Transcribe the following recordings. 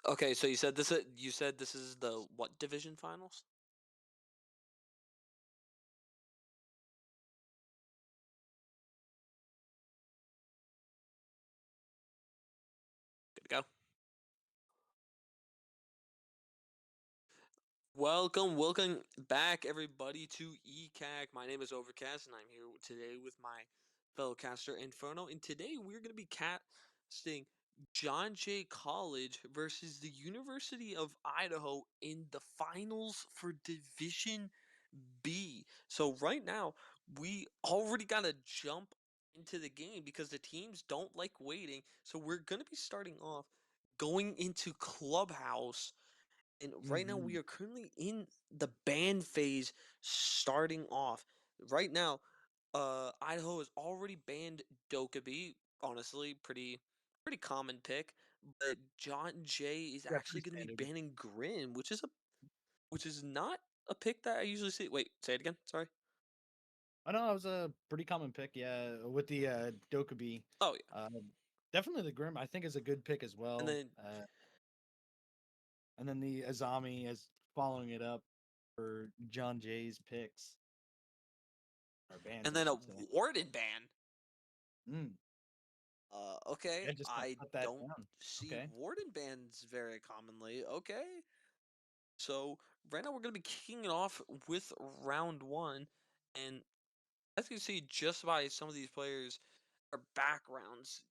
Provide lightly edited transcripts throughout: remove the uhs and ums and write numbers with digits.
Okay, so you said this is the what division finals? Good to go. Welcome back, everybody, to ECAC. My name is Overcast, and I'm here today with my fellow caster Inferno. And today we're going to be casting John Jay College versus the University of Idaho in the finals for Division B. So right now we already got to jump into the game because the teams don't like waiting. So we're going to be starting off going into Clubhouse, and right now we Mhm. are currently in the ban phase starting off. Right now, Idaho has already banned Dokkaebi. Honestly, pretty common pick. But John Jay is Yeah, actually pretty going to be standard. banning Grim, which is not a pick that I usually see. Wait, say it again. Sorry. I know it was a pretty common pick, yeah, with the, Dokkaebi. Oh yeah, Definitely the Grim, I think, is a good pick as and well, then and then the Azami is following it up for John Jay's picks, or bans, and I then a should say. Warden ban. Mm, Okay, yeah, just gonna I cut that don't down. see Okay. Warden bans very commonly. Okay. So right now we're going to be kicking it off with round one, and as you can see, just by some of these players' are backgrounds,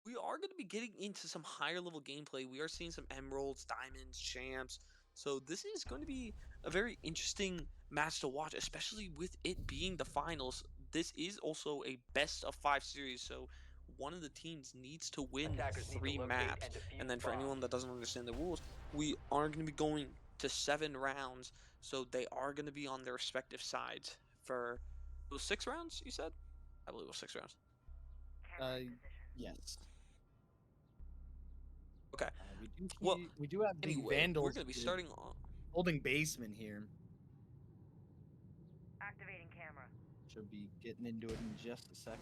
we are going to be getting into some higher level gameplay. We are seeing some emeralds, diamonds, champs. So this is going to be a very interesting match to watch, especially with it being the finals. This is also a best of five series, so one of the teams needs to win Attackers need to three locate maps. and And defuse then for anyone bombs. that doesn't understand the rules, we are going to be going to 7 rounds, so they are going to be on their respective sides for those 6 rounds. You said, I believe it was 6 rounds. Uh, yes. Okay. Well, We do have the anyway, we're Vandals gonna be here starting on. holding basement here. Activating camera. Should be getting into it in just a second.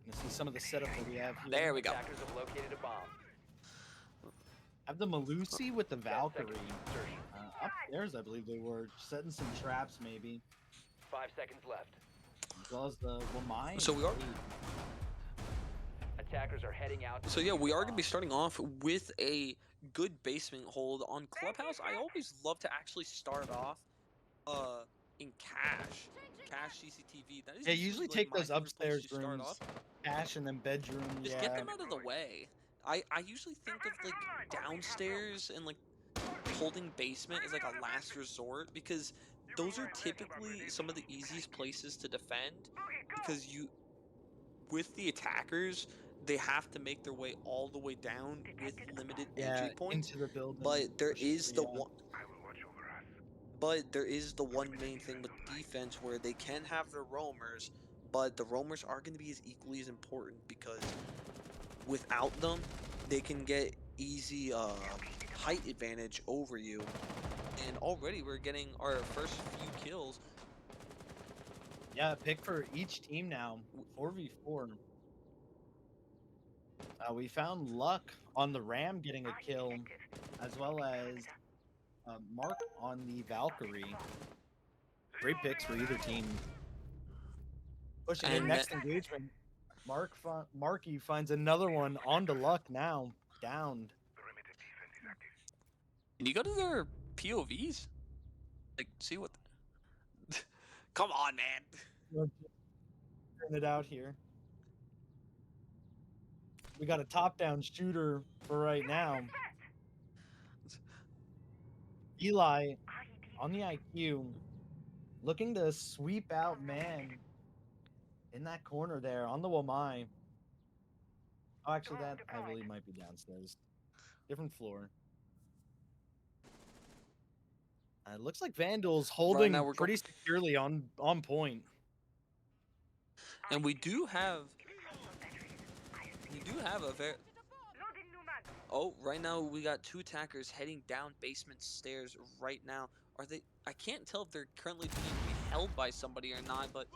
Gonna see some of the setup that we have here. There we go. Attackers have located a bomb. Have the Malusi with the 10 seconds Valkyrie. to insertion. Upstairs, I believe they were setting some traps, maybe, 5 seconds left. as well as the Wamai So and we are. Blade. Attackers are heading out to So yeah, defuse we are gonna be bombs. starting off with a good basement hold on Clubhouse. I always love to actually start off uh in cache CCTV. That is Yeah, usually usually like take my those favorite place upstairs to start rooms, off. cash and then bedroom. Just get Yeah, them out of the way. I usually think of like downstairs and like holding basement is like a last resort because those are typically some of the easiest places to defend because you with the attackers, they have to make their way all the way down with limited yeah, entry points. into the building But there for sure. is the Yeah, one but there is the one main thing with defense where they can have their roamers, but the roamers are going to be as equally as important because without them, they can get easy height advantage over you. And already we're getting our first few kills. yeah. Pick for each team now. 4v4. We found Luck on the Ram getting a kill, as well as Mark on the Valkyrie. Great picks for either team. Pushing in And next engagement. Marky finds another one on to Luck now. Downed. can you go to their POVs? Like, see what. Come on, man. Turn it out here. We got a top-down shooter for right now. Eli on the IQ, looking to sweep out man in that corner there on the Wamai. Oh, actually, that I believe might be downstairs. Different floor. It looks like Vandal's Right now holding we're going, pretty securely on point. and we do have a very. Oh, right now we got two attackers heading down basement stairs right now. Are they? I can't tell if they're currently being held by somebody or not, but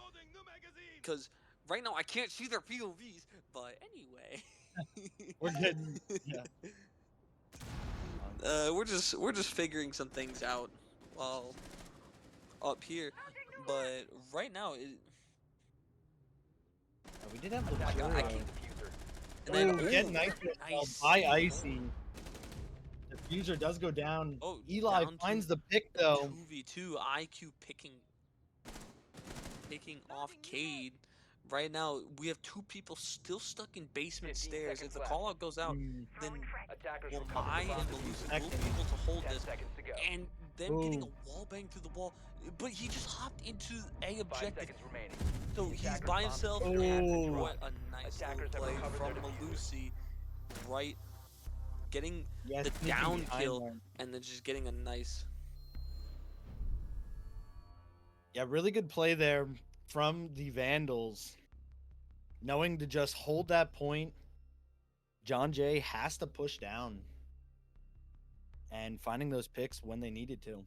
because right now I can't see their POVs. But anyway. We're getting, yeah. we're just figuring some things out while up here, but right now Oh, we did have oh my god, I Luxurio. can't. Diffuser. And then Oh, get nice nice by save. Icy. Diffuser does go down. Oh, Eli down finds to the pick though. 2v2 IQ picking off Cade. Right now, we have two people still stuck in basement 15 stairs. If seconds the left. call out goes out, Mm, then Attackers well, recovered Mai the bomb and diffuser. Malusi will be able to hold 10 this, seconds to go. and them getting Ooh. a wall bang through the wall. But he just hopped into a 5 objective, seconds remaining. so The he's attackers by bomb himself. diffuser has been Oh. What dropped. a nice Attackers little have play recovered from their diffuser. Malusi, right, getting Yes, the sneaking down behind kill, them. and then just getting a nice. Yeah, really good play there from the Vandals. Knowing to just hold that point, John Jay has to push down and finding those picks when they needed to.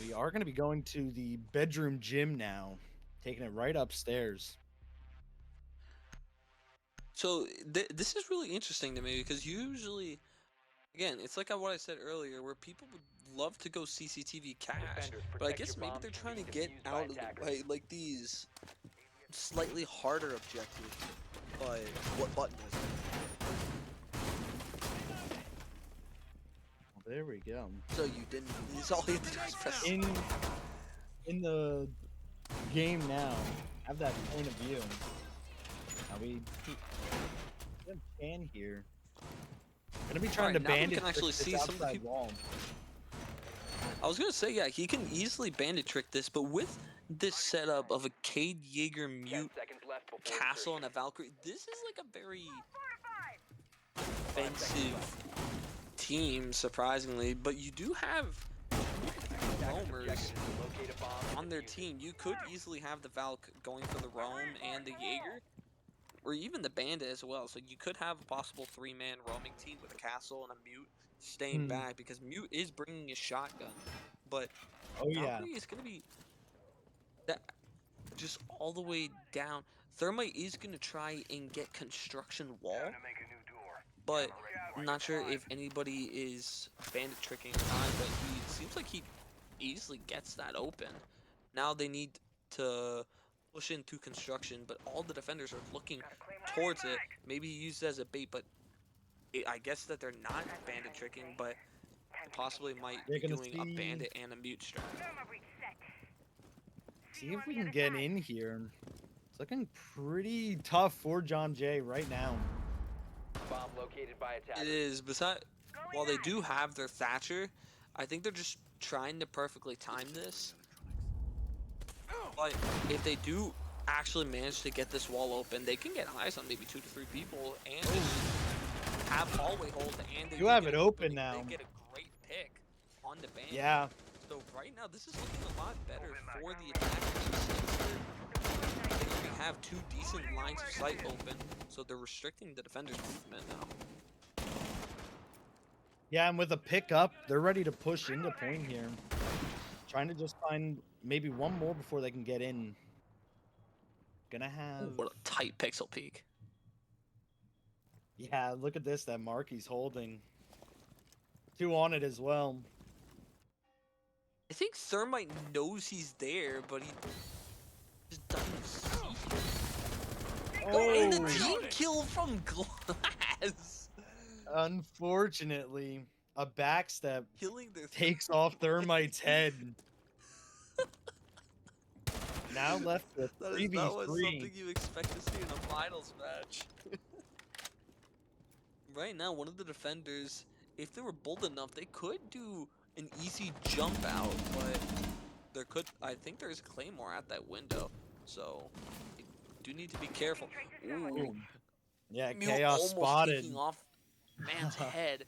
We are going to be going to the bedroom gym now, taking it right upstairs. So this is really interesting to me because usually, again, it's like what I said earlier, where people would love to go CCTV cash, Defenders, but I protect guess your maybe bombs they're from trying to being get defused by out of the attackers. way, like these slightly harder objectives. But what button is it? Well, there we go. So you didn't. It's all you have to do is press. In the game now, have that point of view. Now we can here. Gonna be trying Alright, to now we bandit can actually trick see this some of the outside people. wall. I was gonna say, yeah, he can easily bandit trick this, but with this setup of a Cade Yeager 10 mute seconds left before castle and insertion. a Valkyrie, this is like a very 5 seconds offensive left. team, surprisingly, but you do have Attackers' roamers objective is to locate a bomb and on their defuse it. team. You could easily have the Valk going for the roam and the Jaeger, or even the bandit as well. So you could have a possible 3-man roaming team with a castle and a mute staying Hmm. back, because mute is bringing a shotgun, but Oh yeah. Valkyrie is going to be that just all the way down. Thermite is going to try and get construction wall, but I'm not sure if anybody is bandit tricking or not, but he seems like he easily gets that open. Now they need to push into construction, but all the defenders are looking towards it. Maybe he used it as a bait, but I guess that they're not bandit tricking, but possibly might They're be gonna doing a see bandit and a mute strat. if we can get in here. It's looking pretty tough for John Jay right now. Bomb located by It attackers. is, besides, while they do have their Thatcher, I think they're just trying to perfectly time this. But if they do actually manage to get this wall open, they can get eyes on maybe 2 to 3 people and just have hallway hold, and they You do have get it a- open they now. get a great pick on the band. Yeah. So right now, this is looking a lot better for the attackers. Since they already have 2 decent lines of sight open, so they're restricting the defenders' movement now. Yeah, and with a pickup, they're ready to push into point here. Trying to just find maybe one more before they can get in. Gonna Ooh, have. what a tight pixel peek. Yeah, look at this, that mark he's holding. 2 on it as well. I think Thermite knows he's there, but he just doesn't see him. Oh, and the team kill from glass! Unfortunately, a backstep Killing their takes off Thermite's head. Now left with That is not what 3v3. something you expect to see in a finals match. Right now, one of the defenders, if they were bold enough, they could do an easy jump out, but I think there's Claymore at that window, so you do need to be careful. Ooh, Yeah, Mule chaos almost spotted. taking off man's head.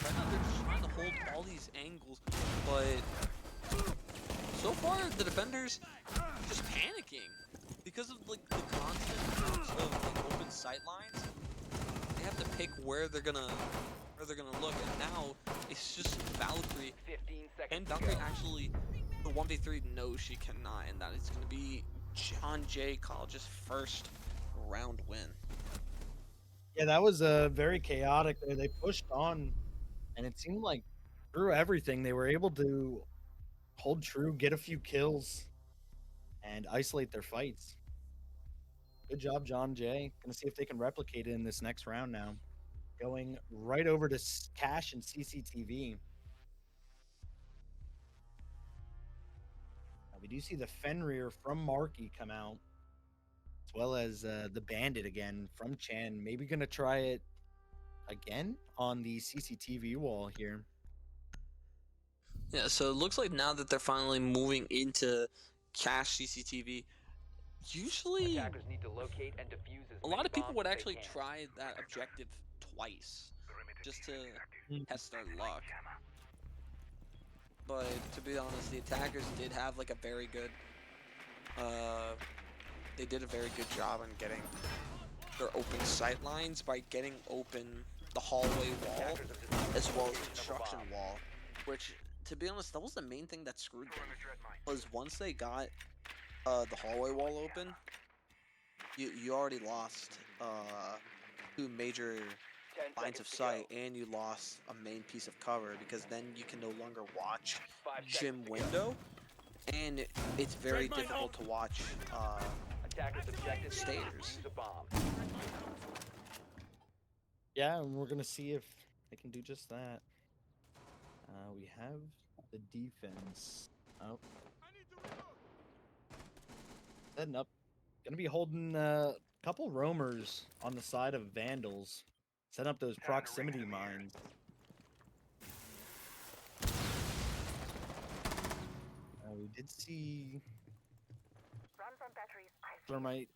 Right now, they're just trying to hold all these angles, but so far the defenders just panicking because of like the constant use of like open sight lines. They have to pick where they're gonna look, and now it's just Valkyrie. 15 seconds And to Valkyrie go. actually, the 1v3 knows she cannot, and that it's gonna be John Jay College's first round win. Yeah, that was very chaotic there. They pushed on, and it seemed like through everything they were able to hold true, get a few kills, and isolate their fights. Good job, John Jay. Gonna see if they can replicate it in this next round now. Going right over to Cash and CCTV. We do see the Fenrir from Marky come out, as well as the Bandit again from Chan. Maybe gonna try it again on the CCTV wall here. Yeah, so it looks like now that they're finally moving into cache CCTV, usually Attackers need to locate and defuse as a many lot of people bombs would as they actually can. try that objective twice just to Mhm. test their luck. But to be honest, the attackers did have like a very good, they did a very good job in getting their open sight lines by getting open the hallway wall Attackers have decided as the well as location of a construction bomb. wall, which to be honest, that was the main thing that screwed them. Was once they got the hallway wall open, you already lost two major 10 lines of seconds to sight, go. and you lost a main piece of cover because then you can no longer watch 5 gym seconds to go. window, and it's very difficult to watch Attackers objective is to stairs. defuse a bomb. Yeah, and we're gonna see if they can do just that. We have the defense. Oh, setting up. Gonna be holding a couple roamers on the side of Vandals. Setting up those proximity mines. We did see Thermite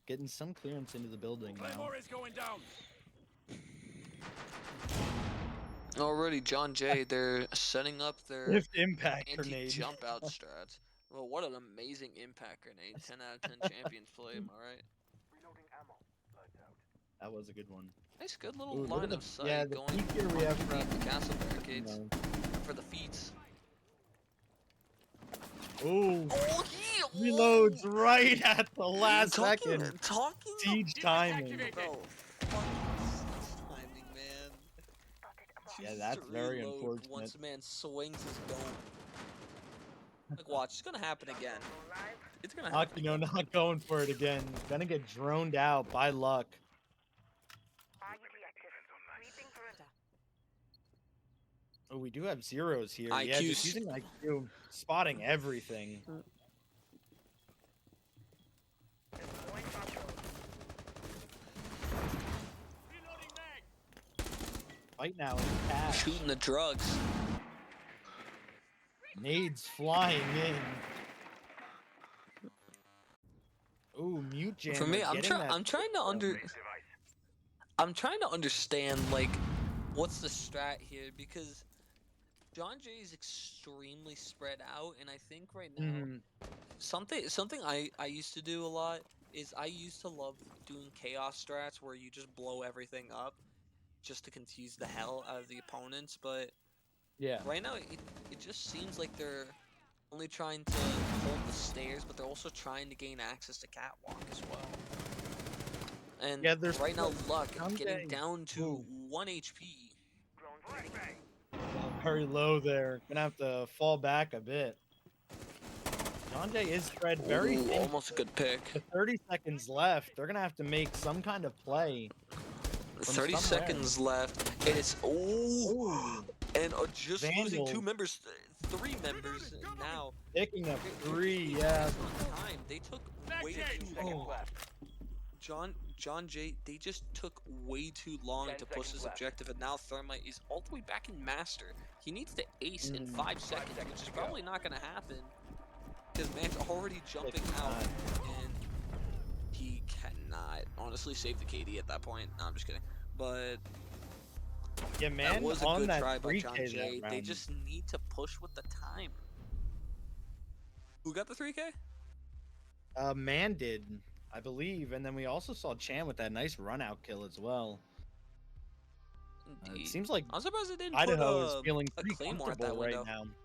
getting some clearance into the building now. Is going down. Already, John Jay, they're setting up their Lift impact grenade. anti-jump out strats. Well, what an amazing impact grenade. 10 out of 10 champions play, am I right? That was a good one. Nice, good little Ooh, look line at the- of sight yeah, the going peek here we have underneath from- the castle barricades No. for the feats. Ooh, Oh, reloads right at the last second. Talking Siege timing. bro, fucking timing, man. Yeah, Chooses that's to very reload unfortunate. once a man swings his dome. Like, watch, it's gonna happen again. It's gonna happen. Akino not going for it again. Gonna get droned out by luck. Oh, we do have zeros here. Yeah, IQs. just using IQ, spotting everything. Right now, in cash. Shooting the drugs. Nades flying in. Ooh, mute jammer. For me, I'm getting that- trying to understand like what's the strat here, because John Jay is extremely spread out, and I think right now Mhm. something I used to do a lot is I used to love doing chaos strats where you just blow everything up just to confuse the hell out of the opponents, but Yeah. right now it just seems like they're only trying to hold the stairs, but they're also trying to gain access to catwalk as well. And Yeah, there's right now Luck John getting Jay. down to Ooh. 1 HP. Very low there. Gonna have to fall back a bit. John Jay is spread very Ooh, thin. almost a good pick. With 30 seconds left, they're gonna have to make some kind of play. 30 somewhere. seconds left, and it's Ooh, and just losing two Vandals. members, 3 members now. picking up 3. Yeah. Time they took way too Seconds long. left. John Jay, they just took way too long 10 to push seconds this left. objective, and now Thermite is all the way back in Master. He needs to ace in Mm. 5 seconds, which is probably not going to happen because man's already jumping It's out, not. and he cannot honestly save the KD at that point. No, I'm just kidding. But Yeah, that man, was a on good that try by 3K John that Jay. They round. just need to push with the time. Who got the 3K? Man did, I believe, and then we also saw Chan with that nice run out kill as well. It Indeed. seems like I'm surprised they didn't Idaho put is feeling a pretty claymore at comfortable that right window. now.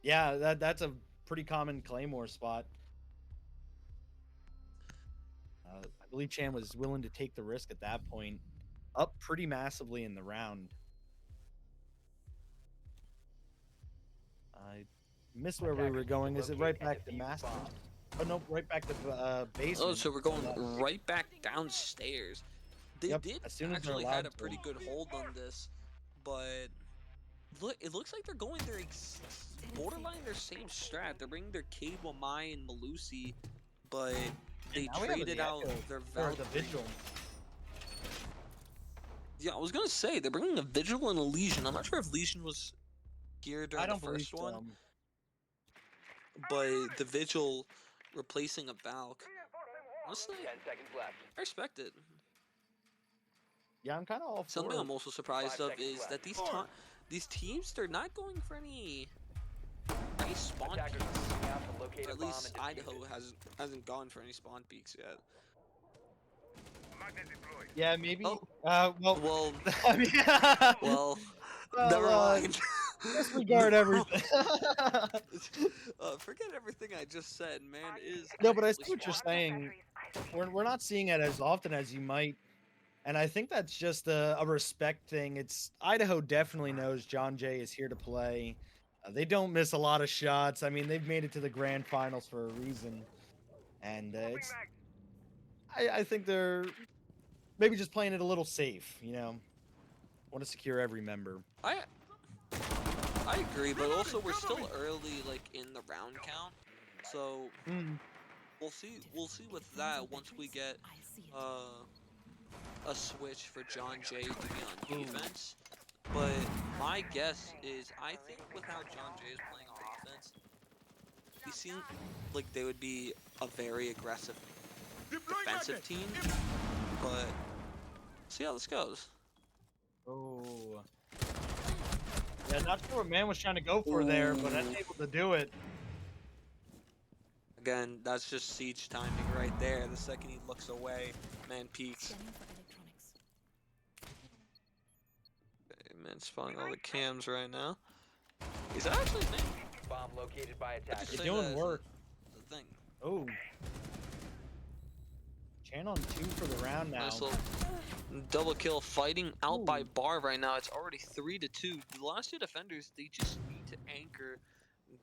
Yeah, that's a pretty common claymore spot. I believe Chan was willing to take the risk at that point, up pretty massively in the round. I missed where we Attackers were need to going. Is it locate right and back to defuse Masters? bombs. Oh, nope, right back to Oh, basement. so we're going right back downstairs. They Yep, did as soon as they're actually had allowed a to. pretty good hold on this, but look, it looks like they're going their borderline their same strat. They're bringing their Cade Wamai and Malusi, but And they now we have traded the out Echo, their or the Valkyrie. Vigil. Yeah, I was gonna say they're bringing a Vigil and a Legion. I'm not sure if Legion was here during I the don't believe first one, so. but the Vigil replacing a Valk. Honestly, 10 seconds left. I respect it. Yeah, I'm kind of all Something for. I'm also surprised 5 of seconds is left. that these teams they're not going for any spawn Attackers peaks. are moving out to locate Or a at bomb least and defuse Idaho it. hasn't gone for any spawn peaks yet. Yeah, maybe. Oh, Well, well, I mean, well, well, never mind. disregard No. everything. Forget everything I just said. Man is No, but I see actually what you're spawn. saying. We're not seeing it as often as you might, and I think that's just a respect thing. It's Idaho definitely knows John Jay is here to play. They don't miss a lot of shots. I mean, they've made it to the grand finals for a reason, and I think they're maybe just playing it a little safe. Want to secure every member. I I agree, but also we're still early, like in the round count, so Mm, we'll see with that once we get a switch for John Jay to be on defense. But my guess is I think with how John Jay is playing on offense, he seemed like they would be a very aggressive defensive team. But see how this goes. Oh. Yeah, not sure what man was trying to go for there, but unable to do it. Again, that's just siege timing right there. The second he looks away, man peeks. Okay, man's spawning all the cams right now. Is that actually his name? Bomb located by I attackers. just You're say doing that as work. the thing. Oh. Chan on 2 for the round now. Nice little double kill, fighting out by Ooh. Bar right now. It's already 3-2. The last two defenders, they just need to anchor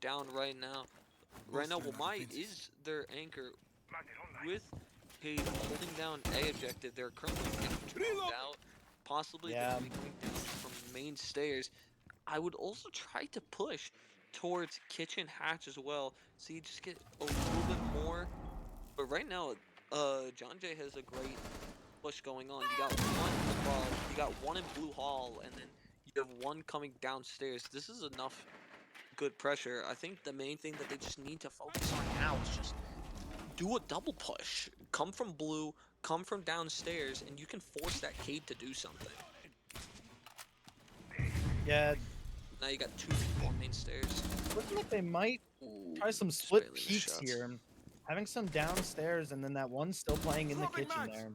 down right now. Right now, Wamai is their anchor with Cade holding down A objective. They're currently getting dropped out. Possibly they're Yeah. gonna be coming down from main stairs. I would also try to push towards kitchen hatch as well, so you just get a little bit more. But right now, John Jay has a great push going on. You got one above, you got one in Blue Hall, and then you have one coming downstairs. This is enough good pressure. I think the main thing that they just need to focus on now is just do a double push. Come from blue, come from downstairs, and you can force that Cade to do something. Yeah, Now you got two people on main stairs. looking like they might Ooh, try some just split barely missed peaks shots. here. Having some downstairs and then that one still playing in the kitchen there.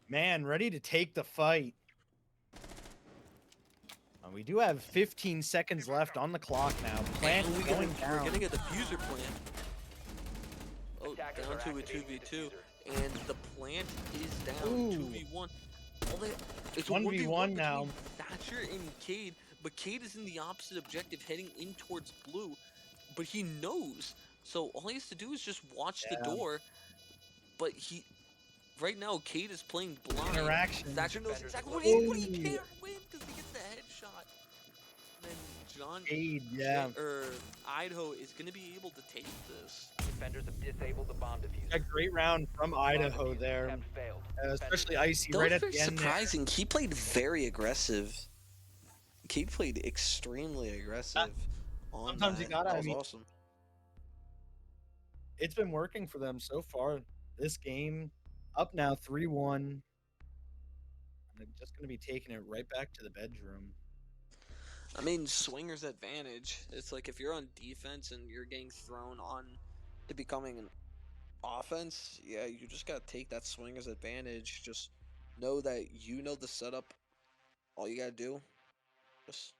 Man, ready to take the fight. We do have 15 seconds left on the clock now. Plant And going we're down. getting a diffuser plant. Oh, Attackers down are to a activating the 2v2. diffuser. And the plant is down. Ooh. 2v1. It's a 1v1 1v1 now. between Thatcher and Cade, but Cade is in the opposite objective, heading in towards blue. But he knows. So all he has to do is just watch the Yeah. door. But right now, Cade is playing blind. Interaction. Thatcher knows Defenders exactly have what he located can't win because he gets the headshot. And then John Aid, yeah. Idaho is going to be able to take this. Defenders have disabled the bomb diffuser. A great round from Bomb Idaho diffuser there. attempt failed. Especially Defenders- Icy That right was at very the end there. surprising. He played very aggressive. Cade played extremely aggressive on Sometimes you that. gotta, That I was mean- awesome. It's been working for them so far this game. Up now 3-1. I'm just going to be taking it right back to the bedroom. I mean, swinger's advantage. It's like if you're on defense and you're getting thrown on to becoming an offense, yeah, you just gotta take that swinger's advantage. Just know that you know the setup. All you gotta do, just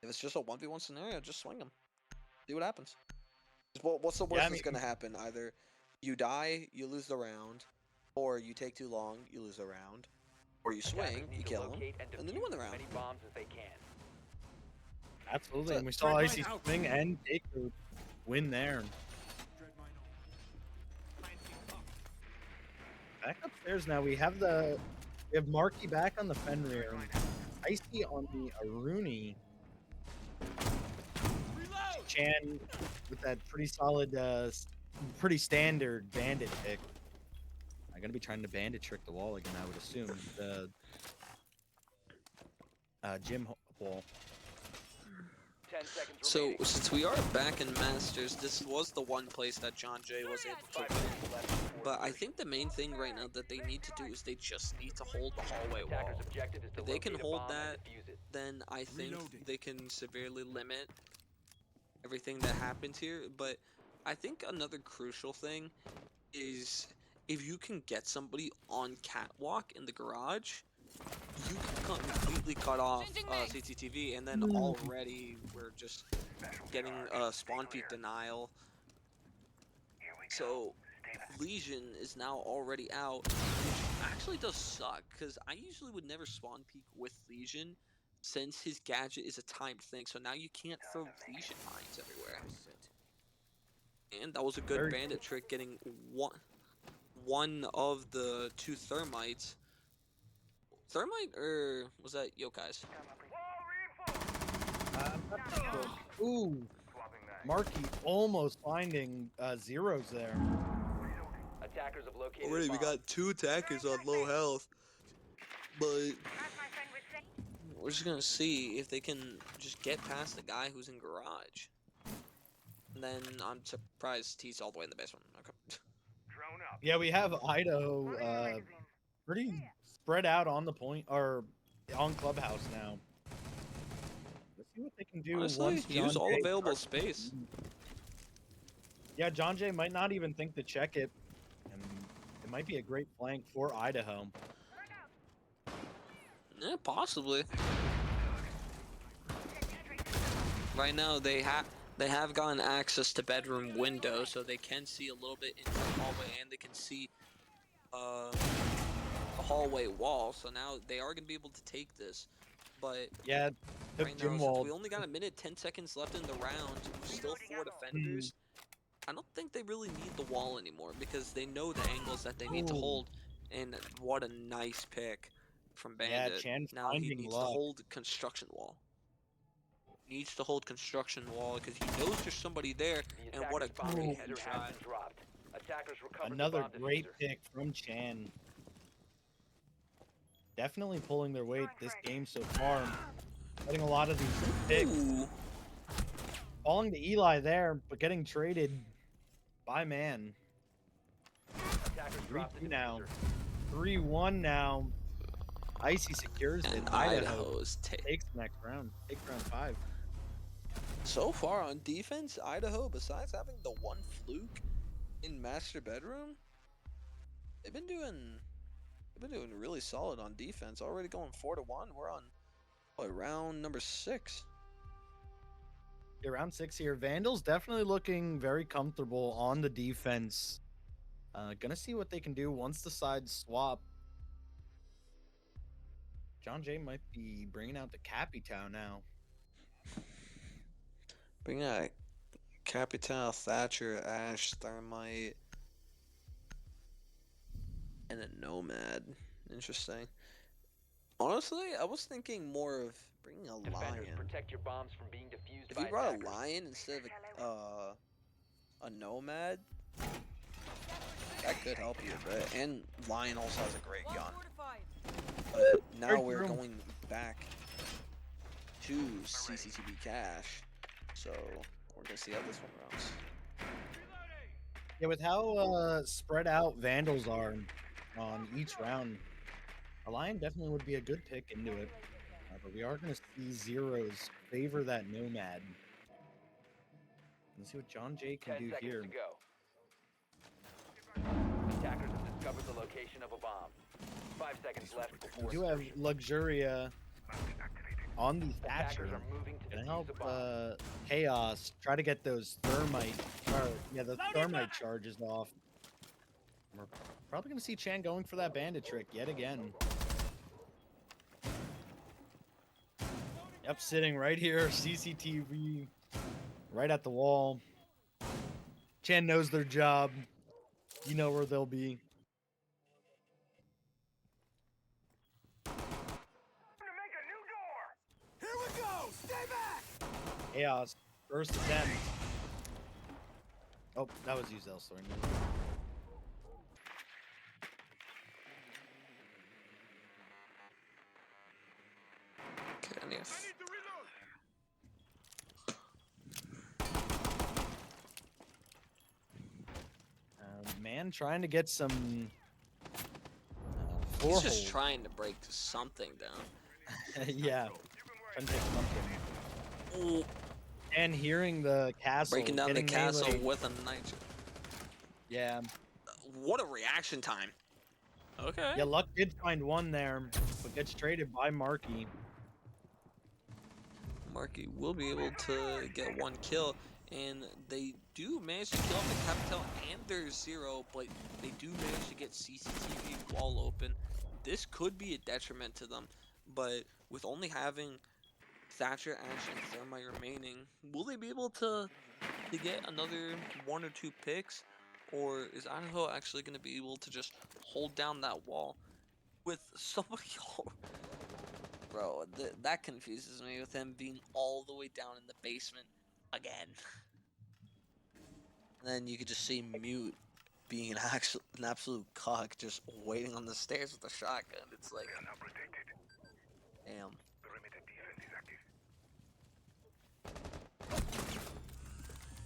if it's just a 1v1 scenario, just swing them. See what happens. What's the worst Yeah, I that's mean- gonna happen? Either You die, you lose the round, or you take too long, you lose the round, or you Attackers swing, need you to kill him, locate and and then you win defuse the as round. many bombs as they can. Absolutely, So, and we saw Icy swing and take the win there. Back upstairs now. We have Marky back on the Fenrir. Icy on the Aruni. Chan with that pretty solid, pretty standard bandit pick. I'm gonna be trying to bandit trick the wall again, I would assume. The gym wall. 10 seconds So remaining. since we are back in Masters, this was the one place that John Jay was able to 5 win. seconds left before But I insertion. think the main thing right now that they need to do is they just need to hold the hallway Attackers' wall. objective is to If they can locate a hold bomb that, and defuse it. then I think they can severely limit everything that happens here. But I think another crucial thing is if you can get somebody on catwalk in the garage, you can completely cut off CCTV, and then already we're just getting spawn peak denial. So Legion is now already out, which actually does suck, because I usually would never spawn peek with Legion, since his gadget is a timed thing, so now you can't throw Legion mines everywhere. And that was a good Very bandit trick, getting one of the two thermites. Thermite, or was that yokais? I'm not sure. Ooh, Marky almost finding zeros there. Attackers have located Already, a we bomb. got two attackers on low health, but we're just gonna see if they can just get past the guy who's in garage. And then I'm surprised he's all the way in the basement. Okay. Yeah, we have Idaho pretty spread out on the point or on clubhouse now. Let's see what they can do Honestly, once John use all Jay available starts- space. Yeah, John Jay might not even think to check it, and it might be a great flank for Idaho. Yeah, possibly. Right now, they have gotten access to bedroom window, so they can see a little bit into the hallway, and they can see the hallway wall. So now they are gonna be able to take this. But Yeah, took right now, gym since wall. we only got a minute 10 seconds left in the round, still 4 defenders. I don't think they really need the wall anymore, because they know the angles that they need to Ooh. hold. And what a nice pick from Yeah, Bandit. Chan Now he finding needs to luck. hold construction wall. Needs to hold construction wall because he knows there's somebody there. The And what a attacker's bomb great diffuser headshot. has been dropped. Attackers recovered Another the bomb great diffuser. pick from Chan. Definitely pulling their weight this game so far. Getting a lot of these picks. Ooh. Falling to Eli there, but getting traded by man. Attackers dropped the 3-2 now. diffuser. 3-1 now. Icy secures it. And Idaho Idaho's takes the next round. Takes round 5. so far on defense, Idaho, besides having the one fluke in master bedroom, they've been doing really solid on defense. Already going 4-1. We're on round number 6. Yeah, round 6 here. Vandals definitely looking very comfortable on the defense. Gonna see what they can do once the sides swap. John Jay might be bringing out the Capital now. Bring out Capital, Thatcher, Ash, Thermite, and a Nomad. Interesting. Honestly, I was thinking more of bringing a Defenders, Lion. protect your bombs from being defused If by you brought attackers. a Lion instead of a Nomad, that could help you a bit. And Lion also has a great gun. But now Very we're true. going back to CCTV cache. So we're gonna see how this one runs. Yeah, with how spread out Vandals are on each round, a Lion definitely would be a good pick into it. But we are going to see zeros favor that Nomad. Let's see what John Jay can 10 do seconds here. to go. Attackers have discovered the location of a bomb. 5 seconds left before We do have insertion. Luxuria on the Thatcher. Attackers are moving to Gonna defuse help a bomb. Chaos try to get those thermite, the thermite charges off. We're probably going to see Chan going for that bandit trick yet again. Yep, sitting right here, CCTV, right at the wall. Chan knows their job. You know where they'll be. Here we go! Stay back! Chaos, first attempt. Oh, that was used elsewhere. Okay, I need to Man trying to get some floor He's just hold. trying to break something down. Yeah, trying to get something. Ooh, And hearing the castle. breaking down the getting castle melee. with a knight. Yeah. What a reaction time. Okay. Yeah, Luck did find one there, but gets traded by Marky. Marky will be able to get one kill, and they do manage to kill off the Capital and their Zero, but they do manage to get CCTV wall open. This could be a detriment to them, but with only having Thatcher, Ash, and Thermite remaining, will they be able to get another 1 or 2 picks? Or is Idaho actually going to be able to just hold down that wall with somebody? Bro, that confuses me with him being all the way down in the basement again. And then you could just see Mute being an absolute cock, just waiting on the stairs with a shotgun. It's like, damn.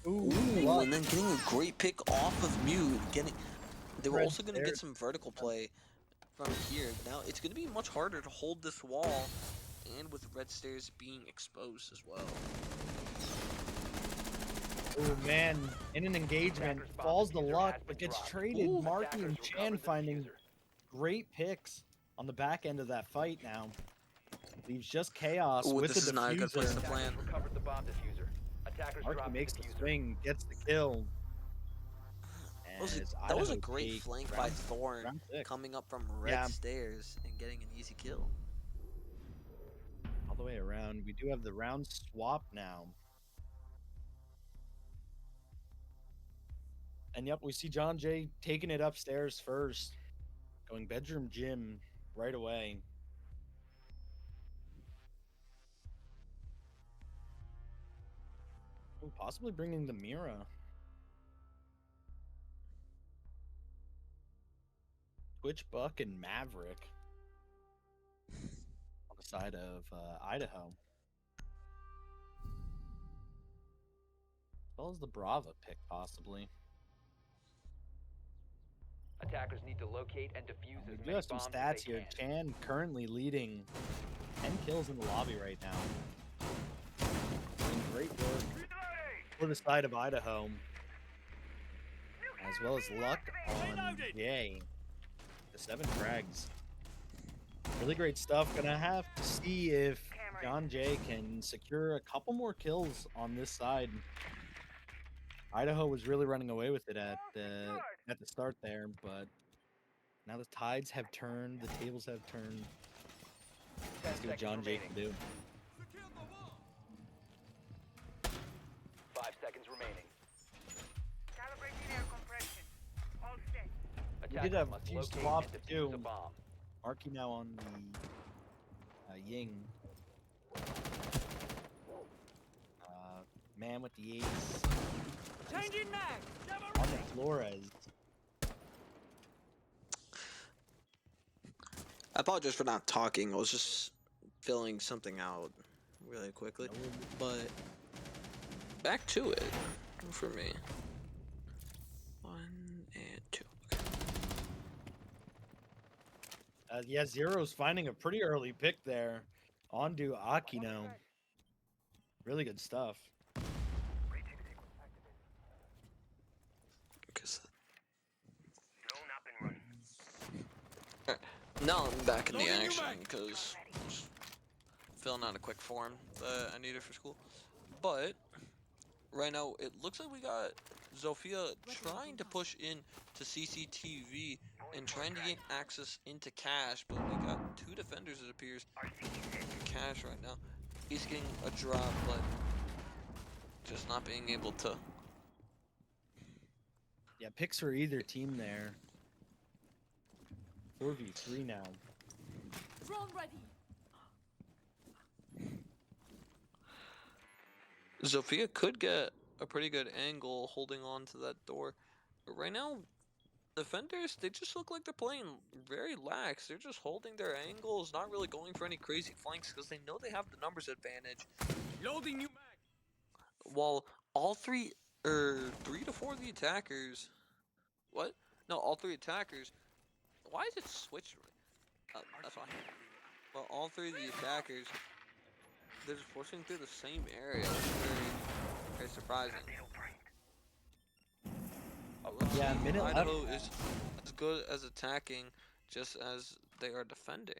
Ooh, Ooh, and then getting a great pick off of Mute. They were Red also going to get stairs. some vertical play from here. Now it's going to be much harder to hold this wall, and with red stairs being exposed as well. Oh man, in an engagement, falls the Luck, but gets traded. Ooh. Marky and Chan finding great picks on the back end of that fight now. Leaves just Chaos Ooh, with this the is not a good place to diffuser. plan. Recovered the bomb diffuser. Attackers Marky dropped makes the the diffuser. swing, gets the kill. That was a Idaho great take flank by Thorn round 6. coming up from red Yeah. stairs and getting an easy kill. All the way around. We do have the round swap now. And yep, we see John Jay taking it upstairs first. Going bedroom gym right away. Ooh, possibly bringing the Mira. Twitch, Buck, and Maverick on the side of Idaho. As well as the Brava pick, possibly. Attackers need to locate and defuse We as do many have some bombs stats as they here. can. Chan currently leading 10 kills in the lobby right now. Doing great work for the side of Idaho. As well as Luck on Jay. The 7 frags. Really great stuff. Gonna have to see if John Jay can secure a couple more kills on this side. Idaho was really running away with it at the start there, but now the tides have turned, the tables have turned. 10 Let's see what seconds John Jay remaining. can do. 5 seconds remaining. Calibrating air compression. All set. We did have Attackers a must few locate swaps and defuse too. a bomb. Marky now on the Ying. Man with the ace. Changing mag! On the Flores. I apologize for not talking. I was just filling something out really quickly. But back to it for me. 1 and 2. Yeah, Zero's finding a pretty early pick there. Onto Aquino. Really good stuff. Now I'm back in the Loading you action back. because filling out a quick form that I needed for school. But right now it looks like we got Zofia trying to push in to CCTV and trying to gain access into Cash, but we got two defenders, it appears, in Cash right now. He's getting a drop, but just not being able to. Yeah, picks for either team there. 4v3 now. Drone ready. Zofia could get a pretty good angle holding on to that door. But right now, defenders, they just look like they're playing very lax. They're just holding their angles, not really going for any crazy flanks because they know they have the numbers advantage. Loading new mag. While all three, or 3 to 4 of the attackers, what? No, all three attackers. Why is it switched? That's why. Well, all three of the attackers, they're just pushing through the same area. It's very surprising. Yeah, minute left. Idaho is as good as attacking just as they are defending.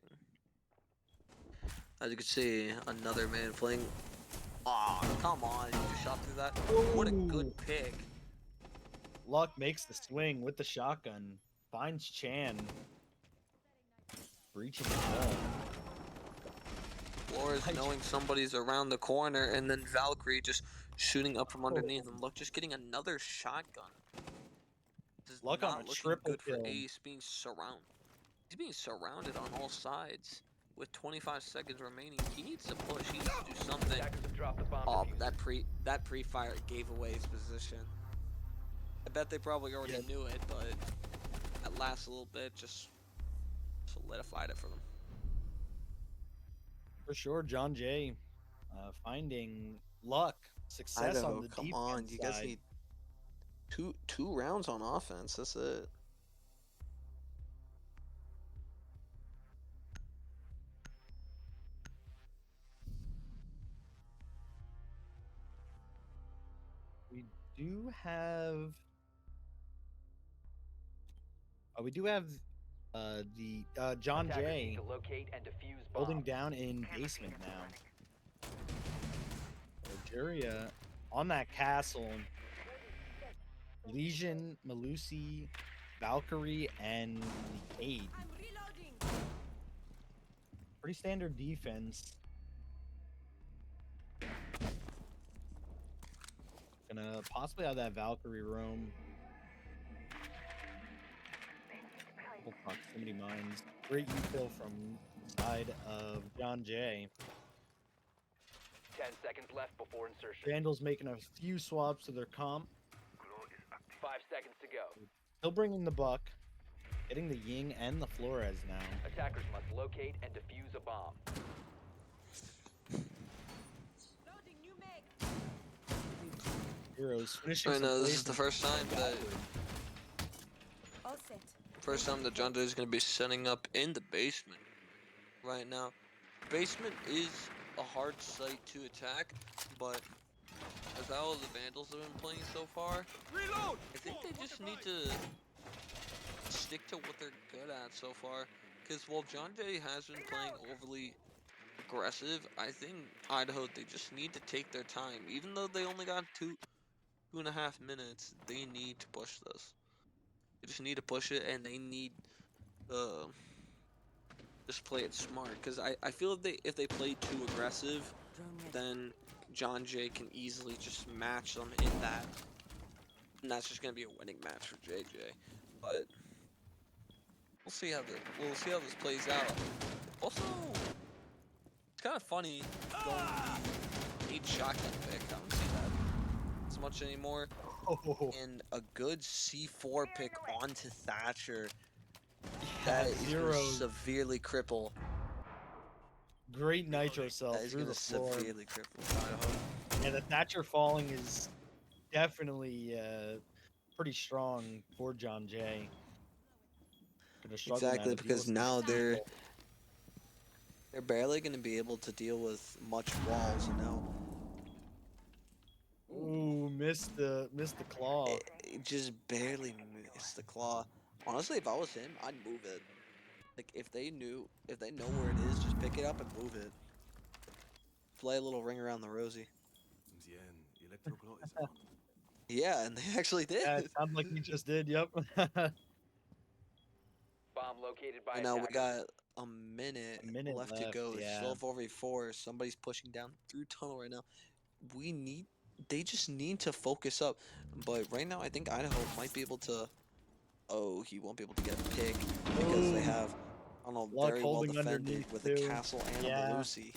As you can see, another man playing. Aw, come on, you just shot through that. What a good Ooh. pick. Luck makes the swing with the shotgun. Finds Chan. Breaching the wall. Flores knowing somebody's around the corner, and then Valkyrie just shooting up from underneath, and Luck just getting another shotgun. This is Luck on not a looking triple good for kill. Ace being surrounded. He's being surrounded on all sides with 25 seconds remaining. He needs to push. He needs to do something. Attackers have dropped the bomb Oh, diffuser. that pre-fire gave away his position. I bet they probably already knew it, but that last little bit just solidified it for them. For sure, John Jay finding Luck. Success Idaho, on the come defense on, you guys side. need two rounds on offense. That's it. We do have. We do have the John Attackers need Jay to locate and defuse holding bombs. down in basement now. Algeria on that castle. Legion, Malusi, Valkyrie, and the Aid. I'm reloading. Pretty standard defense. Gonna possibly have that Valkyrie roam. Couple proximity mines. Great infill from side of John Jay. 10 seconds left before insertion. Vandal's making a few swaps to their comp. 5 seconds to go. Still bringing the Buck. Getting the Ying and the Flores now. Attackers must locate and defuse a bomb. Loading new mag. Heroes finishing. I some know this plays is the in first time that All set. John Doe is going to be setting up in the basement right now. Basement is a hard site to attack, but as how the Vandals have been playing so far, Reload. I think they just need to stick to what they're good at so far. Because while John Jay has been playing overly aggressive, I think Idaho, they just need to take their time. Even though they only got 2.5 minutes, they need to push this. They just need to push it, and they need just play it smart. Because I feel if they play too aggressive, Drone ready. then John Jay can easily just match them in that. And that's just gonna be a winning match for JJ. But we'll see how this plays out. Also, it's kind of funny going the 8 shotgun pick. I don't see that as much anymore. Oh, And a good C4 pick onto Thatcher. That is gonna Zeros. severely cripple. Great nitro cell That is through gonna the floor. severely cripple Idaho. Yeah, the Thatcher falling is definitely pretty strong for John Jay. Gonna struggle now Exactly, to deal because with now some they're people. barely gonna be able to deal with much walls, you know. Ooh, missed the claw. It just barely missed the claw. Honestly, if I was him, I'd move it. Like if they know where it is, just pick it up and move it. Play a little ring around the rosy. Yeah, and they actually did. Yeah, it sounds like you just did. Yep. Bomb located by And now we attackers. got a minute A minute left to left. go. It's Yeah. 12:04. Somebody's pushing down through tunnel right now. We need. They just need to focus up. But right now, I think Idaho might be able to. Oh, he won't be able to get a pick because they Boom. have, I don't know, Luck very well holding defended underneath with a too. castle and a Yeah. Malusi.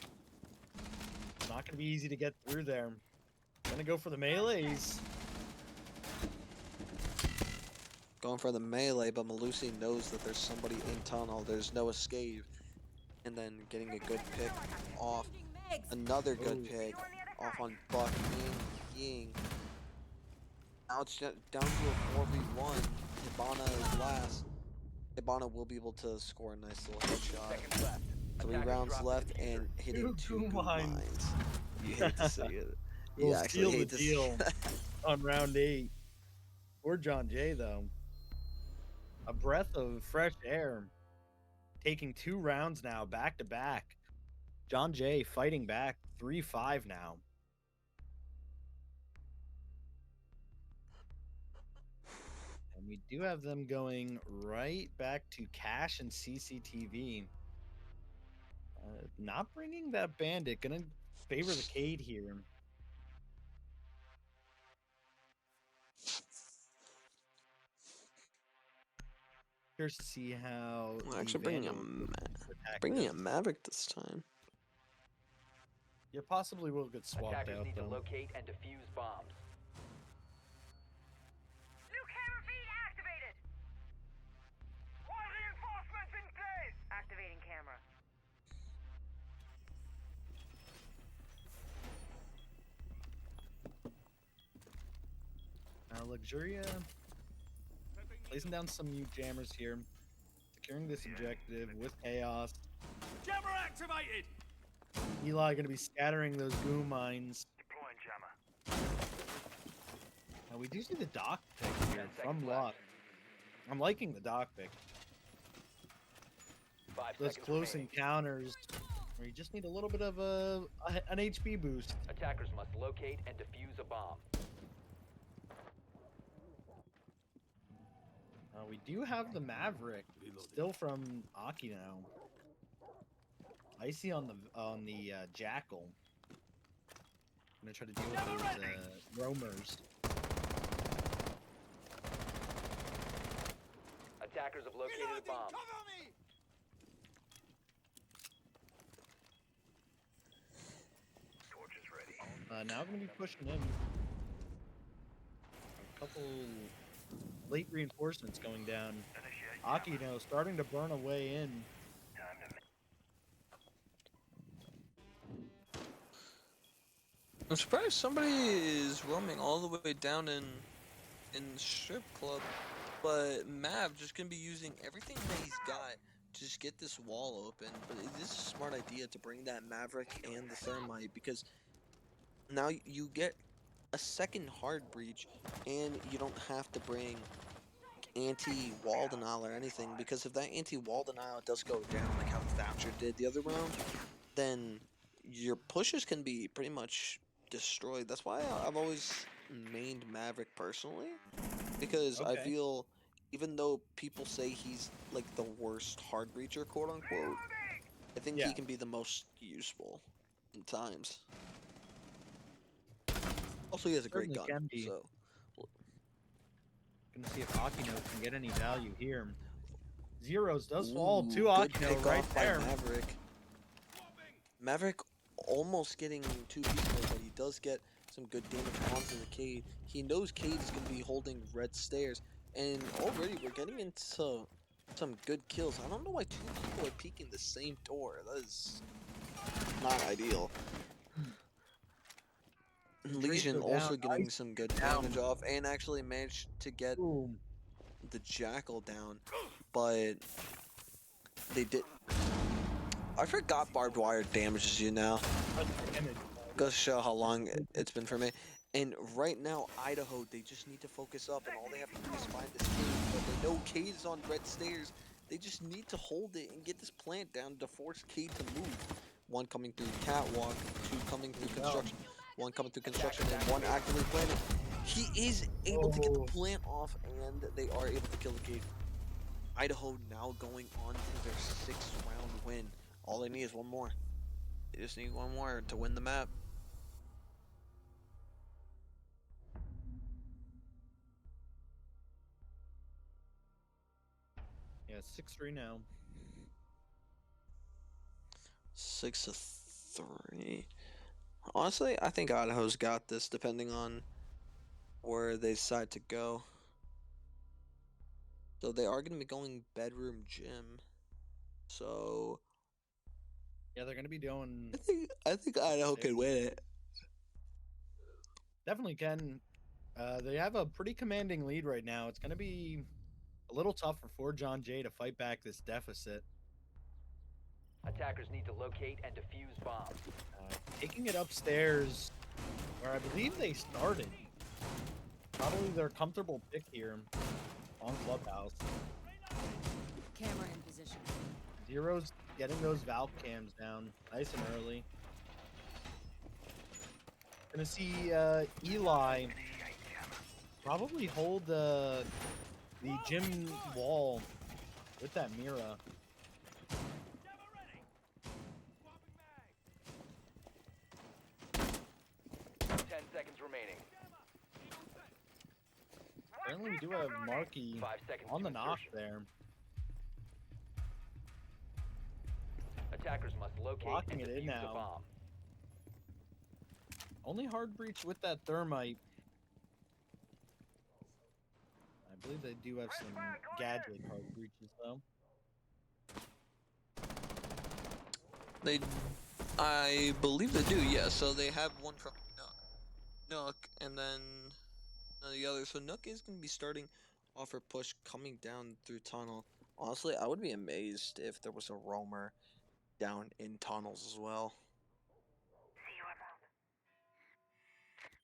Not gonna be easy to get through there. Gonna go for the melees. Going for the melee, but Malusi knows that there's somebody in tunnel. There's no escape. And then getting a good pick off. Loading mags. Another good Ooh. pick off on Buck and Ying. Now it's down to a 4v1. Hibana is last. Hibana will be able to score a nice little headshot. Seconds left. 3 Attackers rounds drop the left diffuser. and hitting 2 Two goop mines. mines. You hate to see it. You We'll actually seal the hate to see deal that. on round 8. Or John Jay though. A breath of fresh air. Taking 2 rounds now, back to back. John Jay fighting back 3-5 now. And we do have them going right back to cash and CCTV. Not bringing that bandit. Gonna favor the Cade here. Curious to see how I'm the actually Vandal attack bringing a goes. Maverick this time. Yeah, possibly will get swapped Attackers out need to though. locate and defuse bombs. New camera feed activated. All reinforcements in place. Activating camera. Luxuria placing down some mute jammers here, securing this objective with chaos. Jammer activated. Eli going to be scattering those boom mines. Deploying jammer. Now we do see the dock pick here 10 from seconds Lot. left. I'm liking the dock pick. 5 Those seconds close remaining. encounters where you just need a little bit of an HP boost. Attackers must locate and defuse a bomb. We do have the Maverick still from Akino. Icy on the Jackal. I'm gonna try to deal with those roamers. Attackers have located a bomb. Torch is ready. Now gonna be pushing in. A couple late reinforcements going down. Initiate. Akino starting to burn away in. Time to I'm surprised somebody is roaming all the way down in strip club, but Mav just gonna be using everything that he's got to just get this wall open. But this is a smart idea to bring that Maverick and the Thermite because now you get a second hard breach and you don't have to bring anti-wall denial or anything, because if that anti-wall denial does go down like how Thatcher did the other round, then your pushes can be pretty much destroyed. That's why I've always mained Maverick personally, because I Okay. feel even though people say he's like the worst hard breacher, quote unquote, I think Yeah. he can be the most useful in times. Also, he has a great Certainly gun, can be. so Gonna see if Akino can get any value here. Zeros does fall ooh, to good Akino pick right off by there. Maverick. Maverick almost getting 2 people, but he does get some good damage onto the Cade. He knows Cade is going to be holding red stairs, and already we're getting into some good kills. I don't know why 2 people are peeking the same door. That is not ideal. Legion go down, also getting Ice some good down. damage off, and actually managed to get Boom. the Jackal down, but they did. I forgot barbed wire damages you now. Damage. Goes to show how long it's been for me. And right now, Idaho, they just need to focus up, and all they have to do is find this cave. But they know Cade is on red stairs. They just need to hold it and get this plant down to force Cade to move. 1 coming through catwalk, 2 coming through construction, 1 coming through construction, and 1 actively planted. He is able to get the Oh. plant off, and they are able to kill the cave. Idaho now going on to their 6th round win. All they need is one more. They just need one more to win the map. Yeah, 6-3 now. 6-3. Honestly, I think Idaho's got this, depending on where they decide to go. So they are going to be going bedroom gym. So Yeah, they're gonna be doing. I think Idaho can win it. Definitely can. They have a pretty commanding lead right now. It's gonna be a little tougher for John Jay to fight back this deficit. Attackers need to locate and defuse bombs. Taking it upstairs, where I believe they started. Probably their comfortable pick here on Clubhouse. Camera in position. Zero's getting those valve cams down nice and early. Gonna see Eli probably hold the gym wall with that Mira. 10 seconds remaining. Apparently we do have Marky 5 seconds on to the knock insertion. there. Attackers must locate Locking and it in defuse the now. bomb. Only hard breach with that thermite. I believe they do have some gadget hard breaches though. I believe they do, yeah. So they have one from Nook, and then the other. So Nook is going to be starting off her push coming down through tunnel. Honestly, I would be amazed if there was a roamer down in tunnels as well.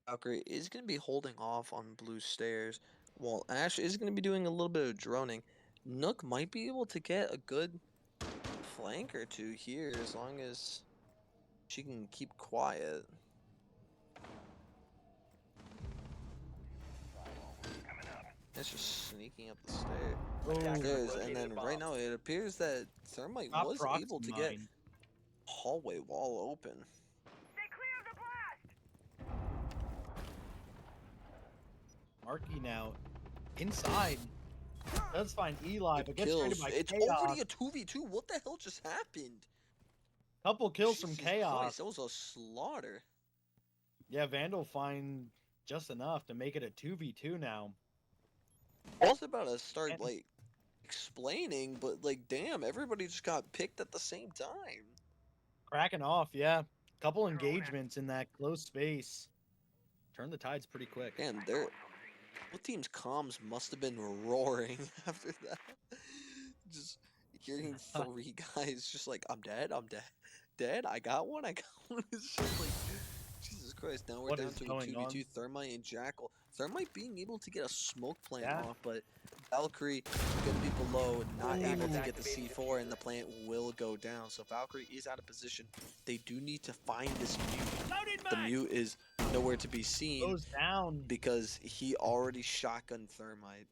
Valkyrie is going to be holding off on blue stairs, while Ash is going to be doing a little bit of droning. Nook might be able to get a good flank or two here as long as she can keep quiet. It's just sneaking up the stairs, and then right now it appears that Thermite Top was proxy able to get mine. hallway wall open. Stay clear of the blast! Marky now inside. Does find Eli, but gets Kills. traded by It's Chaos. already a 2v2. What the hell just happened? Couple kills from Jesus Chaos. Christ, that was a slaughter. Yeah, Vandal find just enough to make it a 2v2 now. I was about to start like explaining, but like, damn, everybody just got picked at the same time. Cracking off, yeah. Couple engagements in that close space. Turn the tides pretty quick. Damn, both teams' comms must have been roaring after that. Just hearing 3 guys just like, I'm dead, dead, I got one. It's just like, Jesus Christ, now we're What down is to a going 2v2, on? Thermite and Jackal. Thermite being able to get a smoke plant Yeah. off, but Valkyrie gonna be below, not Ooh. able to get the C4, and the plant will go down. So Valkyrie is out of position. They do need to find this mute. Loaded The mag! mute is nowhere to be seen Goes down. because he already shotgunned Thermite.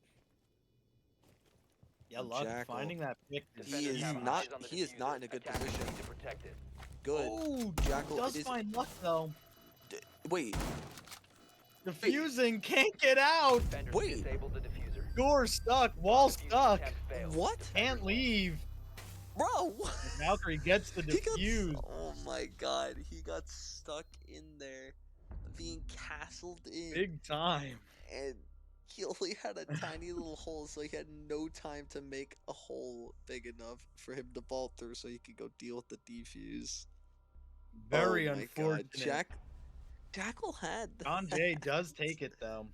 Yeah, luck Jackal. finding that pick. He is Defenders have not. eyes on the He is diffuser. not in a good Attackers position. need to protect it. Good. Oh, Jackal does is. find luck though. Wait. Defusing, can't get out. Defenders Wait. disabled the diffuser. Door stuck, wall Diffuser stuck. attempt failed. What? Can't leave. Bro. What? Valkyrie gets the He got. defuse. Oh my God. He got stuck in there, being castled in, Big time. and he only had a tiny little hole, so he had no time to make a hole big enough for him to vault through, so he could go deal with the defuse. Very Oh my unfortunate. God. Jackal had. John Jay does take it though.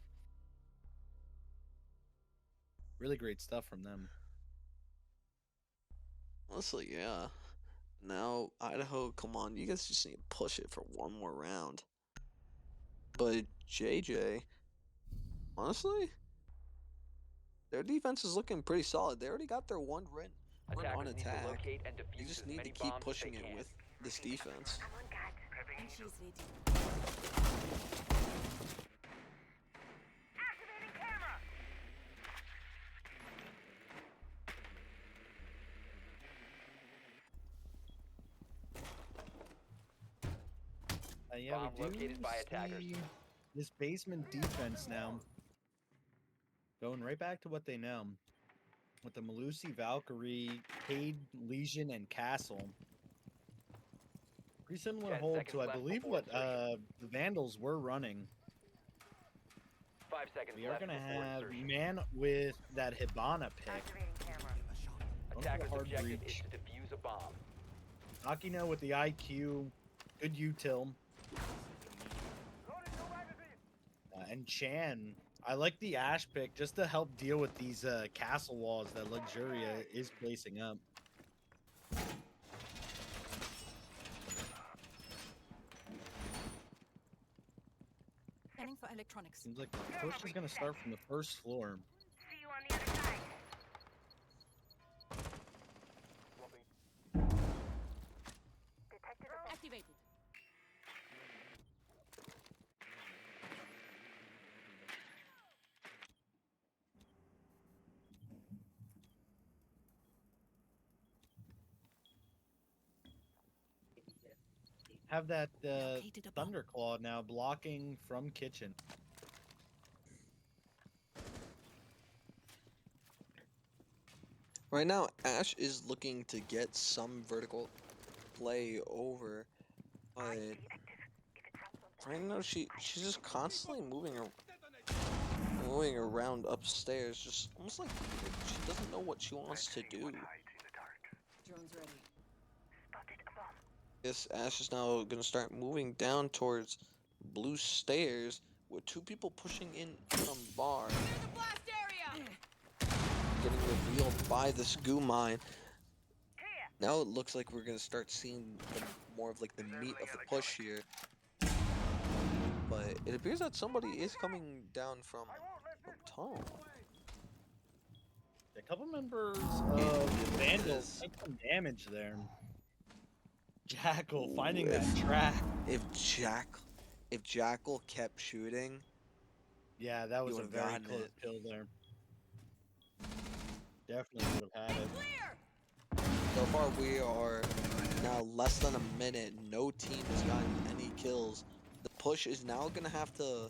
Really great stuff from them. Honestly, yeah. Now, Idaho, come on. You guys just need to push it for one more round. But JJ, honestly, their defense is looking pretty solid. They already got their one run on Attackers need to attack. locate and They defuse just as need to many keep bombs as pushing they it can. with this defense. Come on, guys. And she's ready. 10 Yeah, Bomb we do located by attackers. see this basement defense now going right back to what they know with the Malusi, Valkyrie, Cade, Legion, and Castle. Pretty similar 10 hold seconds to, I left believe, before what the Vandals were running. 5 seconds We are left going to before have insertion. man with that Hibana pick. Activating camera. Going for the Attacker's hard objective is breach. to defuse a bomb. Akino with the IQ, good util. And Chan, I like the Ash pick just to help deal with these castle walls that Luxuria is placing up. Scanning for electronics. Seems like the push is going to start from the first floor. See you on the other side. Detected a Activated. Have that Located a bomb. Thunderclaw now blocking from kitchen. Right now, Ash is looking to get some vertical play over, but right now she's just constantly moving around upstairs, just almost like she doesn't know what she wants to do. Drones ready. spotted a bomb. This Ash is now gonna start moving down towards blue stairs with two people pushing in from bar, The blast area. getting revealed by this goo mine. Clear. Now it looks like we're gonna start seeing more of like the meat of the push here. But it appears that somebody is coming down from tunnel. A couple members of the Vandals Yes. take some damage there. Jackal finding Ooh, that track. If Jackal kept shooting, Yeah, that was a would've very gotten close it. kill there. Definitely would have had it. Clear. so far we are now less than a minute. No team has gotten any kills. The push is now gonna have to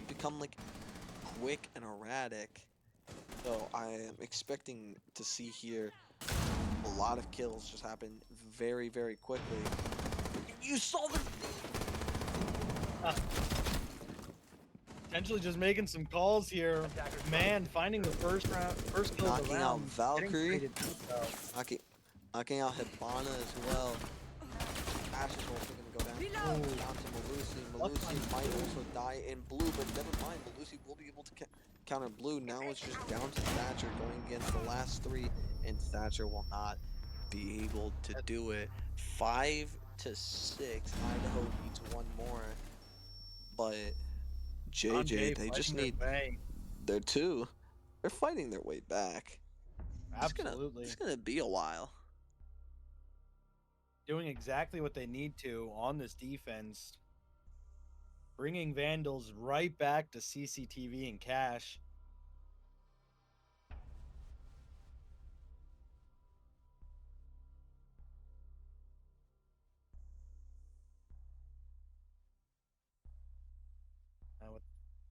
become like quick and erratic. So I am expecting to see here a lot of kills just happen very, very quickly. You saw the Potentially just making some calls here. Man, finding the first kill of the knocking out round. getting Valkyrie. traded intel. knocking out Hibana as well. Ash is also gonna go down. Reload. Down to Malusi. Malusi might also die in blue, but never mind. Malusi will be able to counter blue. Now it's just down to Thatcher going against the last three, and Thatcher will not be able to do it. 5 to 6. Idaho needs one more, but JJ, they just need their two. They're fighting their way back. Absolutely. It's gonna be a while. Doing exactly what they need to on this defense. Bringing Vandals right back to CCTV and cash.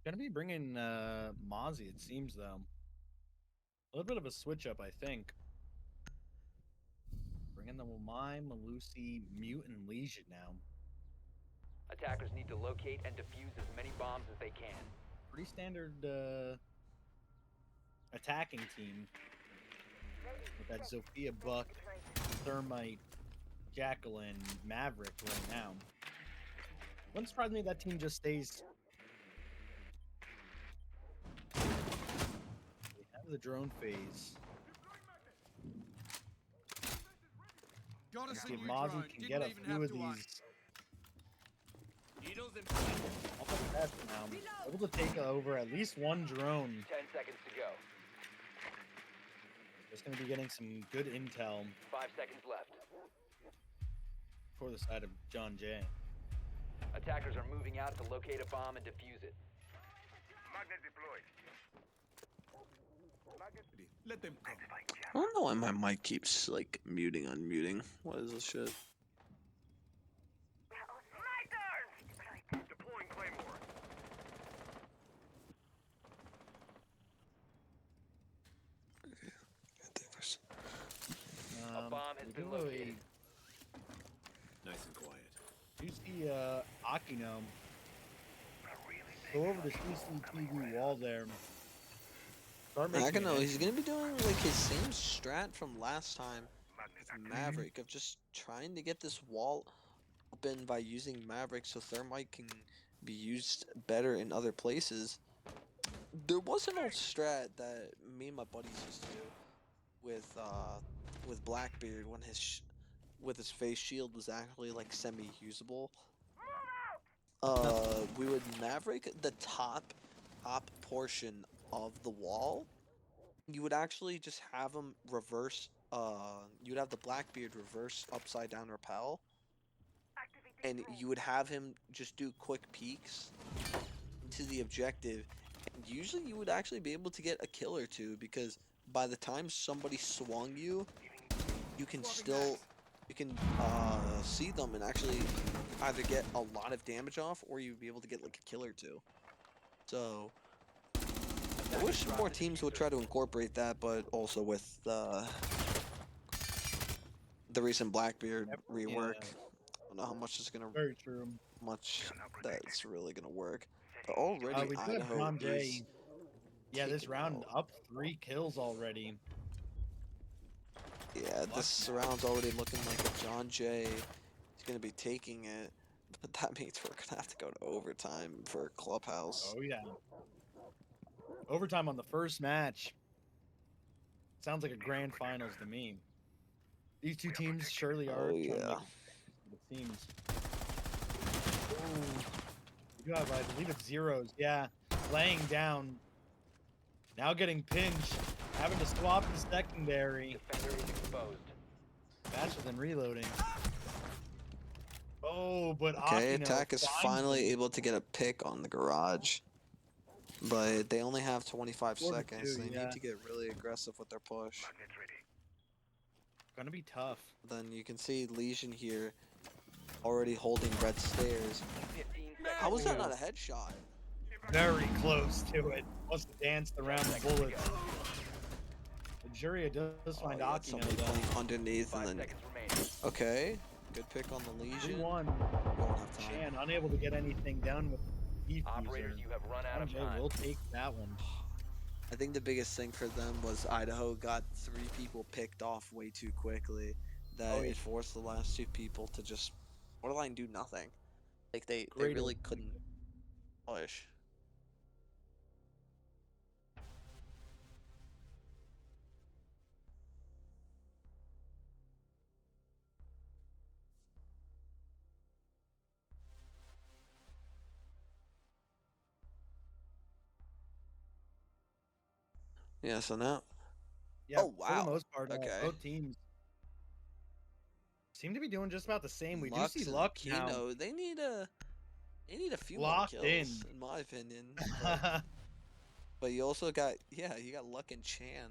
Gonna be bringing Mozzie, it seems, though. A little bit of a switch up, I think. Bringing the Wamai, Malusi, Mutant Legion now. Attackers need to locate and defuse as many bombs as they can. Pretty standard attacking team. With that Zofia Buck, Thermite, Jackal, and Maverick right now. Wouldn't surprise me if that team just stays. We have the drone phase. Got Let's us see a if new Mozzie drone. can Didn't get a even few have of to these. Needles and I'll put that now. Able to take over at least one drone. 10 seconds to go. Just going to be getting some good intel 5 seconds left. for the side of John Jay. Attackers are moving out to locate a bomb and defuse it. Magnet deployed. let them come. I don't know why my mic keeps like muting, unmuting. What is this shit? My turn! A bomb has we been do located. Nice and quiet. You see, Akino go over to CCTV wall there. Start I making don't an know. He's entrance. gonna be doing like his same strat from last time with Maverick of just trying to get this wall open by using Maverick so Thermite can be used better in other places. There was an old strat that me and my buddies used to do with Blackbeard when with his face shield was actually like semi-usable. We would Maverick the top portion of the wall. You would actually just have him reverse. You'd have the Blackbeard reverse upside down rappel, and you would have him just do quick peeks into the objective. And usually, you would actually be able to get a kill or two because by the time somebody swung you, you can still see them and actually either get a lot of damage off or you'd be able to get like a kill or two. So I wish more teams would try to incorporate that, but also with the recent Blackbeard rework, Yeah, I don't know how much is gonna very true. that's really gonna work. But already We do have Idaho John Jay. is Yeah, this taking round out. up 3 kills already. Yeah, this round's already looking like a John Jay is gonna be taking it. But that means we're gonna have to go to overtime for Clubhouse. Oh yeah. Overtime on the first match. Sounds like a grand finals to me. These two teams surely are Oh trying to yeah. make it seems. Oh, we do have, I believe it's zeros. Yeah, laying down. Now getting pinched. Having to swap the secondary. Defender is exposed. Faster than reloading. Oh, but Okay, Akino Attack is finds finally him. able to get a pick on the garage. But they only have 25 4 to seconds. 2, They yeah. need to get really aggressive with their push. Gonna be tough. Then you can see Legion here already holding red stairs. 15 seconds. How was that Yeah. not a headshot? Very close to it. Must have danced around the Seconds to bullets. go. The jury does find you had Akino somebody though. playing underneath 5 and then seconds remaining. okay, good pick on the Legion. 2-1. Don't have time. Chan unable to get anything done with the Operators, defuser. you have run out of Jay time. will take that one. I think the biggest thing for them was Idaho got 3 people picked off way too quickly. That Oh, yeah. it forced the last 2 people to just borderline do nothing. Like they Great really opening. couldn't push. Yeah, so now Yeah, Oh, for wow. the most part, Okay. both teams seem to be doing just about the same. We do Lux see and Luck now. Kino, they need a few more Locked kills, in. my opinion. But you also got you got Luck and Chan.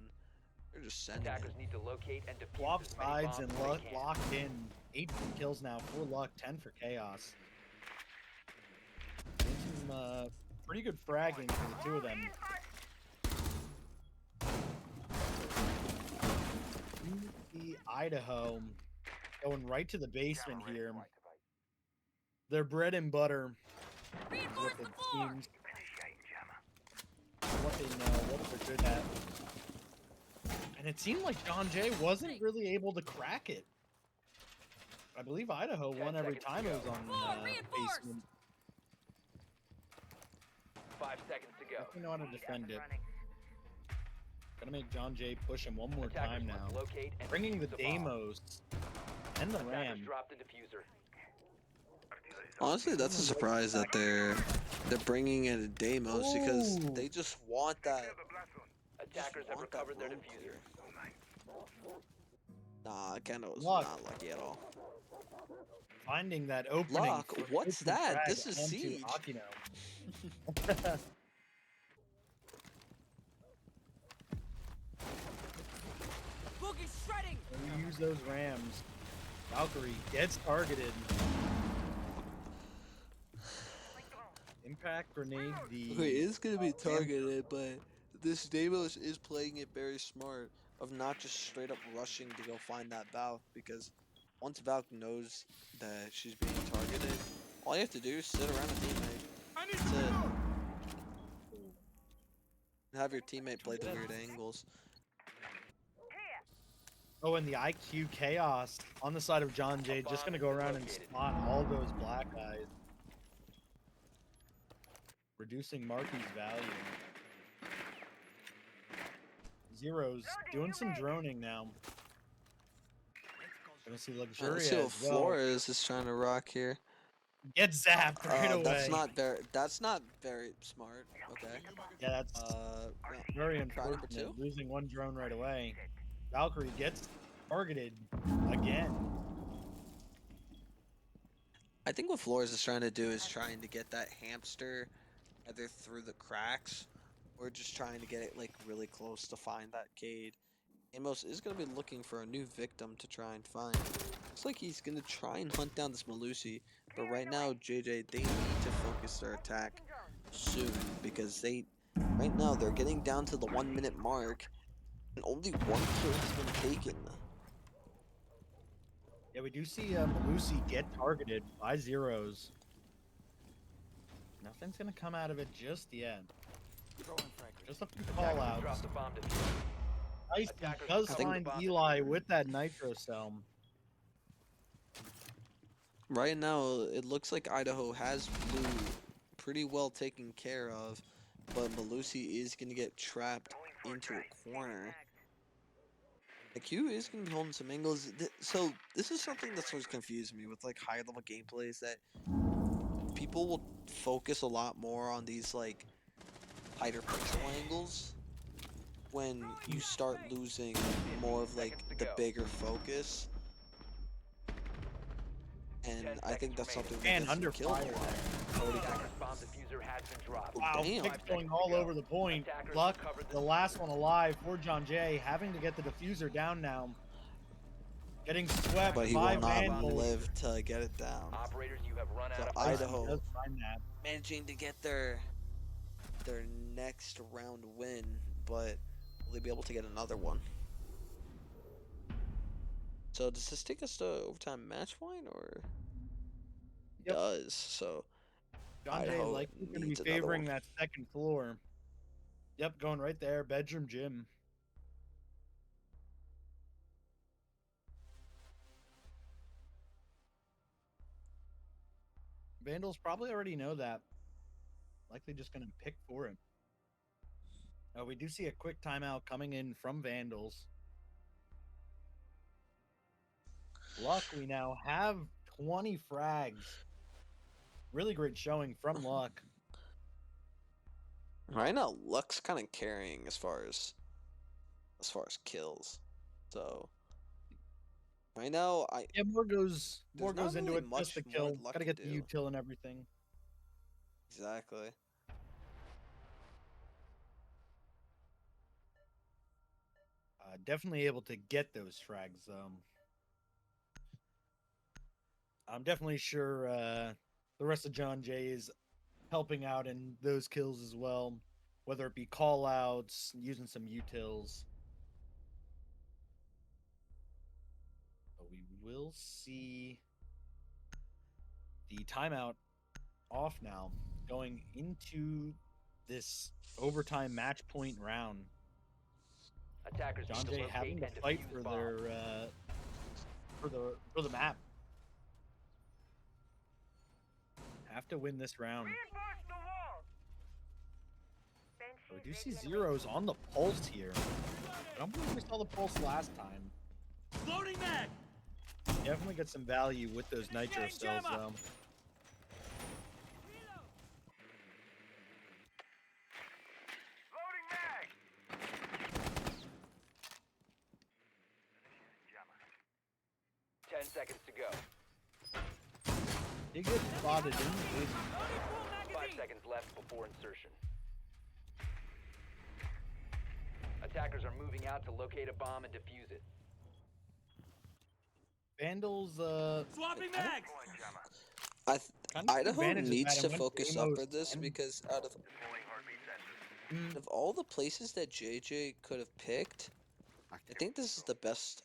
They're just sending Attackers it. need to locate and defuse Swap as many sides bombs and as they Luck can. locked in. 8 kills now for Luck, 10 for Chaos. Some pretty good fragging for the two of them. The Idaho going right to the basement here. Their bread and butter is Reinforce what the it floor! seems. What they know, what they're good at. And it seemed like John Jay wasn't really able to crack it. I believe Idaho 10 won every seconds to time it was go. on Floor reinforced! basement. 5 seconds to go. Definitely know how to defend it. Gonna make John Jay push him one more Attackers time now. must locate and Bringing the defuse bomb. Deimos and the Attackers Ram. drop the diffuser. Honestly, that's a surprise that they're bringing in a Deimos because Ooh. they just want that. Attackers have want that recovered their room diffuser. clear. Nah, Kendo was Luck. not lucky at all. Finding that opening. Luck, for what's open that? frag This is onto Siege. Akino. Boogie's shredding! We use those Rams. Valkyrie gets targeted. Impact grenade the. Okay, it's gonna be targeted, but this Deimos is playing it very smart of not just straight up rushing to go find that Valk, because once Valk knows that she's being targeted, all you have to do is sit around a teammate. That's it. And have your teammate play the weird angles. Oh, and the IQ chaos on the side of John Jay, just gonna go around and spot all those black guys, reducing Marky's value. Zeros doing some droning now. Gonna see Let's Luxuria see what as well. Flores is trying to rock here. Get zapped right away. That's not very smart. Okay. Yeah, that's No. very Try number unfortunate. two. Losing one drone right away. Valkyrie gets targeted again. I think what Flores is trying to do is trying to get that hamster either through the cracks or just trying to get it like really close to find that Cade. Amos is going to be looking for a new victim to try and find. Looks like he's going to try and hunt down this Malusi, but right now JJ, they need to focus their attack soon because right now they're getting down to the 1 minute mark and only one kill has been taken. Yeah, we do see Malusi get targeted by Zeros. Nothing's gonna come out of it just yet. Just a few call outs. Drop the bomb diffuser. Ice Attackers does recover the find bomb Eli diffuser. with that nitro cell. Right now, it looks like Idaho has Blue pretty well taken care of, but Malusi is going to get trapped into a corner. The Q is going to be holding some angles. So this is something that's always confused me with like high level gameplays, that people will focus a lot more on these like tighter pixel angles when you start losing more of like the bigger focus. And I think that's something that And gets them under killed fire a lot. there. Attackers bomb diffuser has been dropped. Wow, Damn. picks going all over the point. Luck, the last one alive for John Jay, having to get the diffuser down now. Getting swept But he by will not Vandal. live to get it down. Operators, you have run So out of Icy Idaho does find that. managing to get their next round win, but will they be able to get another one? So does this take us to overtime match point, or Yep. does so? John Jay Idaho likely going to be needs another favoring one. that second floor. Yep, going right there, bedroom gym. Vandals probably already know that. Likely just going to pick for it. We do see a quick timeout coming in from Vandals. Luck, we now have 20 frags. Really great showing from Luck. Right now, Luck's kind of carrying as far as kills. So right now, Yeah, more goes There's not into really it. much Just the more kill. Luck Gotta can get the do. util and everything. Exactly. Definitely able to get those frags. I'm definitely sure the rest of John Jay is helping out in those kills as well, whether it be call outs, using some utils. But we will see the timeout off now, going into this overtime match point round. Attackers John need to Jay locate having to and fight defuse for bomb. their for the map. Have to win this round. Reinforce the wall. We do see Zeros on the pulse here. I don't believe we saw the pulse last time. Loading mag! Definitely get some value with those nitro Gang cells jammer! though. Loading mag. 10 seconds to go. He gets spotted in the vision. Loading full 5 magazine! seconds left before insertion. Attackers are moving out to locate a bomb and defuse it. Vandals Swapping I don't- mags! I kind of Idaho advantage of needs that, to and once focus up Amos for this and- because out of Mm, Of all the places that JJ could have picked, I think this is the best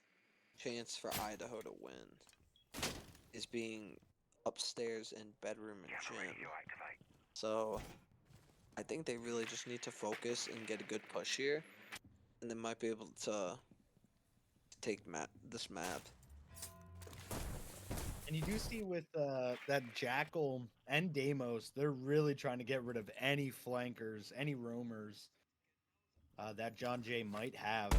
chance for Idaho to win, is being upstairs in bedroom and gym. So I think they really just need to focus and get a good push here, and they might be able to take this map. and you do see with that Jackal and Deimos, they're really trying to get rid of any flankers, any roamers that John Jay might have.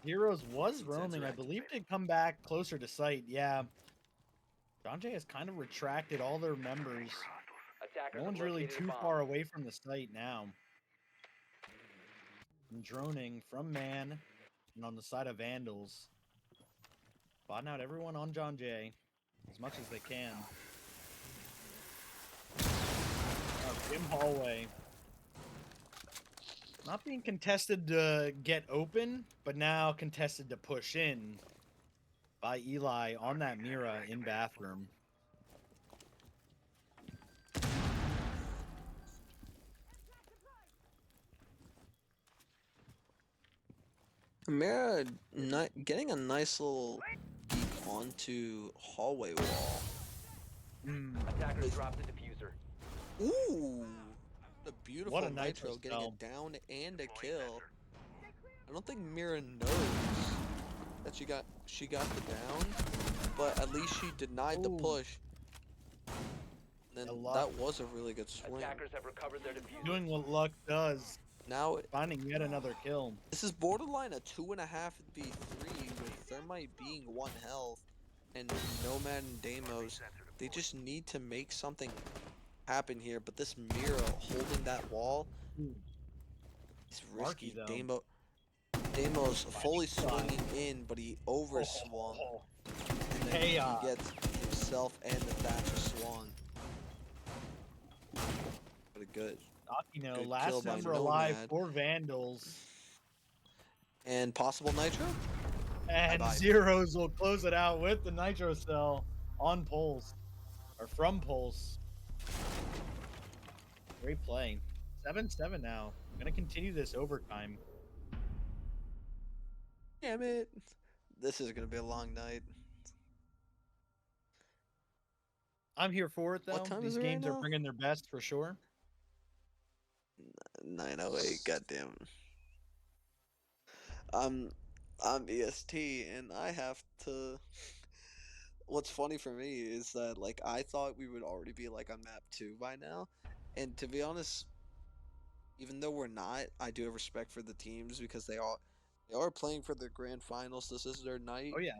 Heroes was roaming, I believe, to come back closer to site. Yeah, John Jay has kind of retracted all their members. Attackers No have one's really located a too bomb. far away from the site now. And droning from Man and on the side of Vandals. Spotting out everyone on John Jay as much as they can. Gym hallway. Not being contested to get open, but now contested to push in by Eli on that Mira in bathroom. Mira not getting a nice little peek onto hallway wall. Attackers dropped the diffuser. Ooh, a beautiful What a nitro nitro getting spell. a down and a kill. I don't think Mira knows that she got the down, but at least she denied the Ooh. push. And then Luck. that was a really good swing. Attackers have recovered their diffuser. Doing what luck does. Now Finding yet another kill. this is borderline a 2.5 v3 with Thermite being 1 health and Nomad and Deimos. They just need to make something happen here, but this Mira holding that wall is risky. Marky, though. Deimos fully swinging in, but he overswung. And then Chaos. he gets himself and the Thatcher swung. What a good. Akino, Good kill last by member alive Nomad. for Vandals. And possible nitro? And Bye-bye. Zeros will close it out with the Nitro Cell on Pulse. Or from Pulse. Great play. 7-7 now. Gonna continue this overtime. Damn it. This is going to be a long night. I'm here for it, though. What time These is it right games are now? bringing their best for sure. 9:08, goddamn. I'm EST, and I have to. What's funny for me is that like I thought we would already be like on map 2 by now, and to be honest, even though we're not, I do have respect for the teams because they are playing for the grand finals. This is their night, Oh, yeah.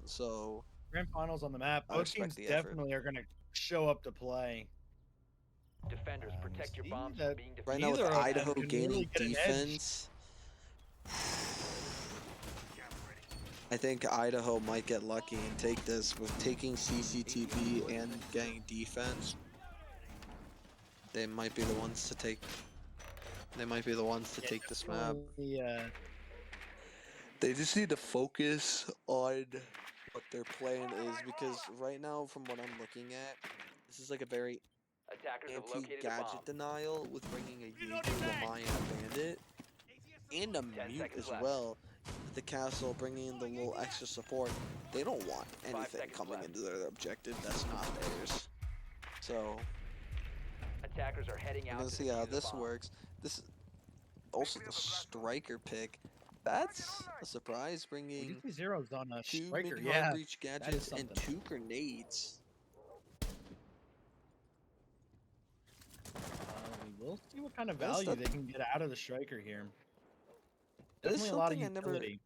so Grand finals on the map. I Both respect teams the effort. definitely are gonna show up to play. Defenders, protect your See bombs that from being defused. right now with neither of them Idaho can gaining really get an edge. defense, I think Idaho might get lucky and take this with taking CCTV and getting defense. They might be the ones to take. They might be the ones to take this map. Yeah. They just need to focus on what their plan is because right now, from what I'm looking at, this is like a very Attackers have located a bomb. anti-gadget denial with bringing a Jaeger, Lamai, and a Bandit, and a 10 Mute seconds as left. well. With the castle bringing in the little extra support, they don't want anything seconds coming left. into their objective that's not theirs. So Attackers are heading we're out gonna to see how defuse the this bomb. works. This is also the striker pick. That's a surprise, We bringing do see Zeros on a 2 striker. mid-hard Yeah. breach gadgets and something. 2 grenades. We will see what kind of That's value the- they can get out of the striker here. That is Definitely a lot of something I never- utility.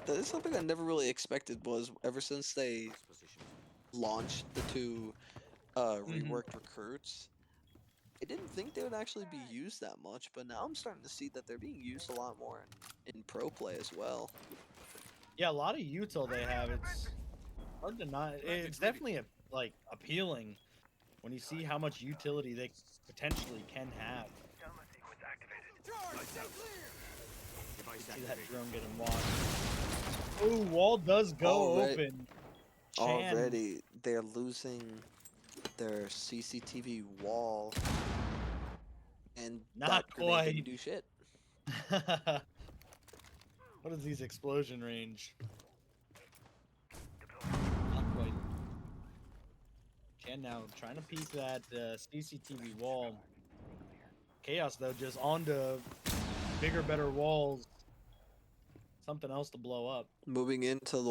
That is something I never really expected. Was ever since they launched the 2 reworked recruits, I didn't think they would actually be used that much, but now I'm starting to see that they're being used a lot more in pro play as well. Yeah, a lot of util they have. It's hard to not. It's definitely like appealing when you see how much utility they potentially can have. See that drone getting watched. Ooh, wall does go Already- open. Chan. Already, they're losing their CCTV wall. and Not that grenade didn't quite. do shit. What is these explosion range? Not quite. Ken now trying to piece that CCTV wall. Chaos though just onto bigger, better walls. Something else to blow up. Moving into the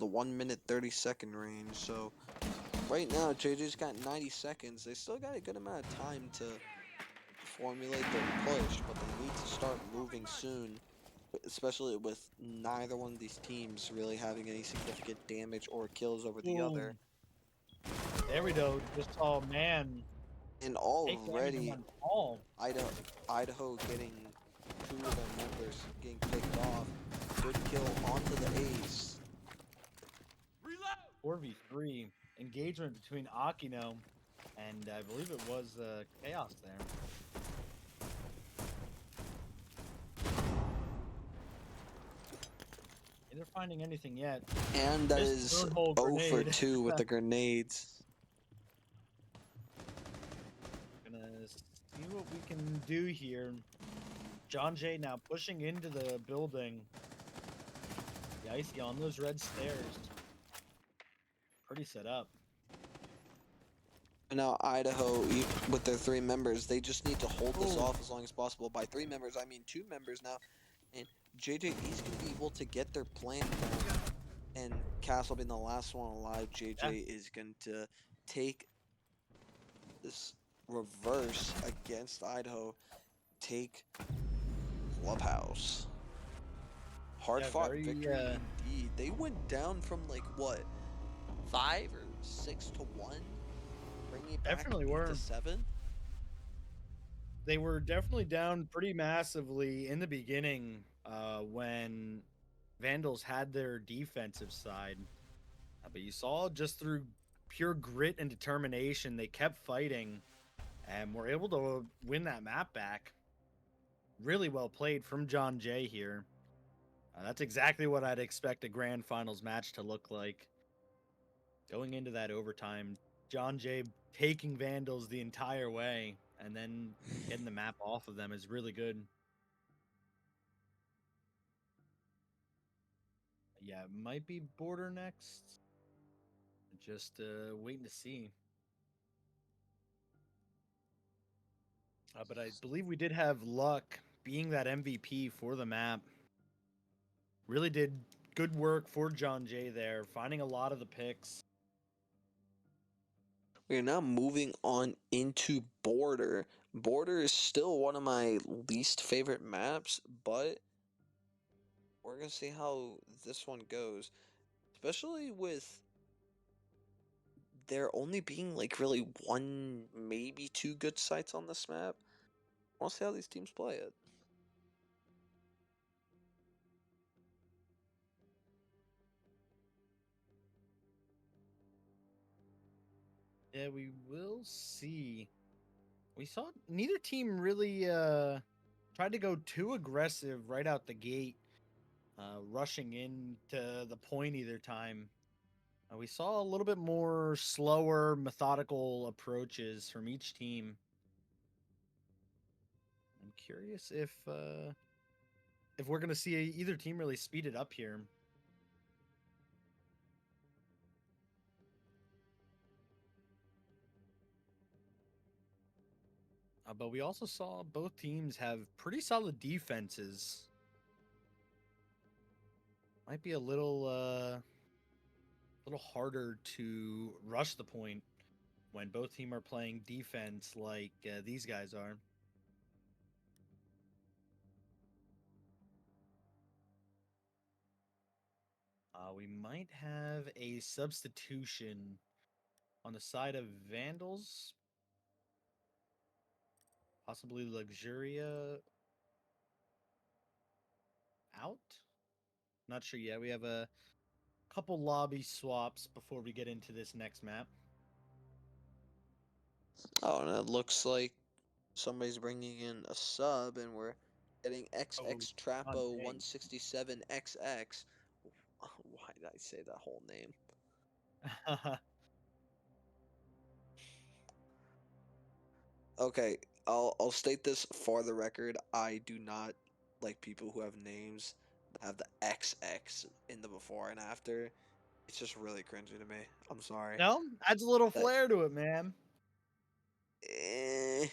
1 minute 30-second range. So right now JJ's got 90 seconds. They still got a good amount of time to formulate their push, but they need to start moving soon. Especially with neither one of these teams really having any significant damage or kills over the other. Boom. There we go. Just saw man And take damage in already one fall. Idaho getting 2 of their members getting picked off. Good kill onto the ace. Reload! 4v3 engagement between Akino and I believe it was Chaos there. They're finding anything yet. And that Missed is third hole 0 for grenade. 2 with the grenades. Gonna see what we can do here. John Jay now pushing into the building. The Icy on those red stairs. Pretty set up. And now Idaho, with their 3 members, they just need to hold this Ooh. off as long as possible. By 3 members, I mean 2 members now. And JJ is going to be able to get their plan down. And Castle being the last one alive, JJ is going to take this reverse against Idaho. Take Clubhouse. Hard Yeah, fought very, victory indeed. They went down from like what, 5 or 6 to 1, bringing it back Definitely 8 were. to 7. They were definitely down pretty massively in the beginning when Vandals had their defensive side. But you saw just through pure grit and determination, they kept fighting and were able to win that map back. Really well played from John Jay here. That's exactly what I'd expect a grand finals match to look like. Going into that overtime, John Jay taking Vandals the entire way and then getting the map off of them is really good. Yeah, it might be Border next. Just waiting to see. But I believe we did have luck being that MVP for the map. Really did good work for John Jay there, finding a lot of the picks. We are now moving on into Border. Border is still one of my least favorite maps, but we're going to see how this one goes. Especially with there only being like really 1, maybe 2 good sites on this map. I want to see how these teams play it. Yeah, we will see. We saw neither team really tried to go too aggressive right out the gate, rushing into the point either time. We saw a little bit more slower, methodical approaches from each team. I'm curious if we're gonna see either team really speed it up here. But we also saw both teams have pretty solid defenses. Might be a little harder to rush the point when both team are playing defense like these guys are. We might have a substitution on the side of Vandals. Possibly Luxuria out. Not sure yet. We have a couple lobby swaps before we get into this next map. Oh, and it looks like somebody's bringing in a sub, and we're getting XX Trapo 167XX. Why did I say that whole name? Okay, I'll state this for the record. I do not like people who have names that have the XX in the before and after. It's just really cringy to me. I'm sorry. No, adds a little That flair to it, man. eh,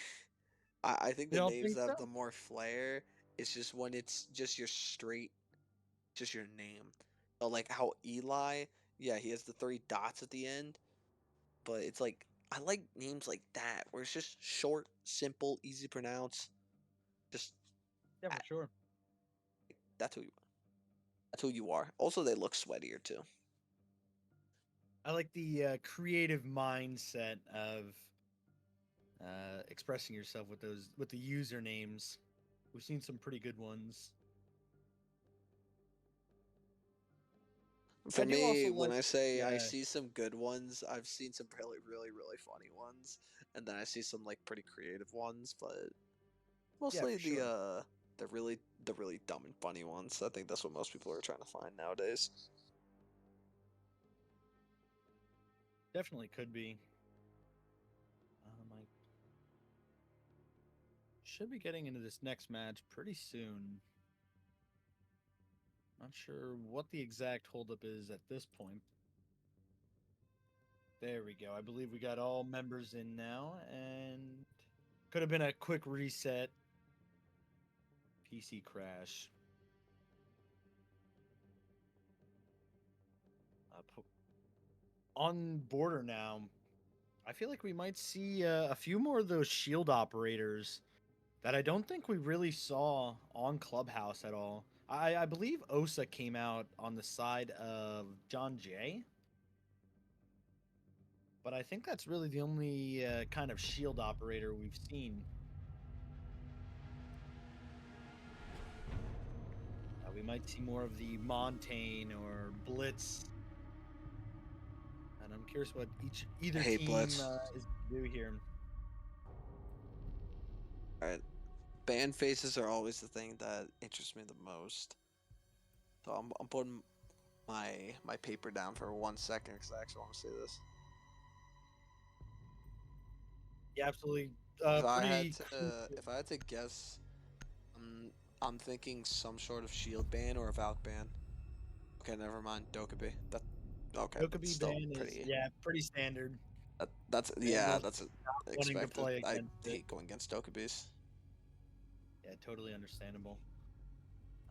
I think You the don't names think that so? have the more flair. It's just when it's just your straight, just your name. So like how Eli, yeah, he has the three dots at the end, but it's like I like names like that where it's just short, simple, easy to pronounce. Just Yeah, that, for sure. that's who you are. That's who you are. Also, they look sweatier too. I like the creative mindset of expressing yourself with the usernames. We've seen some pretty good ones. For I do also me, when like I say I the see some good ones, I've seen some really, really, really funny ones, and then I see some like pretty creative ones, but yeah, mostly for sure. the really dumb and funny ones. I think that's what most people are trying to find nowadays. Definitely could be. I should be getting into this next match pretty soon. Not sure what the exact holdup is at this point. There we go. I believe we got all members in now, and could have been a quick reset. PC crash. On border now. I feel like we might see a few more of those shield operators that I don't think we really saw on Clubhouse at all. I believe Osa came out on the side of John Jay, but I think that's really the only kind of shield operator we've seen. We might see more of the Montaigne or Blitz, and I'm curious what I either hate team Blitz. is to do here. All right, band faces are always the thing that interests me the most. So I'm putting my paper down for 1 second because I actually want to see this. Yeah, absolutely. If I had Pretty. to, if I had to guess, I'm thinking some sort of shield ban or a Valk ban. Okay, never mind. Dokkaebi. That okay, that's Dokkaebi still ban is, pretty. yeah, pretty standard. That's yeah, Vandals that's wanting to expected. play I against it. hate going against Dokkaebis. Yeah, totally understandable.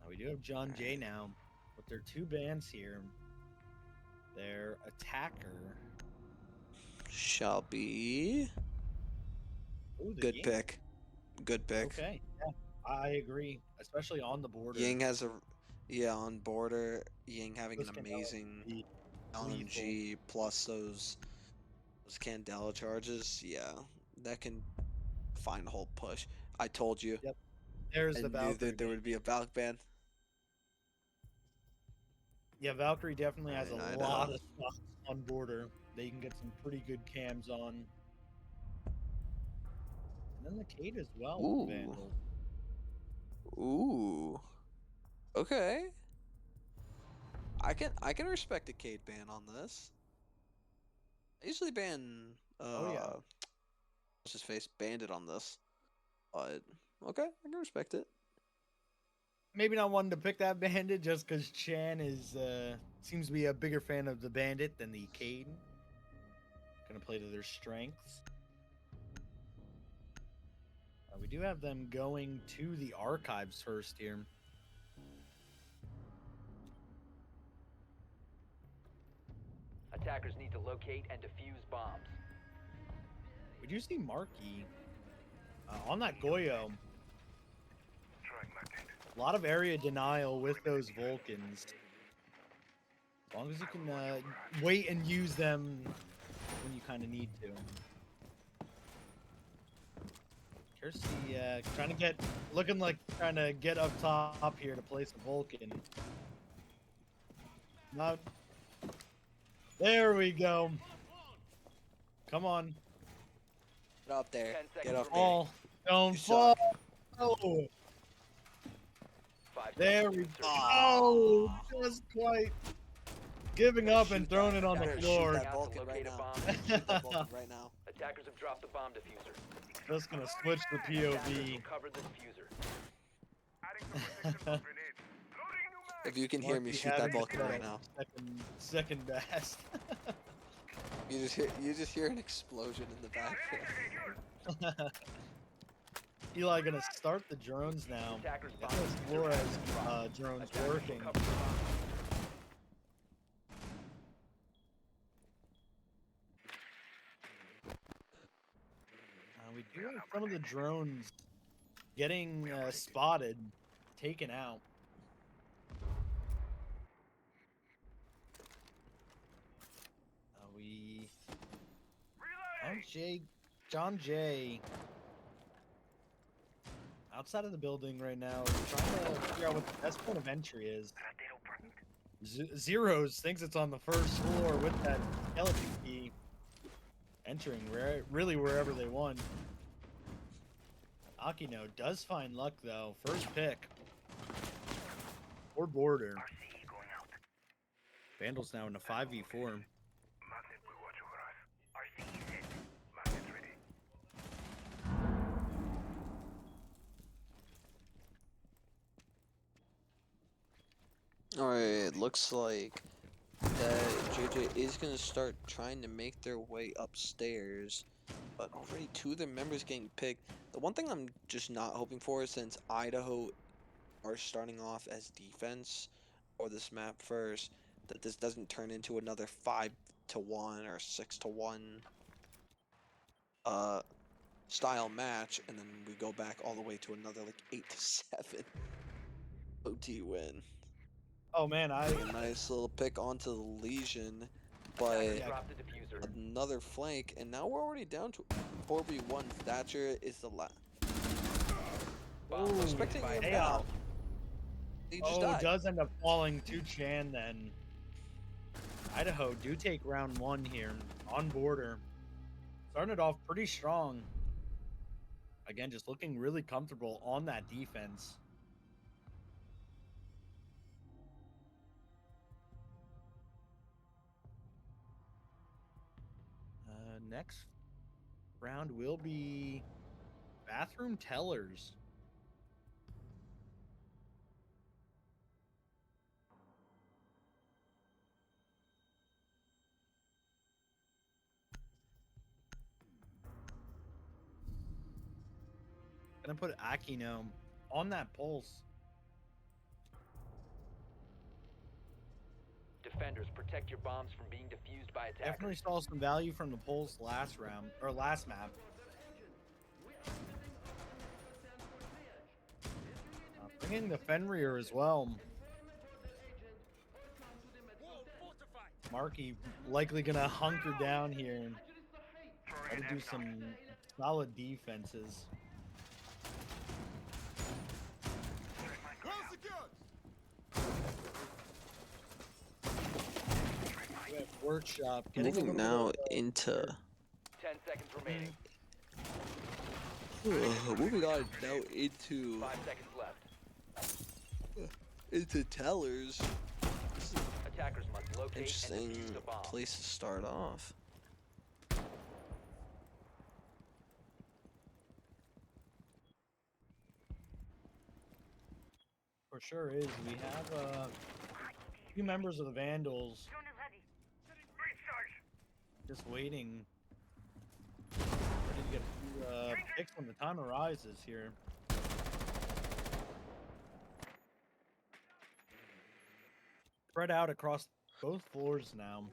We do have John Jay Alright. now, with their two bands here. Their attacker. Shall be Ooh, the good Ying. pick. Good pick. Okay, yeah, I agree, especially on the border. Ying has a yeah on border. Ying having an Those can amazing be lethal. LMG plus those Candela charges. Yeah, that can find a whole push. I told you. Yep, there's I the knew Valkyrie that there ban. would be a Valk ban. Yeah, Valkyrie definitely has a Alright, lot Idaho. of stuff on border. They can get some pretty good cams on. And then the Kate as well with Ooh. Vandal. Ooh. Okay. I can respect a Cade ban on this. I usually ban Oh yeah. what's his face? Bandit on this. But okay, I can respect it. Maybe not wanting to pick that bandit just because Chan is seems to be a bigger fan of the bandit than the Cade. Gonna play to their strengths. We do have them going to the archives first here. Attackers need to locate and defuse bombs. We do see Marky on that Goyo. A lot of area denial with those Vulcans. As long as you can wait and use them when you kind of need to. Kersey looking like trying to get up top here to place a Vulcan. Not. There we go. Come on. Get up there. 10 seconds Get up there. Fall. Don't You fall. suck. Oh, 5 there seconds we to go. insertion. Oh, just quite giving up and Shoot throwing that- it on the better floor. Shoot that Out to Vulcan right locate a now. bomb. Shoot that Vulcan right now. Attackers have dropped the bomb diffuser. Just gonna switch the Attackers will POV. cover the diffuser. If you can hear me Lucky shoot that having Vulcan that right now, Second best. you just hear an explosion in the background. Eli gonna start the drones now. Attackers Get bomb those diffuser has been Flores dropped. drones Attackers will working. cover the bomb. We do have some of the drones getting spotted, taken out. John Jay, outside of the building right now, trying to figure out what the best point of entry is. Zeros thinks it's on the first floor with that skeleton key, entering really wherever they want. Akino does find luck though. First pick. Or border. Vandals now in a 5v4. Alright, it looks like that JJ is going to start trying to make their way upstairs, but already two of their members getting picked. The one thing I'm just not hoping for is, since Idaho are starting off as defense or this map first, that this doesn't turn into another 5-1 or 6-1 style match, and then we go back all the way to another like 8-7 OT win. Oh man, A nice little pick onto the Legion, but Drop the diffuser. another flank, and now we're already down to 4v1. Thatcher is the last. Bomb located Expecting by him attackers. now. He just died. does end up falling to Chan then. Idaho do take round one here on border. Starting it off pretty strong. Again, just looking really comfortable on that defense. Next round will be bathroom tellers. Gonna put Aquino on that pulse. Defenders, protect your bombs from being defused by attackers. Definitely saw some value from the pulse last round or last map. Bringing the Fenrir as well. Marky likely gonna hunker down here and try to do some solid defenses. We have workshop getting a Moving little now bit of, into 10 seconds remaining. moving on now into 5 seconds left. tellers. This is an Attackers must locate and interesting defuse the bomb. place to start off. for sure is. We have a few members of the Vandals Drone is ready. just waiting, ready to get a few picks when the time arises here. Spread out across both floors now.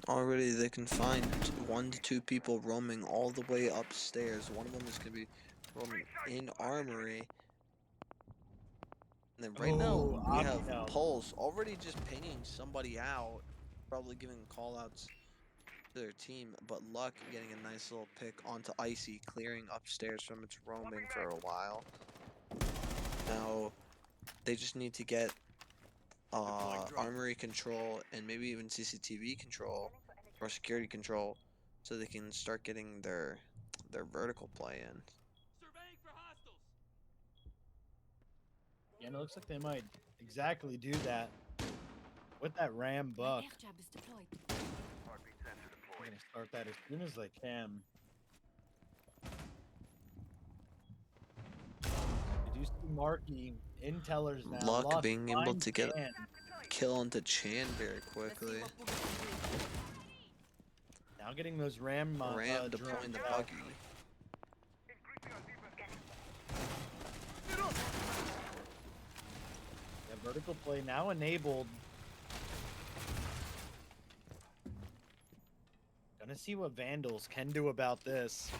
Already they can find 1 to 2 people roaming all the way upstairs. One of them is going to be roaming in Armory. And then right now Oh, we have Akino. Pulse already just pinging somebody out, probably giving call outs to their team, but Luck getting a nice little pick onto Icy, clearing upstairs from its roaming for a while. Now they just need to get Armory control and maybe even CCTV control or security control, so they can start getting their vertical play in. Surveying for hostiles. Yeah, and it looks like they might exactly do that with that Ram Buck. Airjab is deployed. I'm gonna start that as soon as I can. You see Marky in tellers now. Luck Luck being able finds to get Chan. kill into Chan very quickly. Now getting those ram Ram drones deploying the out. buggy. Yeah, vertical play now enabled. Gonna see what Vandals can do about this.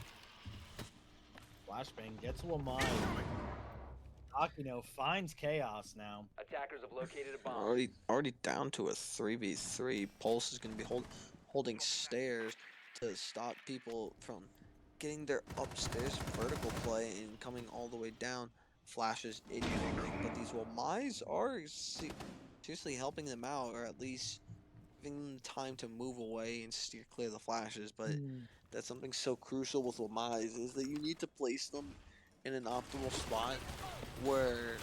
Flashbang gets Lamai. Akino finds Chaos now. Attackers have located a bomb. Already down to a 3v3. Pulse is going to be holding stairs to stop people from getting their upstairs vertical play and coming all the way down. Flashes idioting, but these Wamais are seriously helping them out, or at least giving them time to move away and steer clear of the flashes. But that's something so crucial with Wamais, is that you need to place them in an optimal spot where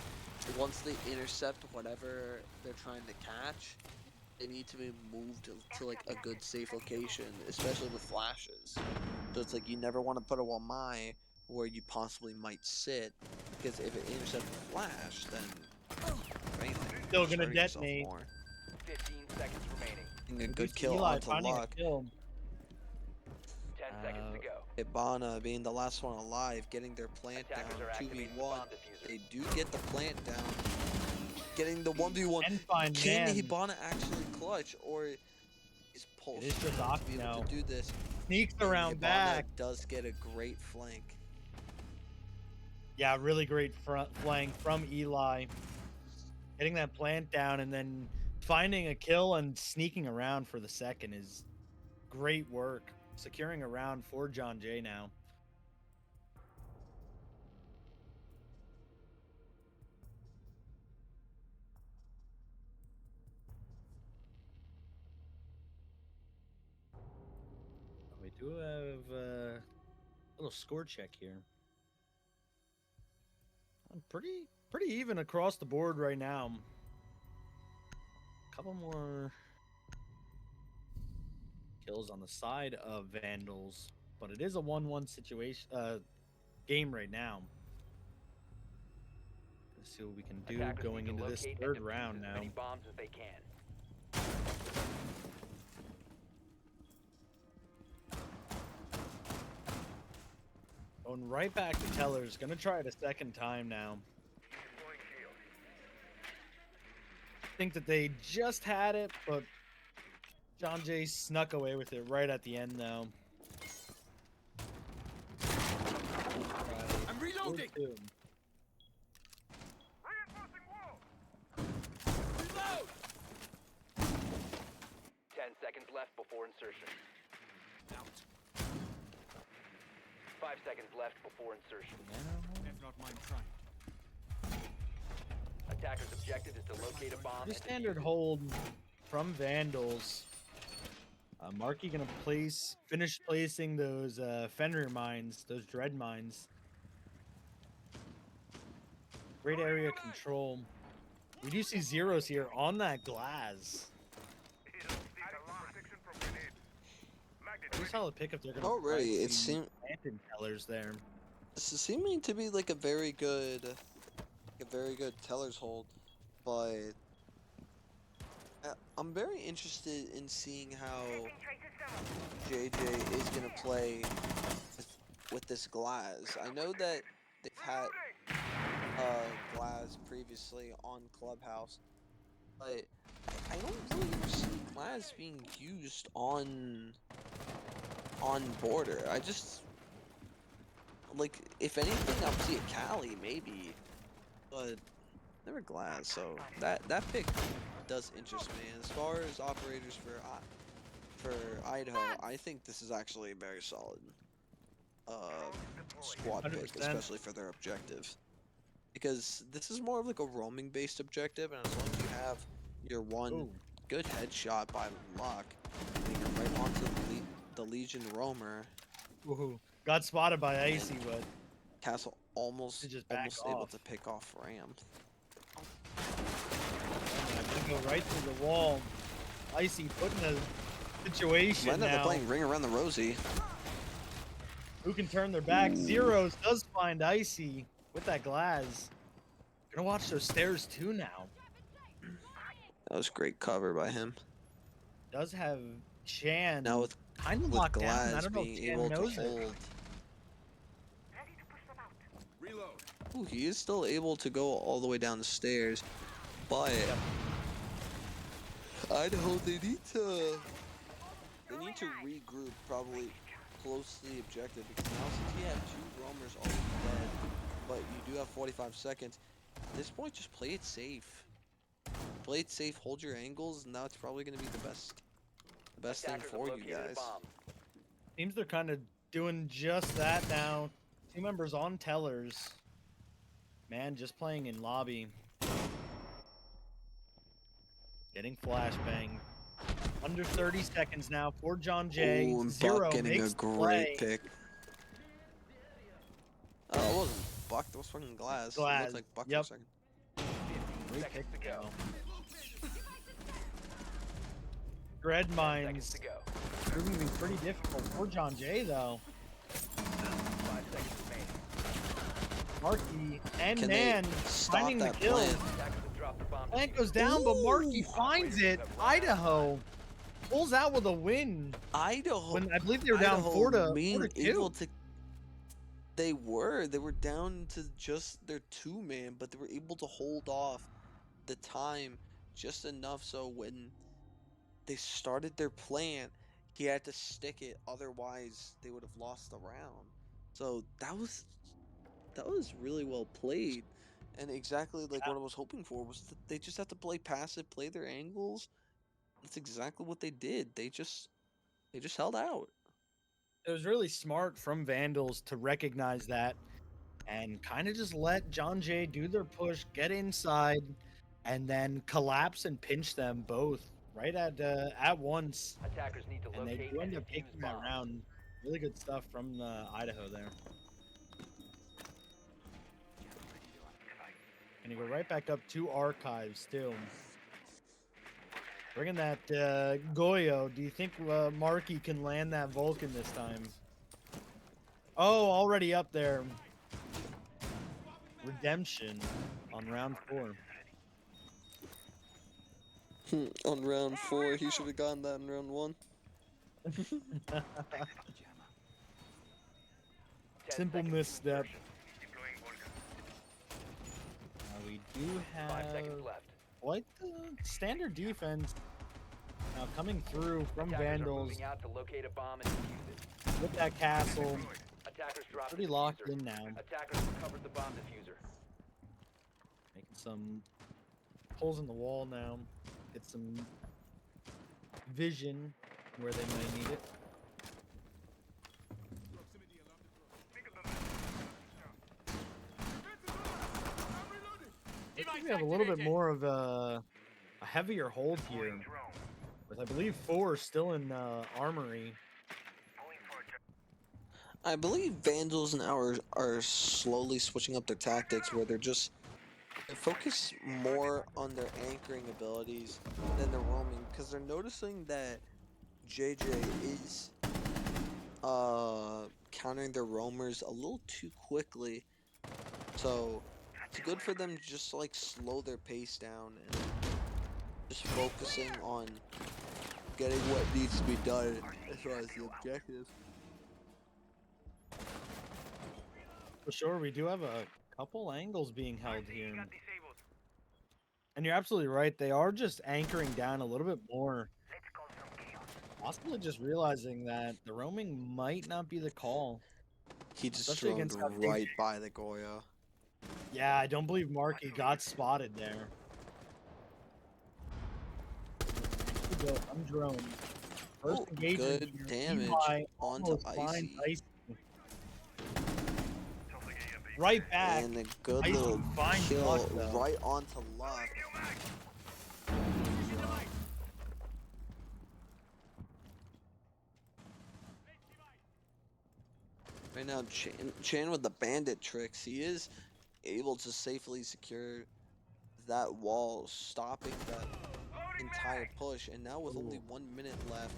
once they intercept whatever they're trying to catch, they need to be moved to like a good safe location, especially with flashes. So it's like you never want to put a Wamai where you possibly might sit, because if it intercepts a flash, then if anything, Still you're gonna hurting yourself detonate. more. 15 seconds remaining. Getting a We good see kill Eli onto finding a Luck. kill. 10 seconds to go. Ibana being the last one alive, getting their plant down. Attackers are activating the 2v1. bomb diffuser. They do get the plant down. Getting the 1v1. And find Can man. Hibana actually clutch, or is Pulse It is just to be able Akino. to do this? Sneaks And around Hibana back. does get a great flank. Yeah, really great front flank from Eli. Getting that plant down and then finding a kill and sneaking around for the second is great work. Securing a round for John Jay now. We do have a little score check here. Pretty even across the board right now. Couple more kills on the side of Vandals, but it is a 1-1 situation game right now. Let's see what we can do Attackers going need to into this locate and third defuse round as now. many bombs as they can. Going right back to Tellers. Gonna try it a second time now. Think that they just had it, but John Jay snuck away with it right at the end though. I'm reloading. Two. Reload. 10 seconds left before insertion. Out. 5 seconds left before insertion. If not mine, trying. Attacker's objective is to locate a bomb. Pretty and standard defuse it. hold from Vandals. Marky gonna finish placing those Fenrir mines, those dread mines. Great area control. We do see zeros here on that glass. Pretty solid pickup. They're gonna Already, price it the seemed planted tellers there. this is seeming to be like a very good teller's hold, but I'm very interested in seeing how JJ is gonna play with this Glass. I know that they've had Glass previously on Clubhouse, but I don't really ever see Glass being used on Border. I just like, if anything, I'll see it Cali maybe, but never Glass. So that pick does interest me. And as far as operators for Idaho, I think this is actually a very solid squad pick, 100%. especially for their objective. Because this is more of like a roaming based objective, and as long as you have your one Ooh. good headshot by Luck, and you're right onto the Legion roamer, Woohoo. Got spotted by Icy, but Castle almost They just back able off. to pick off Ram. gonna go right through the wall. Icy put in a situation Right now they're now. playing Ring Around the Rosie. Who can turn their back? Zeros does find Icy with that glass. Gonna watch those stairs too now. That was great cover by him. Does have Chan Now with kind of with locked down. I Glass don't know if being Chan able to knows it. hold. Ready to push them out. Reload. Ooh, he is still able to go all the way down the stairs, but Idaho, they need to regroup probably close to the objective, because now since he had 2 roamers already dead, but you do have 45 seconds, at this point just play it safe. Play it safe, hold your angles, and now it's probably going to be the best thing Attackers have for you located a guys. bomb. Seems they're kind of doing just that now. 2 members on tellers. Man, just playing in lobby. Getting flashbang. Under 30 seconds now for John Jay. Ooh, and Buck Zero getting makes a the play. great pick. Oh, it wasn't Buck, that was fucking Glass. It Glass, looked like Buck yep. for a second. Great Seconds pick to go. now. Dread 10 seconds mines to go. proving to be pretty difficult for John Jay though. 5 seconds remaining. Marky and Can man they stop finding the that kill. plant? Attackers have dropped the bomb. Plant goes down, but Marky Ooh. finds it. Idaho pulls out with a win. Idaho. When I believe they were down Idaho 4 to being 2. able to. They were down to just their 2-man, but they were able to hold off the time just enough so when they started their plan, he had to stick it. Otherwise, they would have lost the round. So that was really well played, and exactly like what I was hoping for was that they just have to play passive, play their angles. That's exactly what they did. They just held out. It was really smart from Vandals to recognize that and kind of just let John Jay do their push, get inside, and then collapse and pinch them both right at once. Attackers need to And they locate do and end up defuse taking that bombs. round. Really good stuff from Idaho there. Gonna go right back up to archives too. Bringing that Goyo. Do you think Marky can land that Vulcan this time? Oh, already up there. Redemption on round 4. On round 4, he should have gotten that in round 1. 10 Simple seconds to misstep. insertion. We do 5 seconds have left. quite the standard defense now coming through from Attackers are Vandals moving out to locate a bomb and defuse it. with that castle. Attackers dropped Pretty the locked diffuser. in now. Attackers recovered the bomb diffuser. Making some holes in the wall now. Get some vision where they might need it. I think we have a little bit more of a heavier hold here. With I believe 4 still in Armory. I believe Vandals now are slowly switching up their tactics, where they focus more on their anchoring abilities than their roaming, because they're noticing that JJ is countering their roamers a little too quickly. So it's good for them to just like slow their pace down and just focusing on getting what needs to be done as far as the objective. For sure, we do have a couple angles being held here. And you're absolutely right. They are just anchoring down a little bit more. Possibly just realizing that the roaming might not be the call. He just Especially droned against how right by the Goya. Yeah, I don't believe Marky got spotted there. I'm drone. First Oh, engagement good here. damage Eli onto almost finds Icy. Right back. And a good Icy little finds kill Luck, though. right onto Luck. Right now, Chan with the bandit tricks, he is able to safely secure that wall, stopping that entire push. And now with only 1 minute left,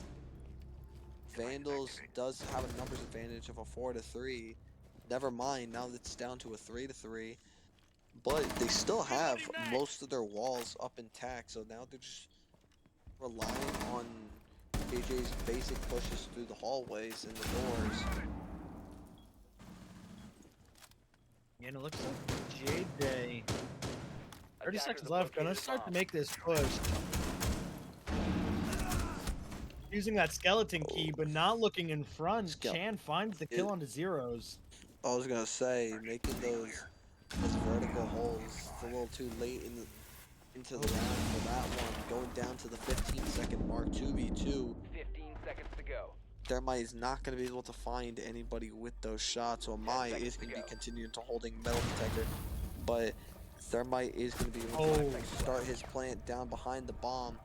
Vandals does have a numbers advantage of a 4-3. Never mind, now it's down to a 3-3. but they still have most of their walls up intact. So now they're just relying on JJ's basic pushes through the hallways and the doors. And it looks like JJ. 30 Attackers seconds have left. Gonna located a start to bomb. make this push. Using that skeleton key, but not looking in front. Chan finds the kill onto zeros. I was gonna say making those vertical holes. It's a little too late into the round for that one. Going down to the 15-second mark, 2v2. 15 seconds to go. Thermite is not going to be able to find anybody with those shots. So Amai is going to be continuing to holding metal detector, but Thermite is going to be able to start his plant down behind the bomb.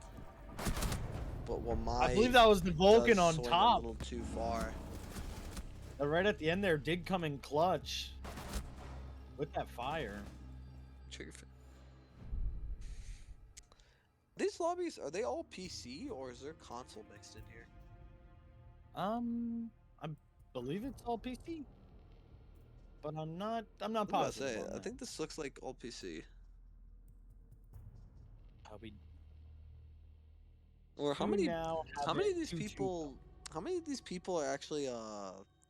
But Wamai, I believe that was the Vulcan on swing top. a little too far. Right at the end there did come in clutch with that fire. Trigger. These lobbies, are they all PC or is there console mixed in here? I believe it's all PC, but I'm not I was about to positive. say, On I that. think this looks like all PC. We Or how do many? now How have many it of these 2-2. people? How many of these people are actually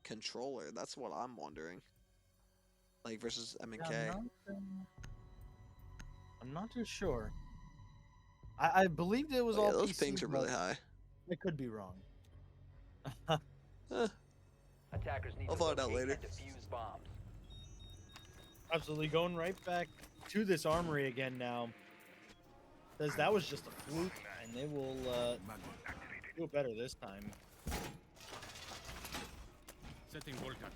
controller? That's what I'm wondering. Like versus M and Yeah, K. I'm not too sure. I believed it was But yeah, all those PC, pings are really but high. I could be wrong. Attackers need I'll to find out locate later. and defuse bombs. Absolutely, going right back to this armory again now. Says that was just a fluke, and they will do it better this time. Setting Vulcan.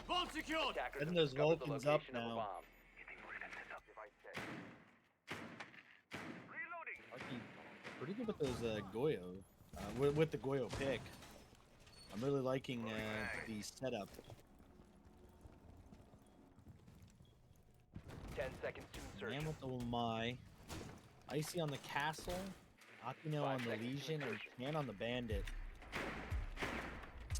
Vault secured! Attackers Getting have those discovered the Vulcans up location of a now. bomb. Arky, pretty good with those Goyo, with the Goyo pick. I'm really liking the setup. 10 seconds to insertion. Man with the Wamai. Icy on the Castle. Akino on the Legion, and Chan on the Bandit.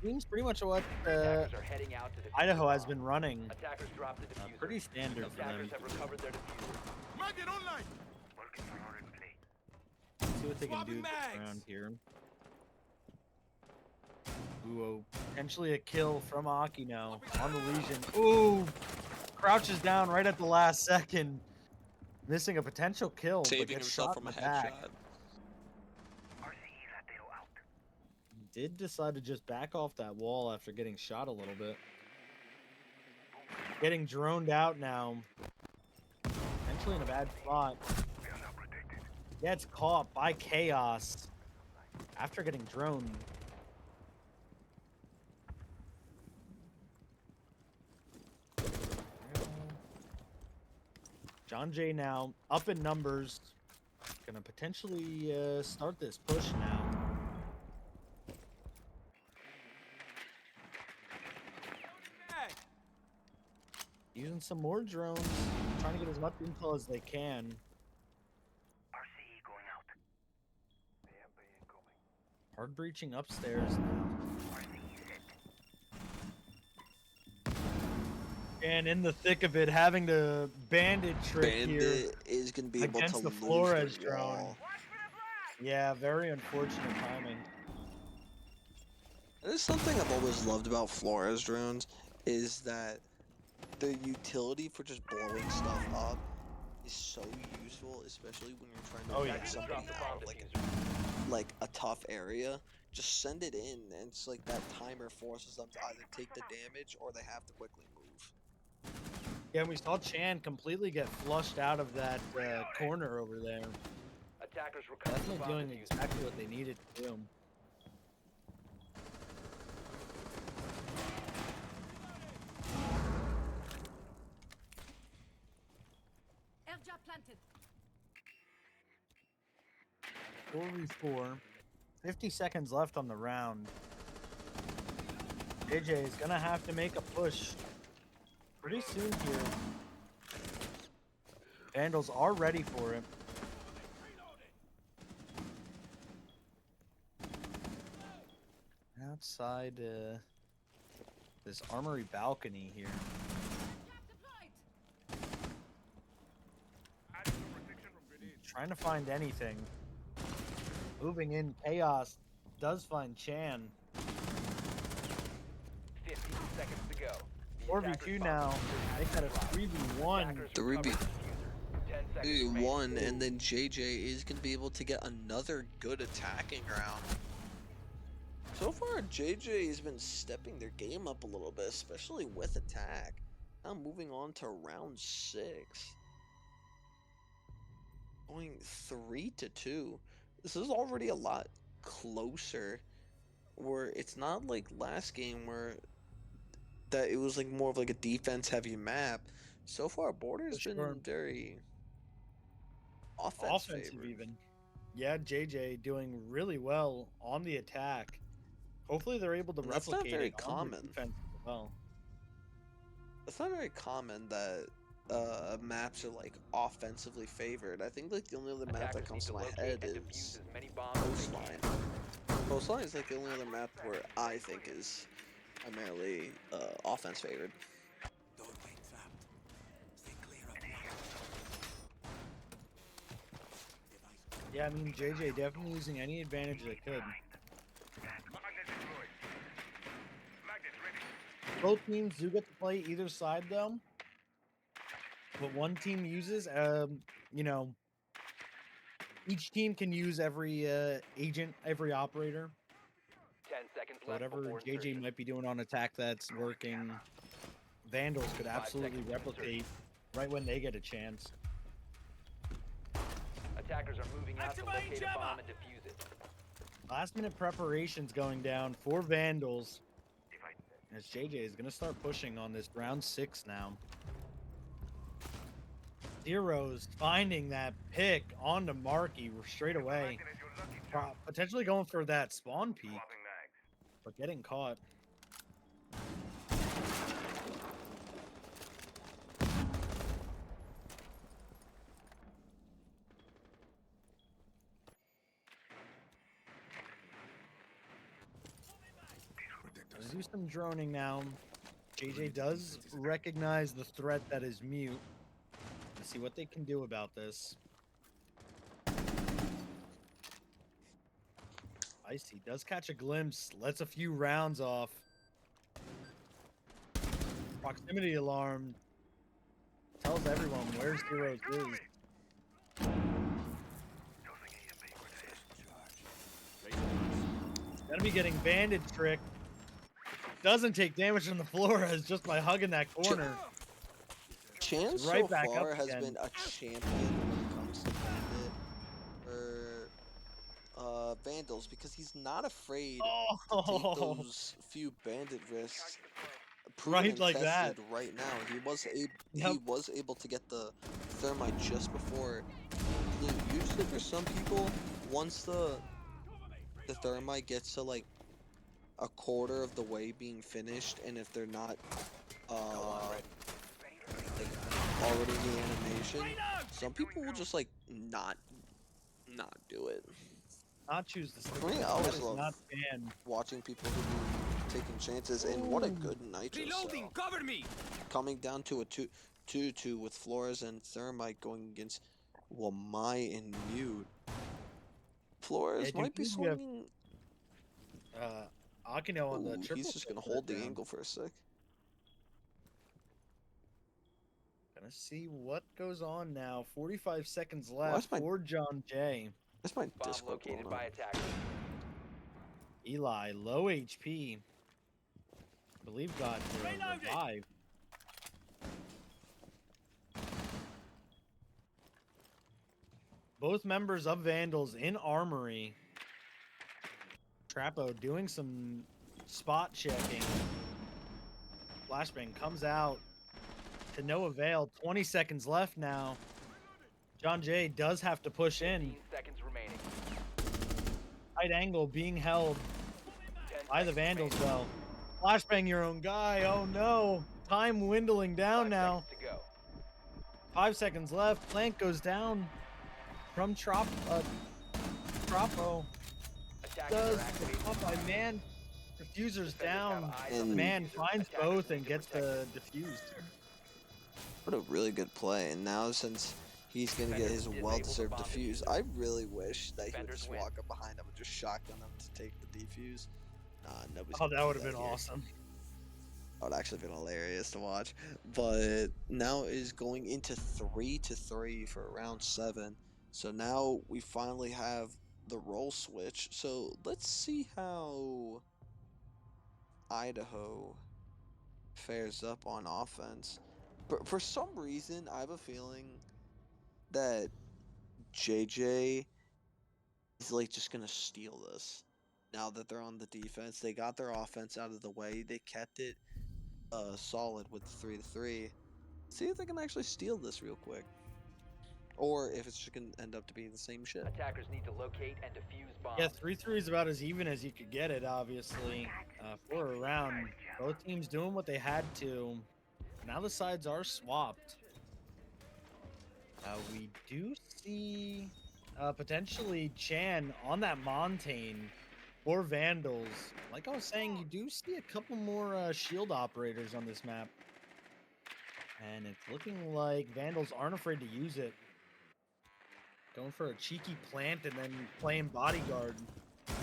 Seems pretty much what Attackers are heading out to defuse Idaho the has bomb. been running. Attackers dropped the diffuser. Pretty standard for them. Attackers have recovered their diffuser. Magnet online! See what they can Swapping do mags. around here. Ooh, potentially a kill from Akino on the Legion. Ooh, crouches down right at the last second, missing a potential kill, but Saving gets himself shot from a in the back. headshot. Did decide to just back off that wall after getting shot a little bit. Getting droned out now. Potentially in a bad spot. Gets caught by Chaos after getting droned. John Jay now up in numbers. Gonna potentially start this push now. Mag! Using some more drones, trying to get as much intel as they can. Hard breaching upstairs now. And in the thick of it, having the bandit trick here Bandit is going to be able against to the lose Flores the drone. wall. Yeah, very unfortunate timing. There's something I've always loved about Flores drones is that the utility for just blowing stuff up is so useful, especially when you're trying to Oh, get yeah. somebody Drop the bomb out of diffuser. like a tough area. Just send it in, and it's like that timer forces them to either take the damage or they have to quickly move. Yeah, we saw Chan completely get flushed out of that corner over there. Attackers recovered the Definitely bomb doing diffuser. exactly what they needed to do. Airdrop planted. 4v4. 50 seconds left on the round. JJ is gonna have to make a push pretty soon here. Vandals are ready for it. Outside this armory balcony here. trying to find anything. Moving in, Chaos does find Chan. 15 seconds to go. The 4v2 attackers now. found They got a the 3v1. attackers 3v. recovered the diffuser. 10 seconds remaining. One, and then JJ is going to be able to get another good attacking round. So far, JJ has been stepping their game up a little bit, especially with attack. Now moving on to round 6. Going 3-2. This is already a lot closer, where it's not like last game where that it was like more of like a defense heavy map. So far, Border's For been sure. very Offensive favored. even. Yeah, JJ doing really well on the attack. Hopefully they're able to And that's not replicate very it on the common. defense as well. It's not very common that maps are like offensively favored. I think like the only other map that Attackers comes need to to my locate head and defuse is as many bombs as they Coastline. can. Coastline is like the only other map where I think is primarily offense favored. Doorway trapped. Stay clear of the Yeah, I mean JJ definitely using any advantage they could. Both teams do get to play either side though. But one team uses, you know, each team can use every agent, every operator. 10 seconds So left whatever before JJ insertion. might be doing on attack that's working, Vandals could 5 absolutely seconds to replicate right when they get a chance. Attackers are moving out to Activate locate a jammer! bomb and defuse it. Last minute preparations going down for Vandals. As JJ is going to start pushing on this round 6 now. Zero's finding that pick onto Marky straight away. Potentially going for that spawn peek, but getting caught. Let's do some droning now. JJ does recognize the threat that is mute. Let's see what they can do about this. Icy does catch a glimpse, lets a few rounds off. Proximity alarm tells everyone where Zero's is. Gonna be getting banded trick. Doesn't take damage on the floor as just by hugging that corner. Chan Right so back far up has again. been a champion when it comes to bandit or vandals because he's not afraid to take Oh, those few bandit risks. Proven right and like that. tested right now. He Yep. was able to get the thermite just before blue. Usually for some people, once the thermite gets to like a quarter of the way being finished, and if they're not like already in the animation, some people will just like not do it. Not choose the stick. For me, I That always is love not banned. watching people who be taking chances, and what a good nitro Reloading! cell. Cover me! Coming down to a 2-2 with Flores and Thermite going against Wamai and Mute. Flores Yeah, might be dude, you have, swinging. Akino on the Ooh, triple. he's just gonna kill hold the down. angle for a sec. Gonna see what goes on now. 45 seconds Why is left my- for John Jay. That's my Bomb Discord located going by on. attackers. Eli, low HP. Believe got the Reloading. revive. Both members of Vandals in Armory. Trapo doing some spot checking. Flashbang comes out to no avail. 20 seconds left now. John Jay does have to push in. 15 seconds remaining. Tight angle being held 10 by the seconds Vandals remaining. though. Flashbang your own guy. Oh no. Time dwindling down 5 now. seconds to go. 5 seconds left. Plank goes down from Trapo. Attackers Does are activating. oh my man. Diffuser's Defenders down. have eyes on And- the Man diffuser. finds Attackers both need and to gets protect the diffused. What a really good play. And now since He's gonna get Defenders his disable the well-deserved bomb defuse. diffuser. I really wish that he would Defenders just win. walk up behind him and just shotgun him to take the defuse. Nah, nobody's Oh, gonna that do would have been here. awesome. That would actually been hilarious to watch. But now is going into 3-3 for round 7. So now we finally have the role switch. So let's see how Idaho fares up on offense. But for some reason, I have a feeling that JJ is like just gonna steal this. Now that they're on the defense, they got their offense out of the way. They kept it solid with the 3-3. See if they can actually steal this real quick, or if it's just gonna end up to be the same shit. Attackers need to locate and defuse bombs. Yeah, 3-3 is about as even as you could get it, obviously. For a round, both teams doing what they had to. Now the sides are swapped. We do see potentially Chan on that Montane or Vandals. Like I was saying, you do see a couple more shield operators on this map. And it's looking like Vandals aren't afraid to use it. Going for a cheeky plant and then playing bodyguard. 10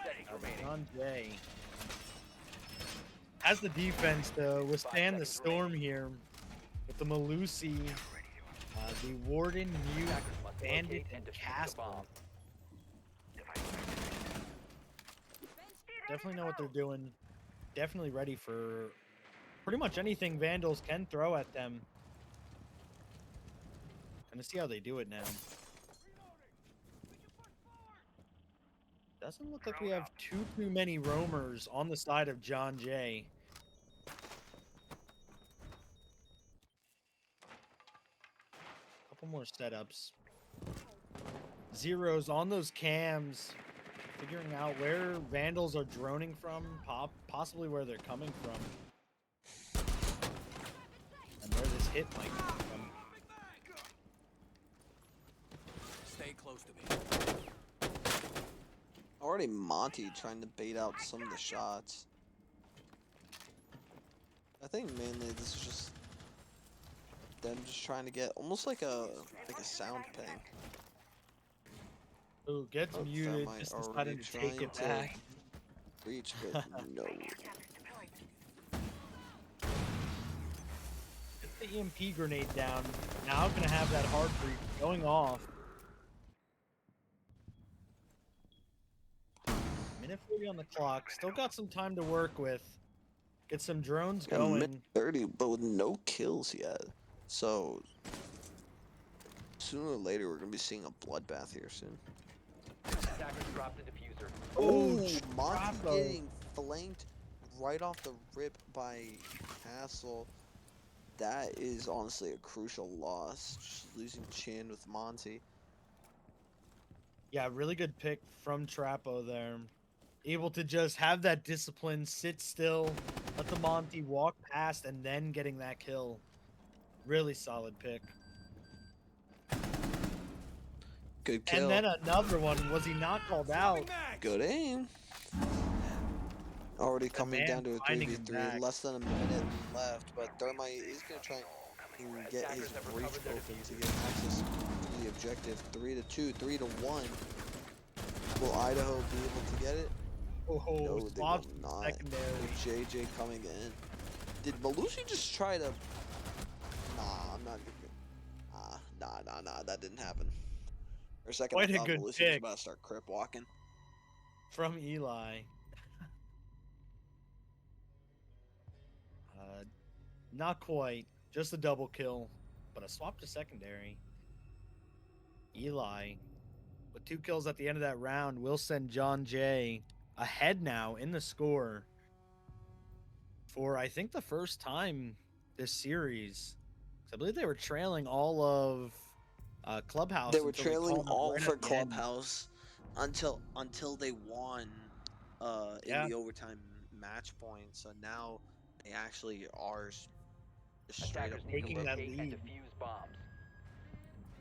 seconds remaining. John Jay has the defense to withstand the seconds storm here with the Malusi, the Warden, Mute, Attackers must Bandit, locate and defuse the Castle. bomb. Definitely know what they're doing. Definitely ready for pretty much anything Vandals can throw at them. Gonna see how they do it now. Doesn't look like we have too many roamers on the side of John Jay. Couple more setups. Zeros on those cams. Figuring out where Vandals are droning from, possibly where they're coming from. And where this hit might come from. Stay close to me. Already Monty trying to bait out some of the shots. I think mainly this is just them just trying to get almost like a sound ping. Ooh, gets Oh, muted, Thermite just already decided to take trying it to back. reach, but no. Get the EMP grenade down. Now gonna have that hard breach going off. Minute 40 on the clock. Still got some time to work with. Get some drones Yeah, going. mid 30, but with no kills yet. So sooner or later we're gonna be seeing a bloodbath here soon. Attackers drop the diffuser. Oh, Oh, Monty Bravo. getting flanked right off the rip by Castle. That is honestly a crucial loss. Just losing Chin with Monty. Yeah, really good pick from Trapo there. Able to just have that discipline, sit still, let the Monty walk past, and then getting that kill. Really solid pick. Good kill. And then another one. Was he not called out? Good aim. Already coming man down to a finding him 3v3, back. less than a minute left, but Thermite is going to try and get his Attackers have breach recovered their open to defuse. get access to the objective. 3-2, 3-1. Will Idaho be able to get it? Oh, No, they will swaps not. secondary. With JJ coming in. Did Malusi just try to... Nah, I'm not gonna... Nah, that didn't happen. For a second, Quite I a thought good Malusi was pick. about to start crip walking. From Eli. Not quite. Just a double kill. But a swap to secondary. Eli, with 2 kills at the end of that round, will send John Jay ahead now in the score. For, I think, the first time this series. 'Cause I believe they were trailing all of Clubhouse. They were until trailing called them all right for at the end. Clubhouse until they won Yeah. in the overtime match point. So now they actually are just straight up Attackers need to Taking that locate and lead. defuse bombs.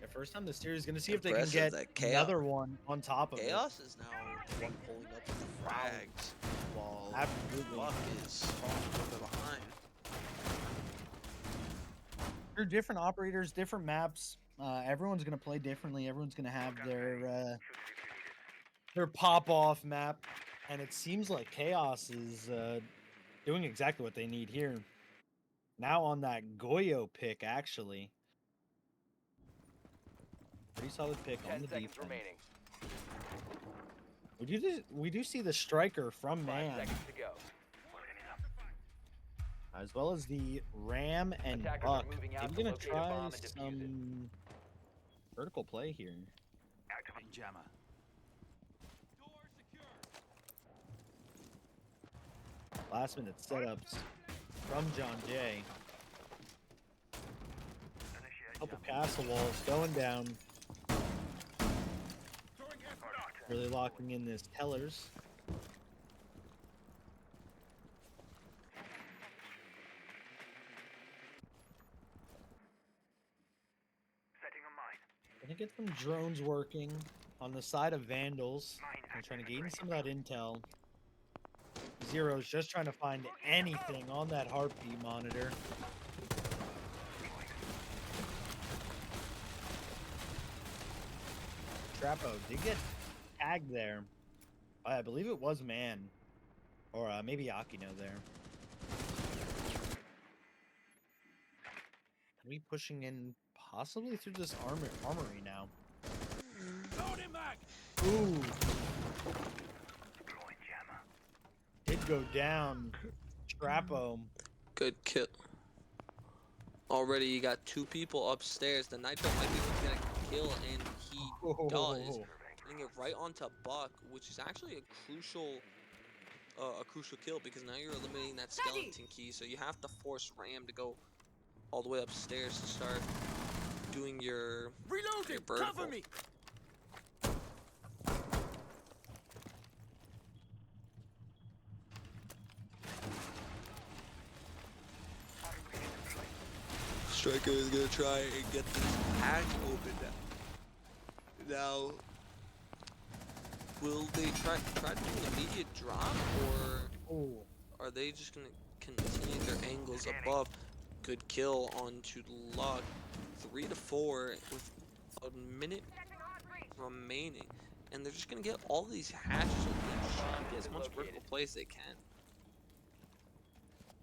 Yeah, first time this series. Gonna see if they can impressive. get That chaos, another one on top of chaos is now the one pulling up with the frags, while Absolutely. Buck is falling a little bit behind. They're different operators, different maps. Everyone's gonna play differently. Everyone's gonna have their pop off map, and it seems like Chaos is doing exactly what they need here. Now on that Goyo pick, actually, pretty solid pick on 10 the seconds defense. remaining. We do see the striker from 5 Man, seconds to go. as well as the Ram and Attackers are Buck. moving out Maybe to gonna locate a try bomb and defuse it. some vertical play here. Activating jammer. Last minute setups from John Jay. Couple castle walls going down. Really locking in this Tellers. Gonna get some drones working on the side of Vandals. I'm trying to gain some of that intel. Zero's just trying to find anything on that heartbeat monitor. Trapo did get tagged there. I believe it was Man. Or maybe Akino there. Are we pushing in possibly through this armory now? Load him back! Ooh. Did go down. Trapo. Good kill. Already you got 2 people upstairs. The Nitro might be looking at a kill, and he does. Getting it right onto Buck, which is actually a crucial kill, because now you're eliminating that skeleton key, so you have to force Ram to go all the way upstairs to start doing your Reloading! vertical. Cover me! Striker is gonna try and get this hatch open now. Will they try to do an immediate drop, or are they just gonna continue their angles above? Good kill onto Luck. 3 to 4 with a minute remaining, and they're just gonna get all these hatches open and try and get as much vertical play as they can.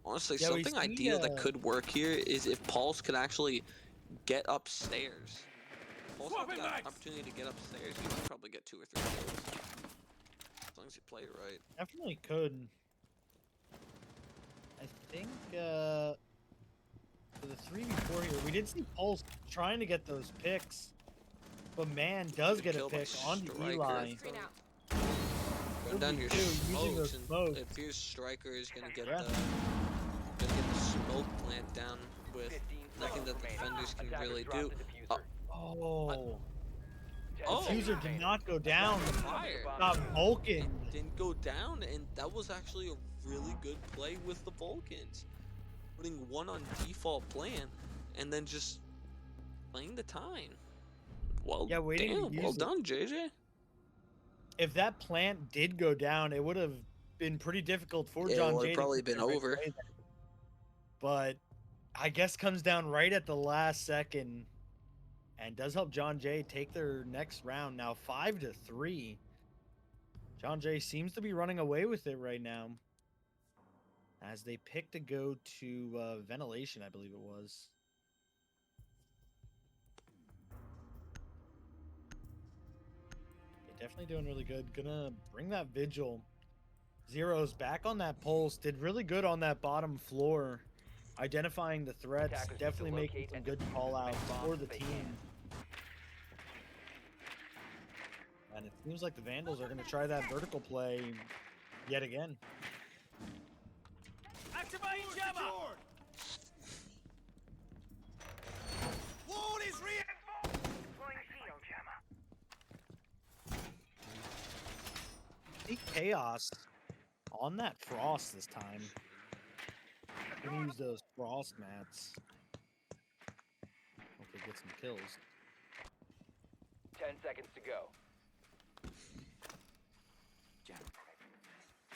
Honestly, Yeah, something ideal that could work here is if Pulse could actually get upstairs. Pulse has got an opportunity to get upstairs. You might probably get 2 or 3 kills. As long as you play it right. Definitely could. I think for the 3v4 here, we did see Pulse trying to get those picks, but Man does get a Kill by pick onto Striker. Eli. Run down your using those smokes, and smokes. it appears Striker is gonna get Yeah. the smoke plant down with 15 nothing that the defenders can Attackers really drop do. the diffuser. Oh, 10 Oh. seconds Diffuser did remaining. not go down. Fire. Got Vulcan. It didn't go down, and that was actually a really good play with the Vulcans. Putting one on default plan, and then just playing the time. Well, Yeah, waiting to damn, use well it. done, JJ. If that plant did go down, it would have been pretty difficult for Yeah, it John would Jay have to probably get been there right over. away there. But I guess comes down right at the last second and does help John Jay take their next round now 5 to 3. John Jay seems to be running away with it right now as they pick to go to ventilation, I believe it was. Yeah, definitely doing really good. Gonna bring that vigil. Zero's back on that pulse. Did really good on that bottom floor. Identifying the threats. Attackers need to Definitely making locate some and good defuse call as many outs bombs for as the they team. can. And it seems like the Vandals are going to try that vertical play yet again. Activating jammer! Wall is Deploying shield. I think Chaos on that Frost this time. Gonna use those Frost mats. Hopefully get some kills. 10 seconds to go.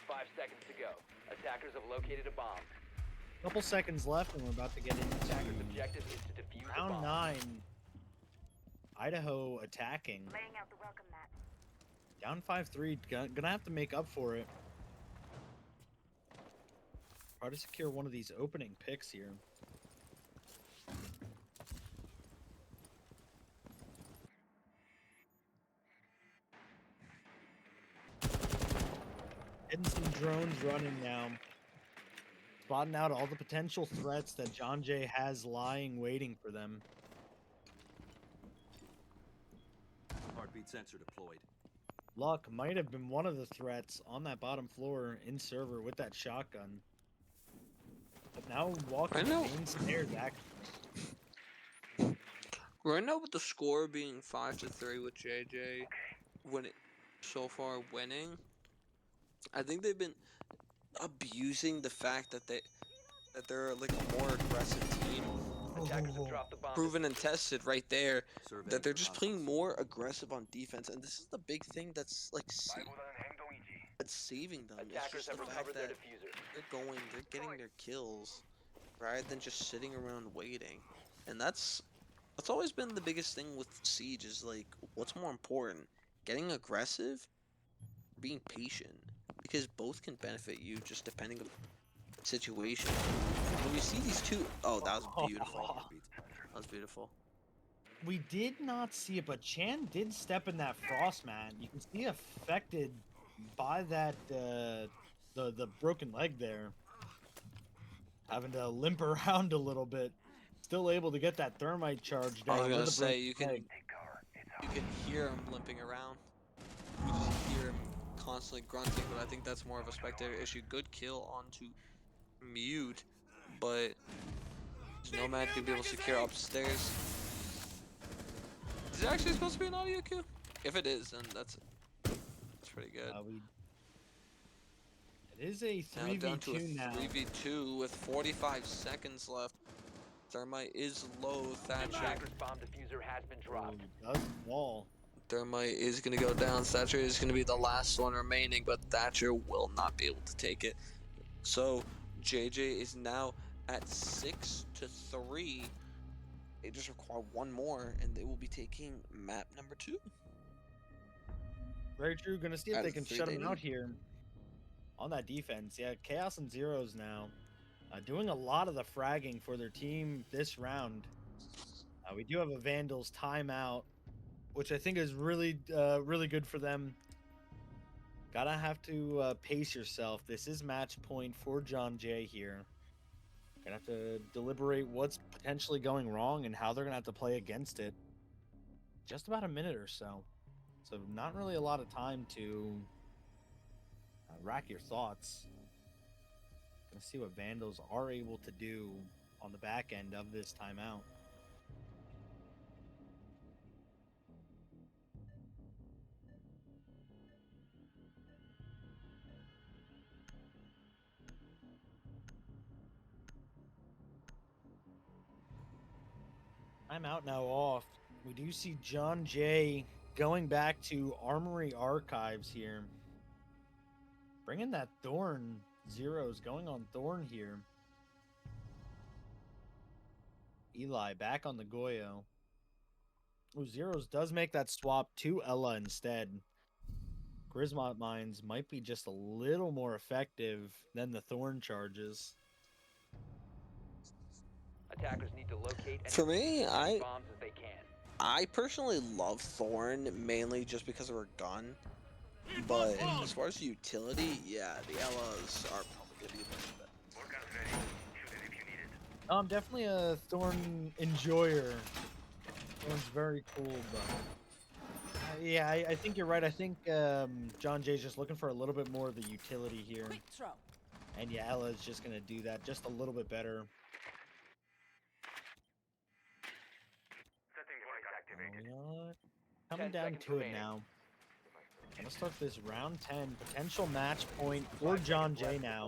5 seconds to go. Attackers have located a bomb. Couple seconds left, and we're about to get into Attacker's objective is to defuse the round bomb. 9. Idaho attacking. Laying out the welcome mat. Down 5-3. Gonna have to make up for it. Try to secure one of these opening picks here. Getting some drones running now. Spotting out all the potential threats that John Jay has lying waiting for them. Heartbeat sensor deployed. Luck might have been one of the threats on that bottom floor in server with that shotgun. But now walking I the know. main stairs, actually. Right now, with the score being 5-3 with JJ, so far winning, I think they've been abusing the fact that they're like a more aggressive team, Attackers have dropped the bomb. proven and tested right there. Surveying That they're for just hostiles. playing more aggressive on defense, and this is the big thing that's like that's saving them. It's Attackers just have the fact recovered their that diffuser. they're getting their kills rather than just sitting around waiting, and that's always been the biggest thing with Siege is like, what's more important, getting aggressive, or being patient, because both can benefit you just depending on the situation. When you see these two, oh, that was beautiful. Heartbeat. That was beautiful. We did not see it, but Chan did step in that frost, man. You can see affected by that the broken leg there. Having to limp around a little bit. Still able to get that thermite charge I down. was gonna with a say broken leg. you can hear him limping around. You just hear him constantly grunting, but I think that's more of a spectator issue. Good kill onto mute, but there's Nomad gonna be able to secure upstairs. Is it actually supposed to be an audio cue? If it is, then that's pretty good. It is a Now down to a 3v2 now. 3v2 with 45 seconds left. Thermite is low. Thatcher. Attacker's bomb diffuser has been dropped. Does fall. Thermite is going to go down. Thatcher is going to be the last one remaining, but Thatcher will not be able to take it. So JJ is now at 6-3. They just require one more, and they will be taking map number 2. Very true. Gonna see if Out they of can three shut they him out need. here on that defense. Yeah, Chaos and Zeros now doing a lot of the fragging for their team this round. We do have a Vandals timeout, which I think is really good for them. Gotta have to pace yourself. This is match point for John Jay here. Gonna have to deliberate what's potentially going wrong and how they're gonna have to play against it. Just about a minute or so. So not really a lot of time to rack your thoughts. Gonna see what Vandals are able to do on the back end of this timeout. Timeout now off. We do see John Jay going back to Armory Archives here. Bringing that Thorn. Zeros going on Thorn here. Eli back on the Goyo. Oh, Zeros does make that swap to Ella instead. Grismont mines might be just a little more effective than the Thorn charges. Attackers need to locate and For me, defuse as many I bombs as they can. I personally love Thorn mainly just because of her gun. But as far as utility, yeah, the Ellas are probably gonna be the best bet. I'm definitely a Thorn enjoyer. Thorn's very cool, but yeah, I think you're right. I think John Jay's just looking for a little bit more of the utility here. Quick throw. And yeah, Ella's just going to do that just a little bit better. Coming 10 down seconds to it remaining. now. Gonna start this round 10. Potential match point for John Jay now.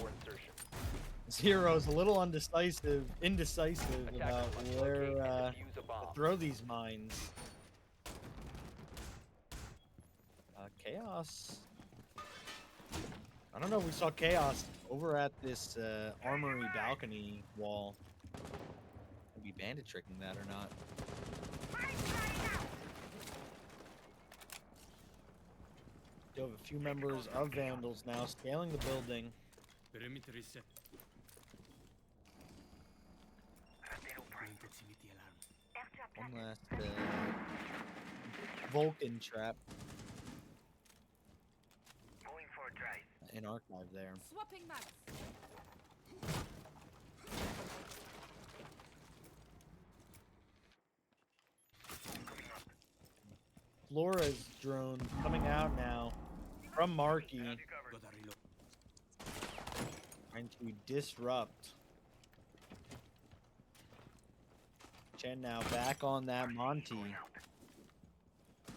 Zero's a little indecisive about where to throw these mines. Chaos. I don't know. We saw Chaos over at this armory balcony wall. Could be bandit tricking that or not. You have a few members of Vandals now scaling the building. Perimeter is set. Going proximity alarm. One last Vulcan trap Going for a drive. in archive there. Swapping mags. Flora's drone coming out now from Marky, Gotta reload. trying to disrupt. Chen now back on that Monty.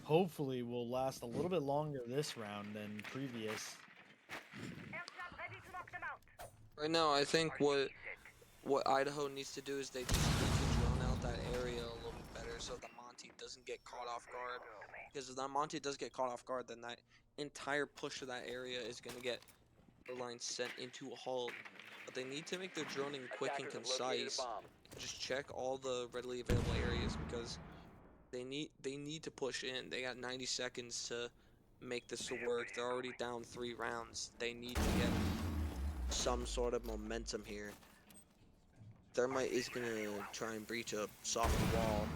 Hopefully will last a little bit longer this round than previous. Aircraft ready to knock them out. Right now, I think what Idaho needs to do is they just need to drone out that area a little bit better so the Monty doesn't get caught off guard. Because if that Monty does get caught off guard, then that entire push of that area is going to get the line sent into a halt. But they need to make their droning quick and Attackers have located a concise. bomb. Just check all the readily available areas because they need to push in. They got 90 seconds to make this to work. They're already down 3 rounds. They need to get some sort of momentum here. Thermite is gonna try and breach a soft wall.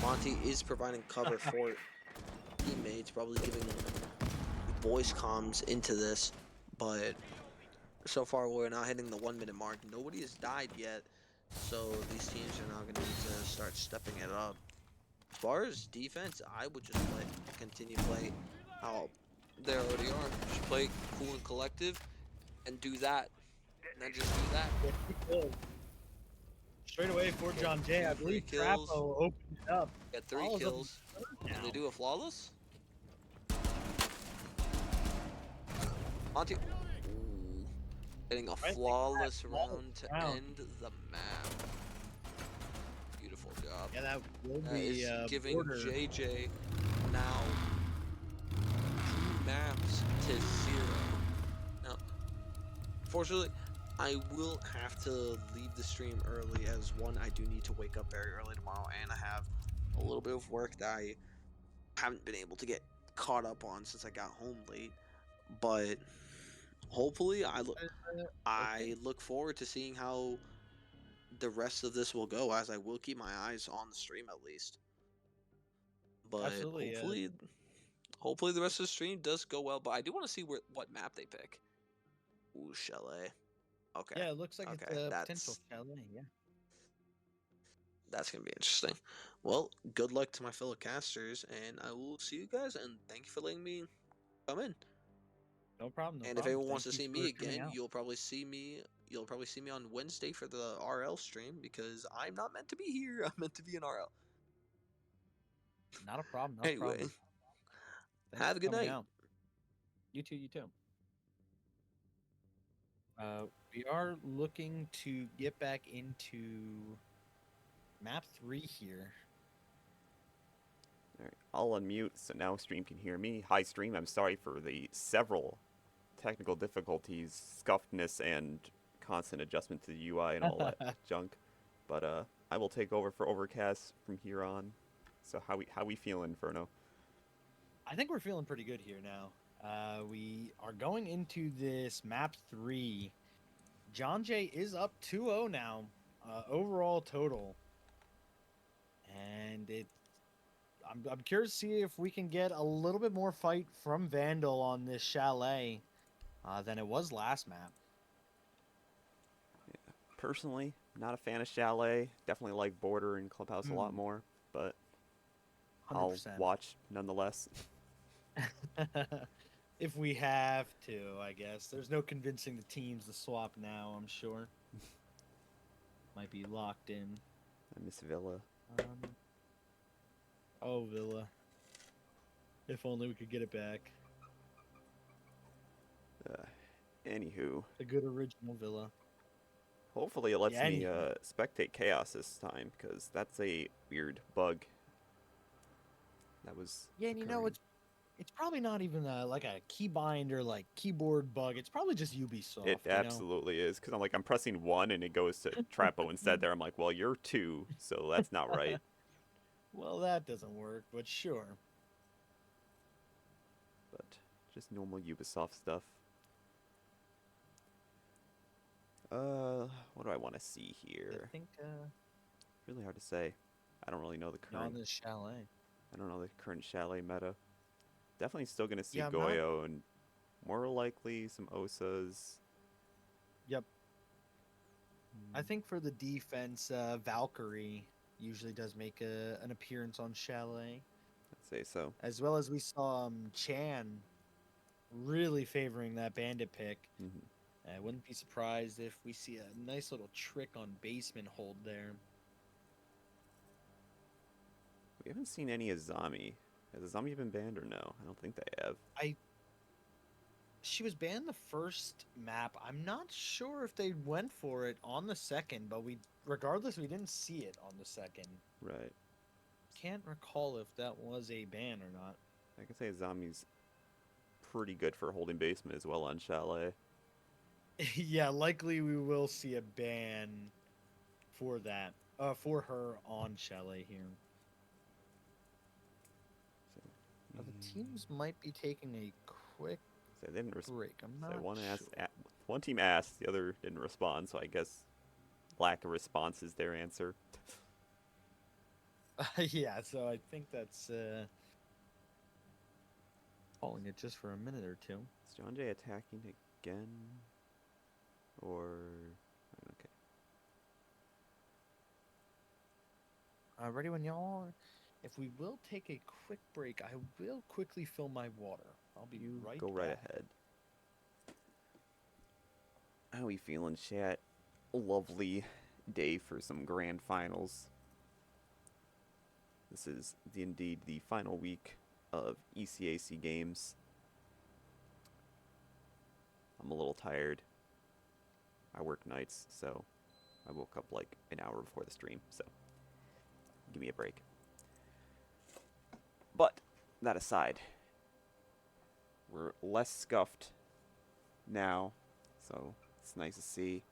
Monty is providing cover for teammates, probably giving voice comms into this, but so far we're not hitting the 1 minute mark. Nobody has died yet, so these teams are now gonna need to start stepping it up. As far as defense, I would just continue to play how they already are. Just play cool and collective, and do that, and then just do that. Get 3 kills. Straight away for John Jay. I believe 3 kills. Trapo opened it up. Get 3 Follows up kills. in third Can they now. do a flawless? Monty. Ooh. Getting a Right, flawless flawless round to round. end the map. Beautiful job. Yeah, that will That be is giving border. JJ now 2 maps to 0. Now, fortunately, I will have to leave the stream early as one, I do need to wake up very early tomorrow, and I have a little bit of work that I haven't been able to get caught up on since I got home late. But hopefully, I look forward to seeing how the rest of this will go, as I will keep my eyes on the stream at least. But Absolutely, hopefully the rest of the stream does go well. But I do want to see what map they pick. Ooh, Chalet. Okay. Yeah, it looks like it's Okay, a potential chalet. Yeah. That's gonna be interesting. Well, good luck to my fellow casters, and I will see you guys. And thank you for letting me come in. No problem. No And if problem. anyone wants to Thank see you me for coming again, out. you'll probably see me. You'll probably see me on Wednesday for the RL stream because I'm not meant to be here. I'm meant to be in RL. Not a problem. Not a Anyway, problem. Thanks have for a good coming night. out. You too. You too. We are looking to get back into map 3 here. All right, I'll unmute so now stream can hear me. Hi stream, I'm sorry for the several technical difficulties, scuffedness, and constant adjustment to the UI and all that junk. But I will take over for Overcast from here on. So how we feeling, Inferno? I think we're feeling pretty good here now. We are going into this map 3. John Jay is up 2-0 now, overall total. And I'm curious to see if we can get a little bit more fight from Vandal on this chalet than it was last map. Yeah. Personally, not a fan of Chalet. Definitely like Border and Clubhouse a lot more, but 100%. I'll watch nonetheless. If we have to, I guess. There's no convincing the teams to swap now, I'm sure. Might be locked in. I miss Villa. Oh, Villa. If only we could get it back. Anywho, A good original Villa. hopefully it lets Yeah, me spectate Chaos this time, because that's a weird bug. That was Yeah, and you know, occurring. It's probably not even like a keybind or like keyboard bug. It's probably just Ubisoft. It absolutely is, because I'm pressing 1 and it goes to Trapo instead there. I'm like, well, you're 2, so that's not right. Well, that doesn't work, but sure. But just normal Ubisoft stuff. What do I want to see here? I think Really hard to say. I don't really know the on current. this chalet. I don't know the current chalet meta. Definitely still gonna see Yeah, I'm not- Goyo and more likely some Osas. Yep. I think for the defense, Valkyrie usually does make an appearance on chalet, I'd say so. as well as we saw Chan really favoring that bandit pick. Hmm. I wouldn't be surprised if we see a nice little trick on basement hold there. We haven't seen any Azami. Has Azami been banned or no? I don't think they have. She was banned the first map. I'm not sure if they went for it on the second, but regardless, we didn't see it on the second. Right. Can't recall if that was a ban or not. I can say Azami's pretty good for holding basement as well on chalet. Yeah, likely we will see a ban for that. For her on chalet here. So, The teams might be taking a quick so they didn't break. I'm not so one sure. one team asked, the other didn't respond. So I guess lack of response is their answer. Yeah, so I think that's calling it just for a minute or two. Is John Jay attacking again? Or okay. Ready when y'all are. If we will take a quick break, I will quickly fill my water. I'll be right Go right back. ahead. How we feeling, chat? Lovely day for some grand finals. This is indeed the final week of ECAC games. I'm a little tired. I work nights, so I woke up like an hour before the stream, so give me a break. But that aside, we're less scuffed now, so it's nice to see.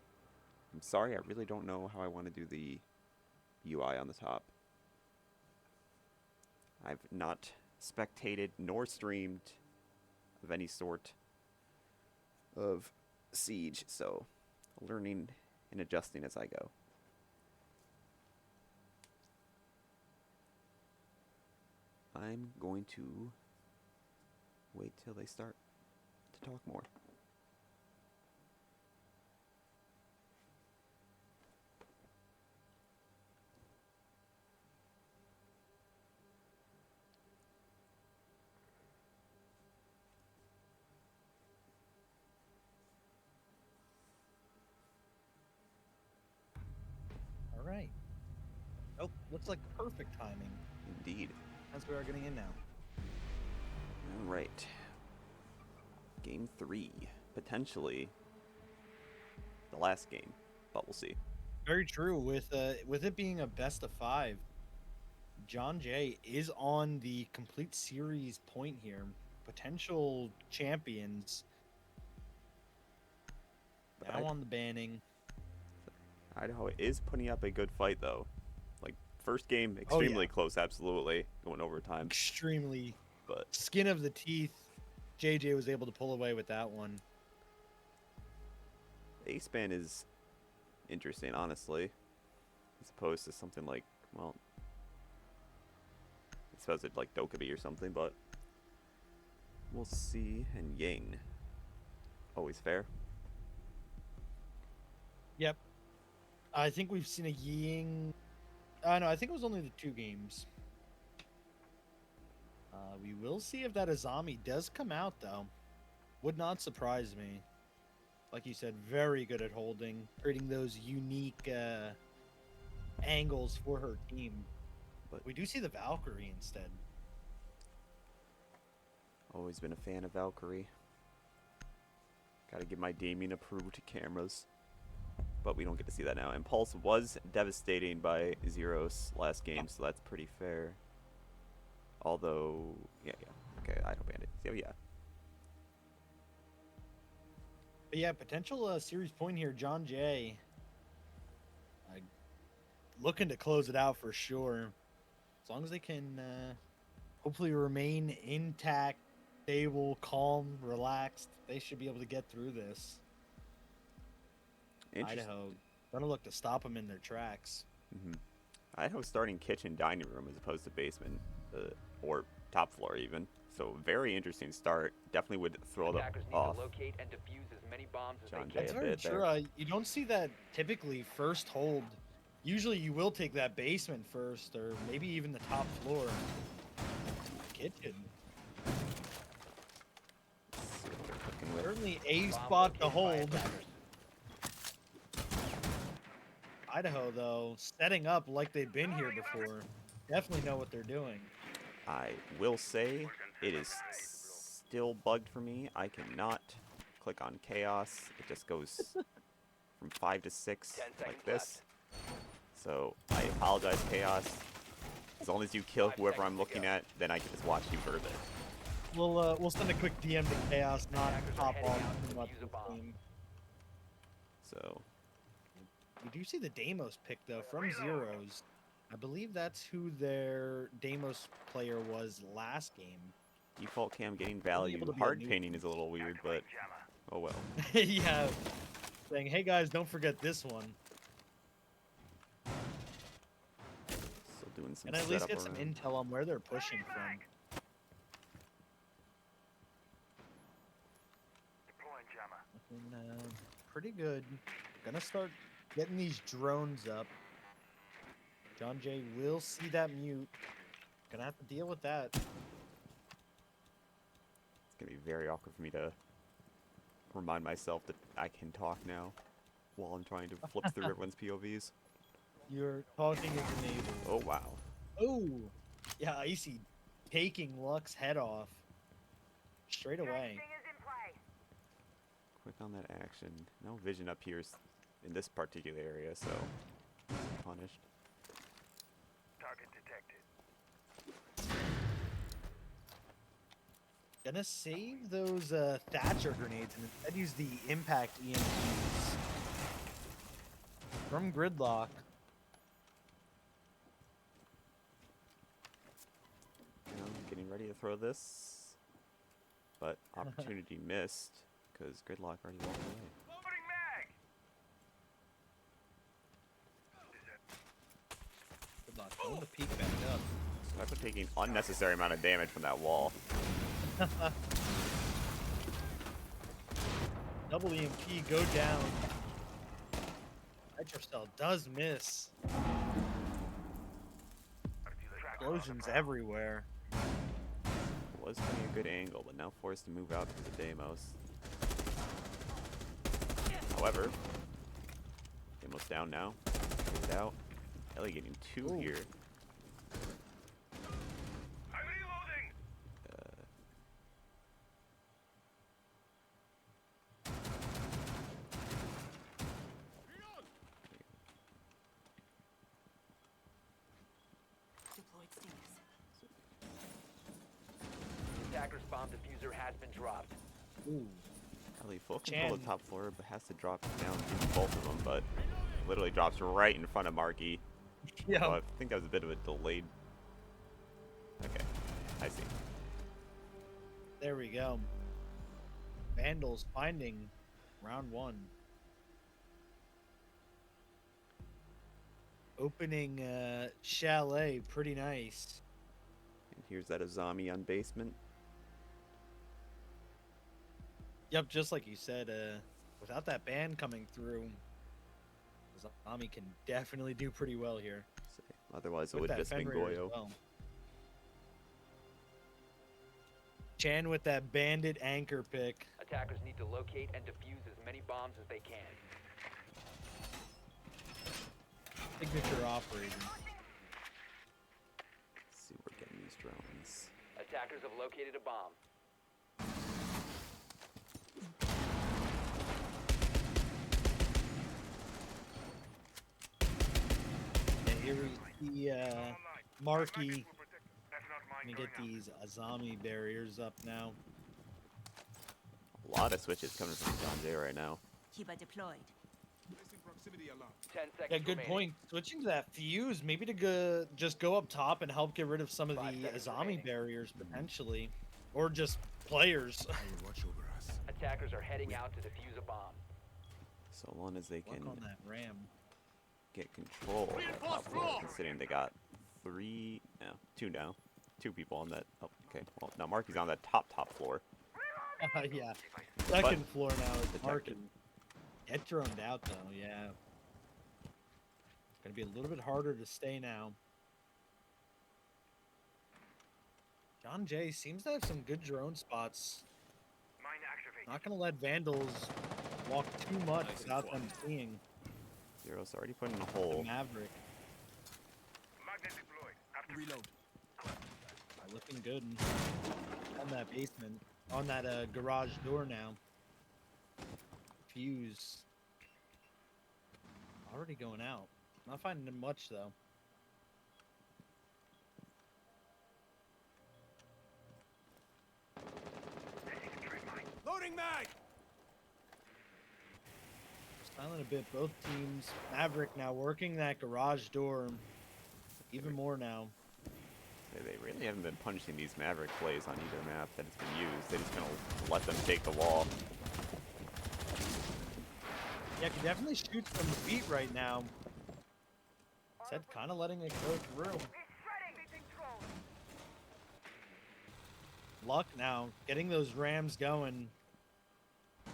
I'm sorry, I really don't know how I want to do the UI on the top. I've not spectated nor streamed of any sort of Siege, so learning and adjusting as I go. I'm going to wait till they start to talk more. All right. Oh, looks like perfect timing Indeed. as we are getting in now. All right. Game 3. Potentially the last game, but we'll see. Very true. With it being a best of 5, John Jay is on the complete series point here. Potential champions But now on the banning. Idaho is putting up a good fight, though. Like, first game, extremely yeah. close, absolutely. Going overtime. Extremely But skin of the teeth. JJ was able to pull away with that one. A-Span is interesting, honestly. As opposed to something like, well, I suppose it's like Dokkaebi or something, but we'll see. And Yang. Always fair. Yep. I think we've seen a Ying. No, I think it was only the 2 games. We will see if that Azami does come out, though. Would not surprise me. Like you said, very good at holding, creating those unique angles for her team. But We do see the Valkyrie instead. always been a fan of Valkyrie. Gotta give my Damien approved cameras. But we don't get to see that now. Impulse was devastating by Zeros last game, so that's pretty fair. Although, yeah, okay. Okay, Idaho Bandit. Oh yeah. But yeah, potential series point here, John Jay. Looking to close it out for sure. As long as they can hopefully remain intact, stable, calm, relaxed, they should be able to get through this. Interesting. Idaho gonna look to stop them in their tracks. Idaho's starting kitchen dining room as opposed to basement or top floor even. So very interesting start. Definitely would throw them Attackers need off. to locate and defuse as many bombs as John they Jay can. That's a very bit true. there. You don't see that typically first hold. Usually you will take that basement first, or maybe even the top floor. Kitchen. Let's see what they're cooking with. Certainly a Bomb spot to located by hold. attackers. Idaho, though, setting up like they've been here before. Definitely know what they're doing. I will say it is still bugged for me. I cannot click on chaos. It just goes from 5 to 6 10 like seconds this. So I apologize, chaos. As long as you kill 5 whoever I'm seconds to looking go. at, then I can just watch you for a bit. We'll send a quick DM to Chaos, not Attackers are pop heading off out to too much defuse a with bomb. game. So We do see the Deimos pick though from Zeros. I believe that's who their Deimos player was last game. default cam getting able value. to be a Hard nuisance. painting is a little weird, but oh well. Yeah, saying, "Hey guys, don't forget this one," Still doing some and at least setup get some around. intel on where they're pushing from. Looking, pretty good. Gonna start getting these drones up. John Jay will see that mute. Gonna have to deal with that. It's gonna be very awkward for me to remind myself that I can talk now while I'm trying to flip through everyone's POVs. You're talking as a neighbor. Oh wow. Oh, yeah, Icy taking Luck's head off straight away. Stingers in play. Quick on that action. No vision up here in this particular area, so punished. Target detected. Gonna save those Thatcher grenades and instead use the impact EMPs from Gridlock. You know, getting ready to throw this, but opportunity missed because Gridlock already walked away. Loading mag. Gridlock going to peek back up. So I've been taking unnecessary amount of damage from that wall. Double EMP go down. Hydrocell does miss. Explosions everywhere. Was getting a good angle, but now forced to move out because of Deimos. However, Deimos down now. Get out. Ellie getting 2 Ooh. here. I'm reloading. Deployed stingers. Attacker's bomb diffuser has been dropped. Ooh. Ellie full control of Chan. the top floor, but has to drop down to both of them, but literally drops right in front of Marky. Yeah. So I think that was a bit of a delayed. Okay, I see. There we go. Vandals finding round 1. Opening chalet, pretty nice. And here's that Azami on basement. Yep, just like you said, without that ban coming through, Zami can definitely do pretty well here. So, otherwise, it With would that just been Fenrir as Goyo. well. Chan with that bandit anchor pick. Attackers need to locate and defuse as many bombs as they can. Signature operating. Let's see, we're getting these drones. Attackers have located a bomb. And here we see Marky Gonna get these Azami barriers up now. A lot of switches coming from John Jay right now. Kiba deployed. Placing proximity alarm. 10 seconds Yeah, good remaining. point. Switching to that fuse, maybe to go, just go up top and help get rid of some of 5 the seconds Azami remaining. barriers potentially, or just players. I will watch over us. Attackers are heading out to defuse a bomb. So long as they Work can on that RAM. get control of that top floor, considering they got two now. 2 people on that. Oh, okay. Well, now Marky's on that top floor. Yeah, second floor now is detected. marking. Get droned out though, yeah. Gonna be a little bit harder to stay now. John Jay seems to have some good drone spots. Not gonna let Vandals walk too much Nice and without them quiet. seeing Zero's already put in a the hole. Maverick. Reload. Looking good on that basement, on that garage door now. Fuse already going out. Not finding him much though. Loading mag. Silent a bit, both teams. Maverick now working that garage door even more now. They really haven't been punishing these Maverick plays on either map that it's been used. They're just gonna let them take the wall. Yeah, can definitely shoot from the feet right now. Said kind of letting it go through. Luck now, getting those Rams going.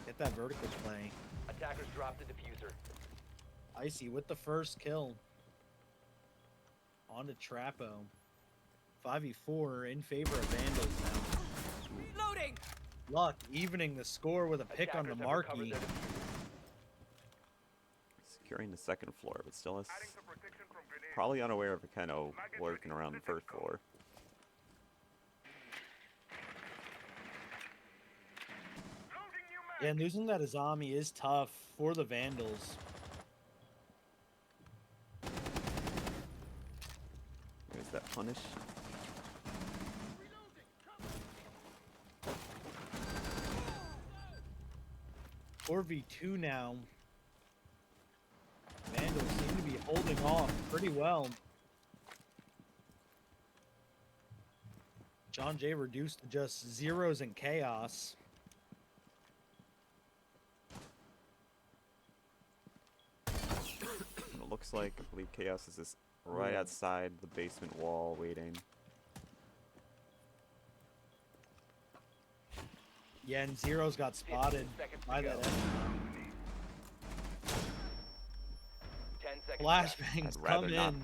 Get that vertical play. Attackers dropped the diffuser. Icy with the first kill. On to Trapo. 5v4 in favor of Vandals now. Reloading. Luck evening the score with a pick on the Attackers have recovered marquee. their diffuser. Securing the second floor, but still is probably unaware of Akeno lurking around the first floor. Yeah, and losing that Azami is tough for the Vandals. There's that punish. 4v2 now. Vandals seem to be holding off pretty well. John Jay reduced to just zeros and chaos. And it looks like, I believe Chaos is just right outside the basement wall waiting. Yeah, and Zero's got spotted 15 seconds to by go. that 10 seconds left. flashbangs I'd rather come not in.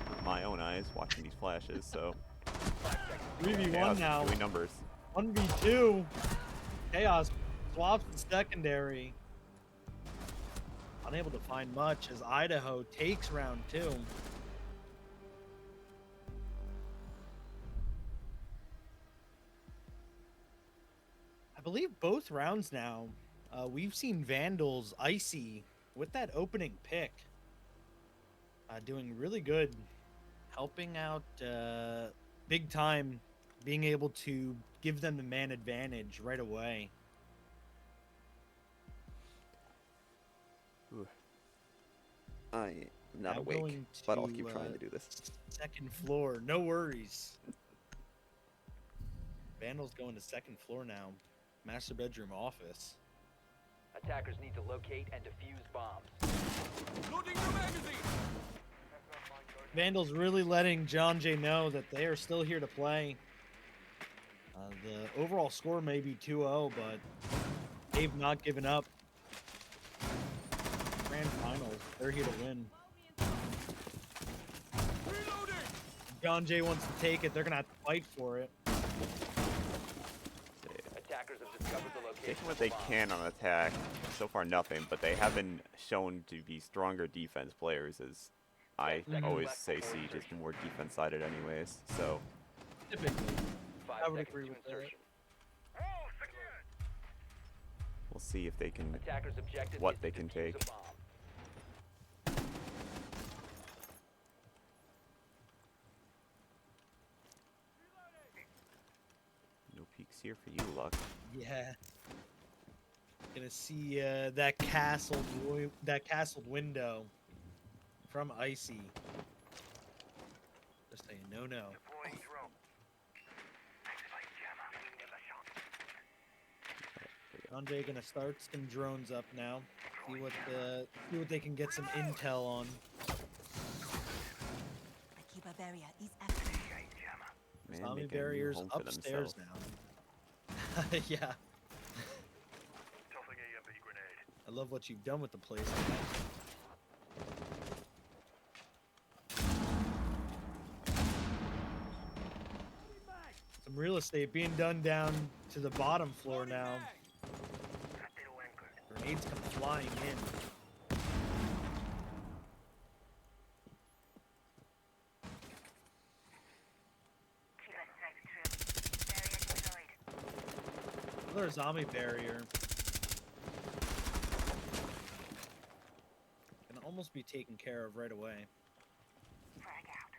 with my own eyes watching these flashes, so 5 seconds. 3v1 Chaos now. doing numbers. 1v2. Chaos swaps the secondary. Unable to find much as Idaho takes round 2. I believe both rounds now, we've seen Vandals Icy with that opening pick. Doing really good. Helping out big time. Being able to give them the man advantage right away. I am not Now awake, going but I'll to, keep trying to do this. Second floor, no worries. Vandals going to second floor now. Master bedroom office. Attackers need to locate and defuse bombs. Loading new magazine. Vandals really letting John Jay know that they are still here to play. The overall score may be 2-0, but they've not given up. Grand finals, they're here to win. Reloading. John Jay wants to take it, they're gonna have to fight for it. Attackers have discovered the location Taking of what a they bomb. can on attack. So far, nothing, but they have been shown to be stronger defense players, as I 10 seconds always left say before Siege is insertion. more defense-sided anyways, so Typically. 5 I would seconds agree to with that. insertion. we'll see if they can, Attackers objective what is they to can defuse take. a bomb. here for you, Luck. Yeah. Gonna see that castled window from Icy. Just saying, no. Deploying drone. Activate jammer. Give a shot. Sanjay gonna start some drones up now. See what they can get some intel on. Akiba barrier is active. Initiate jammer. Man, Zombie making a new barriers home for upstairs themselves. now. Yeah, Tossing EMP grenade. I love what you've done with the place. Some real estate being done down to the bottom floor now. Still anchored. Grenades come flying in. Killer strike true. Barrier deployed. Another zombie barrier. Can almost be taken care of right away. Frag out.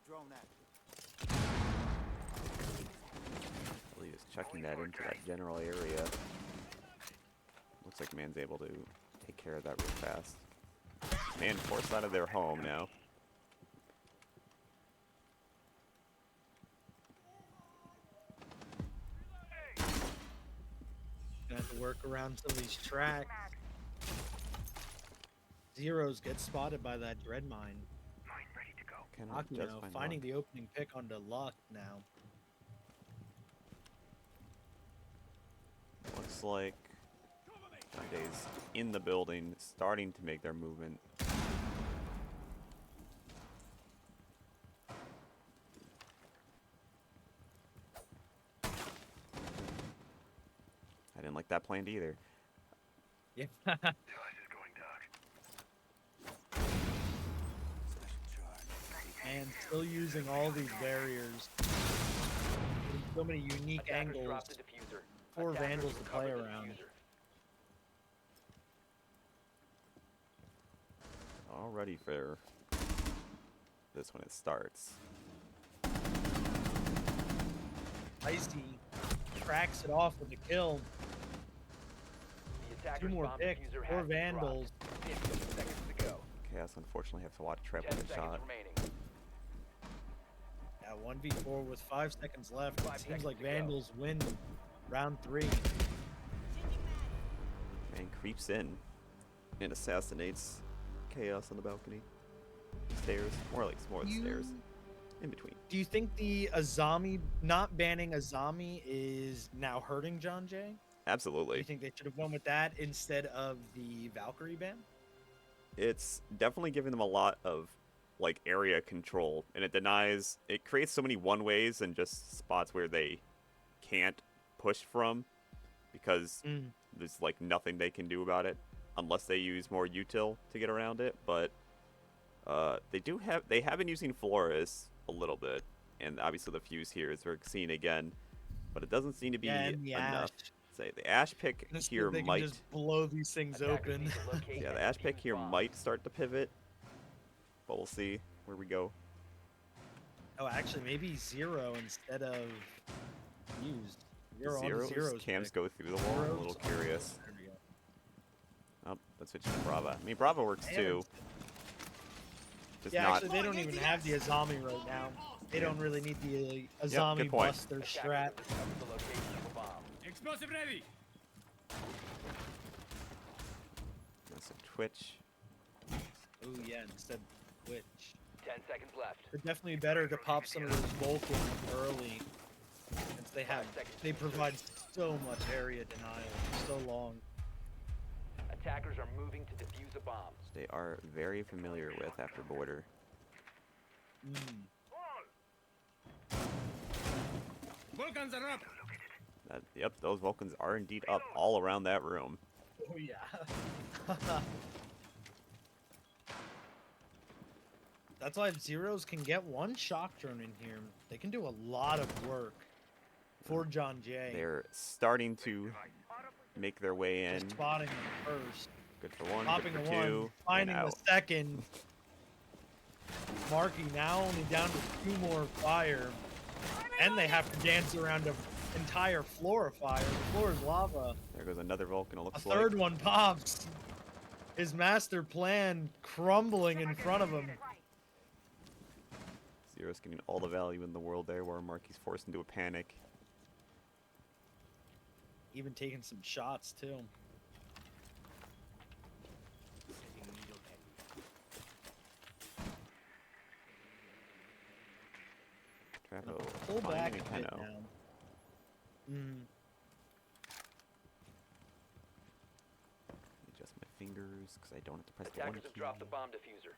Drone out. Well, he was checking that into that general area. Looks like man's able to take care of that real fast. Man forced out of their home now. Gonna have to work around some of these tracks. Zeros get spotted by that dread mine. Mine ready to go. Can Akino finding the opening pick onto Luck now. Looks like Sunday's in the building, starting to make their movement. I didn't like that planned either. Yeah. Device is going dark. And still using all these barriers. So many unique Attackers angles dropped the diffuser. for Attackers Vandals to recovered play the around. diffuser. All ready for this when it starts. Icy tracks it off with a kill. The 2 attacker's more bomb picks, diffuser 4 has been dropped. Vandals. 15 seconds to go. Chaos unfortunately have to watch Trevor 10 get seconds shot. remaining. Yeah, 1v4 with 5 seconds left. 5 It seems seconds like to go. Vandals win round 3. Man creeps in and assassinates Chaos on the balcony. Stairs, more like more the stairs. In between. Do you think the Azami not banning Azami is now hurting John Jay? Do you Absolutely. think they should have went with that instead of the Valkyrie ban? It's definitely giving them a lot of like area control, and it creates so many one ways and just spots where they can't push from because there's like nothing they can do about it unless they use more util to get around it. But they have been using Flores a little bit, and obviously the fuse here is we're seeing again, but it doesn't seem to be and the enough. Ash. Say the Ash pick Just here they can might, just blow these things Attackers open. need to locate yeah, and the Ash pick defuse here bombs. might start to pivot, but we'll see where we go. Oh, actually, maybe 0 instead of used. 0 on the Zeros, zeros. cams pick. go through the wall. I'm a Zeros. little curious. There we go. Oh, let's switch to Brava. I mean, Brava works too. Just Yeah, not. actually, they don't even have the Azami right now. They don't really need the good Azami point. bust their Attackers strat. have discovered the location of a bomb. Explosive ready. That's a Twitch. Oh yeah, instead of Twitch. 10 seconds left. They're definitely better to pop some of those Vulcans early, since they provide so much area denial for so long. Attackers are moving to defuse a bomb. They are very familiar with after border. Vulcans are up. Yep, those Vulcans are indeed up all around that room. Oh yeah. That's why if Zeros can get one shock drone in here, they can do a lot of work for John Jay. They're starting to make their way in. Just spotting them first, Good for one, popping good the for one, two, and finding the out. second. Marky now only down to 2 more fire, and they have to dance around a entire floor afire. The floor is lava. There goes another Vulcan, it A looks third like. one pops. His master plan crumbling in front of him. Zero's getting all the value in the world there, where Marky's forced into a panic. Even taking some shots, too. Travo, Pull back finding a bit Keno. now. Adjust my fingers, because I don't have to press the one Attackers key. have dropped the bomb diffuser.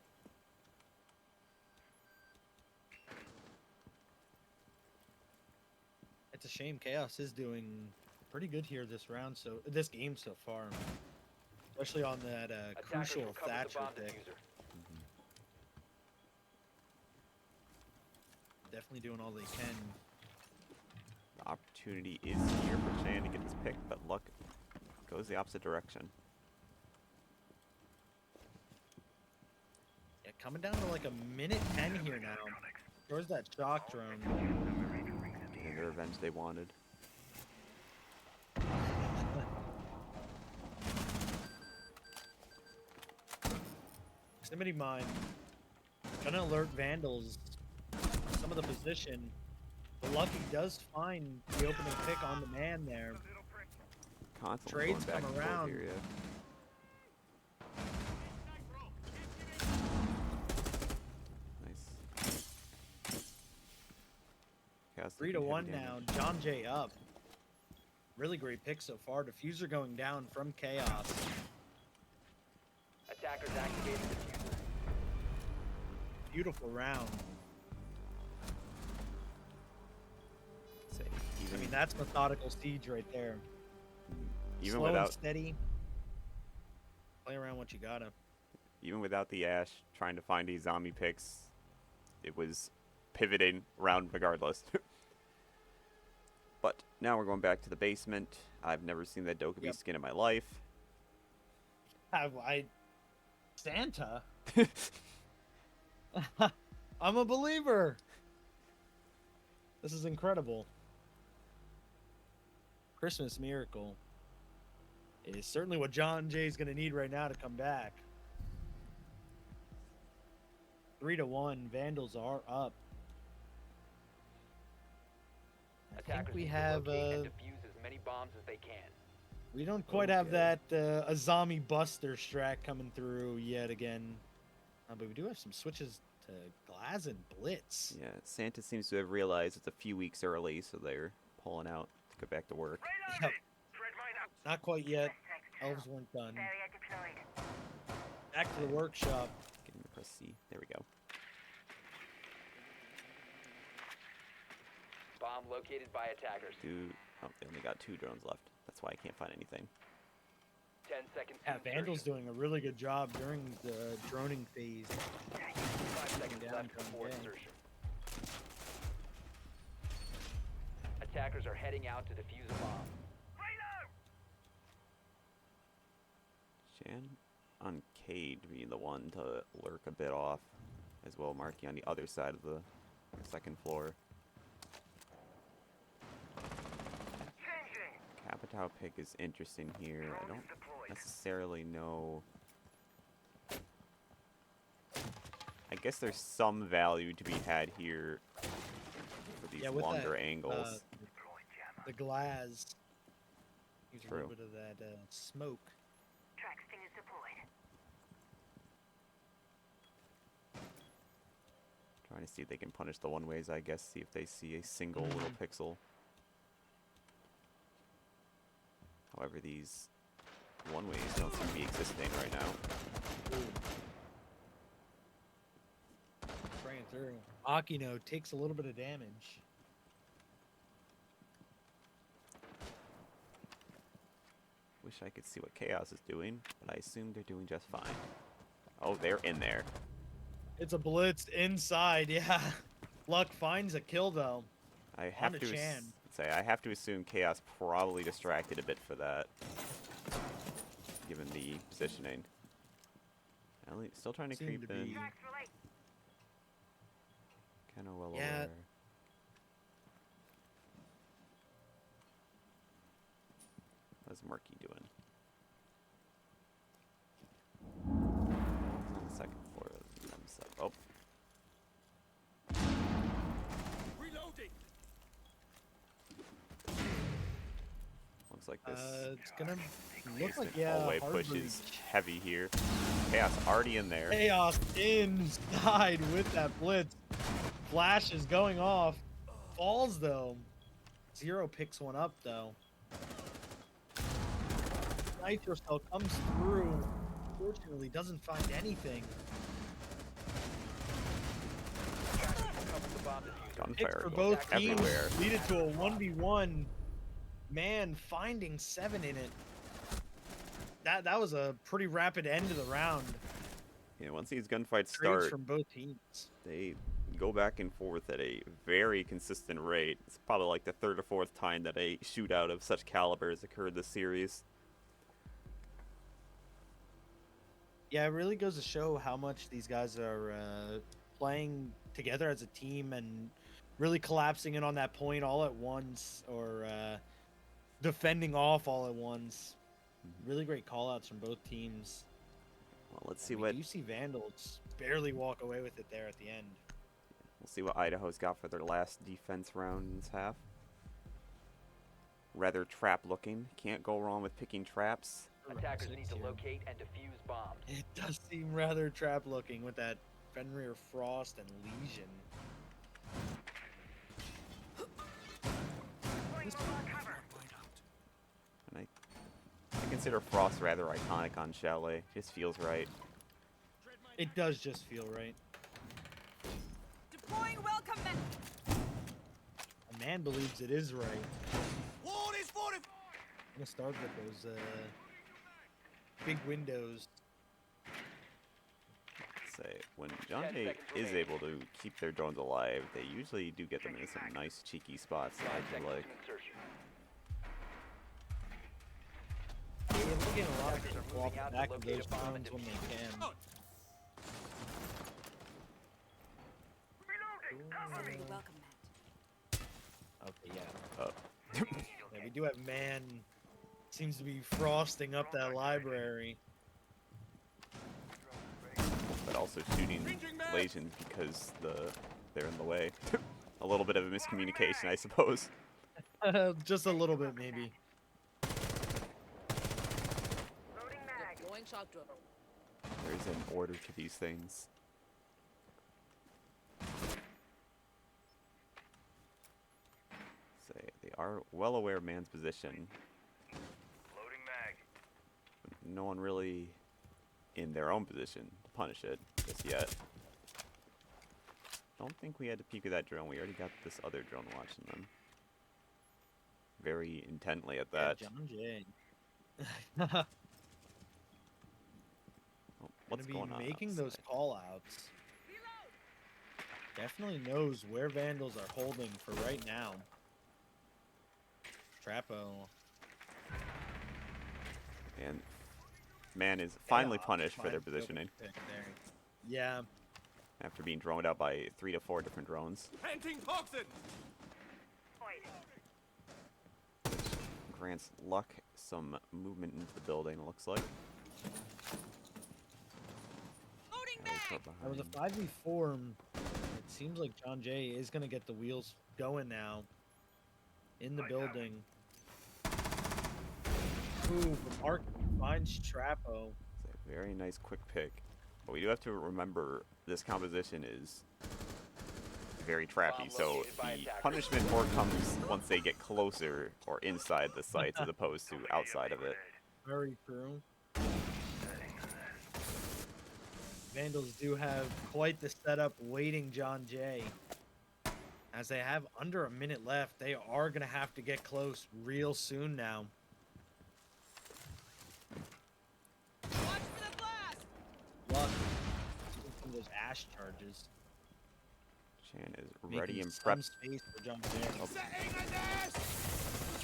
It's a shame Chaos is doing pretty good here this game so far. Especially on that Attackers crucial recovered the Thatcher bomb pick. diffuser. Definitely doing all they can. The opportunity is here for Chan to get this pick, but luck goes the opposite direction. Yeah, coming down to like a minute 10 here now. Where's that shock drone? Getting the revenge they wanted. Proximity mine. Gonna alert vandals. Some of the position. The Lucky does find the opening pick on the man there. Constantly Trades going back come and forth around. here, yeah. Nice. Chaos 3 to taking 1 heavy now. damage. John Jay up. Really great pick so far. Diffuser going down from Chaos. Attackers activated diffuser. Beautiful round. Say, I even mean, that's methodical siege right there. even Slow and without steady. Play around what you gotta. even without the Ash trying to find these zombie picks, it was pivoting around regardless. But now we're going back to the basement. I've never seen that Dokkaebi Yep. skin in my life. Santa? I'm a believer. This is incredible. Christmas miracle is certainly what John Jay's going to need right now to come back. 3 to 1. Vandals are up. I think Attackers we need to have. locate and defuse as many bombs as they can. We don't quite have Okay. that a zombie buster strat coming through yet again. But we do have some switches to Glaz and Blitz. Yeah, Santa seems to have realized it's a few weeks early, so they're pulling out to go back to work. Yep. Not quite yet. Elves weren't done. Barrier deployed. Back to the workshop. Get him to press C. There we go. Bomb located by attackers. Oh, they only got 2 drones left. That's why I can't find anything. 10 seconds. Yeah, to Vandal's insertion. doing a really good job during the droning phase. 5 seconds down left from before there. insertion. Attackers are heading out to defuse a bomb. Shan on Cade being the one to lurk a bit off, as well Marky on the other side of the second floor. Capitao pick is interesting here. I don't necessarily know. I guess there's some value to be had here for these Yeah, with longer that, angles. The Glaz. Use a True. little bit of that smoke. Track sting is deployed. Trying to see if they can punish the one-ways, I guess, see if they see a single little pixel. However, these one-ways don't seem to be existing right now. Spraying through. Akino takes a little bit of damage. Wish I could see what Chaos is doing, but I assume they're doing just fine. Oh, they're in there. It's a blitz inside, yeah. Luck finds a kill, though. I have to to Chan. say I have to assume Chaos probably distracted a bit for that, given the positioning. Still trying to Seemed creep to in. be- Kind of well Yeah. aware. How's Murky doing? On the second floor of them stuff. Oh, Reloading. looks like this It's gonna look like, instant hallway hard push breach. is heavy here. Chaos already in there. Chaos inside with that blitz. Flash is going off. Falls though. Zero picks one up though. Nitro Cell comes through. Fortunately, doesn't find anything. Cover the bomb diffuser. Picks Gunfire for going both teams everywhere. lead it to a 1v1. Man, finding 7 in it. That was a pretty rapid end to the round. Yeah, once these gunfights Trades start, from both teams. they go back and forth at a very consistent rate. It's probably like the third or fourth time that a shootout of such caliber has occurred this series. Yeah, it really goes to show how much these guys are playing together as a team and really collapsing in on that point all at once, or defending off all at once. Really great call-outs from both teams. Well, let's see We what do see Vandals barely walk away with it there at the end. we'll see what Idaho's got for their last defense round in this half. Rather trap looking. Can't go wrong with picking traps. Attackers need to locate and defuse bombs. It does seem rather trap looking with that Fenrir Frost and Legion. And I consider Frost rather iconic on Chalet. Just feels right. It does just feel right. Deploying welcome mat. A man believes it is right. Wall is fortified. I'm gonna start with those big windows. Say when John 10 Jay seconds is remaining. able to keep their drones alive, they usually do get them into some nice cheeky spots that 5 I feel seconds like. to insertion. Yeah, they're getting a lot of Attackers are people off moving the out to back of locate those a bomb and drones when they can. Oh. Deploying welcome mat. Okay, yeah. Oh. Yeah, we do have man. Seems to be frosting up that library. But also shooting Legions because they're in the way. A little bit of a miscommunication, I suppose. Just a little bit, maybe. Deploying shock drill. There's an order to these things. Say they are well aware of man's position. Loading mag. No one really in their own position to punish it just yet. Don't think we had to peek at that drone. We already got this other drone watching them very intently at that. Yeah, John Jay. Oh, what's Gonna be going on? making those outside? call outs. Definitely knows where Vandals are holding for right now. Trapo. And man is finally Yeah, punished for their fine, good positioning pick there. Yeah, after being droned out by 3 to 4 different drones. Planting toxin. Grants Luck some movement into the building, it looks like. Loading Others are mag. that was a behind. 5v4. It seems like John Jay is gonna get the wheels going now. In the building. Ooh, but Mark finds Trapo. It's a very nice quick pick. But we do have to remember this composition is very trappy, Bomb so located by the attackers. punishment more comes once they get closer or inside the sites as opposed to outside of it. Very true. Vandals do have quite the setup waiting John Jay. As they have under a minute left, they are going to have to get close real soon now. Watch for the blast. Luck. Some of those ash charges. Chan is Making ready and some prepped. space for John Jay. Setting a nest.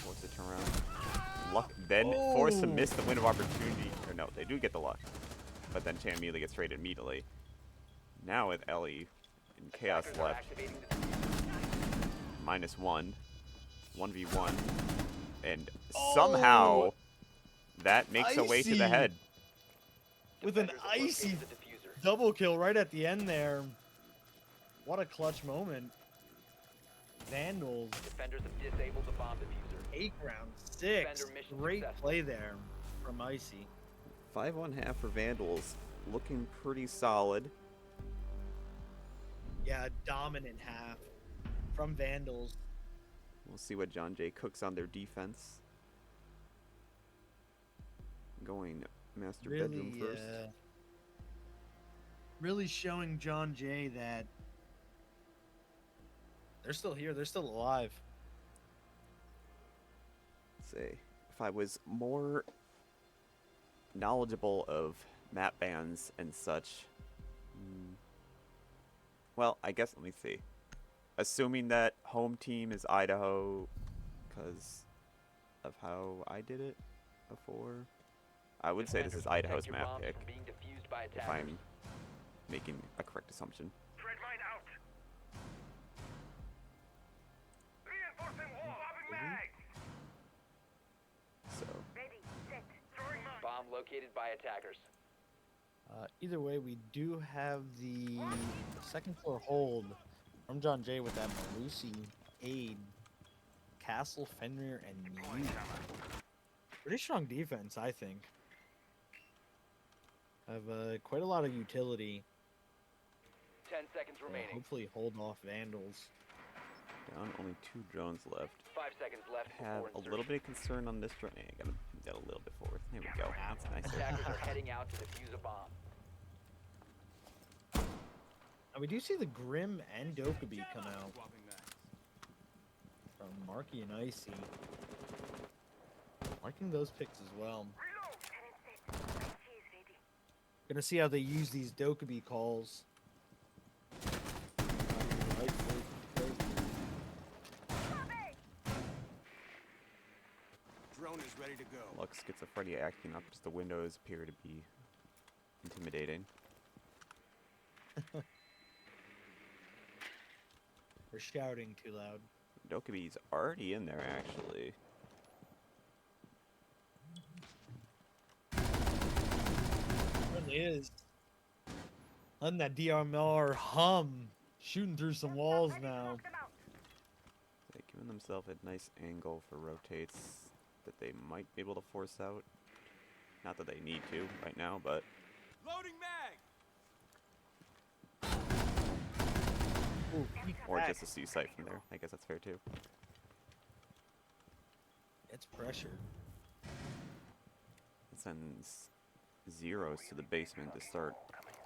What's the turnaround? Luck then forced to miss the window of opportunity. Or no, they do get the luck. But then Chan immediately gets traded immediately. Now with Ellie and Chaos Attackers are left, activating the diffuser. -1, 1v1, and somehow that makes a way to the Icy! head. With an Defenders have icy located the diffuser. double kill right at the end there. What a clutch moment. Vandals. Defenders have disabled the bomb diffuser. 8 round 6. Defender mission Great successful. play there from Icy. 5-1-half for Vandals, looking pretty solid. Yeah, dominant half from Vandals. We'll see what John Jay cooks on their defense. Going master bedroom first. Really showing John Jay that they're still here. They're still alive. Say, if I was more knowledgeable of map bans and such. Well, I guess, let me see. Assuming that home team is Idaho because of how I did it before, I would say this is Defenders Idaho's protect your map bombs pick, from being defused by if attackers. I'm making a correct assumption. Threat mine out. Reinforcing wall. Dropping mag. So, Ready. Set. Throwing mag. Bomb located by attackers. Either way, we do have the second floor hold from John Jay with that Malusi aid, Castle, Fenrir, and Mute. Pretty strong defense, I think. Have quite a lot of utility. 10 seconds remaining. Hopefully hold off Vandals. down only 2 drones left. 5 seconds left Have before a insertion. little bit of concern on this drone. I gotta move that a little bit forward. There we go. That's nice. Attackers are heading out to defuse a bomb. And we do see the Grim and Dokkaebi come out from Marky and Icy. Liking those picks as well. Reload. Cannon set. IC is ready. Gonna see how they use these Dokkaebi calls. Drone is ready to go. Lux schizophrenia acting up as the windows appear to be intimidating. We're shouting too loud. Dokkaebi's already in there, actually. Certainly is. Letting that DRMR hum. Shooting through some walls now. Knock them out. They've given themselves a nice angle for rotates that they might be able to force out. Not that they need to right now, but Loading mag. Ooh, or just a C site from there. I guess that's fair too. It's pressure. It sends zeros to the basement to start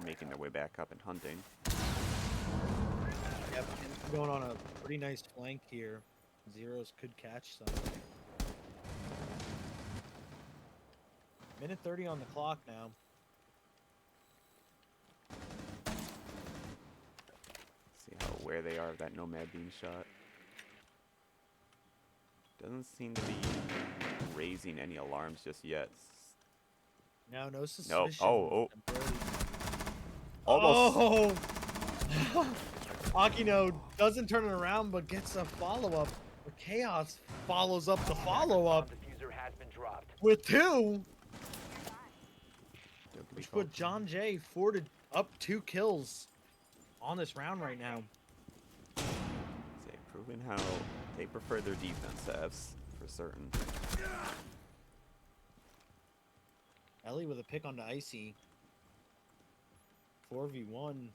making their way back up and hunting. Yep, and going on a pretty nice flank here. Zeros could catch some. Minute 30 on the clock now. See how aware they are of that nomad being shot. Doesn't seem to be raising any alarms just yet. No, no suspicion. Oh. Ability. Almost. Oh! Akino doesn't turn it around, but gets a follow-up. But Chaos follows up the follow-up Bomb diffuser has been dropped. with 2, Don't be which called. put John Jay up 2 kills on this round right now. They've proven how they prefer their defense halves for certain. Ellie with a pick onto Icy. 4v1.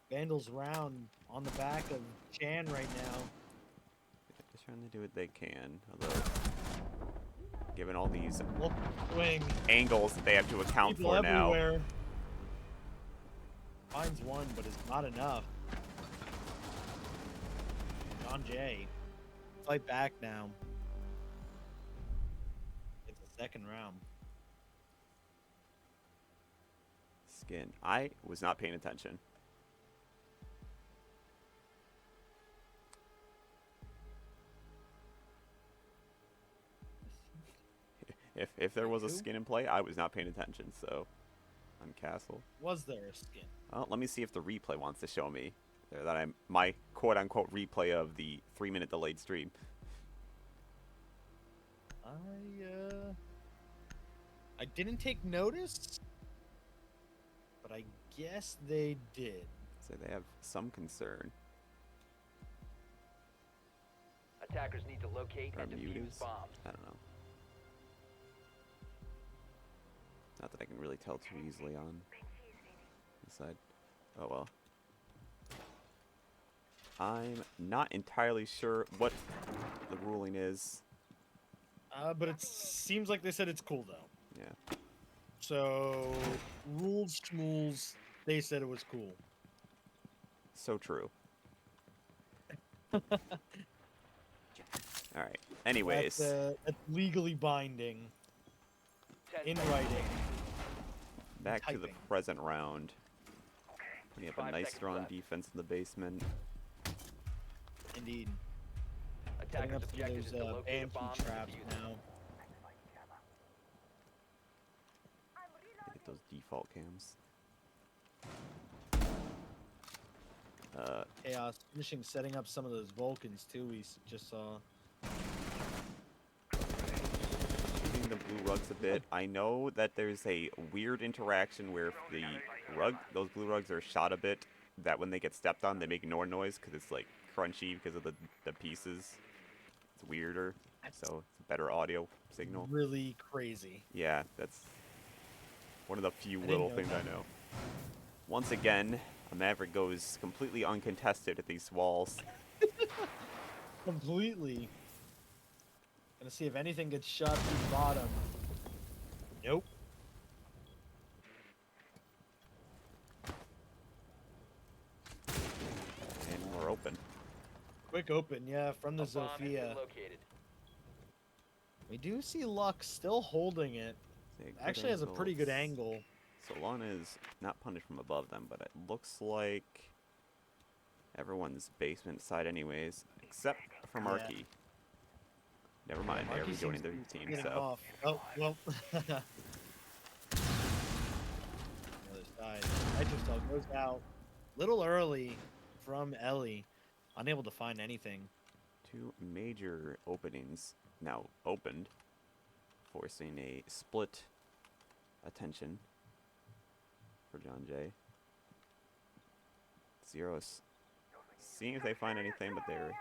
Vandals round on the back of Chan right now. Just trying to do what they can, although given all these Look, swing. angles that they have to account People for now. everywhere. Finds one, but it's not enough. John Jay. Fight back now. It's the second round. Skin. I was not paying attention. If there was a Who? skin in play, I was not paying attention, so on Castle. Was there a skin? Well, let me see if the replay wants to show me there that I'm my quote unquote replay of the 3-minute delayed stream. I didn't take notice, but I guess they did. So they have some concern. Attackers need to locate Or and defuse mutas? bombs. I don't know. Not that I can really tell too easily on this side. Oh well. I'm not entirely sure what the ruling is. But it seems like they said it's cool though. Yeah. So rules schmools, they said it was cool. So true. Alright. Anyways. That's legally binding 10 in seconds. writing. Back to the typing. present round. Putting up a 5 nice seconds strong left. defense in the basement. Indeed. Setting Attackers' up some of objective is those to locate a banshee bomb and traps defuse it. now. Get those default cams. Chaos finishing setting up some of those Vulcans too. Just saw. Shooting the blue rugs a bit. I know that there's a weird interaction where if the those blue rugs are shot a bit, that when they get stepped on, they make more noise because it's like crunchy because of the pieces. It's weirder, so it's a better audio signal. Really crazy. Yeah, that's one of the few didn't little know things that. I know. Once again, a Maverick goes completely uncontested at these walls. Completely. Gonna see if anything gets shot through the bottom. Nope. And we're open. Quick open, yeah, from the A bomb has been Zofia. located. We do see Lux still holding it. Say, good Actually has a pretty good angles. angle. Solana is not punished from above them, but it looks like everyone's basement side anyways, except for Yeah. Marky. Never mind, they're Marky rejoining seems their to be team, getting so off. Oh, well. The other side. Nitrostal goes out. Little early from Ellie. Unable to find anything. two major openings now opened, forcing a split attention for John Jay. Zero's seeing if they find anything, but they're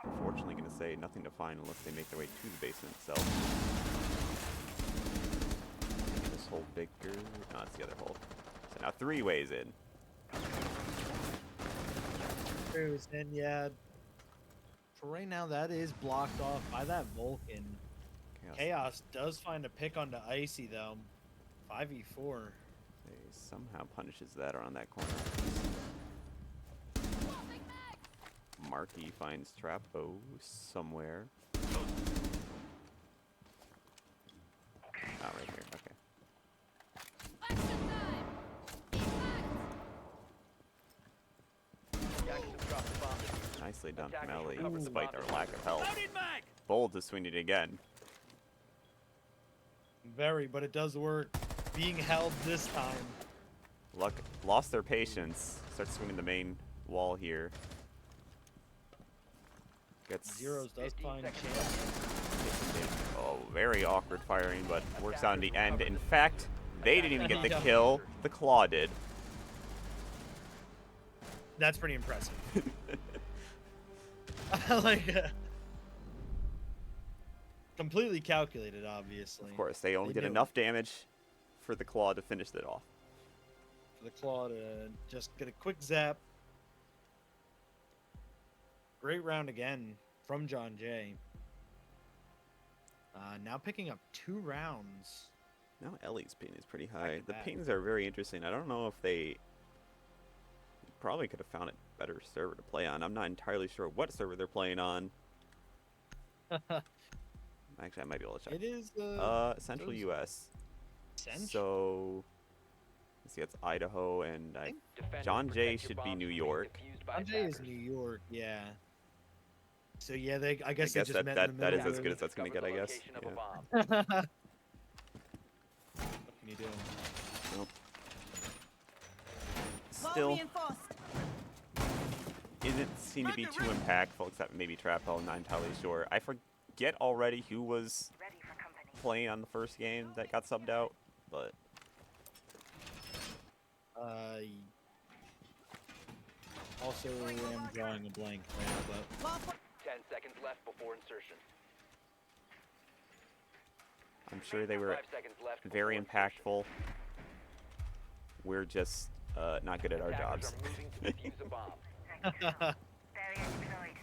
unfortunately going to say nothing to find unless they make their way to the basement itself. This hole bigger. No, it's the other hole. So now 3 ways in. And yeah, for right now, that is blocked off by that Vulcan. Chaos does find a pick onto Icy, though. 5v4. They somehow punishes that around that corner. Marky finds Trapo somewhere. Oh, right here. Okay. Attackers have dropped the bomb. Nicely done from Attackers Ellie, recovered the despite bomb. their lack of health. Loaded mag! Bold to swing it again. Very, but it does work. Being held this time. Luck lost their patience. Starts swinging the main wall here. Gets Zeros does 15 find seconds chance. oh, very awkward firing, but works out in the end. In fact, they didn't even get the kill. The Claw did. That's pretty impressive. like, completely calculated, obviously. Of course, they only They did knew. enough damage for the Claw to finish it off. For the Claw to just get a quick zap. Great round again from John Jay. Now picking up 2 rounds. Now Ellie's ping is pretty high. The back. pings are very interesting. I don't know if they probably could have found a better server to play on. I'm not entirely sure what server they're playing on. Actually, I might be able to check. It is Central those- U.S. Central. So, let's see, it's Idaho, and Defenders, John Jay protect your should be bombs New from being York. defused by John Jay is attackers. New York, yeah. So yeah, I I guess guess they just that, met in the that middle. is as good as that's going to Discover get, I the guess. location of a Yeah. bomb. What can you do? Nope. Wall Still reinforced. isn't seem to be too impactful, except maybe Trapel, not entirely sure. I forget already who was playing on the first game that got subbed out, but Also am drawing a blank there, but 10 seconds left before insertion. I'm sure they were 5 seconds left very before insertion. impactful. We're just not good at our Attackers jobs. are moving to defuse a bomb. Barrier deployed.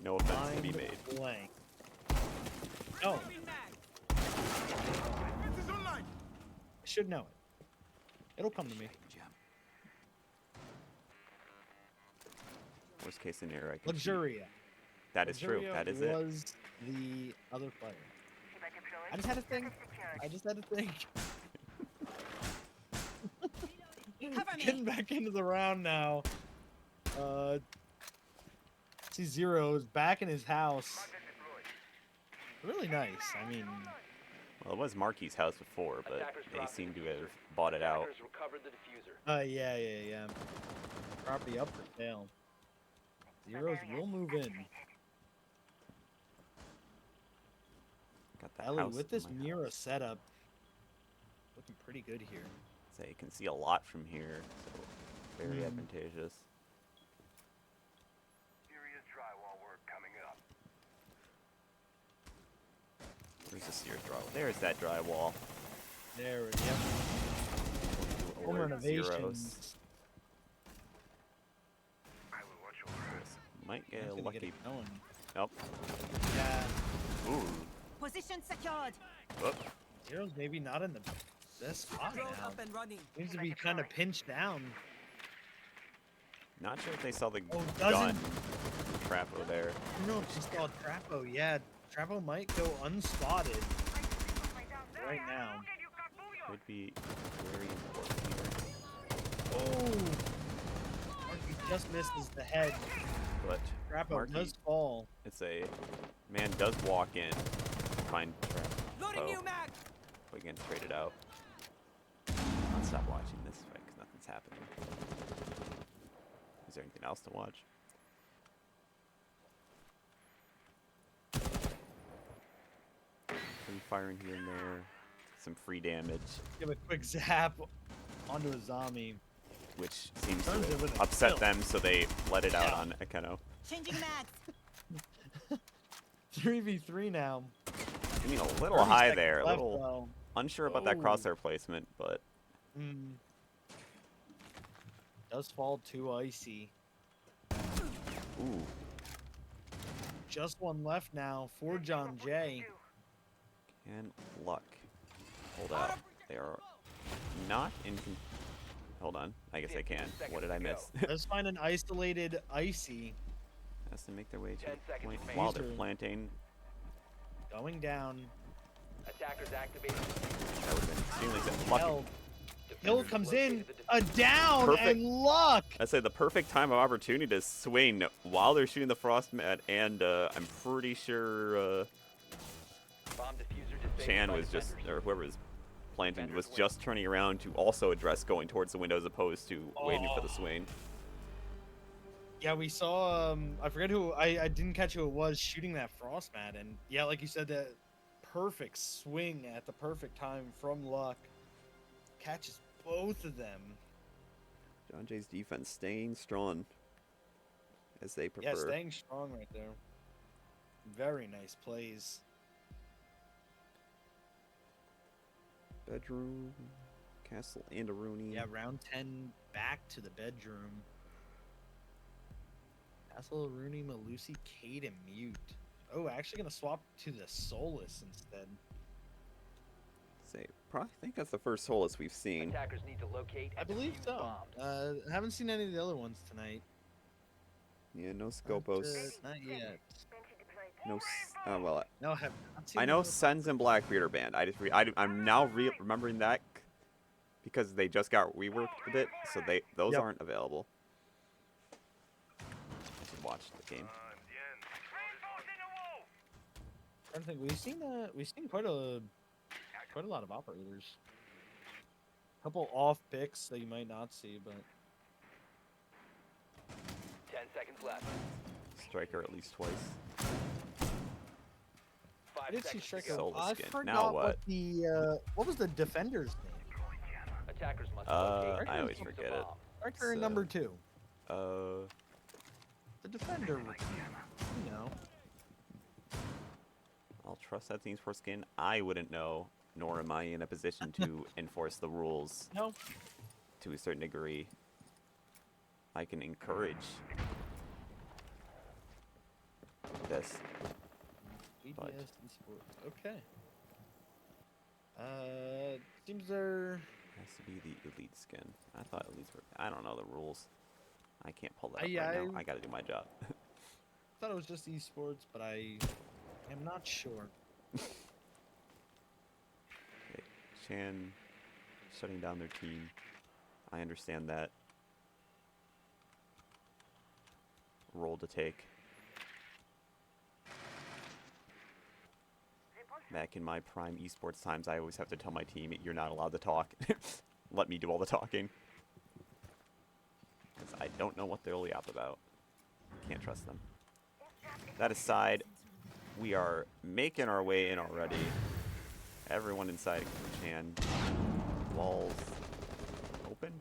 No offense to be made. blank. Oh, Moving mag. This is online. I should know it. It'll come to me. Jam. Worst case scenario, I can cheat. Luxuria. That is true. Luxuria That is it. was the other player. Shiba deployed. I just had to think. Secured. I just had to think. Cover me. Getting back into the round now. See Zero is back in his house. Really nice. I mean, Well, it was Marky's house before, but Attackers they dropped seem the to have diffuser. bought it out. Attackers recovered the diffuser. yeah. Property up for sale. Zeros will move in. Got the Ellie, house with in this my Mira house. setup, looking pretty good here. So you can see a lot from here, so very Mm. advantageous. Serious drywall work coming up. Where's the Sears drywall? There's that drywall. There, yep. Home Alert renovations. zeros. I will watch over This might get That's a gonna get lucky. it going. Nope. Yeah, Ooh. Position secured. Whoop. Zero's maybe not in the best spot Drone now. up and running. Seems to be kind of pinched down. Not sure if they saw the Oh, gun doesn't. Trapo there. I don't know if she saw Trapo. Yeah, Trapo might go unspotted right now. Could be very important here. Oh! Marky just misses the head. But Trapo Marky, does fall. it's a man does walk in, find Loading Trapo, new mag. but gets traded out. I'll stop watching this fight because nothing's happening. Is there anything else to watch? Free firing here and there, some free damage, Give a quick zap onto a zombie. which seems to Turns it have with a upset kill. them, so they let it out Yeah. on Ekano. Changing mags. 3v3 now. I mean, a little 30 high seconds there, a left, little though. unsure about that Oh. crosshair placement, but Mm. Does fall to Icy. ooh, Just one left now for John Jay. and luck. Hold out. They are not in. Hold on. I guess I can. What did I miss? Let's find an isolated Icy Has to make their way to 10 the seconds point remaining. while they're User. planting. going down. Attackers activated. That would have been extremely good. Lucky. Hill. Defenders Hill comes in. located the A down Perfect. and luck. I'd say the perfect time of opportunity to swing while they're shooting the frost mat, and I'm pretty sure bomb diffuser disabled Chan by was just, defenders. or whoever was planting, was Defenders win. just turning around to also address going towards the window as opposed to waiting for the Oh. swing. Yeah, we saw. I forget who. I didn't catch who it was shooting that frost mat, and yeah, like you said, that perfect swing at the perfect time from luck catches both of them. John Jay's defense staying strong as they prefer. Yeah, staying strong right there. Very nice plays. Bedroom, Castle, and a Rooney. Yeah, round 10 back to the bedroom. Castle, Rooney, Malusi, Kate, and Mute. Oh, actually gonna swap to the Solus instead. Say, probably think that's the first Solus we've seen. Attackers need to locate I and believe defuse so. bombs. Haven't seen any of the other ones tonight. Yeah, no Not, Scopos. not yet. No. Well, No, have not seen I know the- Sens and Blackbeard are banned. I'm now remembering that because they just got reworked a bit, so those Yep. aren't available. I should watch the game. I don't think we've seen quite a lot of operators. Couple off picks that you might not see, but 10 seconds left. Striker at least twice. 5 did see seconds to Striker. go. I Solaskin. forgot Now what? what was the defender's name? Attackers must locate I and always defuse the forget it. bomb. Striker in So- number 2. Uh, The defender. You know. I'll trust that team's for skin. I wouldn't know, nor am I in a position to enforce the rules No. to a certain degree. I can encourage this. But- EDS Esports. Okay. Seems they're. Has to be the elite skin. I thought elites were. I don't know the rules. I can't pull that up Yeah, right now. I gotta do my job. Thought it was just esports, but I am not sure. Okay, Chan shutting down their team. I understand that. Role to take. Back in my prime esports times, I always have to tell my team, you're not allowed to talk. Let me do all the talking. Because I don't know what they'll yap about. Can't trust them. That aside, we are making our way in already. Everyone inside Chan. Walls open?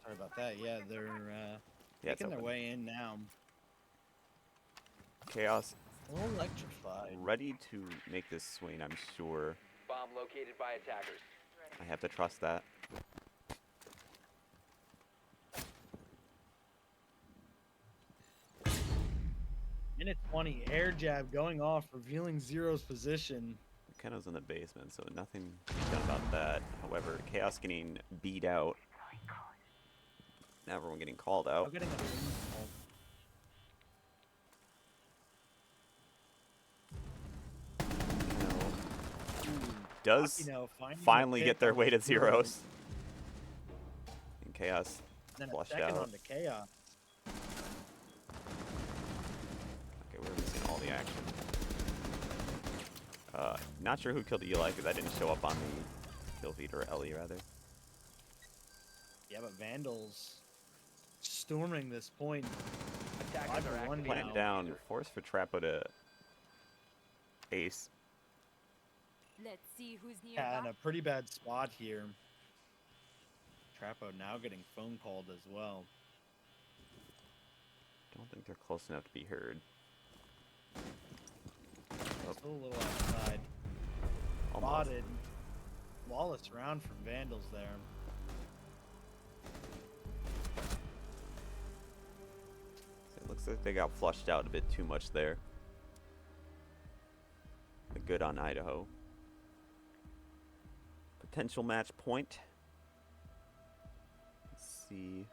Sorry about that. Yeah, they're Yeah, it's making their open. way in now. Chaos A little electrified. ready to make this swing, I'm sure. Bomb located by attackers. I have to trust that. Minute 20, air jab going off, revealing Zero's position. Keno's in the basement, so nothing to be done about that. However, Chaos getting beat out. Now everyone getting called I'm out. getting a Keno does finding the finally pick get their on way to Zero. zeros. And Chaos Then a flushed second out. on the Chaos. Okay, we're missing all the action. Not sure who killed Eli because that didn't show up on the kill feed, or Ellie rather. Yeah, but Vandals storming this point. Attackers are 5-1 activating Plant now. down, force for Trappo to ace. Let's see who's Yeah, in nearby. a pretty bad spot here. Trappo now getting phone called as well. Don't think they're close enough to be heard. Oh. Still a little outside. Almost. Spotted. Flawless round from Vandals there. It looks like they got flushed out a bit too much there. But good on Idaho. Potential match point. Let's see.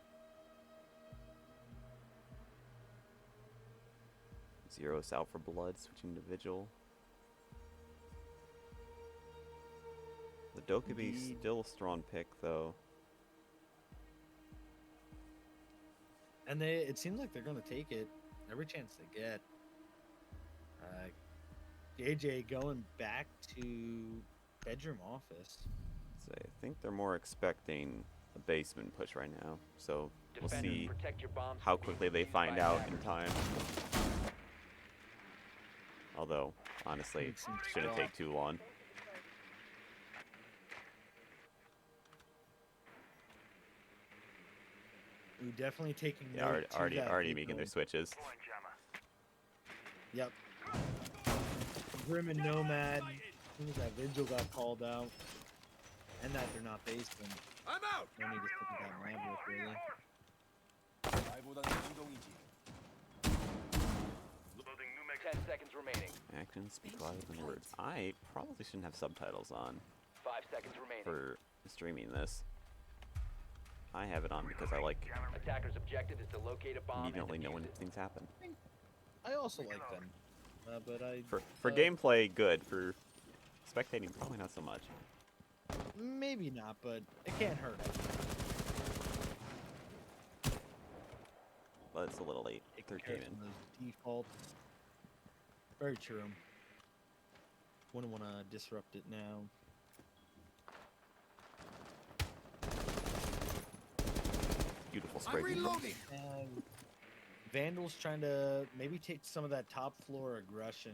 Zero's out for blood, switching to Vigil. The Dokkaebi Indeed. still a strong pick though. And it seems like they're going to take it every chance they get. JJ going back to bedroom office. So I think they're more expecting a basement push right now. So we'll Defenders, see protect your bombs how from quickly they being find defused by out in attackers. time. Although, honestly, Makes sense. shouldn't take too long. Ooh, definitely taking Yeah, note to that already Vigil. making their switches. Yep. Grim and Nomad. As soon as that Vigil got called out. And that they're not basement. I'm out. No need to stick with that Maverick, really. 나보다는 운동이지. 10 seconds remaining. Actions speak louder than words. I probably shouldn't have subtitles on 5 seconds remaining. for streaming this. I have it on because I like Attackers' objective is to locate a bomb immediately and know defuse when it. things happen. I also like them. But I... For gameplay, good. For spectating, probably not so much. Maybe not, but it can't hurt. But it's a little late. Take Third care game of in. those defaults. Very true. Wouldn't want to disrupt it now. Beautiful spray. I'm reloading. And Vandals trying to maybe take some of that top floor aggression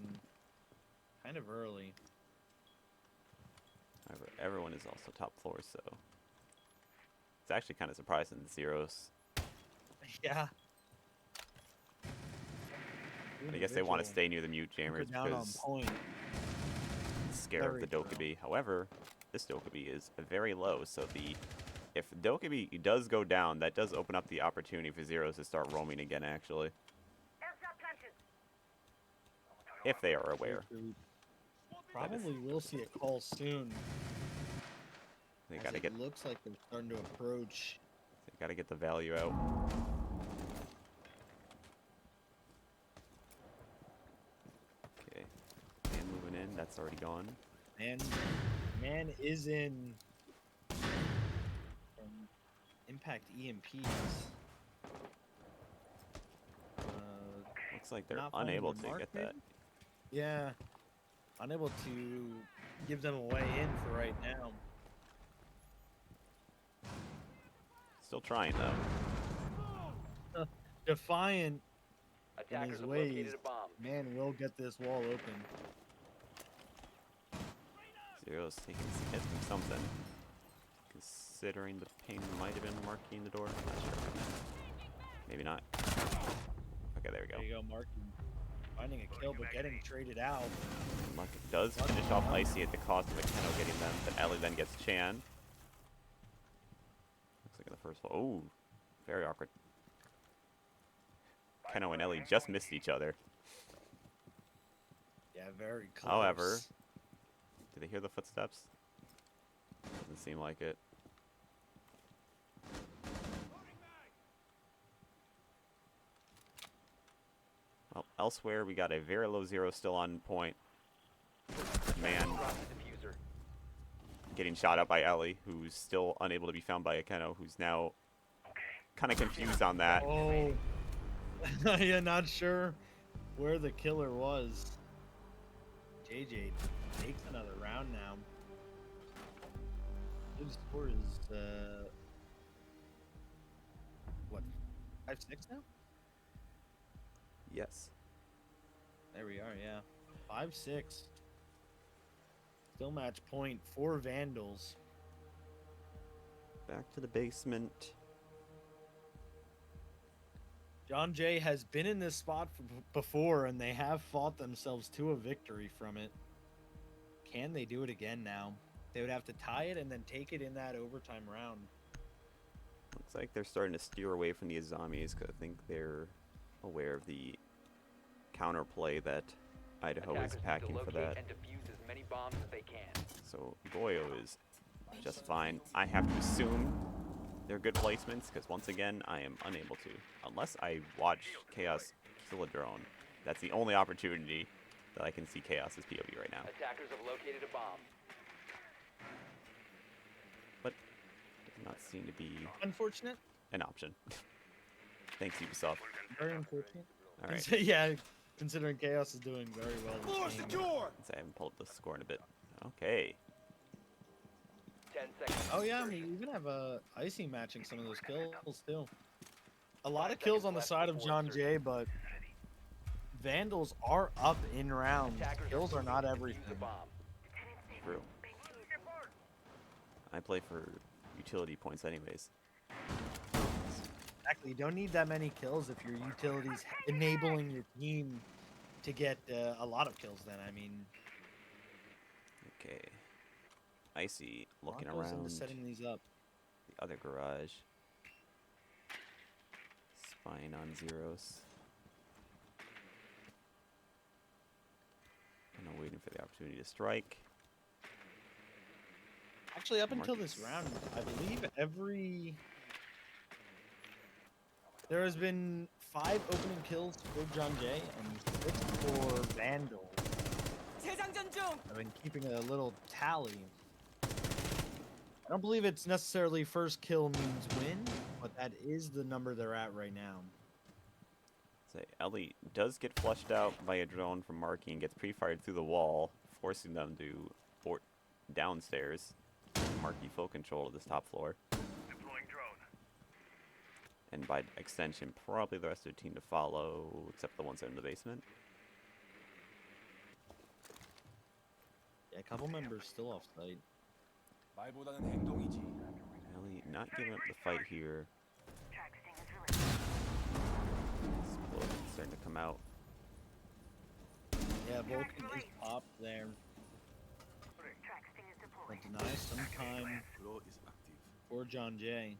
kind of early. However, everyone is also top floor, so it's actually kind of surprising the zeros. Yeah. But I guess they want to stay near the mute jammers down on because point. scare of the Very true. Dokkaebi. However, this Dokkaebi is very low, so if Dokkaebi does go down, that does open up the opportunity for zeros to start roaming again, actually. Aircraft planted. If they are aware. Probably will see a call soon. They as gotta it get looks like they're starting to approach. the value out. Okay. And moving in, that's already gone. And man is in impact EMPs. Looks like they're Not finding unable their to mark, get that. maybe? Yeah. Unable to give them a way in for right now. Still trying though. Defiant in Attackers his have ways. located a bomb. Man will get this wall open. Zero's taking some hits from something. Considering the ping might have been marking the door. Not sure. Maybe not. Okay, there we go. There you go, Mark. Finding a kill, but getting traded out. Luck does finish off Icy at the cost of Akeno getting them, but Ellie then gets Chan. Looks like in the first one. Oh, very awkward. Akeno and Ellie just missed each other. Yeah, very close. However, do they hear the footsteps? Doesn't seem like it. Well, elsewhere, we got a very low zero still on point. Man Drop the diffuser. getting shot up by Ellie, who's still unable to be found by Akeno, who's now kind of confused on that. Oh. Yeah, not sure where the killer was. JJ takes another round now. His score is, what, 5-6 now? Yes. There we are, yeah. 5-6. Still match point for Vandals. Back to the basement. John Jay has been in this spot before, and they have fought themselves to a victory from it. Can they do it again now? They would have to tie it and then take it in that overtime round. Looks like they're starting to steer away from the Azamis because I think they're aware of the counterplay that Idaho is Attackers need to packing for locate that. and defuse as many bombs as they can. So Goyo is just fine. I have to assume they're good placements because once again I am unable to. Unless I watch Chaos kill a drone. That's the only opportunity that I can see Chaos's POV right now. Attackers have located a bomb. But does not seem to be Unfortunate. an option. Thanks, Ubisoft. Very unfortunate. Alright. Yeah, considering Chaos is doing very well. Floor secure! Since I haven't pulled up the score in a bit. Okay. 10 seconds. Oh yeah, we even have Icy matching some of those kills too. A lot of kills on the side of John Jay, but Vandals are up in rounds. Attackers Kills are not defuse everything. the bomb. True. I play for utility points anyways. Exactly. You don't need that many kills if your utility's enabling your team to get a lot of kills. Then I mean, Okay. Icy looking Broncos into around setting these up. the other garage. Spying on zeros. And I'm waiting for the opportunity to strike. Actually, up until this Marcus. round, I believe there has been 5 opening kills for John Jay and 6 for Vandal. I've been keeping a little tally. I don't believe it's necessarily first kill means win, but that is the number they're at right now. Say Ellie does get flushed out by a drone from Marky and gets pre-fired through the wall, forcing them to port downstairs. Marky full control of this top floor. Deploying drone. And by extension, probably the rest of the team to follow, except the ones that are in the basement. Yeah, a couple members still off site. 말보다는 행동이지. Ellie not giving up the fight here. Track sting is released. Explosion's starting to come out. Yeah, Vulcan is popped there. Track sting is But deployed. deny some time Flow is active. for John Jay.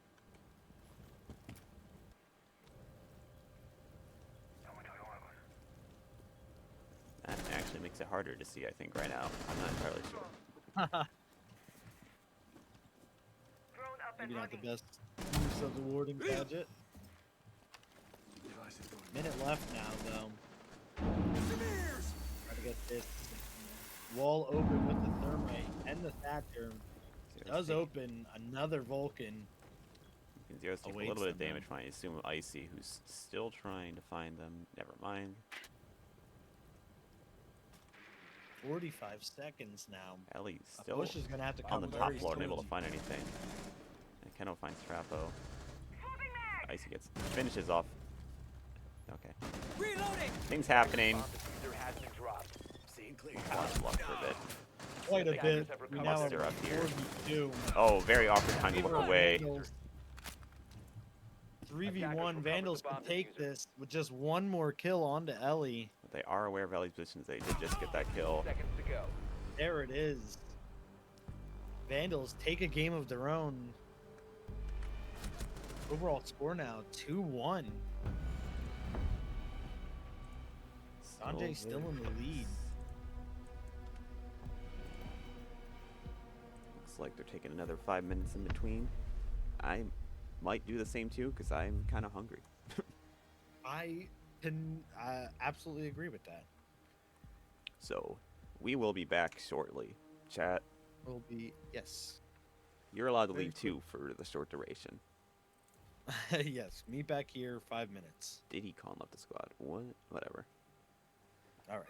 That actually makes it harder to see, I think, right now. I'm not entirely sure. Drone up and Maybe not the running. best use of the warding gadget. Device is going. Minute left now, though. Try to get this wall open with the thermite and the Thatcher. Does open another Vulcan. Zero's take a Awaits little bit of them, damage. I assume Icy, who's still trying to find them. Never mind. 45 seconds now. Ellie's A still push is going to have to on come the very top floor, unable slowly. to find anything. And Keno finds Trapo. Swapping mag! Icy finishes off. Okay. Reloading! Things happening. Bomb diffuser has been dropped. Seeing clear. Lost luck for a bit. Quite a They bit. We now have muster up here. 42. Oh, very awkward time to look away. 3v1, Vandals can take this with just one more kill onto Ellie. But they are aware of Ellie's positions. They did just get that kill. Seconds to go. There it is. Vandals take a game of their own. Overall score now 2-1. Sanjay's still in the lead. Looks like they're taking another 5 minutes in between. I might do the same too, because I'm kind of hungry. I can absolutely agree with that. So, we will be back shortly. Chat, Will be, yes. you're allowed to Very leave too for the short duration. Yes, meet back here 5 minutes. Diddy Kong left the squad. What? Whatever. All right.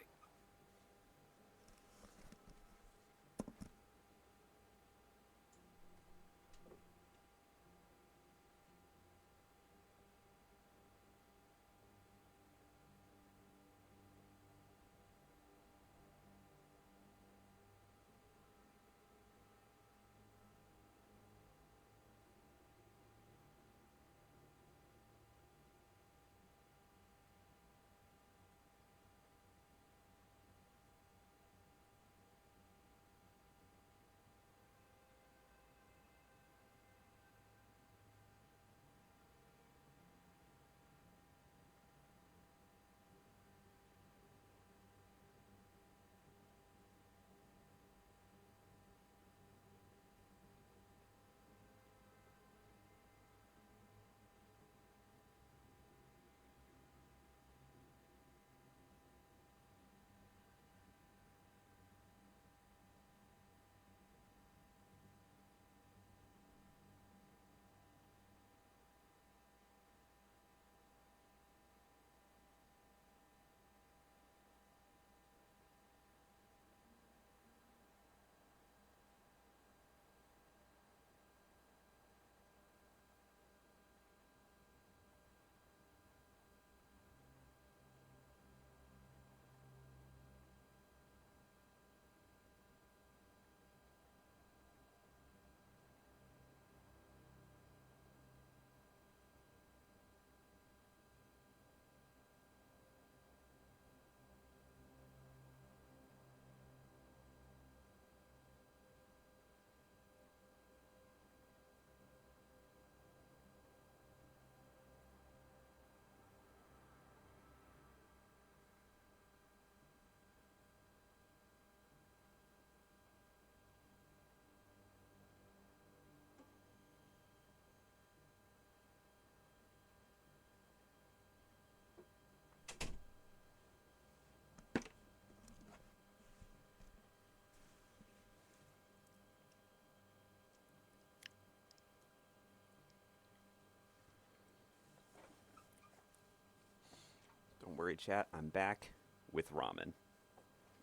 Don't worry, chat. I'm back with ramen.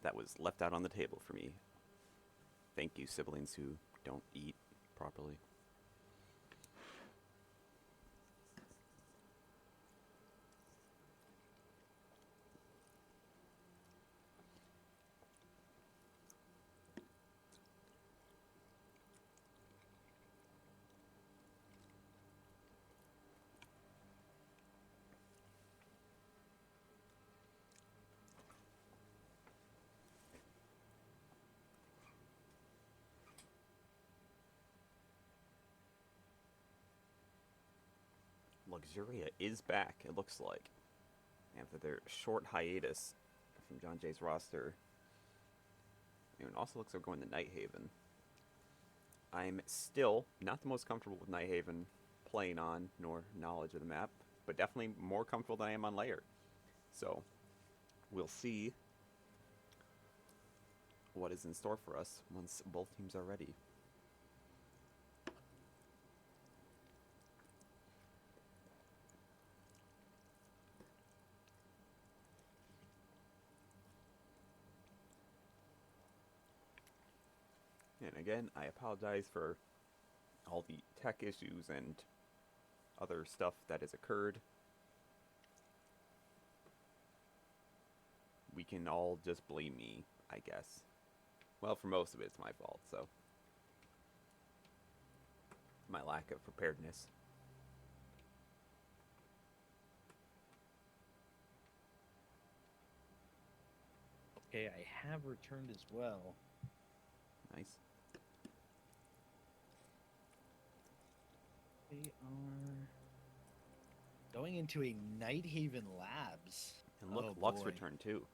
That was left out on the table for me. Thank you, siblings who don't eat properly. Luxuria is back, it looks like. After their short hiatus from John Jay's roster. And it also looks like we're going to Night Haven. I'm still not the most comfortable with Night Haven playing on, nor knowledge of the map, but definitely more comfortable than I am on Lair. So, we'll see what is in store for us once both teams are ready. And again, I apologize for all the tech issues and other stuff that has occurred. We can all just blame me, I guess. Well, for most of it, it's my fault, so. My lack of preparedness. Okay, I have returned as well. Nice. We are going into a Night Haven Labs. And look, Oh, Lux boy. returned too.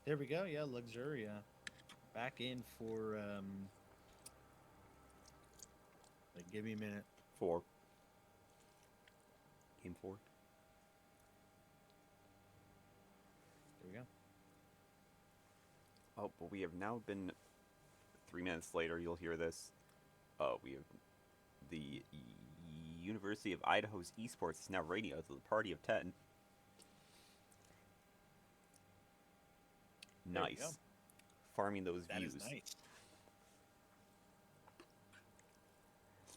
There we go. Yeah, Luxuria. Back in for, like, give me a minute. 4. Game 4. There we go. Oh, but we have now been 3 minutes later. You'll hear this. We have the University of Idaho's esports is now radio to the party of 10. There we go. Nice. Farming those That views. is nice.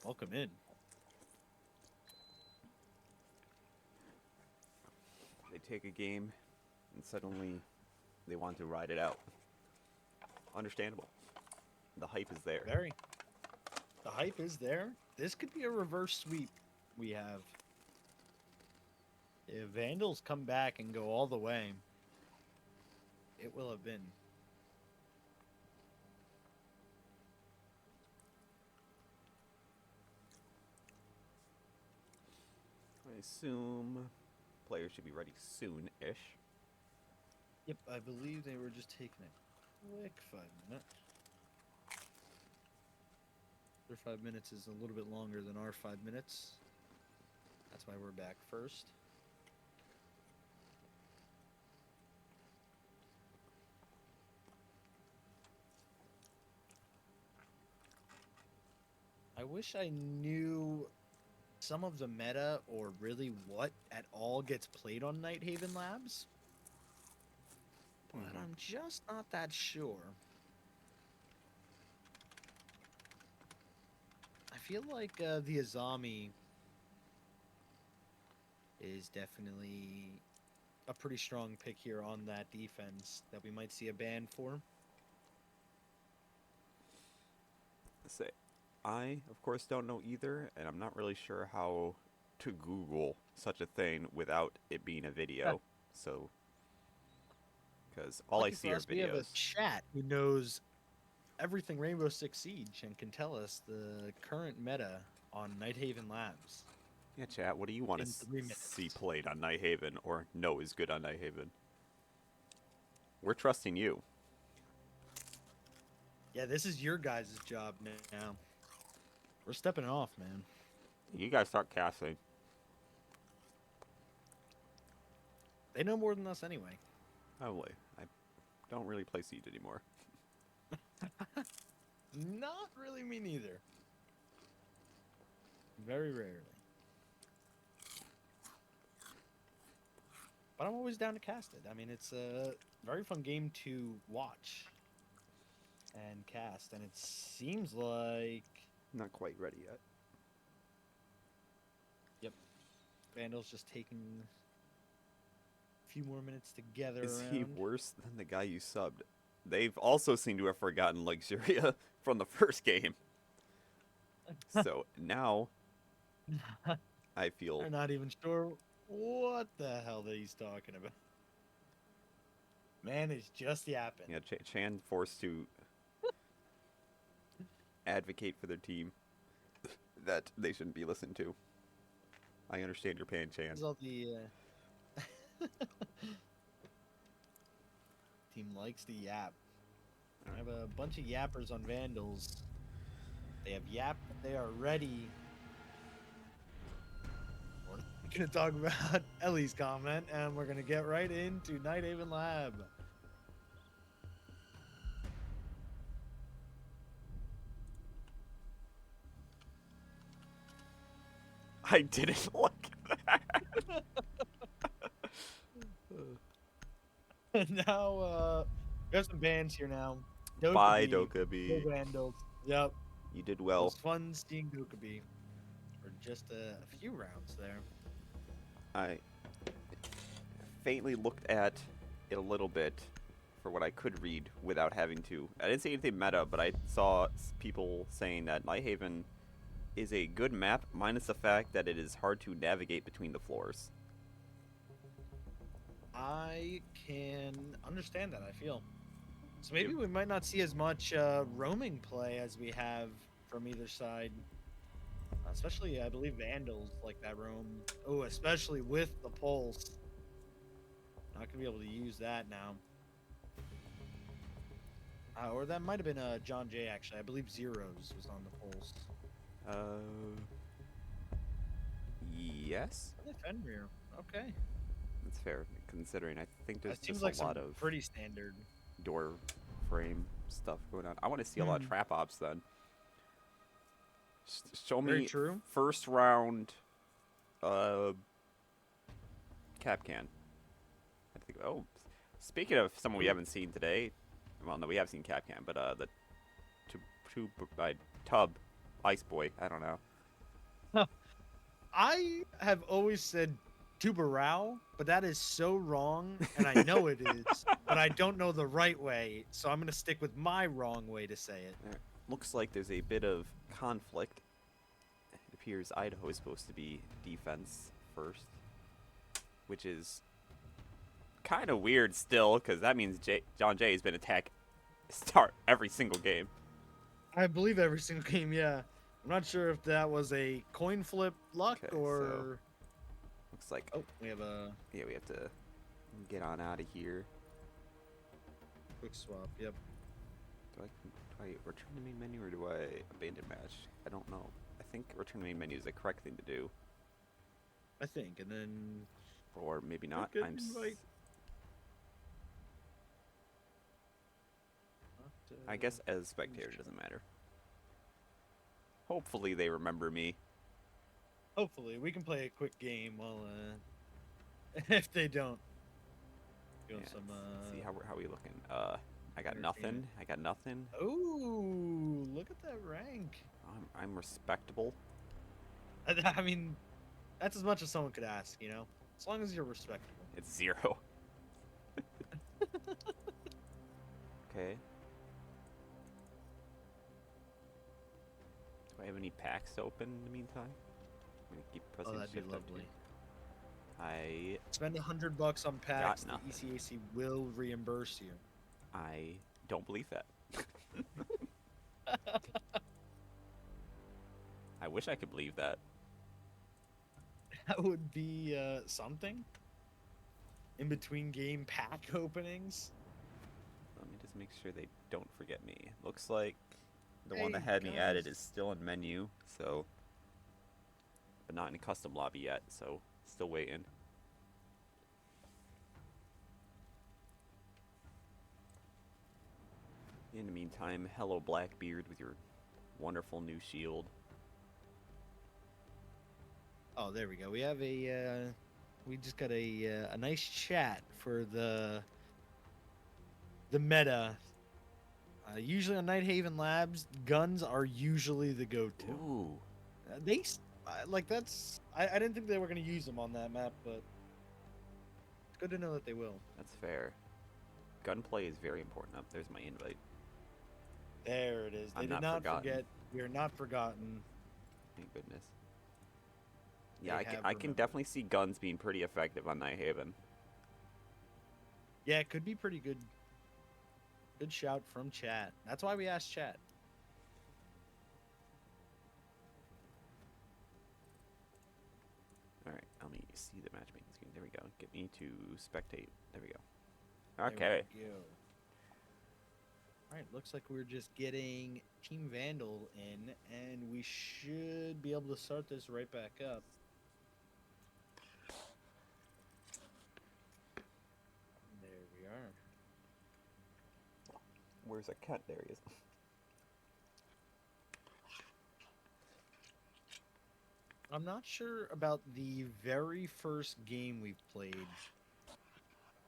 Welcome in. They take a game and suddenly they want to ride it out. Understandable. The hype is there. Very. The hype is there. This could be a reverse sweep we have. If Vandals come back and go all the way, it will have been. I assume players should be ready soon-ish. Yep, I believe they were just taking a quick 5 minutes. Their 5 minutes is a little bit longer than our 5 minutes. That's why we're back first. I wish I knew some of the meta or really what at all gets played on Night Haven Labs. But I'm just not that sure. I feel like the Azami is definitely a pretty strong pick here on that defense that we might see a ban for. Say, I, of course, don't know either, and I'm not really sure how to Google such a thing without it being a video. So, because all Lucky I see for are us, we have a videos. chat who knows everything Rainbow Six Siege and can tell us the current meta on Night Haven Labs. Yeah, chat, what do you want In to 3 minutes. see played on Night Haven or know is good on Night Haven? We're trusting you. Yeah, this is your guys' job now. We're stepping it off, man. You guys start casting. They know more than us anyway. Probably. I don't really play Siege anymore. Not really me neither. Very rarely. But I'm always down to cast it. I mean, it's a very fun game to watch and cast, and it seems like Not quite ready yet. Vandal's just taking a few more minutes to gather Is around. he worse than the guy you subbed? They've also seemed to have forgotten Luxuria from the first game. So now I feel They're not even sure what the hell that he's talking about. Man is just yapping. yeah, Chan forced to advocate for their team that they shouldn't be listened to. I understand your pain, Chan. This is all the team likes to yap. I have a bunch of yappers on Vandals. They have yapped. They are ready. We're going to talk about Ellie's comment, and we're going to get right into Night Haven Lab. I didn't look at that. Now, we have some bands here now. Bye, Dokkaebi, Dokkaebi. Vandals. Yep. You did It well. was fun seeing Dokkaebi for just a few rounds there. I faintly looked at it a little bit for what I could read without having to. I didn't see anything meta, but I saw people saying that Nighthaven is a good map, minus the fact that it is hard to navigate between the floors. I can understand that, I feel. So maybe we might not see as much roaming play as we have from either side. Especially, I believe, Vandals like that roam. Oh, especially with the pulse. Not going to be able to use that now. Or that might have been John Jay, actually. I believe Zeros was on the pulse. Yes? Fenrir. Okay. That's fair, considering I think there's That seems just like a some lot of pretty standard. door frame stuff going on. I want to see a lot of trap ops then. Show Very me true. first round cap can. I think. Oh, speaking of someone we haven't seen today, well, no, we have seen cap can, but the tub ice boy. I don't know. I have always said Tubarao, but that is so wrong, and I know it is, but I don't know the right way, so I'm going to stick with my wrong way to say it. Looks like there's a bit of conflict. It appears Idaho is supposed to be defense first, which is kind of weird still, because that means John Jay has been start every single game. I believe every single game, yeah. I'm not sure if that was a coin flip luck Okay, or... so looks like... Oh, we have a Yeah, we have to get on out of here. quick swap, yep. Do I return to main menu or do I abandon match? I don't know. I think return to main menu is the correct thing to do. I think, and then... Or maybe not. Good I'm invite. I guess as spectator doesn't matter. Hopefully they remember me. Hopefully, we can play a quick game while, if they don't. Doing Yeah, some, let's see how we looking. I got nothing. entertainment. I got nothing. Oh, look at that rank. I'm respectable. I mean, that's as much as someone could ask, you know? As long as you're respectable. It's 0. Okay. Do I have any packs to open in the meantime? I'm gonna keep pressing Oh, that'd be shift up lovely. I Spend $100 on packs. The nothing. ECAC will reimburse you. I don't believe that. I wish I could believe that. That would be something. In between game pack openings. Let me just make sure they don't forget me. Looks like the one that Hey, had me added guys. is still in menu, so but not in custom lobby yet, so still waiting. In the meantime, hello Blackbeard with your wonderful new shield. Oh, there we go. We have a we just got a nice chat for the meta. Usually on Night Haven Labs, guns are usually the go-to. Ooh, Like that's I didn't think they were gonna use them on that map, but it's good to know that they will. that's fair. Gunplay is very important. Oh, there's my invite. There it is. They I'm did not not forgotten. forget. We are not forgotten. Thank goodness. Yeah, They have I can remembered. definitely see guns being pretty effective on Night Haven. Yeah, it could be pretty good. Good shout from chat. That's why we asked chat. go. Get me to spectate. There we go. There Okay. we go. All right, looks like we're just getting Team Vandal in, and we should be able to start this right back up. There we are. Where's that cat? There he is. I'm not sure about the very first game we've played,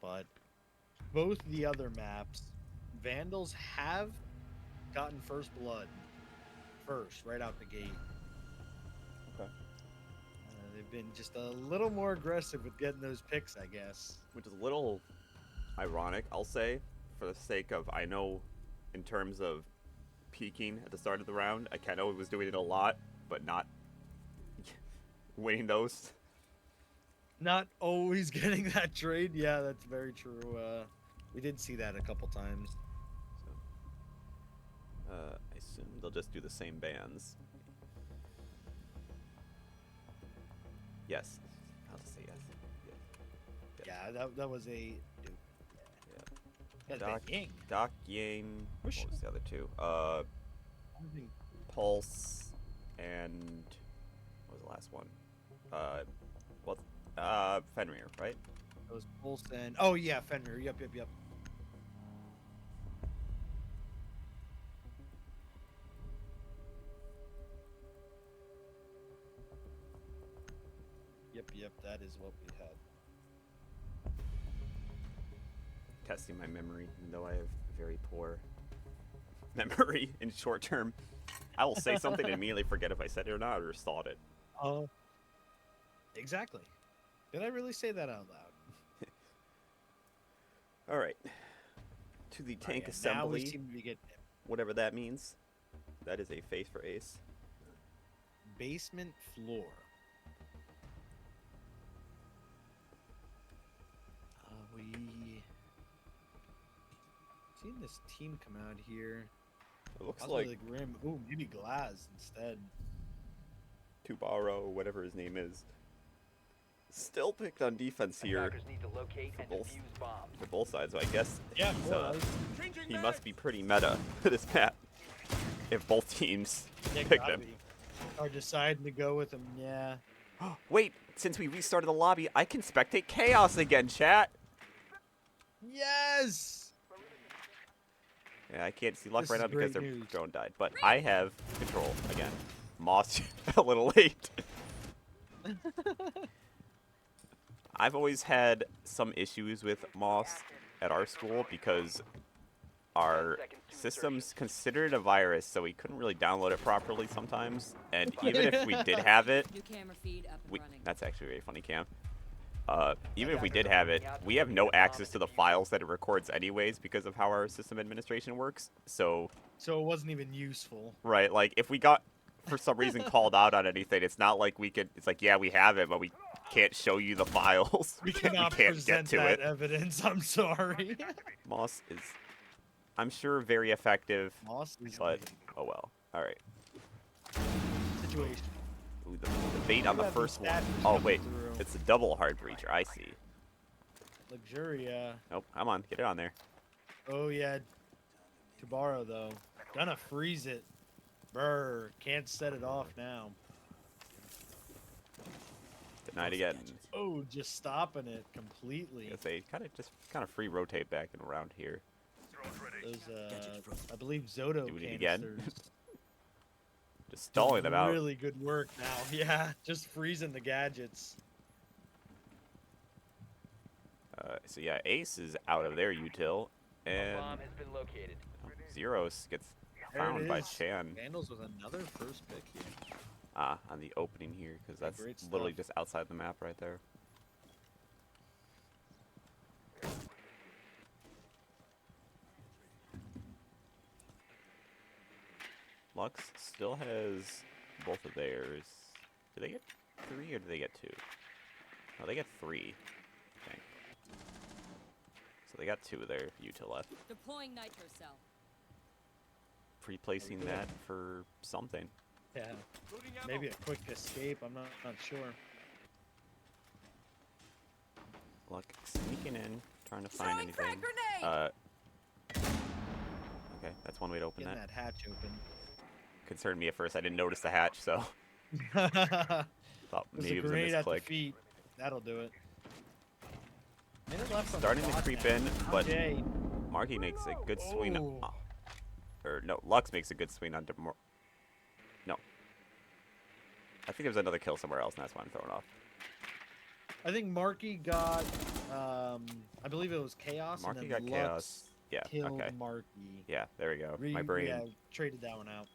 but both the other maps, Vandals have gotten first blood first, right out the gate. Okay. They've been just a little more aggressive with getting those picks, I guess. Which is a little ironic, I'll say, for the sake of, I know in terms of peaking at the start of the round, Akeno was doing it a lot, but not winning those. Not always getting that trade. Yeah, that's very true. We did see that a couple times. So, I assume they'll just do the same bands. Yes. I'll just say yes. Yeah, that was a. Yeah. That's Doc, Yang. Doc Yang. What was the other two? I think Pulse and what was the last one? Fenrir, right? it was Pulse and oh yeah, Fenrir. Yep. Yep. That is what we had. Testing my memory, even though I have very poor memory in short term. I will say something and immediately forget if I said it or not, or just thought it. Oh. Exactly. Did I really say that out loud? All right. To the tank Now we assembly, seem to be getting whatever that means. That is a face for Ace. basement floor. We seen this team come out here. It looks Possibly like Grim. Ooh, maybe Glaz instead. Tubaro, whatever his name is, still picked on defense here Attackers need to locate and both- defuse bombs. for both sides. So I guess Yeah, he must be pretty meta for this map if both teams yeah, picked gotta him. be. Are deciding to go with him. Yeah. Wait, since we restarted the lobby, I can spectate chaos again, chat. Yes. Yeah, I can't see luck This right is now because great their news. drone died, but I have control again. Moss a little late. I've always had some issues with Moss at our school because our systems considered it a virus, so we couldn't really download it properly sometimes. And even if we did have it, New camera feed up and running. that's actually a very funny, Cam. Even if we did have it, we have no access to the files that it records anyways because of how our system administration works. So, So it wasn't even useful. right, like if we got for some reason called out on anything, it's not like we could. It's like, yeah, we have it, but we can't show you the files. We cannot can't present get to that it. evidence. I'm sorry. Moss is, I'm sure, very effective, Moss is but amazing. oh well. All right. Situation. Ooh, the bait on the You have the first one. stats Oh coming wait, through. it's a double hard breacher. I see. Luxuria. Nope, come on, get it on there. Oh yeah. Tubaro though. Gonna freeze it. Brr. Can't set it off now. Denied again. Oh, just stopping it completely. Because they kind of free rotate back and around here. Those I believe Zoto Do we need again? canisters. Just stalling them out. Really good work now. Yeah, just freezing the gadgets. So yeah, Ace is out of their util, A and bomb has been located. Zeros gets There it found by is. Chan. Vandals with another first pick here. On the opening here, because that's Great literally stuff. just outside the map right there. Lux still has both of theirs. Do they get 3 or do they get 2? No, they get 3. I think. So they got 2 of their util left. Deploying nitro cell. Pre-placing that for something. Yeah. Maybe a quick escape. I'm not sure. Luck sneaking in, trying to find Throwing frag anything. grenade! Okay, that's one way to open Getting that. that hatch open. Concerned me at first. I didn't notice the hatch, so There's thought a maybe it was a grenade at the misclick. feet. That'll do it. Minute left on the Starting to clock creep now. in, but Jay. Marky makes a good swing. Oh. Or no, Lux makes a good swing onto No. I think there was another kill somewhere else, and that's why I'm throwing off. I think Marky got, I believe it was Chaos, Marky and got then Chaos. Lux Yeah, killed okay. Marky. Yeah, there we go. My brain, Yeah, traded that one out.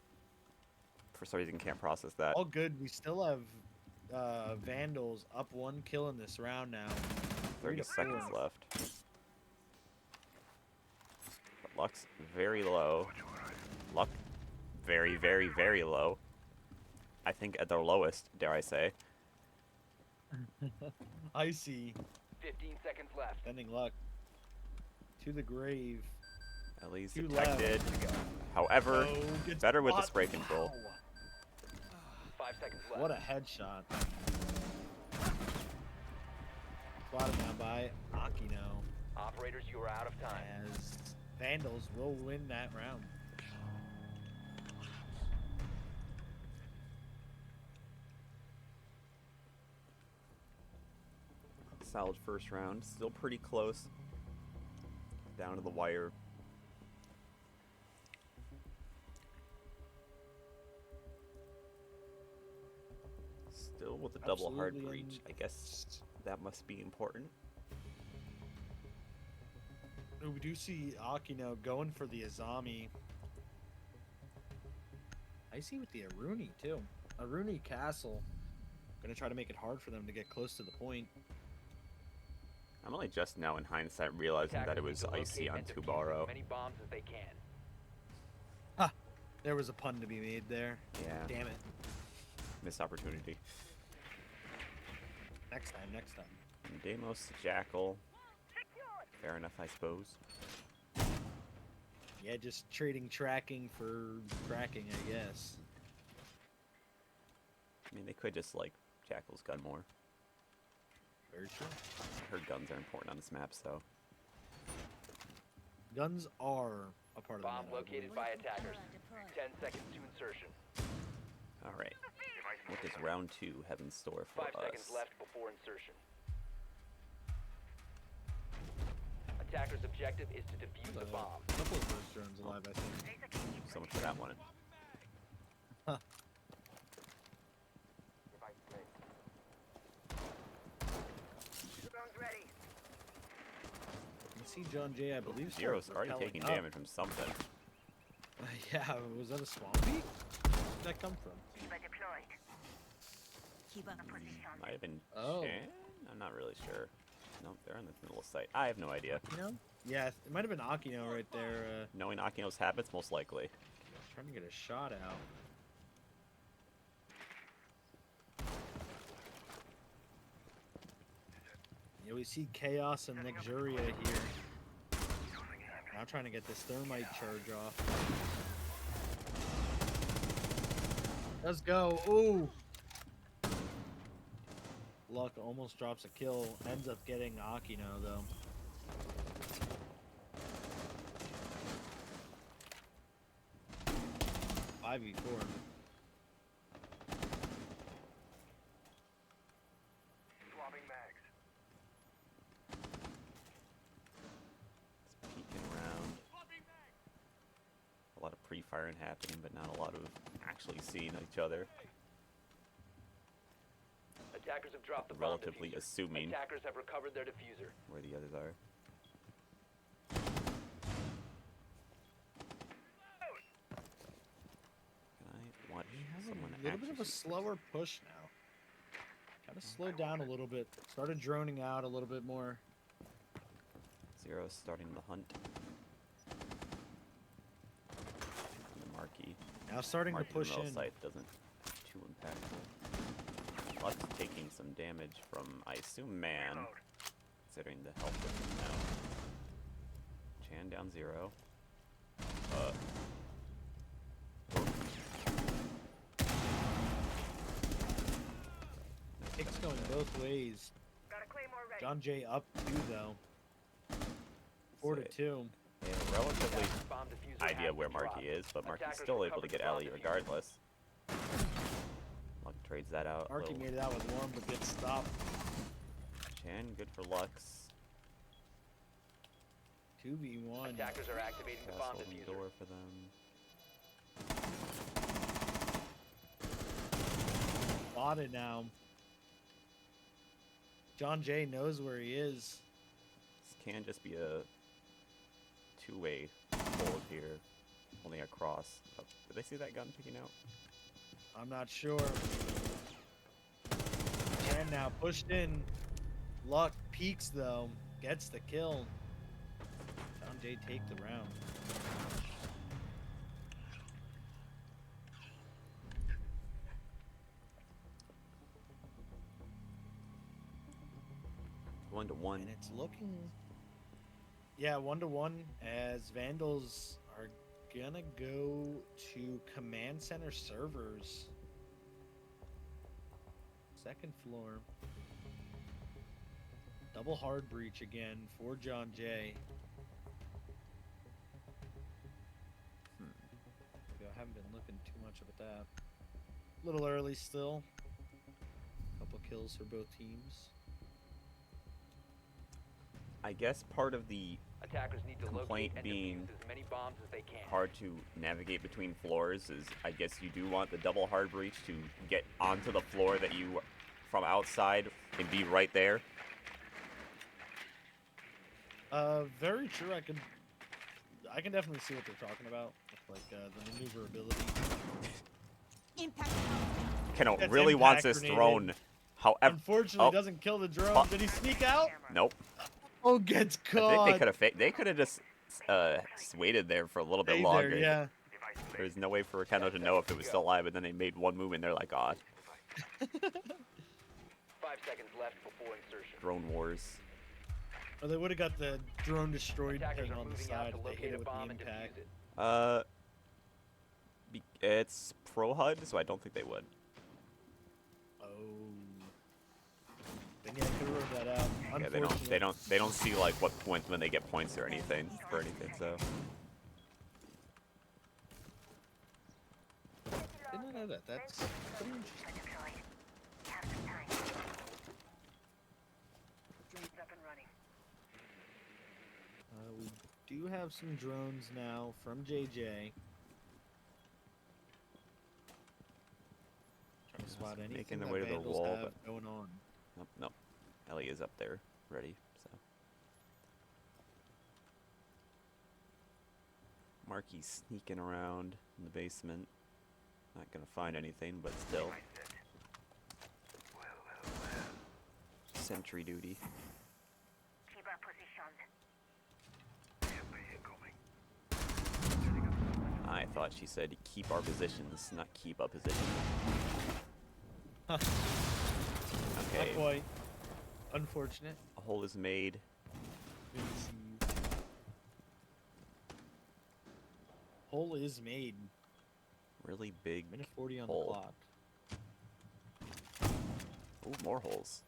for some reason, can't process that. All good. We still have Vandals up 1 kill in this round now. 30 to seconds 4. left. But Lux very low. Luck very, very, very low. I think at the lowest, dare I say. Icy. 15 seconds left. Sending Luck to the grave. Ellie's 2 left. detected. However, Oh, good better with the spot. spray control. Wow. 5 seconds left. What a headshot. Spotted down by Akino, Operators, you are out of time. as Vandals will win that round. Solid first round. Still pretty close. Down to the wire. Still with a double hard Absolutely, breach. and I guess that must be important. we do see Akino going for the Azami. I see with the Aruni too. Aruni Castle. Gonna try to make it hard for them to get close to the point. I'm only just now in hindsight realizing that it was Attackers icy need to on locate and defuse Tubaro. as many bombs as they can. There was a pun to be made there. Yeah, Damn it. missed opportunity. Next time, next time. And Deimos, Jackal. Fair enough, I suppose. Yeah, just trading tracking for tracking, I guess. I mean, they could just, like, Jackal's gun more. Very true. I heard guns are important on this map, so. Guns are a part of the Bomb meta, I located believe. by attackers. 10 seconds to insertion. Alright. What does round 2 have in store for 5 us? seconds left before insertion. Attacker's objective is to defuse the bomb. A couple of those drones alive, I think. So much for that one. Drones ready. You see John Jay, I believe. Zero's already propelling taking up. damage from something. Yeah, was that a swampy? Where did that come from? Diva deployed. Keep up position. Might have been Oh. Chan? I'm not really sure. Nope, they're in the middle of sight. I have no idea. Akino? Yeah, it might have been Akino right there. Knowing Akino's habits, most likely. Trying to get a shot out. Yeah, we see Chaos and Luxuria here. Now trying to get this thermite charge off. Let's go. Ooh. Luck almost drops a kill. Ends up getting Akino though. Five v 4. Swapping mags. It's peeking around. A lot of pre-firing happening, but not a lot of actually seeing each other. Attackers have dropped the bomb Relatively diffuser. assuming Attackers have recovered their diffuser. where the others are. Can I watch someone A little bit of a actually- slower push now. Kind of slowed down a little bit. Started droning out a little bit more. Zero's starting the hunt. And the marquee. Now starting to Marking push remote in. sight doesn't too impactful. Lux taking some damage from, I assume, man, considering the health with him now. Chan down 0. Kicks going both ways. Got a claymore John Jay up 2 though. 4 to 2. Yeah, relatively Bomb diffuser idea has where been dropped. Marky is, but Marky's Attackers still able to recovered get the bomb Ellie diffuser. regardless. Luck trades that out. Marky Little made it out with 1, but gets stopped. Chan, good for Lux. 2v1. Attackers are activating the bomb Holding the diffuser. door for them. Spotted now. John Jay knows where he is. This can just be a two-way hold here. Only across. Oh, did they see that gun picking out? I'm not sure. Chan now pushed in. Luck peeks though. Gets the kill. John Jay take the round. One to one. And it's looking, yeah, 1-1 as Vandals are gonna go to Command Center servers. 2nd floor. Double hard breach again for John Jay. I haven't been looking too much at that. A little early still. Couple kills for both teams. I guess part of the Attackers need to complaint locate and being defuse as many bombs as they can. hard to navigate between floors is I guess you do want the double hard breach to get onto the floor that you from outside and be right there. Very true. I can definitely see what they're talking about, with, like the maneuverability. Impact. Keno That's really wants impact this grenaded. drone. However, Unfortunately, oh. doesn't kill the drone. Oh. Did he sneak out? nope. Oh, gets I caught. think they could have just waited there for a little bit Stayed longer. there, yeah. There's no way for Keno to know if it was still alive, and then they made one move and they're like, "Ah, 5 seconds left before insertion. drone wars." Or they would have got the drone destroyed Attackers thing are on the moving out side to if they locate hit a it with the bomb and impact. defuse it. It's pro HUD, so I don't think they would. Oh. Then yeah, I could have wrote that out. Yeah, they don't see like what points when they get points or anything for anything. So Didn't know that. That's pretty interesting. Drones up and running. We do have some drones now from JJ. Trying to spot anything making their that way to the Vandals wall, have but going on. nope. Ellie is up there, ready. So Marky's sneaking around in the basement. Not gonna find anything, but still. Sentry duty. Keep our positions. I thought she said keep our positions, not keep a position. Huh. Okay, Not quite. Unfortunate. a hole is made. Good to see you. Hole is made. Really big. Minute 40 on hole. the clock. Ooh, more holes.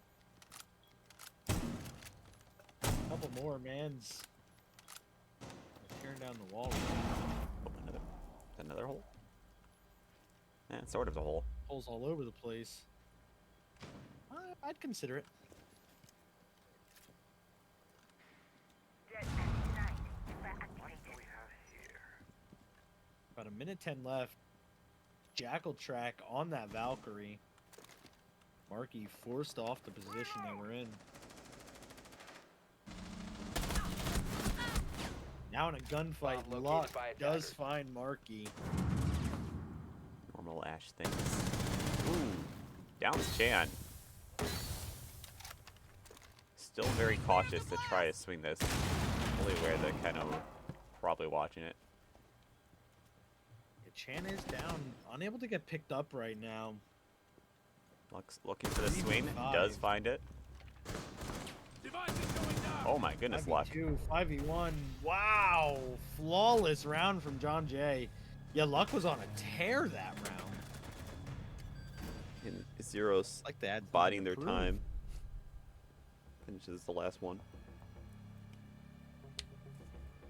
Couple more, man's tearing down the wall. Oh, another hole? Yeah, it's sort of a hole. Holes all over the place. I'd consider it. Jet inside. Activated. About a minute 10 left. Jackal track on that Valkyrie. Marky forced off the position they were in. Now in a gunfight, Bomb located Luck by does attackers. find Marky. Normal Ash things. Ooh, downs Chan. Still very cautious to try to swing this. Fully aware that Keno probably watching it. Chan is down, unable to get picked up right now. Luck's looking for the swing, 3v5. does find it. Device is going down. Oh my goodness, Luck. 5v2, 5v1. Wow, flawless round from John Jay. Yeah, Luck was on a tear that round. And Zero's Like that. biding their time. finishes the last one.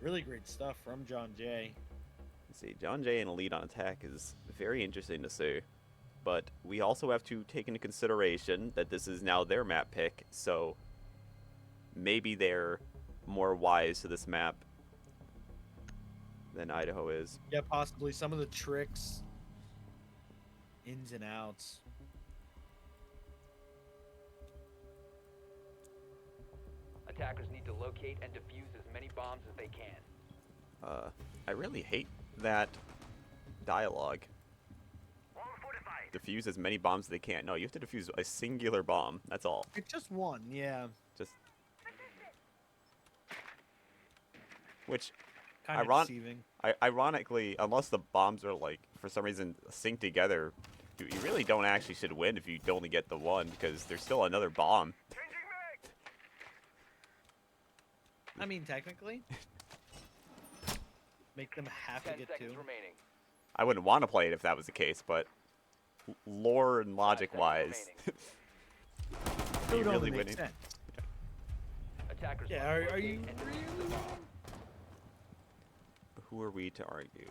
Really great stuff from John Jay. Let's see, John Jay and Elite on attack is very interesting to see. But we also have to take into consideration that this is now their map pick, so maybe they're more wise to this map than Idaho is. Yeah, possibly some of the tricks, ins and outs. Attackers need to locate and defuse as many bombs as they can. I really hate that dialogue. Defuse as many bombs as they can. No, you have to defuse a singular bomb. That's all. It's just one, yeah. Just. Which, Kind of deceiving. ironically, unless the bombs are like for some reason synced together, you really don't actually should win if you only get the one because there's still another bomb. I mean, technically. Make them have to 10 get seconds two. remaining. I wouldn't want to play it if that was the case, but lore and logic 5 wise, seconds It would really only make winning. sense. Attackers Yeah, must are locate you and defuse the really? bomb. Who are we to argue?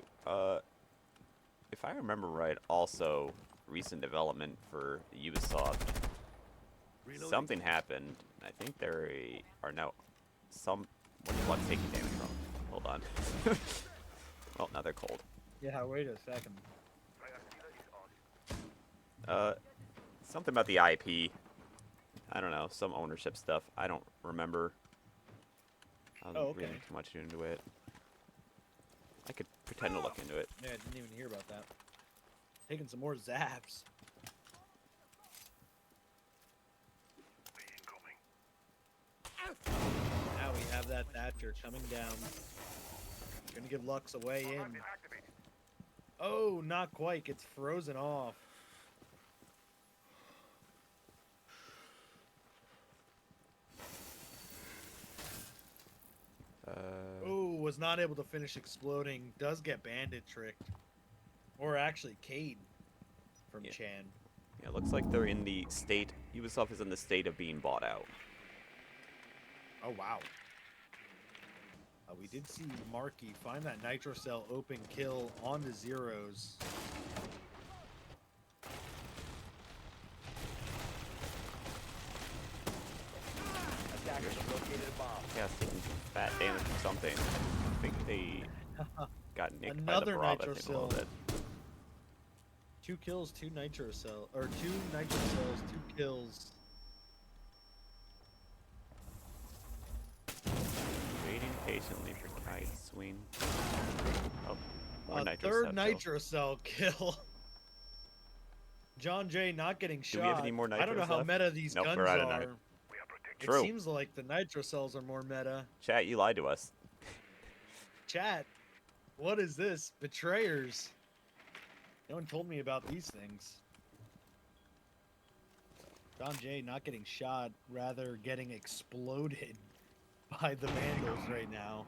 If I remember right, also recent development for Ubisoft. Something happened. I think there are now some. What's taking damage from? Hold on. Well, now they're cold. Yeah, wait a second. Something about the IP. I don't know, some ownership stuff. I don't remember. I wasn't okay. reading too much into it. I could pretend to look into it. Yeah, I didn't even hear about that. Taking some more zaps. Now we have that Thatcher coming down. Gonna give Lux a way in. Oh, not quite. Gets frozen off. Oh, was not able to finish exploding. Does get bandit tricked. Or actually Cade from Yeah. Chan. Yeah, it looks like they're in the state. Ubisoft is in the state of being bought out. Oh, wow. We did see Marky find that Nitro Cell open kill on the zeros. Attackers have located a bomb. Yeah, it's taking some fat damage from something. I think they got nicked Another by the Brava Nitro thing a little Cell. bit. 2 kills, 2 Nitro Cell, or 2 Nitro Cells, 2 kills. Waiting patiently for Kai to swing. Oh, more A Nitro third Cell Nitro Cell kill. John Jay not getting shot. Do we have any more I don't know Nitros how left? meta these Nope, guns we're out of are. Nit- It True. seems like the Nitro Cells are more meta. Chat, you lied to us. Chat, what is this? Betrayers. No one told me about these things. John Jay not getting shot, rather getting exploded by the Vandals right now.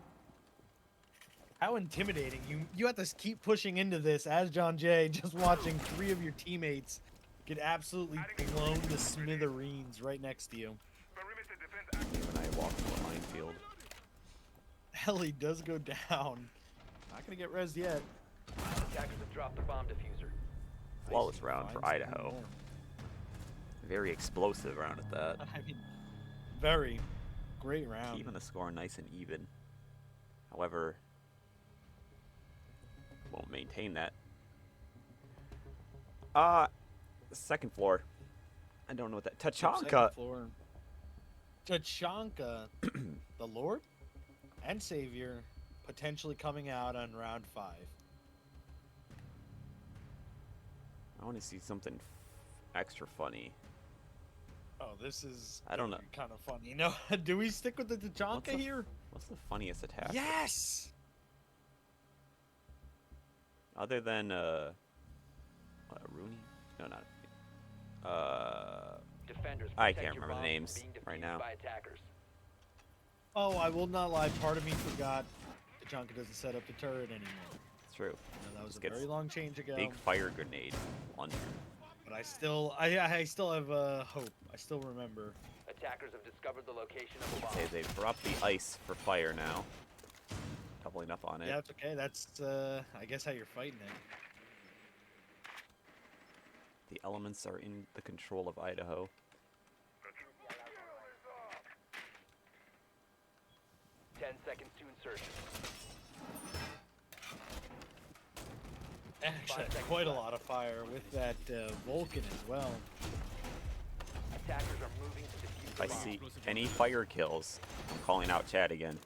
How intimidating. You have to keep pushing into this as John Jay, just watching 3 of your teammates get absolutely blown to smithereens right next to you. You and I walked through a minefield. Ellie does go down. Not gonna get res yet. Attackers have dropped the bomb diffuser. Flawless round for Finds some Idaho. more. Very explosive round at that. I mean, very great round. Keeping the score nice and even. However, won't maintain that. Second floor. I don't know what that. Second Tachanka. floor. Tachanka, the Lord and Savior, potentially coming out on round 5. I want to see something extra funny. Oh, this is I don't know. kind of funny. No, do we stick with the What's Tachanka the- here? What's the funniest attack? Yes. Other than what, Rooney? No, not. Defenders, I protect can't your remember the bombs names from being right defused now. by attackers. Oh, I will not lie. Part of me forgot Tachanka doesn't set up the turret anymore. It's true. You know, that was Just a gets very long change ago. Big fire grenade launcher. But I still have hope. I still remember. Attackers have discovered the location of a bomb. Okay, they've dropped the ice for fire now. Doubling up on it. Yeah, it's okay. That's I guess how you're fighting it. The elements are in the control of Idaho. 10 seconds to insertion. Actually, quite a lot of fire with that Vulcan as well. Attackers are moving to defuse If the I bomb. see any fire kills, I'm calling out Chad again.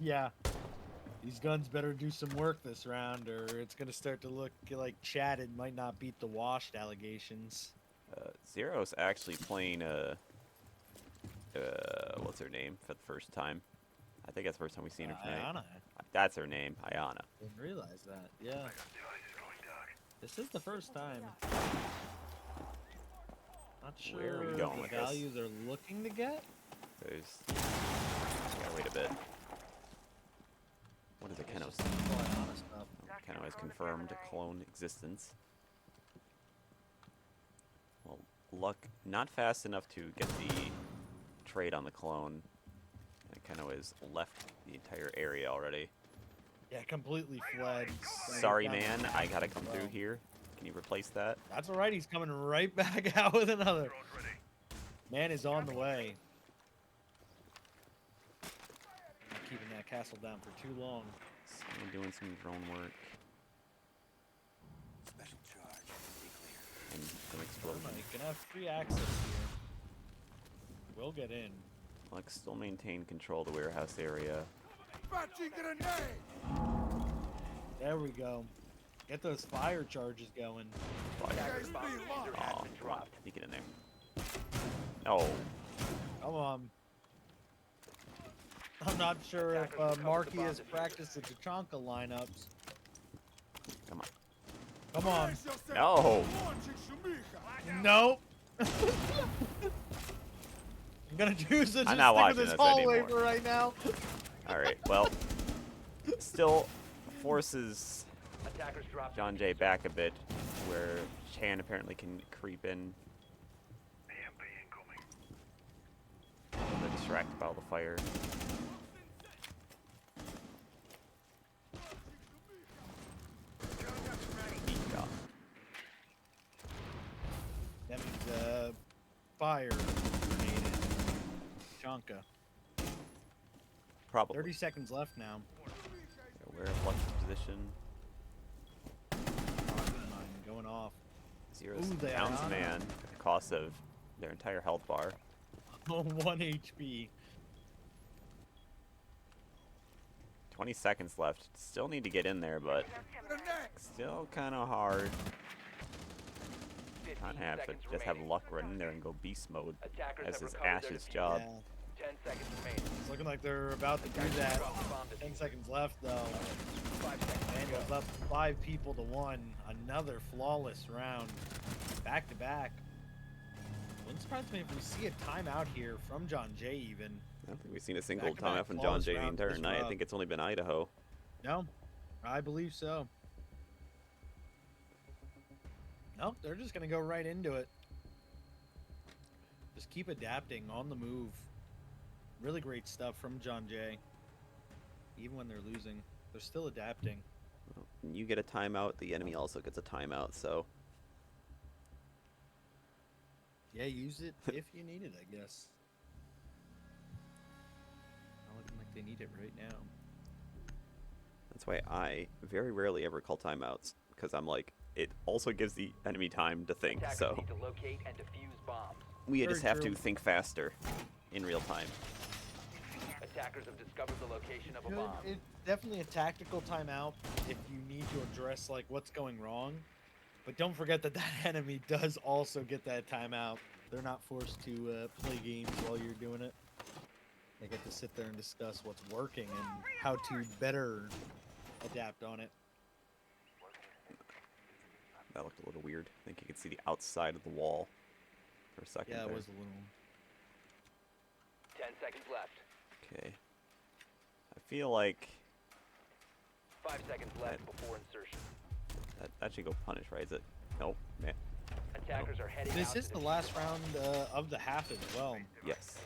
Yeah. These guns better do some work this round, or it's gonna start to look like Chad might not beat the washed allegations. Zero's actually playing what's her name for the first time. I think that's the first time we've seen her tonight. Ayana. That's her name, Ayana. Didn't realize that. Yeah. This is the first time. Not sure Where are we going the with this? values they're looking to get. There's. Gotta wait a bit. What is it? Keno? Ayana stuff. Keno has confirmed clone existence. Well, luck not fast enough to get the trade on the clone. And Keno has left the entire area already. Yeah, completely fled. Sorry, Down man. the I gotta come through well. here. Can you replace that? That's alright, he's coming right back out with another. Man is on the way. Not keeping that castle down for too long. Someone doing some drone work Special charge. Stay clear. and some explosion. You can have free access here. We'll get in. Luck still maintain control of the warehouse area. Patching grenade! There we go. Get those fire charges going. Fire. Attackers bomb diffuser has Oh, been come on. dropped. You get in there. Oh, Come on. I'm not sure if Attackers recovered the Marky bomb has diffuser. practiced the Tachanka lineups. come on. Come on. Brace yourself. No. Launching Shumicha. Nope. I'm gonna choose to just I'm not stick with watching this this hallway anymore. for right now. All right. Well, still forces Attackers dropped. John Jay back a bit, where Chan apparently can creep in. They're distracted by all the fire. Yeah. That means fire grenade Tachanka. Probably. 30 seconds left now. They're aware of Lux's position. Rocket mine going off. Zero's Ooh, they are downs on man at the cost of their entire health bar. 1 HP. 20 seconds left. Still need to get in there, but Grenade! still kind of hard. 15 Can't have to seconds just have remaining. Luck run in there and go beast mode Attackers as have is recovered their Ash's defuse. job. Yeah, 10 seconds remaining. it's looking like they're about to do Attackers that. dropped the bomb 10 diffuser. seconds left though. 5 seconds to And go. goes up 5 people to 1. Another flawless round. Back to back. Wouldn't surprise me if we see a timeout here from John Jay even. I don't think we've seen a single Back-to-back timeout from John flawless Jay the rounds entire this night. I round. think it's only been Idaho. No, I believe so. Nope, they're just gonna go right into it. Just keep adapting on the move. Really great stuff from John Jay. Even when they're losing, they're still adapting. When you get a timeout, the enemy also gets a timeout, so Yeah, use it if you need it, I guess. Not looking like they need it right now. that's why I very rarely ever call timeouts, because I'm like, it also gives the enemy time to think, Attackers so need to locate and defuse bombs. we Very just have true. to think faster in real time. Attackers have discovered the location of a Good. bomb. It's definitely a tactical timeout if you need to address like what's going wrong. But don't forget that that enemy does also get that timeout. They're not forced to play games while you're doing it. They get to sit there and discuss what's working and how to better adapt on it. That looked a little weird. I think you could see the outside of the wall for a second Yeah, it there. was a little. 10 seconds left. Okay. I feel like 5 seconds left before insertion. that should go punish, right? Is it? Nope. Man. Attackers are heading This out is to the defuse last the bomb. round of the half as well. Yes.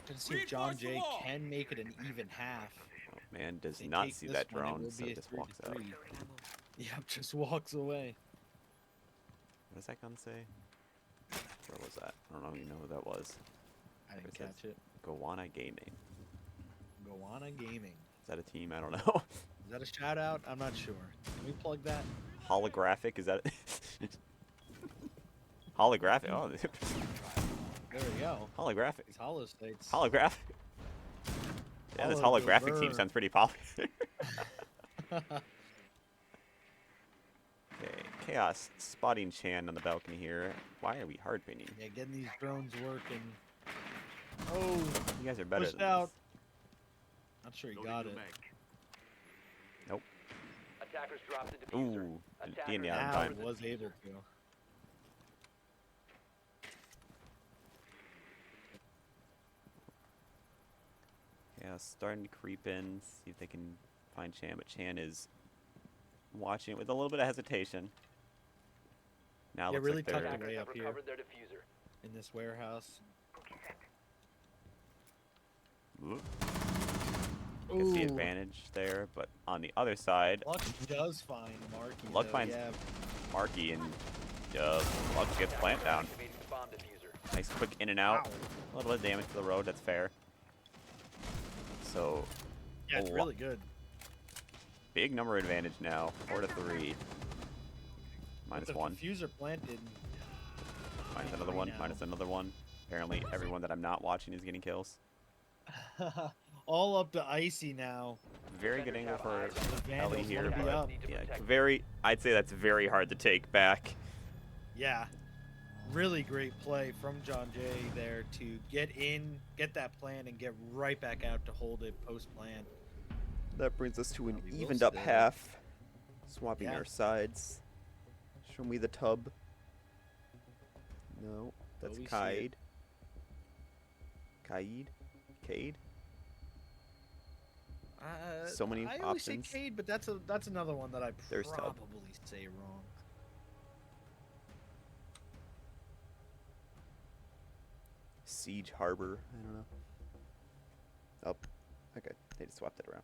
To see if John Jay can make it an even half. Oh, man does If they not take see this that one, it drone, will so be a just walks out. 3-3. Yep, just walks away. What does that gun say? Where was that? I don't even know who that was. I didn't It says catch it. Gowana Gaming. Gowana Gaming. Is that a team? I don't know. Is that a shout out? I'm not sure. Can we plug that? Holographic? Is that Holographic? Oh, There we go. holographic. These hollow states. Holographic. Yeah, this Hollow holographic team Gover. sounds pretty popular. Okay, Chaos spotting Chan on the balcony here. Why are we hard painting? Yeah, getting these drones working. Oh, You guys are better pushed than out. this. Not sure he got it. Nope. Attackers dropped the diffuser. Ooh, Attackers D&D on Now time. he was able to. Yeah, starting to creep in, see if they can find Chan, but Chan is watching it with a little bit of hesitation. Now Yeah, looks really like they're tucked Attackers away have up here. recovered their diffuser. In this warehouse. Oop. Gets the Ooh. advantage there, but on the other side, Luck does find Marky. Luck though, finds- yeah. Marky and Luck gets plant down. Activating the bomb diffuser. Nice quick in and out. Wow. A little bit of damage to the road, that's fair. So, Yeah, it's a really good. big number advantage now, 4-3. With Minus the 1, diffuser planted. minus another three one, now. minus another one. Apparently, everyone that I'm not watching is getting kills. All up to Icy now. Very good angle for The Ellie Vandals here, wanna be but up. yeah, I'd say that's very hard to take back. Yeah. Really great play from John Jay there to get in, get that plan, and get right back out to hold it post-plan. That brings us to an We will evened up stay. half. Swapping Yeah. our sides. Show me the tub. No, that's we see Kaid. it. Cade? So many I always options. say Cade, but that's another one that I There's Tub. probably say wrong. Siege Harbor. I don't know. Oh, okay. They just swapped it around.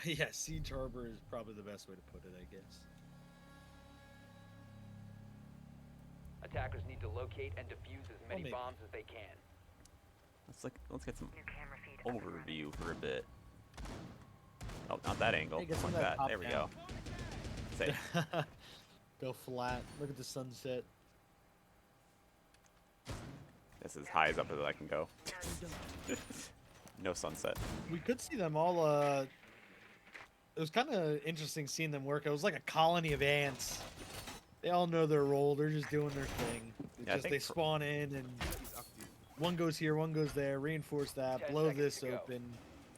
Yeah, Siege Harbor is probably the best way to put it, I guess. Attackers need to locate and defuse as many maybe. bombs as they can. Let's get some New camera feed. overview for a bit. Oh, not that angle. Hey, get some Like of that that. There we go. top Say, Go flat. Look at the sunset. that's as high as up as I can go. No sunset. We could see them all. It was kind of interesting seeing them work. It was like a colony of ants. They all know their role. They're just doing their thing. It's Yeah, I just think they for- spawn in and one goes here, one goes there. Reinforce that. 10 Blow seconds this to go. open.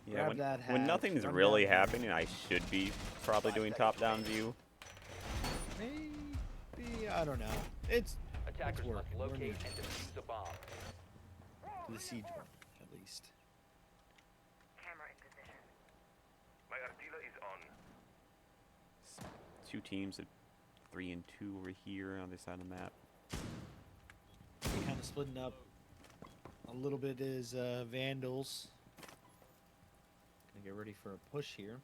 Yeah, Grab when, that when hatch, nothing's run really down there. happening, I should be probably 5 doing seconds top-down remaining. view. Maybe I don't know. It's Attackers must working. We're locate neutral. and defuse a bomb. the siege one, at least. Camera in position. My artillery is on. Two teams at 3 and 2 over here on this side of the map. Kind of splitting up. A little bit is Vandals. Gonna get ready for a push here.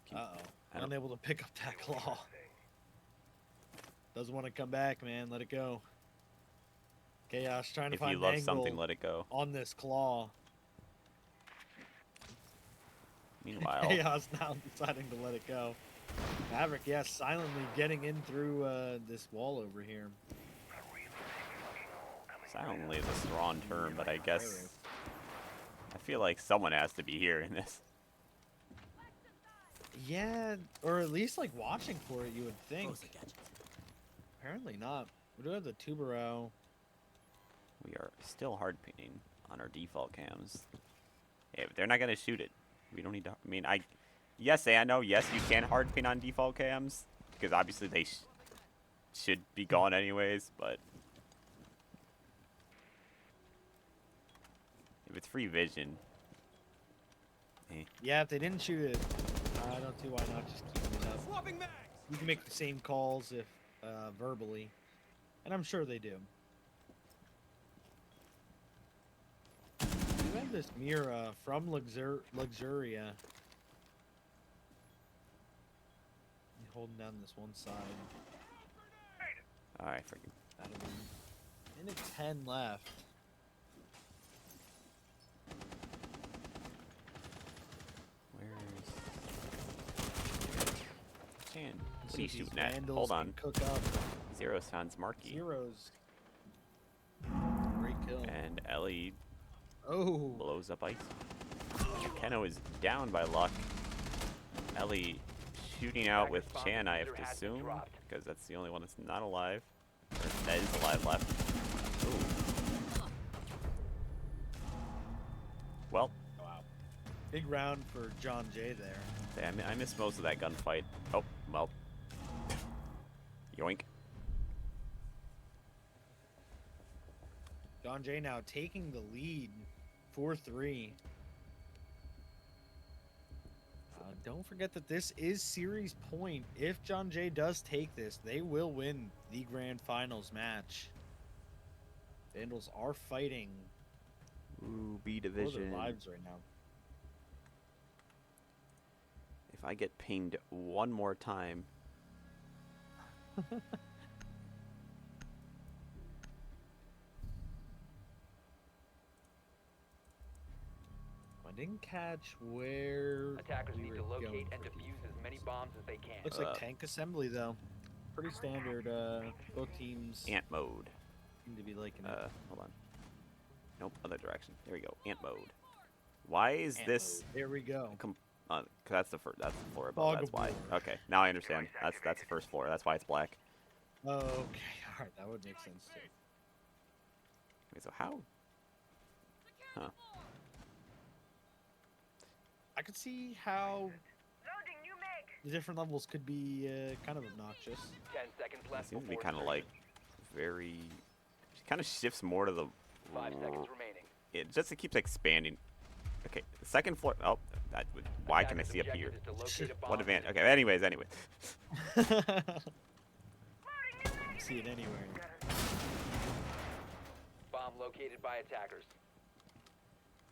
Can- Uh oh. I don't- Unable to pick up that claw. Doesn't want to come back, man. Let it go. Chaos trying to If find you an love angle something, let it go. on this claw. Meanwhile, Chaos now deciding to let it go. Maverick, yes, silently getting in through this wall over here. silently is a strong term, but I guess I feel like someone has to be here in this. Yeah, or at least like watching for it, you would think. Close the gadget. Apparently not. We do have the Tubero. We are still hard painting on our default cams. Yeah, but they're not gonna shoot it. We don't need to. I mean, yes, and no, yes, you can hard paint on default cams because obviously they should be gone anyways. But if it's free vision, Yeah, if they didn't shoot it, I don't see why not just keep it up. Swapping mags. You can make the same calls if verbally, and I'm sure they do. We have this Mira from Luxuria. Holding down this one side. Alright, freaking. Minute 10 left. Where's Chan? What are See you if these shooting at? Vandals Hold can on. Cook up. Zero sounds marky. Zeros. Great kill. And Ellie Oh. blows up Icy. Keno is down by luck. Ellie shooting out with Chan, I have to assume, because that's the only one that's not alive. Or that is alive left. Ooh. Well, Wow. Big round for John Jay there. I missed most of that gunfight. Oh, well. Yoink. John Jay now taking the lead, 4-3. Don't forget that this is series point. If John Jay does take this, they will win the grand finals match. Vandals are fighting Ooh, B for division. their lives right now. If I get pinged one more time. I didn't catch where Attackers we need were to locate going and for defuse these. as many bombs as they can. Looks like tank assembly though. Pretty standard. Both teams Ant mode. seem to be liking it. Hold on. Nope, other direction. There we go. Ant mode. Why is Ant this? mode. There we go. Cause that's the first. That's the floor above. That's why. Bogboard. Okay, now I understand. That's the first floor. That's why it's black. Oh, okay. All right, that would make sense too. Wait, so how? Huh. I could see how Loading new mag. the different levels could be kind of obnoxious. 10 seconds It left seems to be before kind of insertion. like very. It kind of shifts more to the. 5 seconds remaining. It keeps expanding. Okay, the second floor. Oh, that would. Why can I Attackers' see up here? objective is to locate a bomb What and advantage? defuse Okay, anyways. See it anywhere. Bomb located by attackers.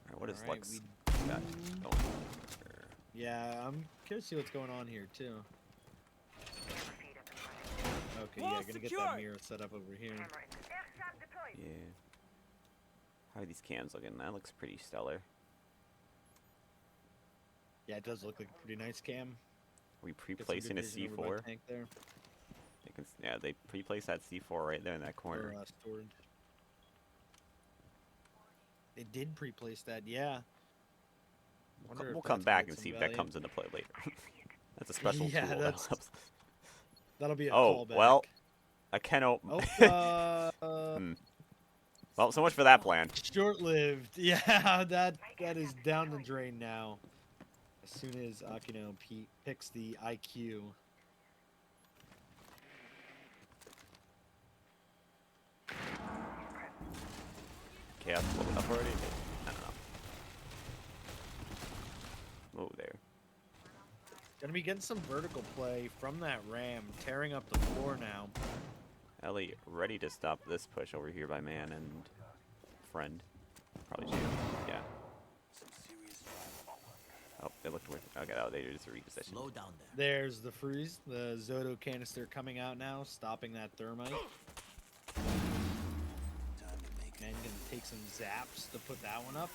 Alright, what is Alright, Lux we- got going here? Yeah, I'm curious to see what's going on here too. Okay, Wall yeah, gonna get that secured. mirror set up over here. Aircraft deployed. Yeah. How are these cams looking? That looks pretty stellar. Yeah, it does look like a pretty nice cam. Are we Get some pre-placing a good vision over my C4? tank there, They can, yeah, they pre-place that C4 right there in that corner. for storage. They did pre-place that, yeah. Wonder if We'll come that's back gonna and get see some if that value. comes into play later. That's a special Yeah, tool. that's- That'll be a Oh, callback. well, I cannot. Oh, Well, so much for that plan. short-lived. Yeah, that is down the drain now. As soon as Akino picks the IQ. Chaos blowing up already? I don't know. Oh, there. Gonna be getting some vertical play from that ram, tearing up the floor now. Ellie ready to stop this push over here by man and friend. Probably should. Yeah. Some serious Oh, they looked weird. Okay, oh, they just repositioned. slow down there. There's the freeze, the Zoto canister coming out now, stopping that thermite. Time to make Man, gonna take some zaps to put that one up.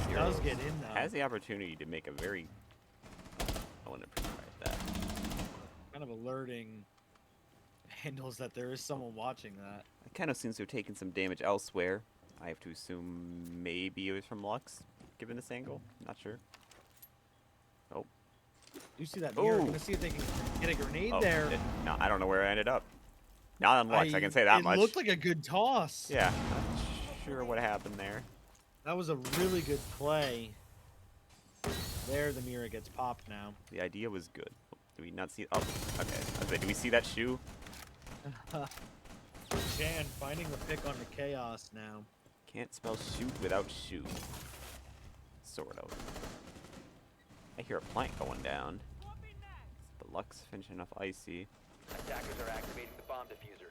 Zeros Does get in though. has the opportunity to make a very. I want to pre-write that. Kind of alerting handles that there is someone watching that. It kind of seems to have taken some damage elsewhere. I have to assume maybe it was from Lux, given this angle. Not sure. Oh. You see that mirror? Ooh. Gonna see if they can get a grenade Oh, there. no, I don't know where I ended up. Not on Lux, I can say that it much. looked like a good toss. Yeah, not sure what happened there. That was a really good play. There, the mirror gets popped now. The idea was good. Do we not see? Oh, okay. I was like, do we see that shoe? Chan finding the pick on the chaos now. Can't spell shoot without shoe. Sort of. I hear a plank going down. But Lux finishing off Icy. Attackers are activating the bomb diffuser.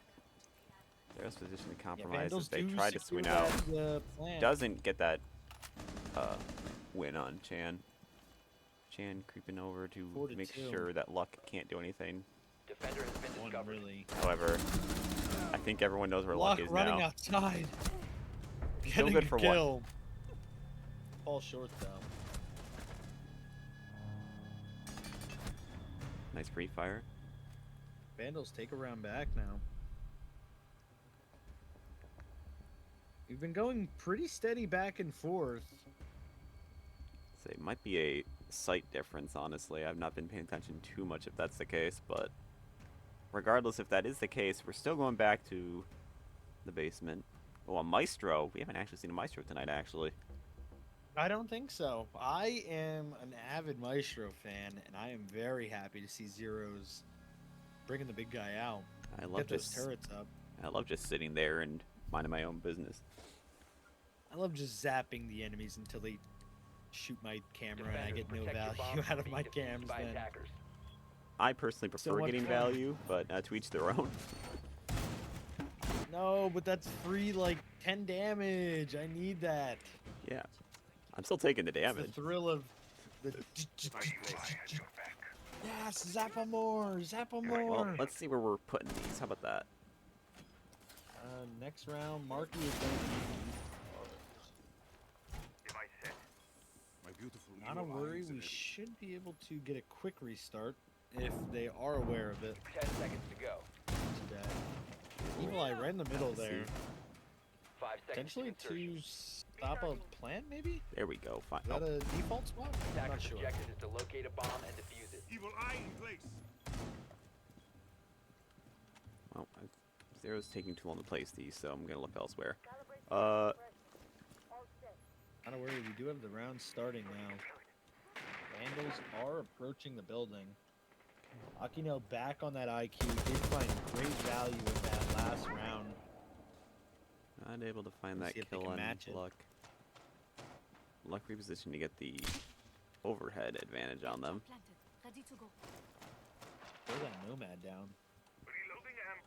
There's position Yeah, compromised Vandals as they do try to secure swing out. that, plant. Doesn't get that win on Chan. Chan creeping over to 4 to make 2. sure that Luck can't do anything. Defender has been One discovered. really. However, I think everyone knows where Luck Luck is running now. outside. Still Getting good a for one. kill. Fall short though. Nice free fire. Vandals take a round back now. We've been going pretty steady back and forth. So it might be a sight difference, honestly. I've not been paying attention too much if that's the case, but regardless if that is the case, we're still going back to the basement. Oh, a Maestro. We haven't actually seen a Maestro tonight, actually. I don't think so. I am an avid Maestro fan, and I am very happy to see Zeros bringing the big guy out. I love Get those just turrets up. I love just sitting there and minding my own business. I love just zapping the enemies until they shoot my camera and I Defenders, get no protect your value bombs out of from my being defused cams by then. attackers. I personally So prefer much getting fun. value, but to each their own. No, but that's free like 10 damage. I need that. Yeah. I'm still taking the It's the damage. thrill of the yes, zap 'em more, zap 'em more. Well, let's see where we're putting these. How about that? Next round, Marky is going to Device set. My beautiful be not a evil worry. eyes We and should be able to get a quick restart if they are aware of it. 10 seconds to go. Too bad. Evil Eye right in the middle there. 5 seconds to Potentially insertion. to stop a plant, maybe? There we go. Fine. Is that a default spot? I'm not Attacker's sure. objective is to locate a bomb and defuse it. evil eye in place. Well, Zero's taking too long to place these, so I'm gonna look elsewhere. Not a worry. We do have the round starting now. Vandals are approaching the building. Akino back on that IQ. Did find great value in that last round. Not able to find Let's that see if they kill can on match it. Luck. Luck repositioned to get the overhead advantage on them. Planted. Ready to go. Throw that Nomad down. Reloading ammo.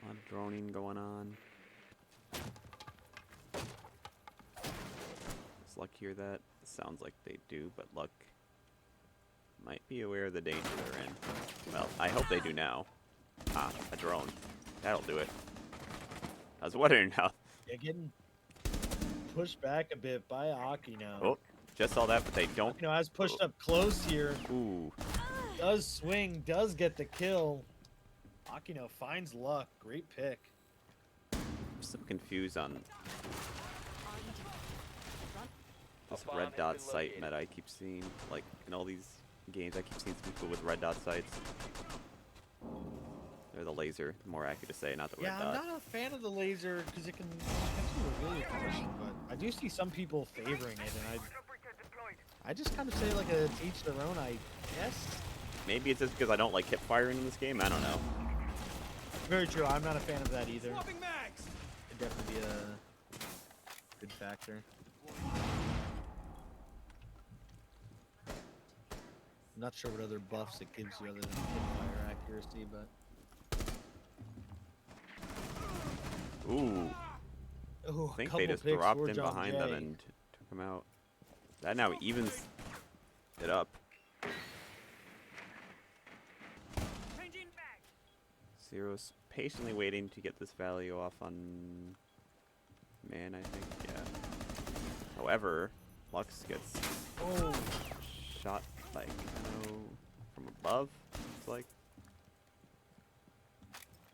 A lot of droning going on. Does Luck hear that? Sounds like they do, but Luck might be aware of the danger they're in. Well, I hope they do now. Ah, a drone. That'll do it. I was wondering how. Yeah, getting pushed back a bit by Akino. Oh, just saw that, but they don't. Akino has pushed up close here. Ooh. Does swing, does get the kill. Akino finds Luck. Great pick. I'm still confused on this bomb red has dot been sight located. meta I keep seeing. Like, in all these games, I keep seeing some people with red dot sights. They're the laser, more accurate to say, not the Yeah, red I'm dot. not a fan of the laser because it can potentially reveal your position, but I do see some people favoring it, and I just kind of say like a each their own, I guess. Maybe it's just because I don't like hip firing in this game. I don't know. Very true. I'm not a fan of that either. Swapping mags. Could definitely be a good factor. I'm not sure what other buffs it gives you other than fire accuracy, but Ooh, oh, I think they just dropped in behind them and took him out. That now evens it up. Zero's patiently waiting to get this value off on man, I think, yeah. However, Lux gets Oh, shot like, from above, it's like.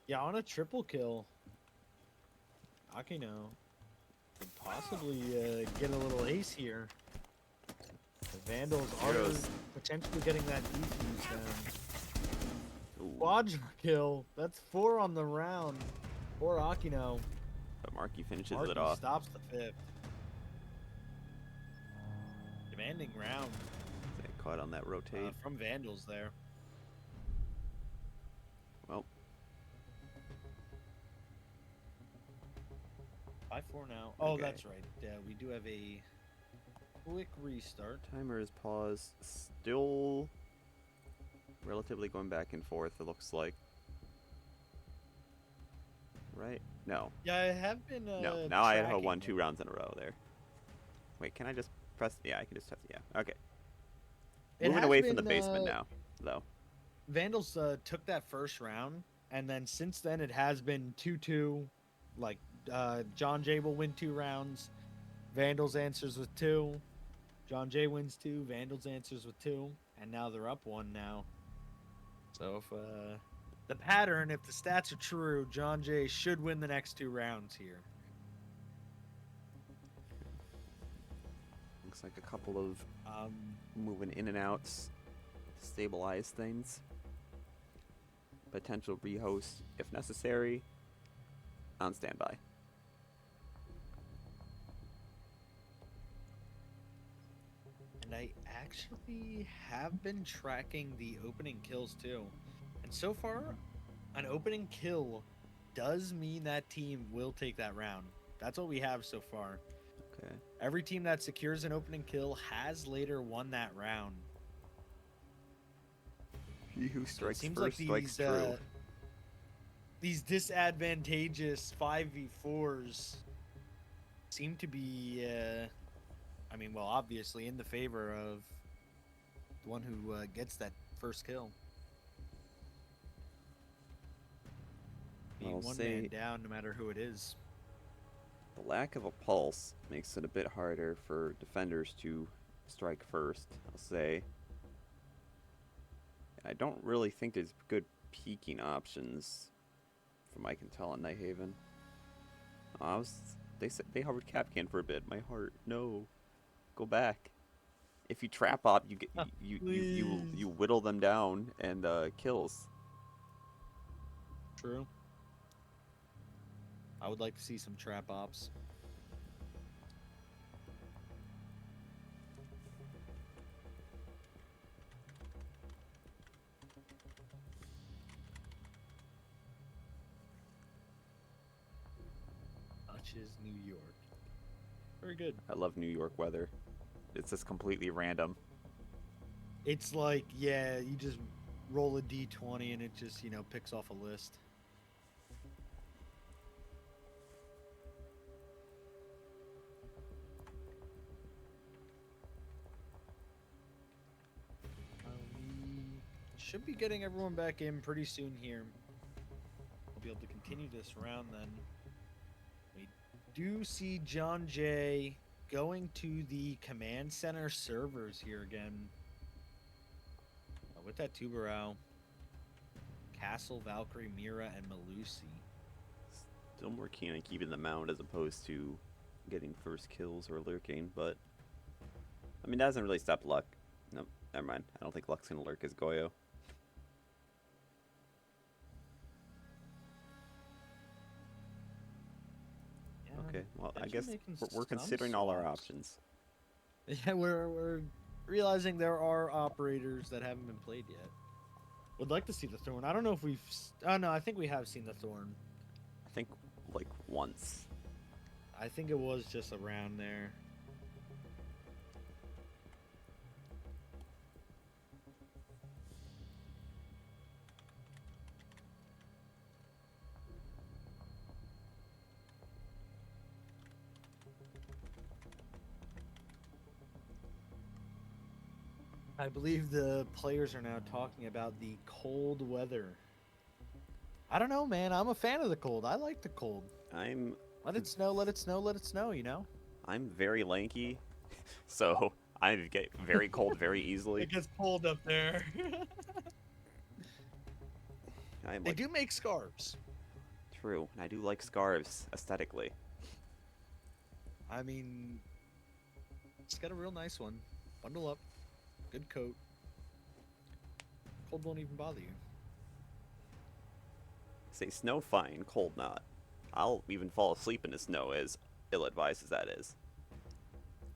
yeah, on a triple kill, Akino could possibly get a little ace here. The Vandals are Zero's- potentially getting that defuse down. Ooh, Quadra kill. That's 4 on the round. For Akino. but Marky finishes Marky it off. stops the 5th. Demanding round They caught on that rotate. from Vandals there. Well, 5-4 now. Oh, Okay. that's right. Yeah, we do have a quick restart. Timer is paused. Still relatively going back and forth, it looks like. Right? No. Yeah, I have been No. Now Idaho won tracking 2 rounds in a row there. Wait, can I just press? Yeah, I can just test. Yeah. Okay. it. Moving Has away from the been, basement now, though. Vandals took that first round, and then since then it has been 2-2. Like John Jay will win 2 rounds. Vandals answers with 2. John Jay wins 2. Vandals answers with 2, and now they're up 1 now. So if the pattern, if the stats are true, John Jay should win the next 2 rounds here. Looks like a couple of moving in and outs to stabilize things. Potential rehost if necessary. On standby. And I actually have been tracking the opening kills too. And so far, an opening kill does mean that team will take that round. That's what we have so far. Okay. Every team that secures an opening kill has later won that round. He who So it strikes seems first like strikes true. these disadvantageous 5v4s seem to be, I mean, well, obviously in the favor of the one who gets that first kill. Being I'll one say man down, no matter who it is. the lack of a pulse makes it a bit harder for defenders to strike first, I'll say. I don't really think there's good peeking options from I can tell in Nighthaven. They hovered Capcan for a bit. My heart, no. Go back. If you trap op, you get you whittle them down and kills. True. I would like to see some trap ops. Touches New York. Very good. I love New York weather. It's just completely random. It's like, yeah, you just roll a d20 and it just, picks off a list. We should be getting everyone back in pretty soon here. We'll be able to continue this round then. We do see John Jay going to the command center servers here again. With that Tubarão, Castle, Valkyrie, Mira, and Malusi. Still more keen on keeping the mound as opposed to getting first kills or lurking, but I mean that doesn't really stop Luck. Nope, never mind. I don't think Luck's gonna lurk as Goyo. Yeah, Okay, well I actually guess making we're some considering all our swaps. options. Yeah, we're realizing there are operators that haven't been played yet. Would like to see the Thorn. I don't know if we've. Oh no, I think we have seen the Thorn. I think like once. I think it was just around there. I believe the players are now talking about the cold weather. I don't know, man. I'm a fan of the cold. I like the cold. I'm Let it snow, let it snow, let it snow, I'm very lanky, so I get very cold very easily. It gets cold up there. I'm They like do make scarves. true, and I do like scarves aesthetically. I mean, it's got a real nice one. Bundle up. Good coat. Cold won't even bother you. Say snow fine, cold not. I'll even fall asleep in the snow, as ill-advised as that is.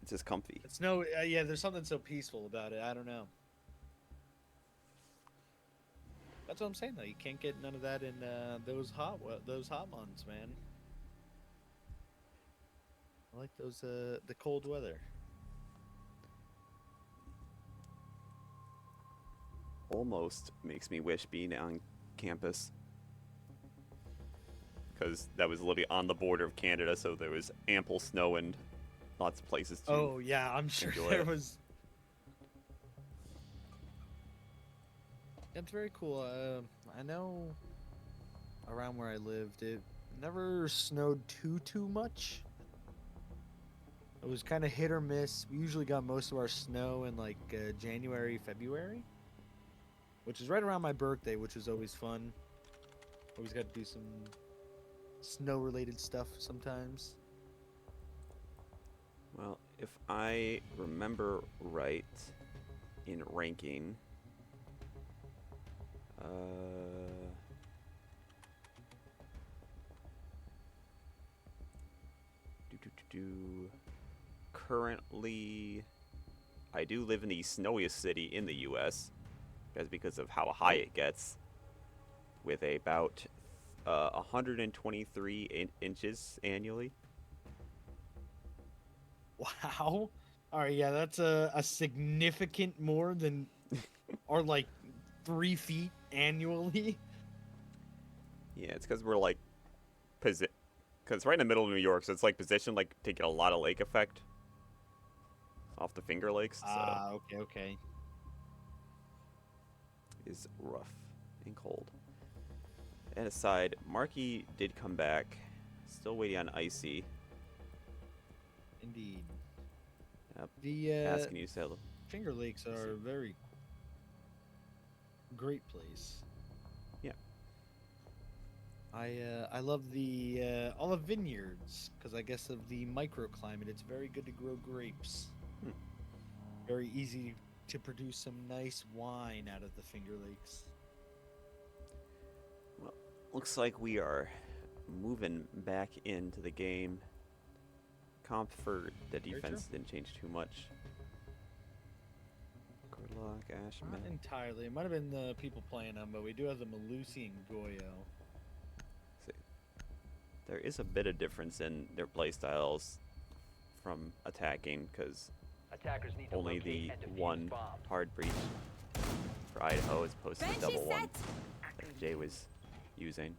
It's just comfy. It's no, yeah, there's something so peaceful about it. I don't know. That's what I'm saying, though. You can't get none of that in those hot months, man. I like those the cold weather. almost makes me wish being on campus. Because that was literally on the border of Canada, so there was ample snow and lots of places to Oh yeah, I'm sure enjoy there it. was. That's very cool. I know around where I lived, it never snowed too much. It was kind of hit or miss. We usually got most of our snow in like January, February, which is right around my birthday, which was always fun. Always got to do some snow-related stuff sometimes. Well, if I remember right in ranking, currently, I do live in the snowiest city in the U.S. That's because of how high it gets, with about 123 inches annually. Wow. All right, yeah, that's a significant more than, or like 3 feet annually. Yeah, it's because we're like, because it's right in the middle of New York, so it's like positioned like to get a lot of lake effect off the Finger Lakes. So Ah, okay. is rough and cold. And aside, Marky did come back. Still waiting on Icy. Indeed. Yep. The Asking you to say hello. Finger Lakes are a very great place. Yeah. I love the olive vineyards because I guess of the microclimate, it's very good to grow grapes. Hmm. Very easy to produce some nice wine out of the Finger Lakes. Well, looks like we are moving back into the game. Comp for the Very defense didn't change too much. Gridlock, Ash, Not Matt. entirely. It might have been the people playing them, but we do have the Malusi and Goyo. There is a bit of difference in their playstyles from attacking, because Attackers need to only locate the and defuse one bombs. hard breach for Idaho is opposed to the Banshee double one set. that Jay was using.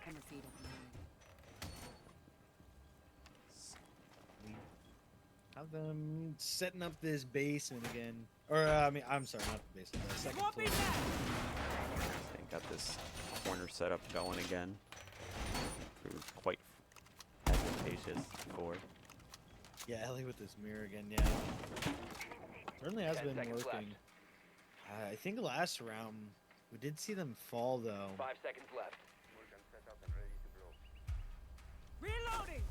Come and feed up mine. Have them setting up this basement again. Or, I'm sorry, not the basement. The second floor. They got this corner setup going again. Proved quite advantageous before. Yeah, Ellie with this mirror again, yeah. Certainly has 10 been seconds working. I think last round, we did see them fall, though. 5 seconds left. Reloading.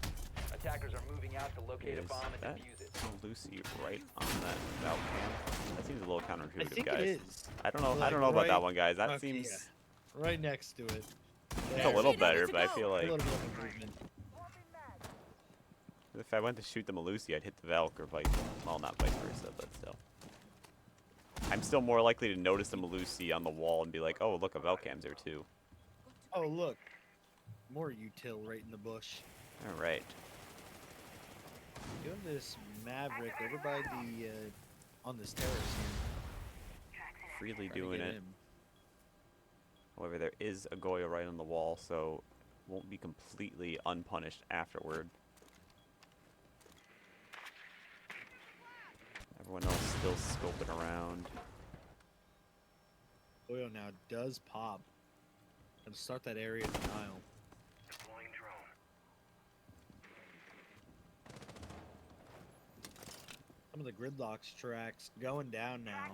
Attackers are moving out to locate a Is bomb and that defuse it. Lucy right on that valve cam? That seems a little I counterintuitive, think guys. it is. I don't know. I Like, don't know about that right- one, guys. That okay, seems yeah. Right next to it. it's There. a little Ready better, to but I go. feel A like little bit of improvement. if I went to shoot the Malusi, I'd hit the Valk or vice. Well, not vice versa, but still. I'm still more likely to notice the Malusi on the wall and be like, "Oh, look, a Valcam's there too." Oh, look. More util right in the bush. All right. You have this Maverick over by the, on this terrace here. Freely Trying to doing get it. him. However, there is a Goya right on the wall, so won't be completely unpunished afterward. Everyone else still scoping around. Oil now does pop. Gonna start that area denial. Deploying drone. Some of the gridlocks tracks going down now.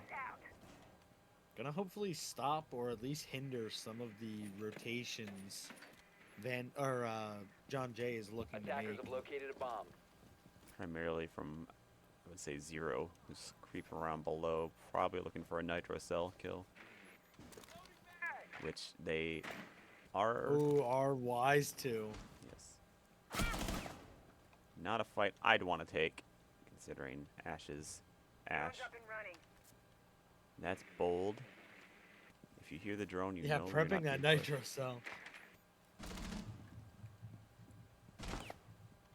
Gonna hopefully stop or at least hinder some of the rotations. John Jay is looking to Attackers make. have located a bomb. Primarily from, I would say, Zero, who's creeping around below, probably looking for a nitro cell kill. Which they are. Oh, are wise to. Yes. Not a fight I'd want to take, considering Ash's Ash. Drone's up and running. That's bold. If you hear the drone, you Yeah, know you're prepping not that being pushed. nitro cell.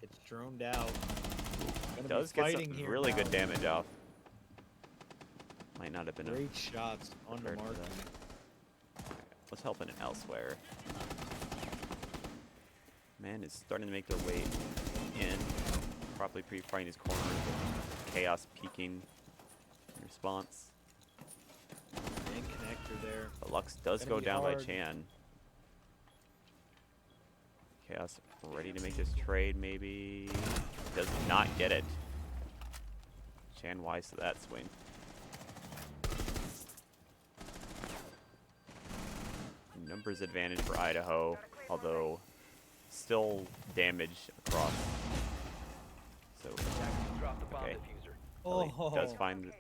It's droned out. Gonna Does be get fighting some here really now. good damage off. Might not have been Great shots on the prepared for mark. that. Alright, let's help in elsewhere. Man is starting to make their way in. Properly pre-firing his corners. Chaos peeking in response. And connector there. But Lux does Gonna go be down hard. by Chan. Chaos ready to make this trade, maybe. Does not get it. Chan wise to that swing. Numbers advantage for Idaho, although still damage across. So Attackers drop the bomb Okay. diffuser. Ellie Oh, does find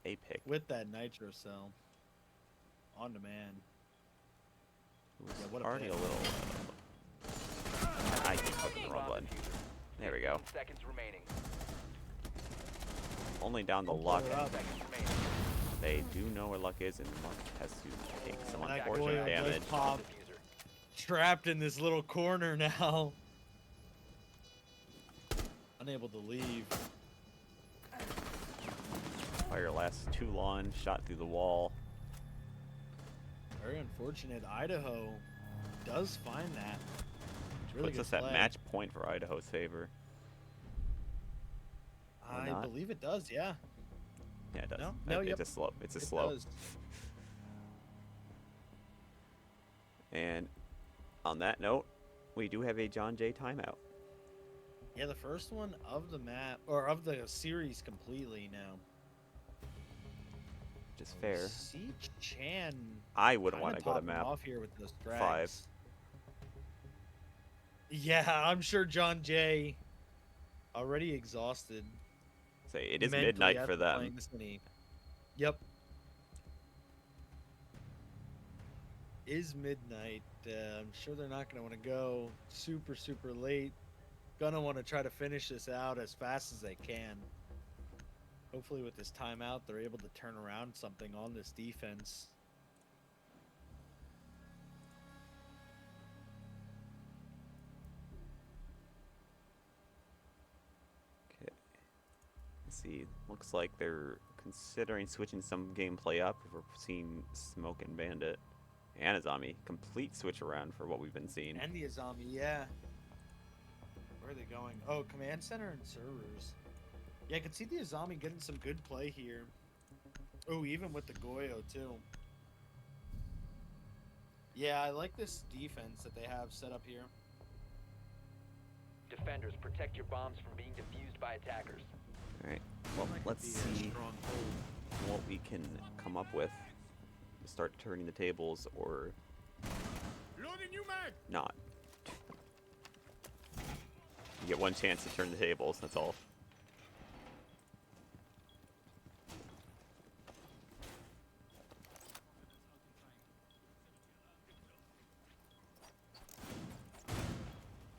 a pick. with that nitro cell. On demand. It was Yeah, what a already pick. a little. I keep clicking the wrong Bomb button. diffuser. There we go. 15 seconds remaining. Only down the Pull luck. her up. Seconds remaining. They do know where luck is, and luck has to take some That unfortunate Goyo does damage. pop. Diffuser. Trapped in this little corner now. Unable to leave. Fire lasts too long. Shot through the wall. Very unfortunate. Idaho does find that. It's really Puts good us at play. match point for Idaho's favor. Or I not. believe it does, yeah. Yeah, it does. No, It's yep. a slow. It's a It slow. does. And on that note, we do have a John Jay timeout. Yeah, the first one of the map, or of the series completely now. Which is fair. See Chan. I wouldn't want kinda to go to topping map. off here with those 5. drags. Yeah, I'm sure John Jay already exhausted. Say it is mentally midnight after for them. playing this many. Yep. Is midnight. I'm sure they're not going to want to go super, super late. Gonna want to try to finish this out as fast as they can. Hopefully with this timeout, they're able to turn around something on this defense. Okay. Let's see. Looks like they're considering switching some gameplay up. We're seeing Smoke and Bandit and Azami. Complete switch around for what we've been seeing. And the Azami, yeah. Where are they going? Oh, command center and servers. Yeah, I can see the Azami getting some good play here. Oh, even with the Goyo, too. Yeah, I like this defense that they have set up here. Defenders, protect your bombs from being defused by attackers. Alright, well, That could let's be a see strong hold. what we can come up with to start turning the tables or Loading new mag! not. You get one chance to turn the tables, that's all.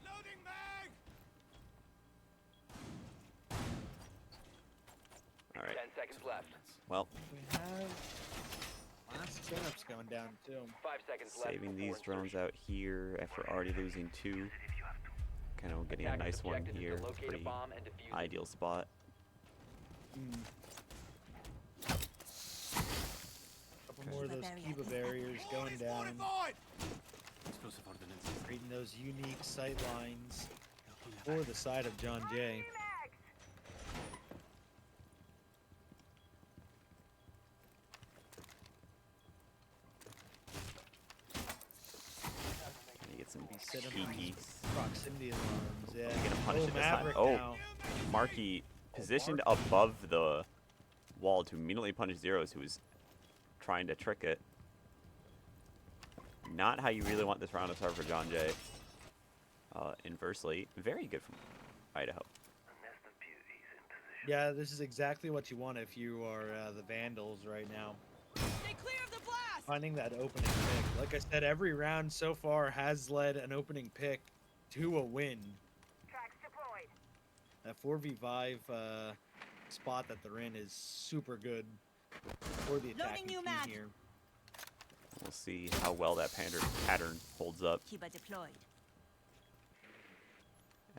Loading mag! Alright, 10 seconds left. well, We have last cleanups going down, too. 5 seconds left. saving before these drones insertion. out here after already losing 2. Kind of getting a Attackers' nice one objective is to here. locate a Pretty bomb and defuse it. ideal spot. Couple more of those Kiba barriers going down. Fortified! Explosive ordnance. Creating those unique sight lines for the side of John Jay. You get some Set up cheeky. proximity alarms, yeah. Are we gonna punish Oh, it this time? Maverick Oh. now. Markey positioned above the wall to immediately punish Zeros, who was trying to trick it. Not how you really want this round to start for John Jay. Inversely, very good from Idaho. Yeah, this is exactly what you want if you are the Vandals right now. Stay clear of the blast! Finding that opening pick. Like I said, every round so far has led an opening pick to a win. Tracks deployed. That 4v5 spot that they're in is super good for the attacking new team mag. here. We'll see how well that pattern holds up. Kiba deployed.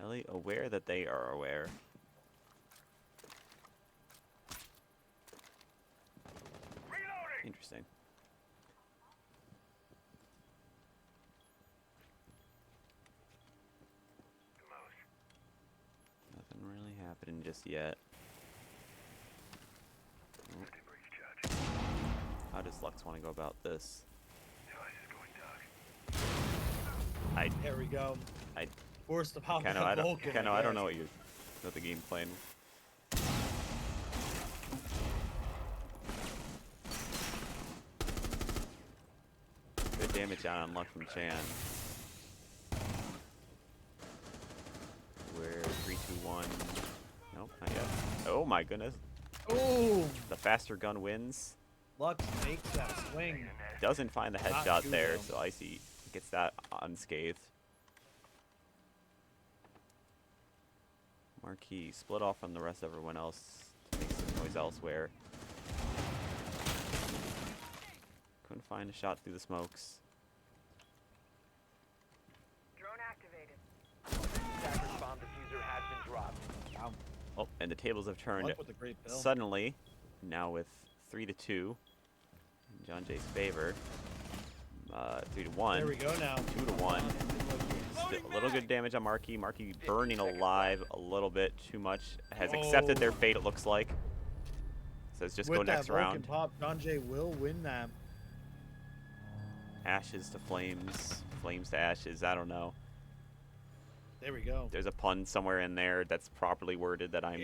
Ellie aware that they are aware. Interesting. Nothing really happening just yet. Oh. How does Lux want to go about this? There we go. I Forced to pop kind of, that Vulcan. I don't know what the game plan. Good damage down on Lux from Chan. We're 3, 2, 1. Nope, not yet. Oh my goodness. Ooh, The faster gun wins. Lux makes that swing. Doesn't find the Not headshot too there, well. so Icy gets that unscathed. Marquis split off from the rest of everyone else to make some noise elsewhere. Couldn't find a shot through the smokes. Drone activated. Attacker's bomb diffuser has been dropped. Wow. Oh, and the tables have turned Luck with a great bill. suddenly, now with 3 to 2 in John Jay's favor. 3 to 1. There we go now. 2 to 1. Still a little good damage on Marquis. Marquis burning alive a little bit too much. Has accepted their fate, it looks like. Says just With go next that Vulcan round. pop, John Jay will win that. Ashes to flames. Flames to ashes. I don't know. There we go. There's a pun somewhere in there that's properly worded that I'm...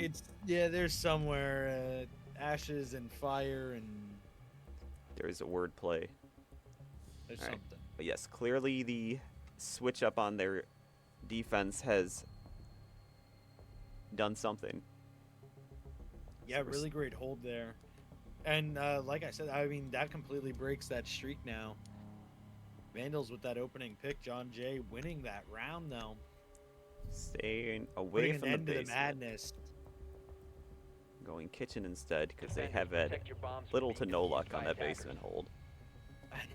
Yeah, there's somewhere ashes and fire and There's a word play. there's All right. something. But yes, clearly the switch up on their defense has done something. Yeah, really great hold there. And like I said, I mean, that completely breaks that streak now. Vandals with that opening pick, John Jay winning that round though. Staying away Putting an from the end to the basement. madness. Going kitchen instead because they Defenders, have had protect your bombs from little to being no defused luck by on that attackers. basement hold.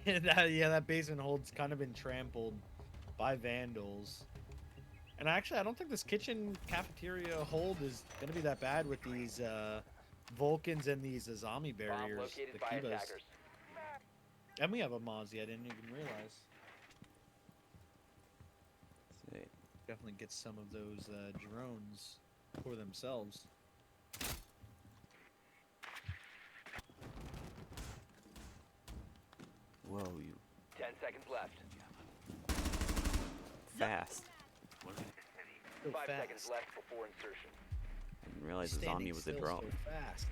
that basement hold's kind of been trampled by Vandals. And actually, I don't think this kitchen cafeteria hold is going to be that bad with these Vulcans and these zombie Bomb barriers, located the by Kivas. attackers. And we have a Mozzie, I didn't even realize. See. Definitely get some of those drones for themselves. Whoa, you 10 seconds left. fast. So 5 fast. seconds left before insertion. I didn't realize the Standing zombie was a still drone. So fast.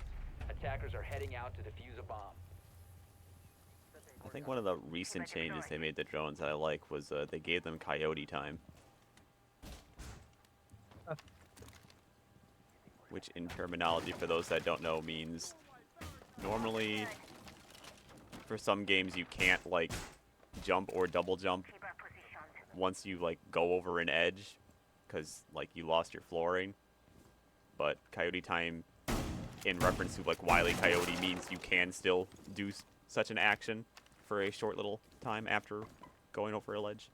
Attackers are heading out to defuse a bomb. I think one of the recent changes they made to drones that I like was they gave them coyote time. Which in terminology, for those that don't know, means normally for some games you can't like jump or double jump Keep our positions. once you like go over an edge because like you lost your flooring. But coyote time in reference to like Wile E. Coyote means you can still do such an action for a short little time after going over a ledge.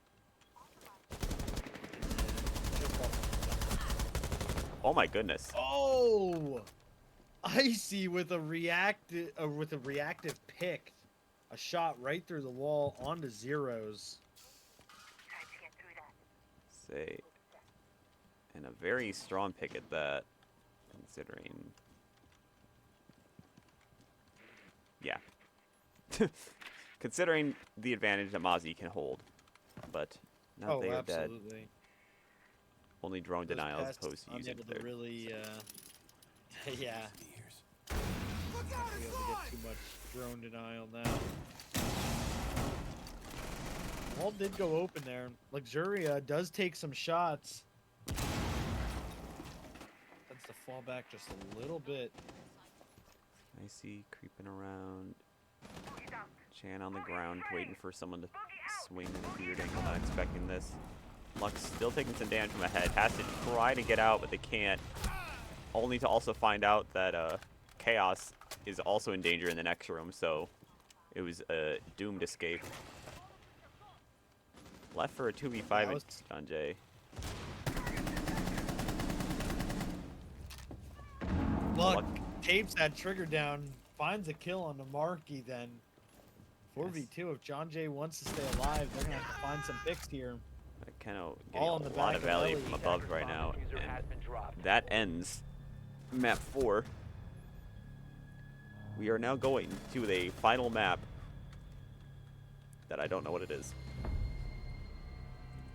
Oh my goodness. Oh, Icy with a reactive pick, a shot right through the wall onto zeros. Time to get through that. Say, and a very strong pick at that, considering. Yeah. Considering the advantage that Mozzie can hold. But now Oh, they are dead. absolutely. Only drone Those denial as pests opposed to using unable their. to really, yeah, Ears. Look out, be it's able to live! get too much drone denial now. Wall did go open there. Luxuria does take some shots. Tends to fall back just a little bit. Icy creeping around. Boogie down. Chan on the ground, waiting for someone to swing in a weird angle, not expecting this. Lux still taking some damage from ahead, has to try to get out, but they can't. Only to also find out that Chaos is also in danger in the next room, so it was a doomed escape. Left for a 2v5 was- on Jay. Luck Luck. tapes that trigger down, finds a kill on the Marquis then. 4v2. If John Jay wants to stay alive, they're going to have to find some picks here. I kind of getting All on the a lot back of of value Ellie. from above right Bomb now, diffuser has and been dropped. that ends map 4. We are now going to the final map that I don't know what it is.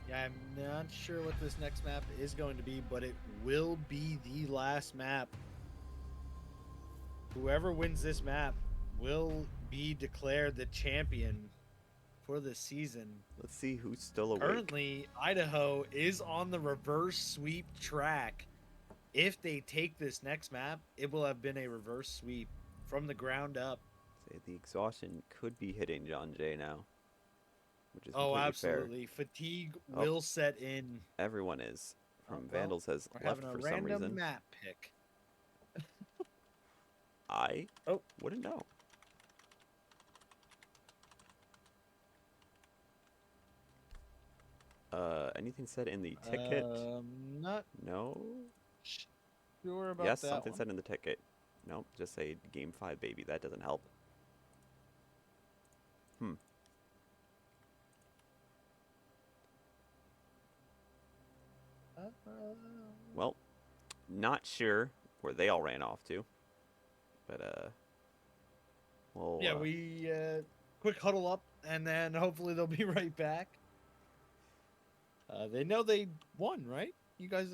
Yeah, I'm not sure what this next map is going to be, but it will be the last map. Whoever wins this map will be declared the champion for the season. Let's see who's still awake. Currently, Idaho is on the reverse sweep track. If they take this next map, it will have been a reverse sweep from the ground up. Say the exhaustion could be hitting John Jay now, which is Oh, completely absolutely. Fatigue Oh. will set in. fair. Everyone is. From Well, Vandals has we're left having a for some random reason. map pick. I Oh. wouldn't know. Anything said in the ticket? Not No. sure about Yes, that something one. said in the ticket. Nope, just say game 5, baby. That doesn't help. Well, not sure where they all ran off to. But, well, Yeah, we quick huddle up, and then hopefully they'll be right back. They know they won, right? You guys,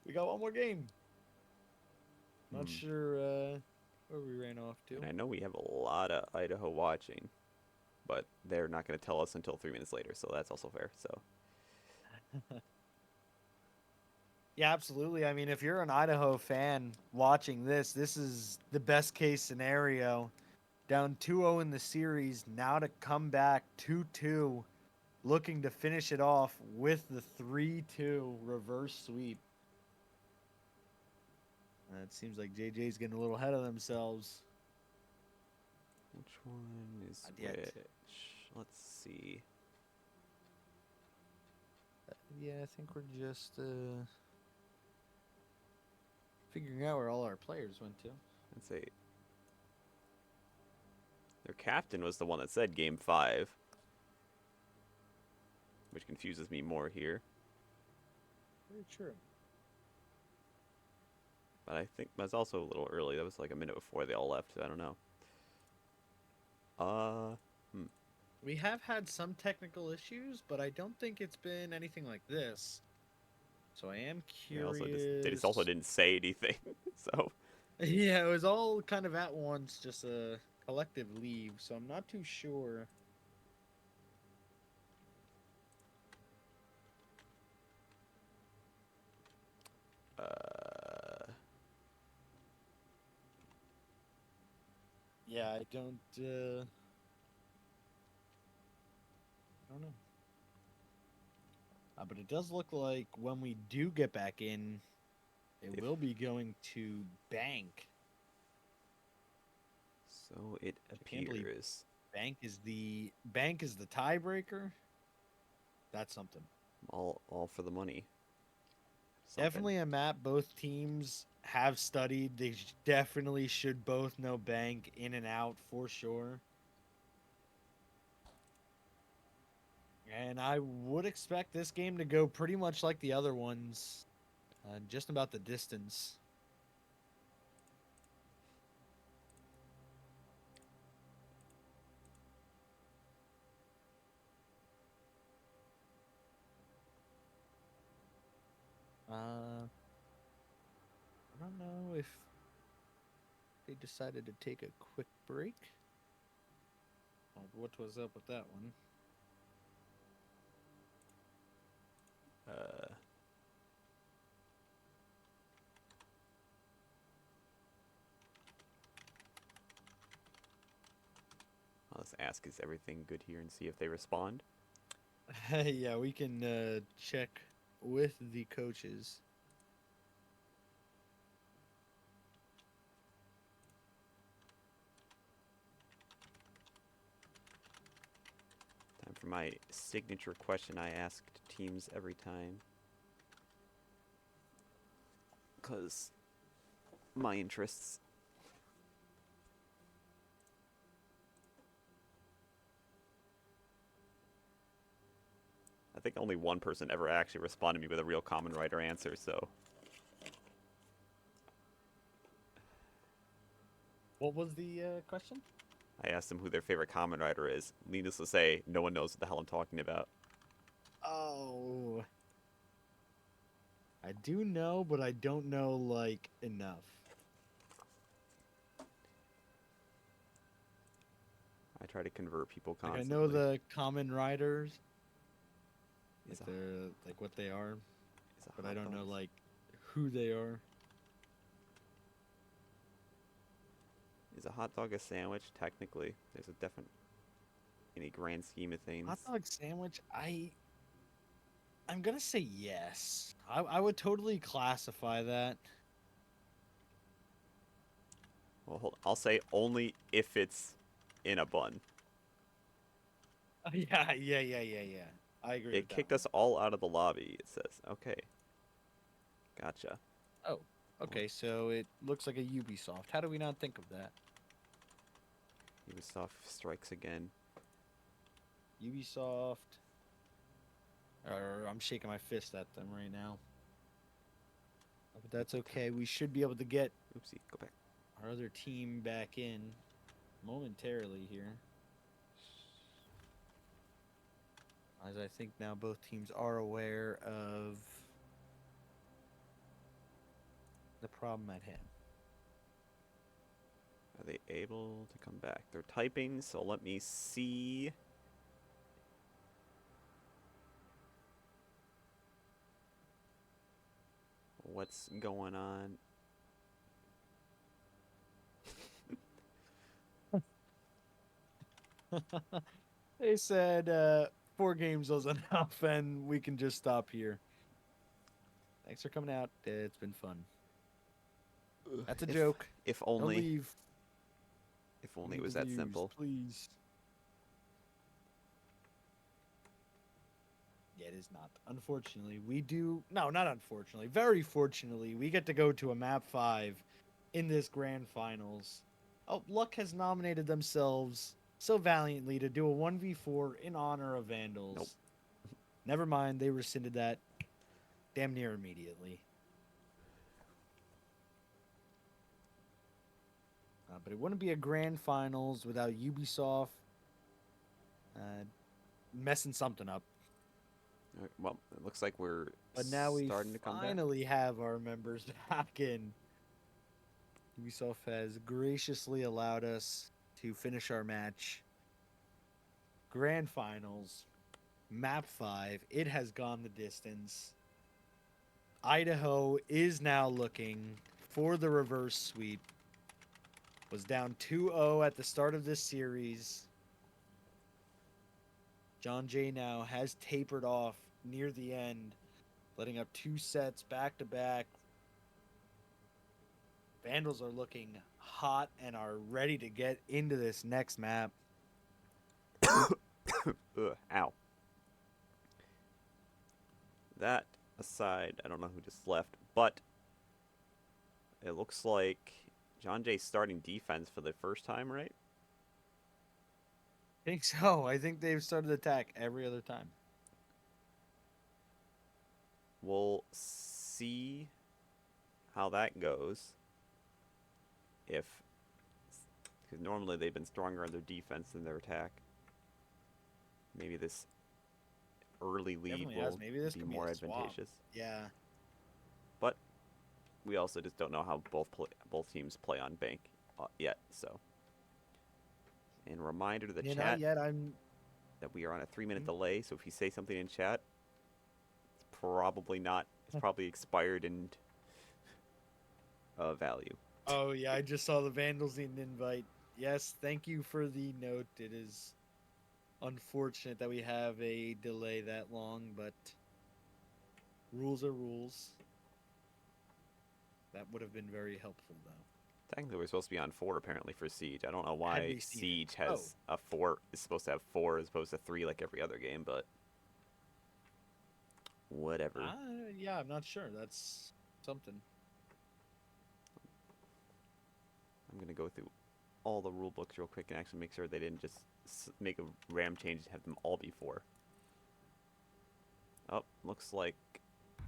we got one more game. Not sure where we ran off to. and I know we have a lot of Idaho watching, but they're not going to tell us until 3 minutes later, so that's also fair. So Yeah, absolutely. I mean, if you're an Idaho fan watching this, this is the best case scenario. Down 2-0 in the series, now to come back 2-2, looking to finish it off with the 3-2 reverse sweep. It seems like JJ's getting a little ahead of themselves. which one is Not yet. which? Let's see. Yeah, I think we're just figuring out where all our players went to. Let's see. Their captain was the one that said game 5, which confuses me more here. Very true. But I think that's also a little early. That was like a minute before they all left. I don't know. We have had some technical issues, but I don't think it's been anything like this. So I am curious. They just also didn't say anything. So Yeah, it was all kind of at once, just a collective leave. So I'm not too sure. Yeah, I don't know. But it does look like when we do get back in, it will be going to bank. so it can't believe- appears. Bank is the tiebreaker. That's something. All for the money. Something. Definitely a map both teams have studied. They definitely should both know bank in and out for sure. And I would expect this game to go pretty much like the other ones. Just about the distance. I don't know if they decided to take a quick break. Oh, what was up with that one? I'll just ask, is everything good here, and see if they respond. Yeah, we can check with the coaches. Time for my signature question I asked teams every time. Because my interests. think only one person ever actually responded to me with a real Common Writer answer, so. What was the question? I asked them who their favorite Common Writer is. Needless to say, no one knows what the hell I'm talking about. Oh. I do know, but I don't know, like, enough. I try to convert people Like, constantly. I know the common riders, Is like, a, they're, like, what they are, is a but I hot don't know, dog- like, who they are. Is a hot dog a sandwich? Technically, there's a definite, in a grand scheme of things. Hot dog sandwich, I'm gonna say yes. I would totally classify that. Well, hold, I'll say only if it's in a bun. Yeah. I agree It with that kicked one. us all out of the lobby, it says. Okay. Gotcha. Oh, okay, so it looks like a Ubisoft. How do we not think of that? Ubisoft strikes again. Ubisoft. I'm shaking my fist at them right now. But that's okay. We should be able to get Oopsie, go back. our other team back in momentarily here. As I think now both teams are aware of the problem at hand. Are they able to come back? They're typing, so let me see. What's going on? They said 4 games was enough and we can just stop here. Thanks for coming out. It's been fun. That's a joke. If Don't only. leave. If only it Leave was the that views, simple. please. Yeah, it is not. Unfortunately, we do. No, not unfortunately. Very fortunately, we get to go to a map 5 in this grand finals. Oh, Luck has nominated themselves so valiantly to do a 1v4 in honor of Vandals. Nope. Never mind, they rescinded that damn near immediately. But it wouldn't be a grand finals without Ubisoft messing something up. Well, it looks like we're But now we starting to come back. finally have our members back in. Ubisoft has graciously allowed us to finish our match. Grand finals, map 5. It has gone the distance. Idaho is now looking for the reverse sweep. Was down 2-0 at the start of this series. John Jay now has tapered off near the end, letting up 2 sets back to back. Vandals are looking hot and are ready to get into this next map. Ugh, ow. That aside, I don't know who just left, but it looks like John Jay's starting defense for the first time, right? I think so. I think they've started attack every other time. We'll see how that goes. If, because normally they've been stronger on their defense than their attack. Maybe this early lead Definitely will has. Maybe this be could be more a swap. advantageous. Yeah. But we also just don't know how both teams play on bank yet. So, and reminder to the Yeah, chat not yet. I'm that we are on a 3-minute delay. So if you say something in chat, it's probably not. It's probably expired in value. Oh yeah, I just saw the Vandals need an invite. Yes, thank you for the note. It is unfortunate that we have a delay that long, but rules are rules. That would have been very helpful though. Technically, we're supposed to be on 4 apparently for Siege. I don't know Had why we seen it. Siege has a 4 is supposed to have 4 as opposed to 3 like every other game, but whatever. Yeah, I'm not sure. That's something. I'm gonna go through all the rule books real quick and actually make sure they didn't just make a RAM change and have them all be 4. Oh, looks like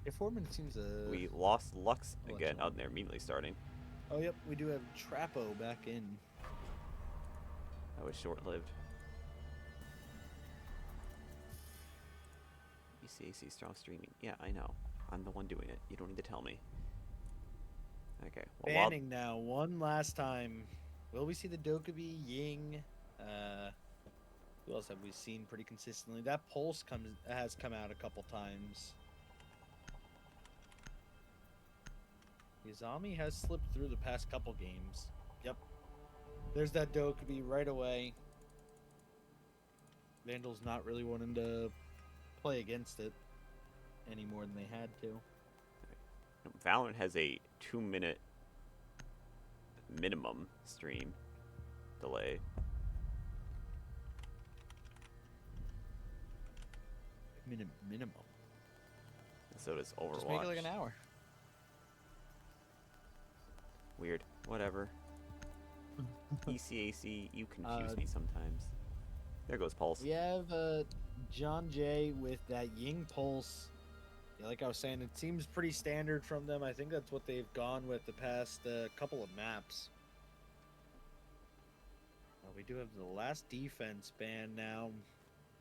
Yeah, Foreman seems to. we lost Lux Oh, again. that's Oh, on. they're immediately starting. Oh, yep, we do have Trapo back in. That was short-lived. ECAC strong streaming. Yeah, I know. I'm the one doing it. You don't need to tell me. Okay. Well, Banning now, one last time. Will we see the Dokkaebi, Ying? Who else have we seen pretty consistently? That Pulse has come out a couple times. Izami has slipped through the past couple games. Yep. There's that Dokkaebi right away. Vandal's not really wanting to play against it any more than they had to. Valorant has a 2-minute minimum stream delay. Minimum. And so does Overwatch. Just make it like an hour. Weird. Whatever. ECAC, you confuse me sometimes. There goes Pulse. We have John Jay with that Ying Pulse. Yeah, like I was saying, it seems pretty standard from them. I think that's what they've gone with the past couple of maps. We do have the last defense ban now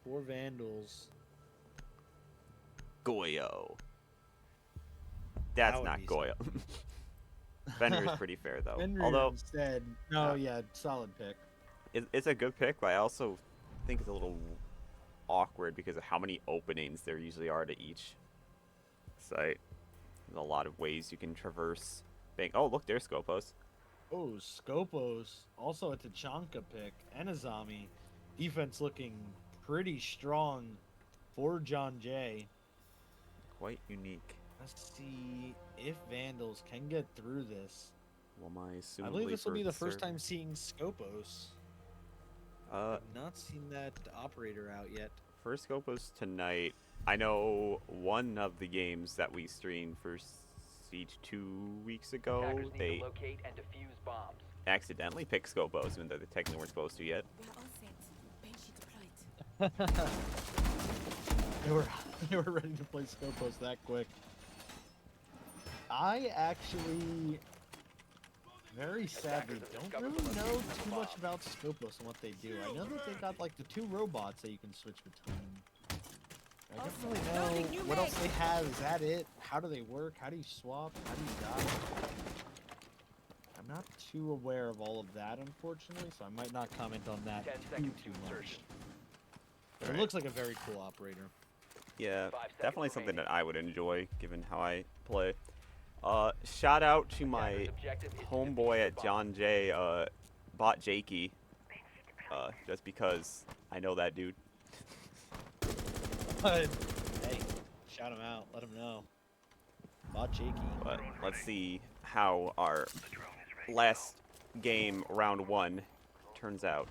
for Vandals. Goyo. That That's would not be Goyo. Fender is pretty fair though. Fenrir Although instead, no, yeah, solid pick. it's a good pick, but I also think it's a little awkward because of how many openings there usually are to each site. There's a lot of ways you can traverse. Oh, look, there's Scopos. Oh, Scopos, also a Tachanka pick, and a Zami. Defense looking pretty strong for John Jay. Quite unique. Let's see if Vandals can get through this. Well, my I believe this will be the first time seeing Scopos. I've not seen that operator out yet. First Scopos tonight. I know one of the games that we streamed for Siege 2 weeks ago, Attackers need they to locate and defuse bombs. accidentally picked Scopos, even though they technically weren't supposed to yet. We are all set. Banshee deployed. They were ready to play Scopos that quick. I actually, very sadly, don't really know too much about Scopos and what they do. I know that they got like the 2 robots that you can switch between. I don't really know what else they have. Is that it? How do they work? How do you swap? How do you die? I'm not too aware of all of that, unfortunately, so I might not comment on that 10 too seconds to much. insertion. But it looks like a very cool operator. Yeah, 5 seconds definitely something remaining. that I would enjoy, given how I play. Shout out to my Attacker's objective is to homeboy defuse at the John Jay, bot Jakey, just because I know that dude. But hey, shout him out. Let him know. Bot Jakey. But let's see how our last game, round 1, turns out.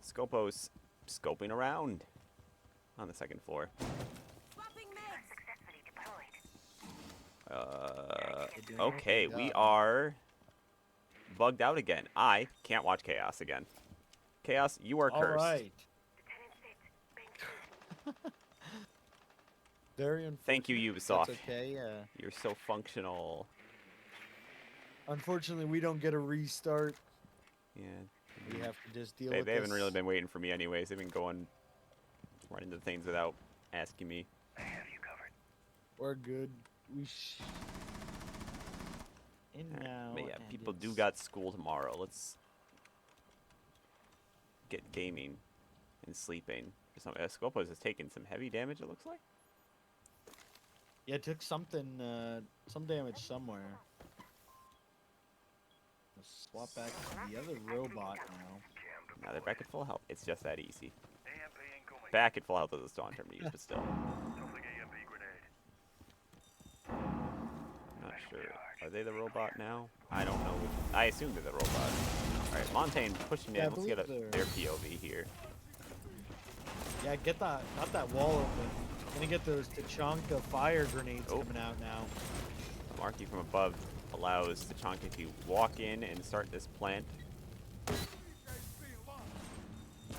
Scopos scoping around on the second floor. Swapping meds. Successfully deployed. Okay, we are bugged out again. I can't watch Chaos again. Chaos, you are All cursed. right. Very unfortunate. Thank you, Ubisoft. That's okay. You're so functional. Unfortunately, we don't get a restart. Yeah. We have to just deal They with haven't this. really been waiting for me anyways. They've been going right into things without asking me. I have you covered. We're good. And Alright, now. But yeah, and people do it's- got school tomorrow. Let's get gaming and sleeping. Scopos has taken some heavy damage, it looks like. Yeah, it took something, some damage somewhere. Let's swap back to the other robot now. Now they're back at full health. It's just that easy. AMP incoming. Back at full health is a strong term to use, but still. Tossing AMP grenade. I'm not sure. Are they the robot now? I don't know. I assume they're the robot. Alright, Montaigne pushing Yeah, I in. Let's get believe their POV here. Yeah, got that wall open. Gonna get those Tachanka fire grenades Oh. coming out now. A marking from above allows Tachanka to walk in and start this plant.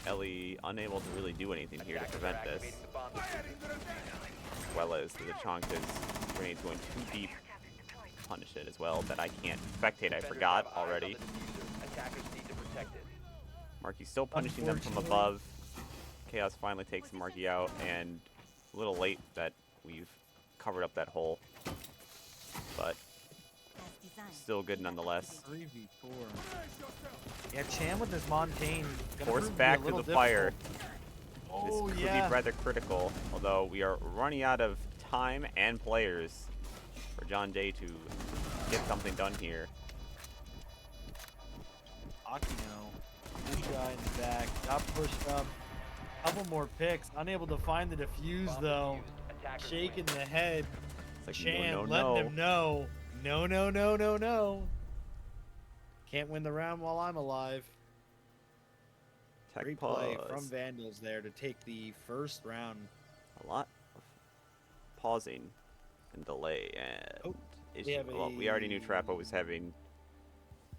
Ellie unable to really do anything here to Attackers are prevent this. activating the bomb diffuser. well as the Tachanka's grenades going too deep. Punish it as well, that I can't spectate. I Defenders forgot have eyes on already. the diffuser. Attackers need to protect it. Marky's still punishing them from Unfortunately. above. Chaos finally takes Marky out, and a little late that we've covered up that hole. But still good nonetheless. 3v4. Yeah, Cham with his Montaigne. gonna Forced prove to be a back to little the fire. difficult. This Oh, could yeah. be rather critical, although we are running out of time and players for John Jay to get something done here. Akino. Good guy in the back. Got pushed up. Couple more picks. Unable to find the defuse, Bomb though. defused. Attackers Shaking win. the head. It's like, Chan no, letting no, him know. No, no, no, no, no. Can't win the round while I'm alive. Tech Great play pause. from Vandals there to take the first round. A lot of pausing and delay and Oh, issue. we have Well, we already knew a- Trappo was having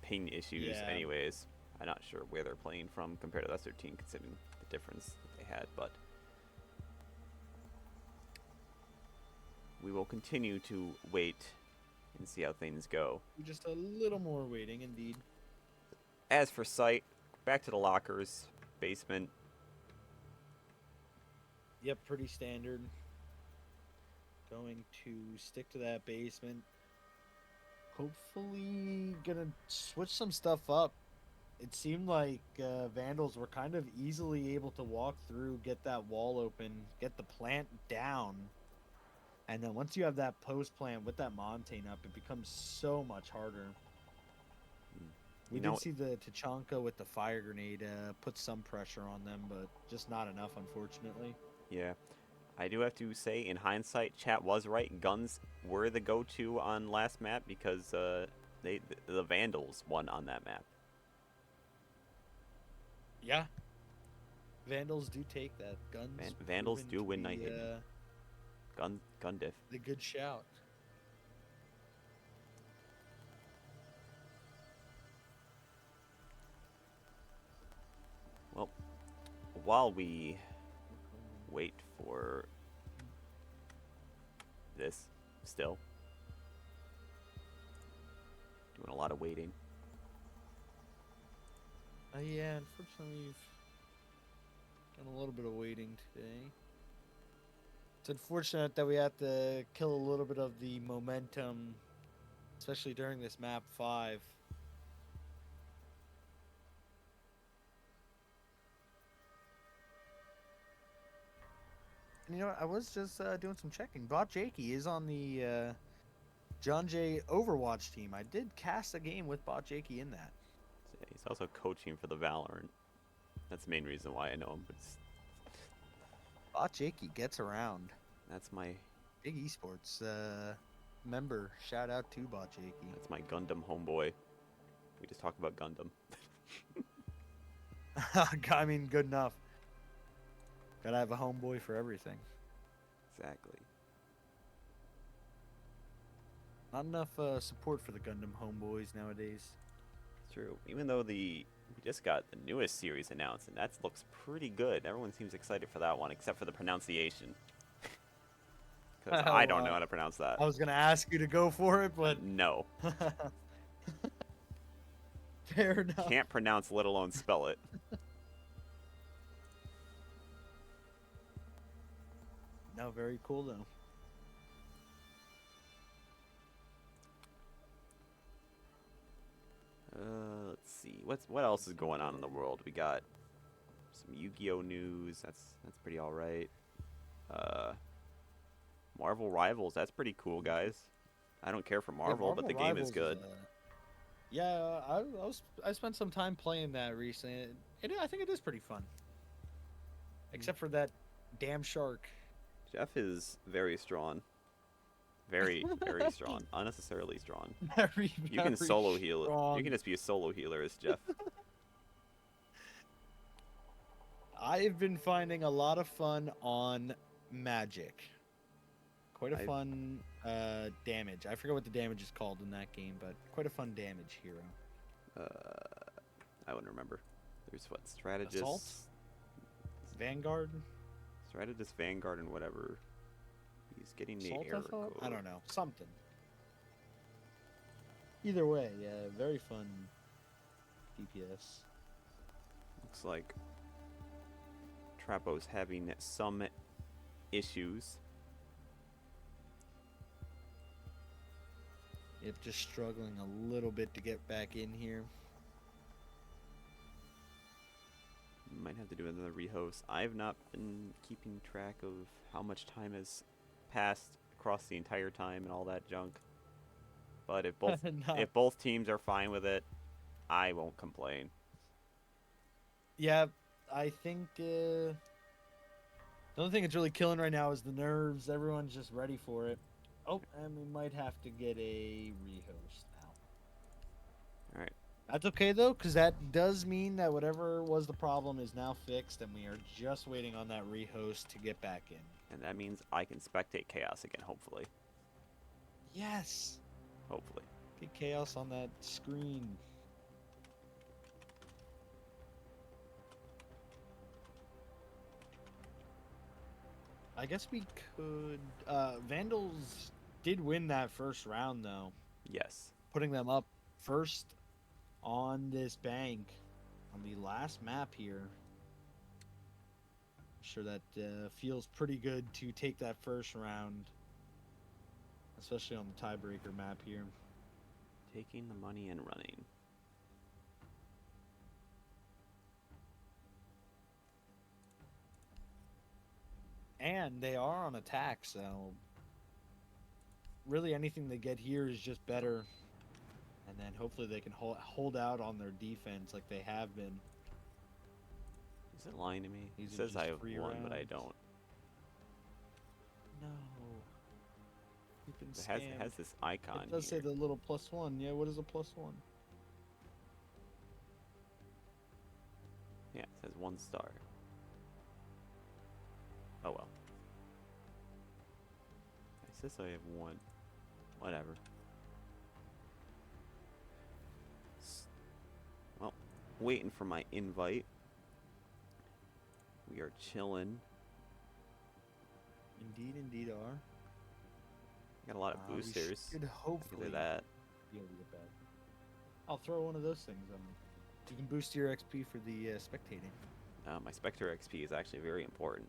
ping issues Yeah. anyways. I'm not sure where they're playing from compared to the S13 considering the difference that they had, but we will continue to wait and see how things go. Just a little more waiting, indeed. As for site, back to the lockers, basement. Yep, pretty standard. Going to stick to that basement. Hopefully gonna switch some stuff up. It seemed like Vandals were kind of easily able to walk through, get that wall open, get the plant down. And then once you have that post plant with that Montaigne up, it becomes so much harder. We You know- did see the Tachanka with the fire grenade put some pressure on them, but just not enough, unfortunately. Yeah. I do have to say, in hindsight, chat was right. Guns were the go-to on last map because the Vandals won on that map. Yeah. Vandals do take that. Guns. Vandals proven do to win be, night hitting. Gun diff. The good shout. Well, while we wait for this, still doing a lot of waiting. Yeah, unfortunately, we've done a little bit of waiting today. It's unfortunate that we have to kill a little bit of the momentum, especially during this map 5. And you know what? I was just doing some checking. Bot Jakey is on the John Jay Overwatch team. I did cast a game with Bot Jakey in that. So he's also coaching for the Valorant. That's the main reason why I know him. But Bot Jakey gets around. that's my Big esports member. Shout out to Bot Jakey. that's my Gundam homeboy. We just talk about Gundam. I mean, good enough. Gotta have a homeboy for everything. Exactly. Not enough support for the Gundam homeboys nowadays. True. Even though we just got the newest series announced, and that looks pretty good. Everyone seems excited for that one, except for the pronunciation. Because I don't know how to pronounce that. I was gonna ask you to go for it, but No. fair enough. Can't pronounce, let alone spell it. No, very cool though. Let's see. What else is going on in the world? We got some Yu-Gi-Oh news. That's pretty all right. Marvel Rivals. That's pretty cool, guys. I don't care for Yeah, Marvel, but the game is Rivals good. Yeah, I spent some time playing that recently. I think it is pretty fun. Except for that damn shark. Jeff is very strong. Very, very strong. Unnecessarily strong. Very, You can very solo heal it. strong. You can just be a solo healer as Jeff. I've been finding a lot of fun on magic. Quite a I- fun damage. I forget what the damage is called in that game, but quite a fun damage hero. I wouldn't remember. There's what? Strategist. Assault? Vanguard? Strategist, Vanguard, and whatever. He's getting the Salt, I error thought? code. I don't know. Something. Either way, yeah, very fun DPS. Looks like Trapo's having some issues. Yep, just struggling a little bit to get back in here. Might have to do another rehost. I have not been keeping track of how much time has passed across the entire time and all that junk. But if both No. if both teams are fine with it, I won't complain. Yeah, I think the only thing that's really killing right now is the nerves. Everyone's just ready for it. Oh, and we might have to get a rehost now. All right. That's okay though, because that does mean that whatever was the problem is now fixed, and we are just waiting on that rehost to get back in. And that means I can spectate chaos again, hopefully. Yes. Hopefully. Get chaos on that screen. I guess we could. Vandals did win that first round though, Yes. putting them up first on this bank on the last map here. Sure that feels pretty good to take that first round, especially on the tiebreaker map here. Taking the money and running. And they are on attack, so really anything they get here is just better. And then hopefully they can hold out on their defense like they have been. Is it lying to me? These It are says just I have free one, but I rounds. don't. No. You've been It has scammed. this icon It does say here. the little +1. Yeah, what is a +1? Yeah, it says 1 star. Oh well. It says I have 1. Whatever. Well, waiting for my invite. We are chilling. Indeed are. Got a lot of boosters. We should Look hopefully at that. be able to get back. I'll throw one of those things on. You can boost your XP for the spectating. My Spectre XP is actually very important.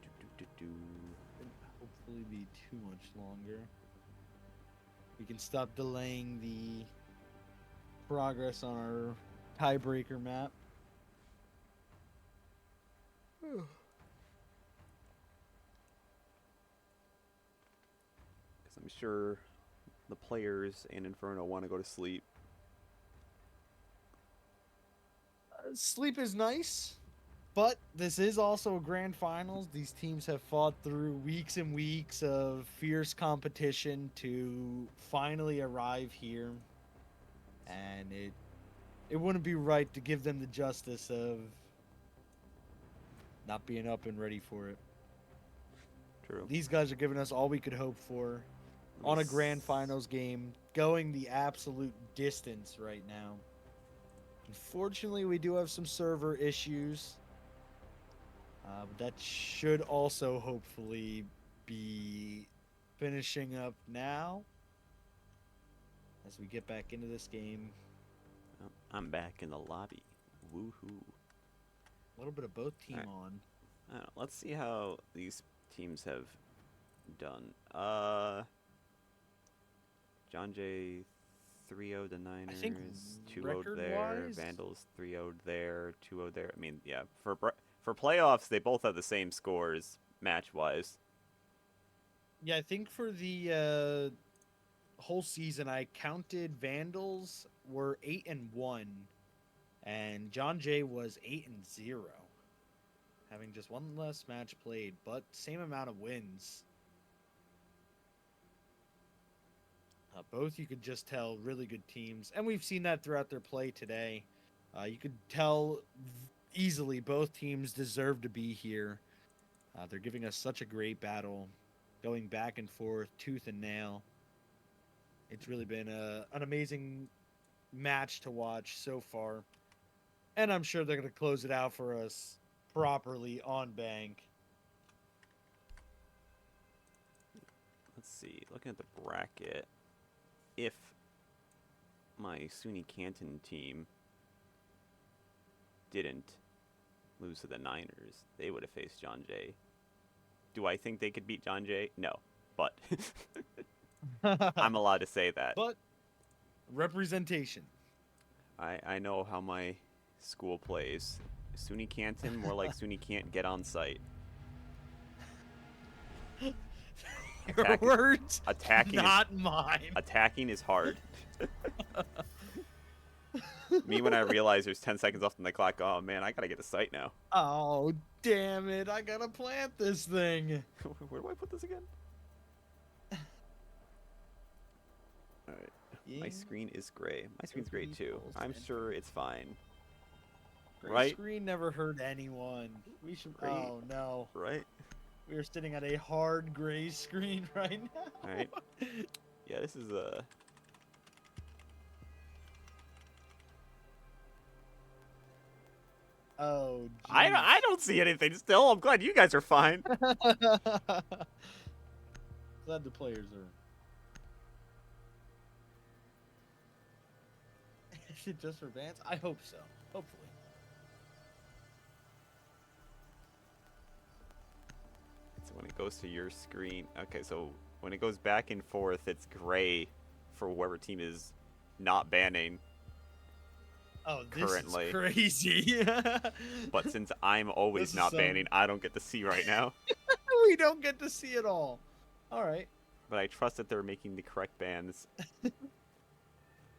Do-do-do-do. Shouldn't hopefully be too much longer. We can stop delaying the progress on our tiebreaker map. Because I'm sure the players in Inferno want to go to sleep. Sleep is nice, but this is also a grand finals. These teams have fought through weeks and weeks of fierce competition to finally arrive here, and it wouldn't be right to give them the justice of not being up and ready for it. True. These guys are giving us all we could hope for on a grand finals game, going the absolute distance right now. Unfortunately, we do have some server issues, but that should also hopefully be finishing up now as we get back into this game. Oh, I'm back in the lobby. Woohoo. A little bit of both team Alright. on. I don't know, let's see how these teams have done. John J 3-0 the Niners, 2-0 there, record-wise- Vandals 3-0 there, 2-0 there. I mean, yeah, for playoffs, they both have the same scores match-wise. Yeah, I think for the whole season, I counted Vandals were 8-1, and John Jay was 8-0, having just one less match played, but same amount of wins. Both you could just tell really good teams, and we've seen that throughout their play today. You could tell easily both teams deserve to be here. They're giving us such a great battle, going back and forth, tooth and nail. It's really been an amazing match to watch so far. And I'm sure they're going to close it out for us properly on bank. Let's see. Looking at the bracket, if my SUNY Canton team didn't lose to the Niners, they would have faced John Jay. Do I think they could beat John Jay? No, but I'm allowed to say that. But representation. I know how my school plays. SUNY Canton, more like SUNY can't get on site. Your Attacking- words, attacking is- not mine. Attacking is hard. Me, when I realize there's 10 seconds left on the clock, oh man, I gotta get a site now. Oh, damn it. I gotta plant this thing. Where do I put this again? Alright. My screen is gray. My screen's gray too. I'm sure it's fine. Gray Right? screen never hurt anyone. We should. Gray. Oh no. Right? We are sitting at a hard gray screen right now. Alright. Yeah, this is a. Oh, I don't see anything still. I'm glad you guys are fine. Glad the players are. Is it just for Vance? I hope so. Hopefully. So when it goes to your screen, okay, so when it goes back and forth, it's gray for whoever team is not banning. Oh, this Currently. is crazy. But since I'm always This is not some- banning, I don't get to see right now. We don't get to see it all. All right. But I trust that they're making the correct bans,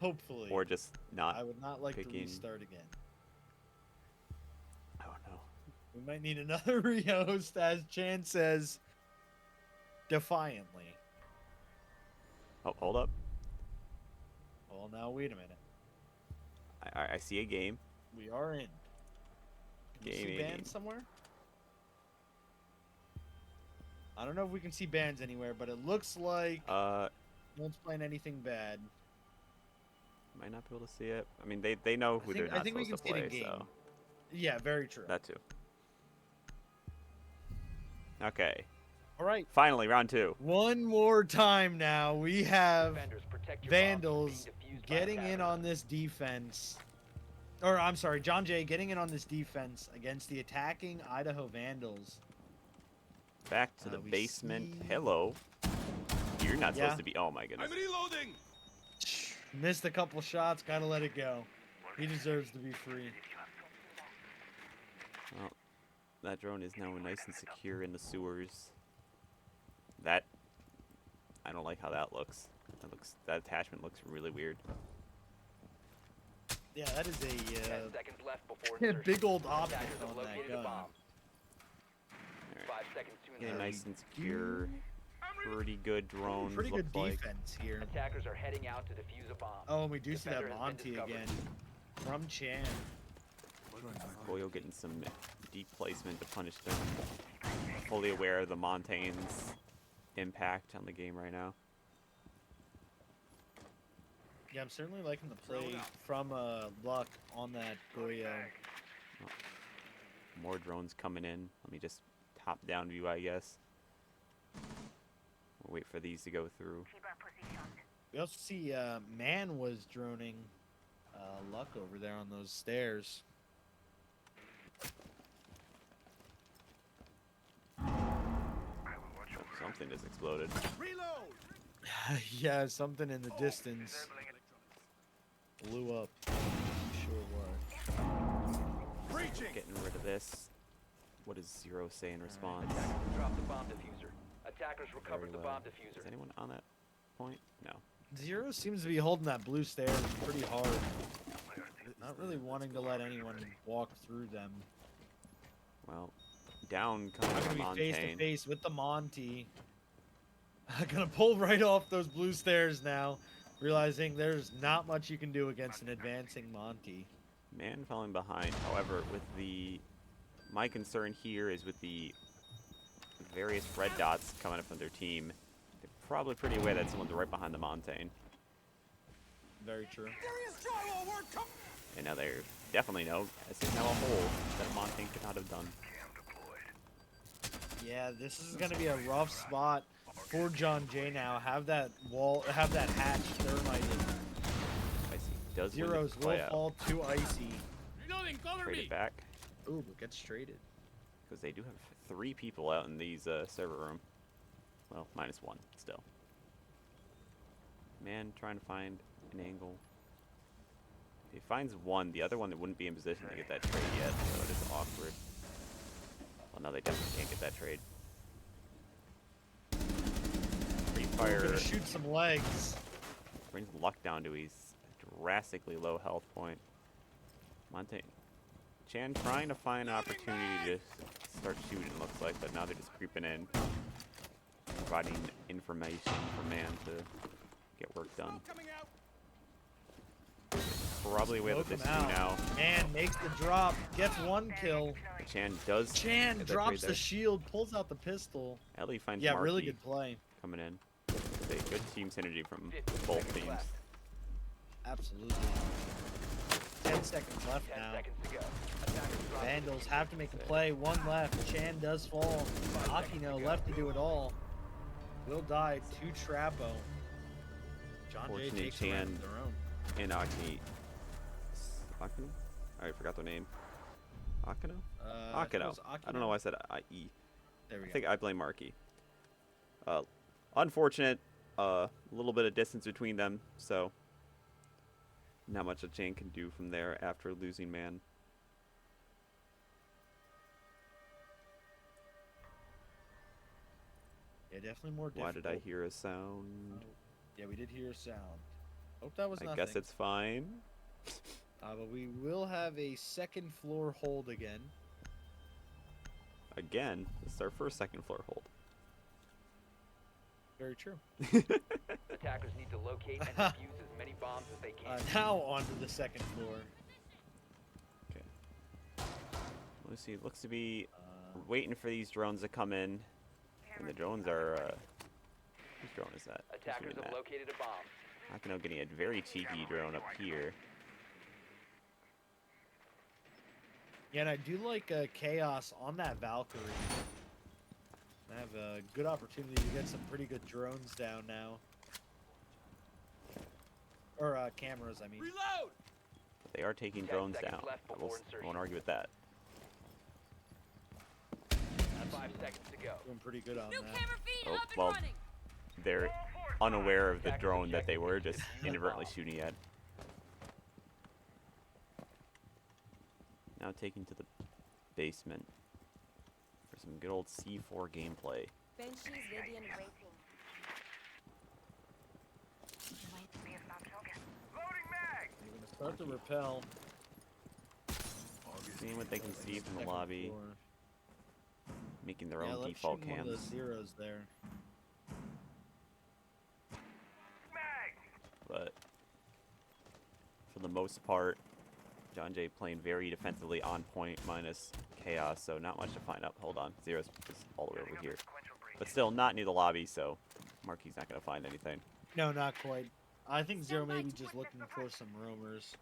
Hopefully. or just not. I would not like to picking- restart again. I don't know. We might need another rehost, as Chan says, defiantly. Oh, hold up. Well, now wait a minute. I see a game. We are in. Can you see Gaming. bands somewhere? I don't know if we can see bands anywhere, but it looks like no one's playing anything bad. Might not be able to see it. I mean, they know who I think- they're not I think we supposed can to see it play, in game. so Yeah, very true. that too. Okay, All right. finally round 2. One more time now. We have Defenders, protect your bombs from Vandals being defused by getting in attackers. on this defense. Or, I'm sorry, John Jay getting in on this defense against the attacking Idaho Vandals. Back to the we basement. see- Hello. You're not Yeah. supposed to be. Oh my goodness. I'm reloading! Missed a couple shots, gotta let it go. He deserves to be free. Well, that drone is now nice and secure in the sewers. That I don't like how that looks. That attachment looks really weird. Yeah, that is 10 a seconds left before big insertion. old optic Attackers have on that located a gun. bomb. Alright. 5 seconds to Yeah, insert. nice and secure. Pretty good drones. Pretty good look like. defense here. Attackers are heading out to defuse a bomb. Oh, and we do see that Defender has been Monty discovered. again. From Chan. Goyo getting some deep placement to punish them. Fully aware of the Montaigne's impact on the game right now. Yeah, I'm certainly liking the play from Luck on that Goyo. More drones coming in. Let me just top down view, I guess. We'll wait for these to go through. Keep our position. We also see Man was droning Luck over there on those stairs. Oh, something just exploded. Reload! Yeah, something in the distance blew up. Sure was. Breaching! Getting rid of this. What does Zero say in response? Attackers dropped the bomb diffuser. Attackers recovered Very the well. bomb diffuser. Is anyone on that point? No. Zero seems to be holding that blue stairs pretty hard. Not really wanting to let anyone walk through them. Well, down comes I'm the gonna be face to Montaigne. face with the Monty. I'm gonna pull right off those blue stairs now, realizing there's not much you can do against an advancing Monty. Man falling behind. However, with the my concern here is with the various red dots coming up from their team. They're probably pretty aware that someone's right behind the Montaigne. Very true. Serious drywall work. Come. And now they're definitely know this is now a hole that Montaigne could not have done. Yeah, this is gonna be a rough spot for John Jay now. Have that hatch thermited. Icy does win Zeros the will play out. fall to Icy. Reloading. Cover Trade me. it back Ooh, but gets traded. because they do have 3 people out in these server room. Well, -1 still. Man trying to find an angle. If he finds one, the other one that wouldn't be in position to get that trade yet, so it is awkward. Well, no, they definitely can't get that trade. Free We're fire gonna shoot some legs. brings Luck down to his drastically low health point. Montaigne. Chan trying to find an opportunity to start shooting, it looks like, but now they're just creeping in. Providing information for Man to get work done. Coming out. Probably a way that Smoke this him two out. now. And makes the drop. Gets 1 kill. Chan does Chan get that drops trade the there. shield, pulls out the pistol. Ellie finds Yeah, Marky really good play. coming in. It's a good team synergy from 50 both seconds teams. left. Absolutely. 10 seconds left 10 now. seconds to go. Attackers drop Vandals have to make a play. 1 left. Chan does fall. Akino left to do it all. Will die to Trapo. John Jay Fortunately, takes the round Chan of their own. and Aki. Akino? I forgot their name. Akino? I think it Akino. was I don't know why I said I-E. There we I go. think I blame Marky. Unfortunate. A little bit of distance between them, so not much a Chan can do from there after losing Man. Yeah, definitely more Why difficult. did I hear a sound? Yeah, we did hear a sound. Hope that was I nothing. guess it's fine. But we will have a second floor hold again. Again, this is our first second floor hold. Very true. Attackers need to locate and defuse as many bombs as they can. Now onto the second floor. Let's see. It looks to be waiting for these drones to come in, and the drones are. Whose drone is that? Who's Attackers doing have that? located a bomb. Akino getting a very cheeky drone up here. Yeah, and I do like Chaos on that Valkyrie. I have a good opportunity to get some pretty good drones down now. Or cameras, I mean. Reload. But they are taking 10 drones seconds down. left I before will, insertion. won't argue with that. 5 seconds to go. Doing pretty good on New that. camera feed Oh, up and well, running. they're unaware of the drone that they were just inadvertently shooting at. Now taking to the basement for some good old C4 gameplay. Banshees ready and waiting. Loading mag. They're going to start to repel. Seeing what they can see from the Second lobby, floor. making their Yeah, own let's default shoot one of cams. those zeros there. Mag. But for the most part, John Jay playing very defensively on point minus chaos, so not much to find up. Hold on, Zero's just all the way over here. But still not near the lobby, so Marky's not going to find anything. No, not quite. I think Zero may be just looking for some roamers.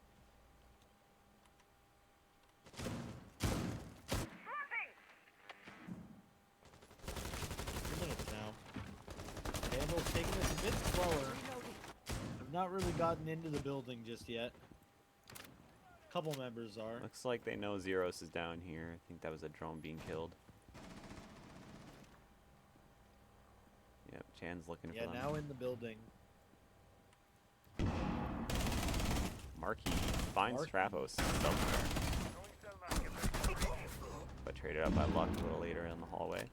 Swapping. 2 minutes now. Vandal's taking it a bit slower. Reloading. I've not really gotten into the building just yet. A couple members are. Looks like they know Zeros is down here. I think that was a drone being killed. Yep, Chan's looking Yeah, for them. now in the building. Marky finds Marky. Travos somewhere, but traded out by Luck a little later in the hallway.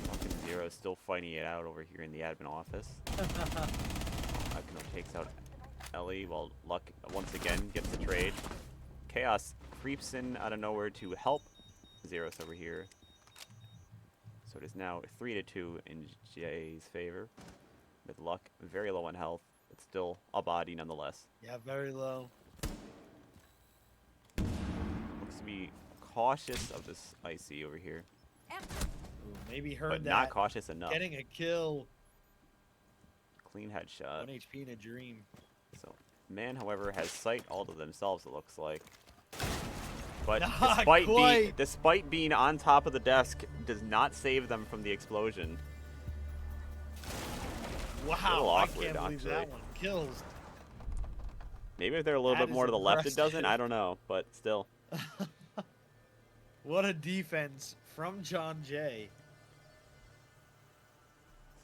Luck and Zero still fighting it out over here in the admin office. Akino takes out Ellie while Luck once again gets the trade. Chaos creeps in out of nowhere to help Zeros over here. So it is now 3-2 in Jay's favor. With Luck very low on health, but still a body nonetheless. Yeah, very low. Looks to be cautious of this Icy over here. Empty. Ooh, maybe heard but that. not cautious enough. Getting a kill. Clean headshot. 1 HP in a dream. So, man, however, has sight all to themselves, it looks like. But Not quite. despite being on top of the desk, does not save them from the explosion. Wow, awkward, I can't believe actually. that one kills. Maybe if they're a little That bit more is to the left, it doesn't. impressive. I don't know, but still. What a defense from John Jay.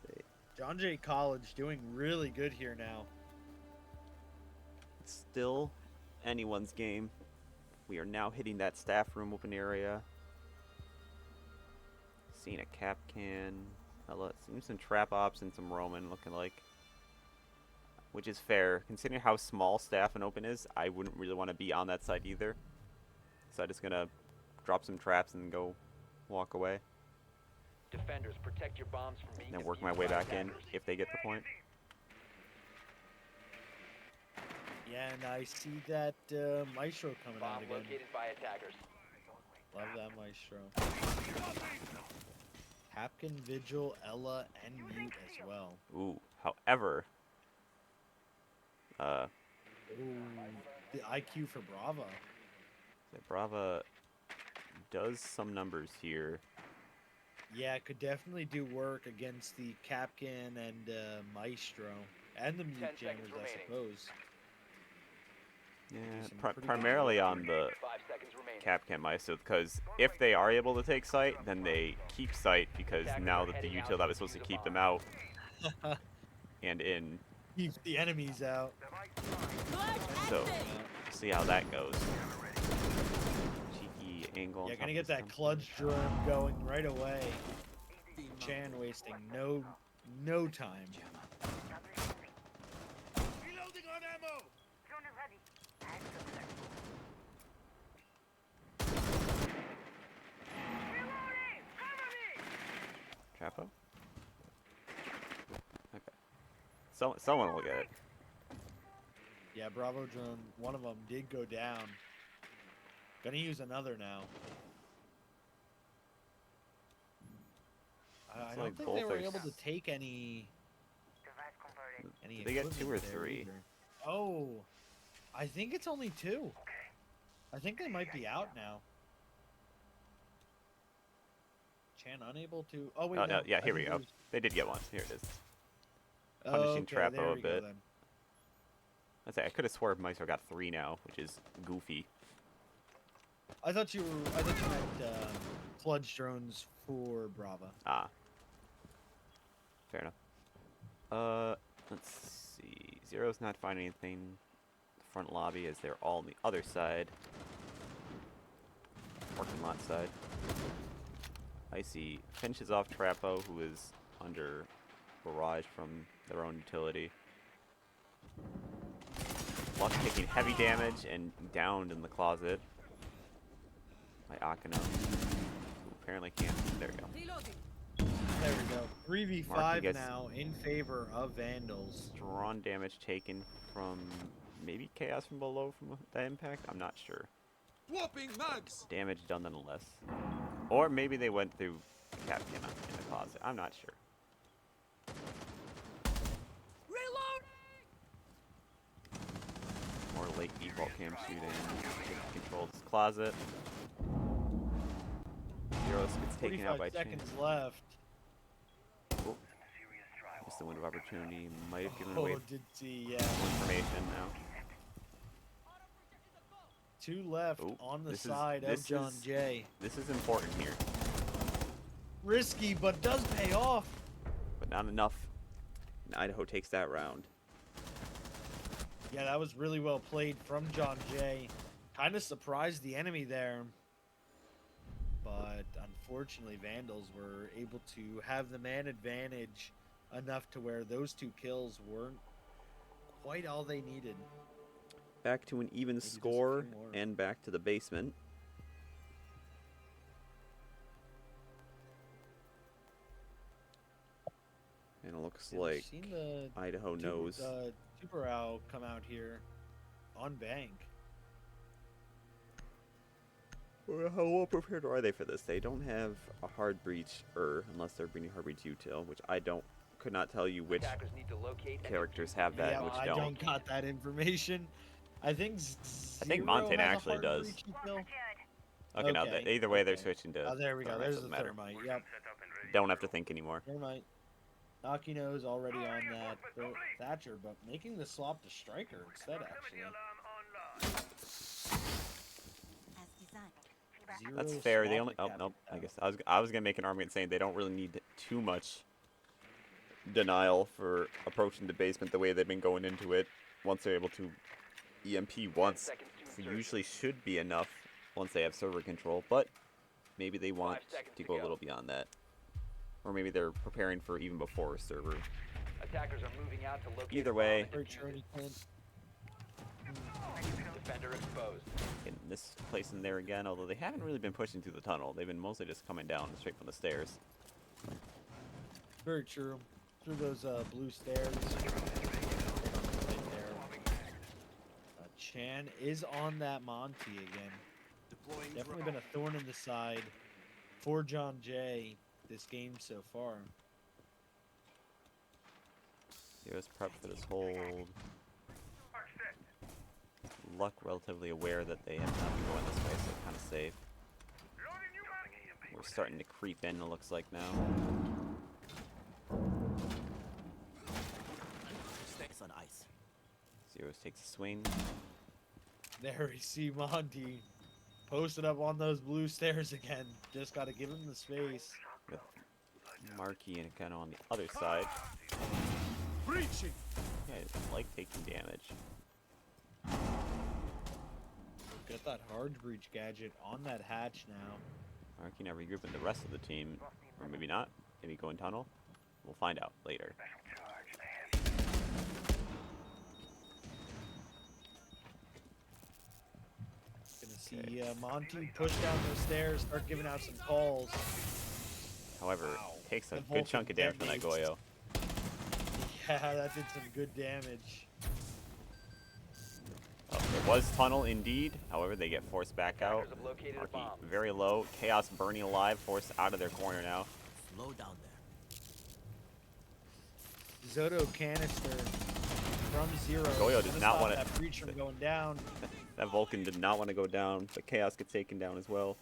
Let's see. John Jay College doing really good here now. It's still anyone's game. We are now hitting that staff room open area. Seeing a cap can. Seeing some trap ops and some Roman looking like. Which is fair. Considering how small staff and open is, I wouldn't really want to be on that side either. So I'm just going to drop some traps and go walk away. Defenders, protect your bombs from being And then work my defused way by back in attackers. if they get the point. Yeah, and I see that Maestro coming Bomb out again. located by attackers. Love that Maestro. Hapkin, Vigil, Ella, and Mute as well. Ooh, however, Ooh, the IQ for Brava. Brava does some numbers here. Yeah, it could definitely do work against the Capcan and Maestro. And the 10 Mute seconds Jammers, I remaining. suppose. Yeah, some pretty good primarily work on the 5 seconds remaining. Capcan Maestro, because if they are able to take sight, then they keep sight, because now that the util that was supposed to keep them out and in, Keep the enemies out. so see how that goes. Cheeky angle. on Yeah, top gonna of get this that dumpster. clutch drum going right away. Chan wasting no time. Reloading on ammo! Drone is ready. Reloading! Cover me! Trapo? Okay. Someone will get it. Yeah, Bravo drone, one of them did go down. Gonna use another now. I Looks don't like think they both were are able to s- take any Device converted. Did they get 2 or equipment there 3? either. Oh, I think it's only 2. I think they might be out now. Chan unable to. Oh wait, Oh, no. yeah, I here we think go. it was- They did get one. Here it is. Oh, Punishing okay, Trapo there a we go bit. then. I could have sworn Maestro got 3 now, which is goofy. I thought you meant sludge drones for Brava. Ah. Fair enough. Let's see. Zero's not finding anything in the front lobby as they're all on the other side. Parking lot side. I see finishes off Trapo, who is under barrage from their own utility. Luck taking heavy damage and downed in the closet by Akano, who apparently can't. There we go. There we go. 3v5 Marky gets- now in favor of Vandals. Strong damage taken from maybe chaos from below from the impact. I'm not sure. Whopping mags! Damage done nonetheless. Or maybe they went through Capcan in the closet. I'm not sure. More late default cam shooting. Controls closet. Zeros gets taken out by 45 Chan. seconds left. Oh. Missed the window of opportunity. Might have given away Oh, did see, yeah. more information now. 2 left Ooh, on the this is- side this of John is- Jay. This is important here, Risky, but does pay off. but not enough. And Idaho takes that round. Yeah, that was really well played from John Jay. Kind of surprised the enemy there. But unfortunately, Vandals were able to have the man advantage enough to where those 2 kills weren't quite all they needed. Back to an even just a score few more. and back to the basement. And it looks Yeah, we've like seen the Idaho knows. Super Owl come out here on bank. Oh, How well prepared are they for this? They don't have a hard breach, unless they're bringing hard breach util, which I could not tell you which Attackers need to locate and characters defuse have that Yeah, and which I don't. don't got that information. I think I think Zero Montana has a actually hard does. breach until. Okay, no, Okay, either way, they're okay. switching to Oh, there we go. thermite. There's Doesn't the matter. thermite. Yep. Don't have to think anymore. Thermite. Akino's already on that Thatcher, but making the swap to Striker instead, actually. As designed. Zero That's fair. They swap only. to Oh Captain nope. I Tower. guess I was gonna make an argument saying they don't really need too much denial for approaching the basement the way they've been going into it. Once they're able to EMP once, seconds to so insertion. usually should be enough once they have server control. But maybe they want 5 seconds to to go a go. little beyond that, or maybe they're preparing for even before server. Attackers are moving out to locate Either a bomb way. and Very defuse true, it. he can't. Defender exposed. In this place and there again, although they haven't really been pushing through the tunnel. They've been mostly just coming down straight from the stairs. Very true. Through those blue stairs. Right there. Chan is on that Monty again. Deploying Definitely drone. been a thorn in the side for John Jay this game so far. Heroes prep for this hold. Luck relatively aware that they have not been going this way, so they're kind of safe. We're starting to creep in, it looks like now. Snakes on ice. Zeros takes a swing. There we see Monty posted up on those blue stairs again. Just got to give him the space. With Marky and kind of on the other side. Breaching. Yeah, I like taking damage. Got that hard breach gadget on that hatch now. Marky now regrouping the rest of the team, or maybe not. Maybe going tunnel. We'll find out later. Gonna see Monty push down those stairs, start giving out some calls. However, Wow. takes a The good chunk of damage from that Vulcan Goyo. Yeah, that did some good damage. Oh, there was tunnel indeed. However, they get forced back out. Attackers have located a Marky bomb. very low. Chaos burning alive, forced out of their corner now. Slow down there. Zoto canister from Zero. Goyo does Gonna not stop wanna- that breach from going down. That Vulcan did not want to go down, but Chaos gets taken down as well.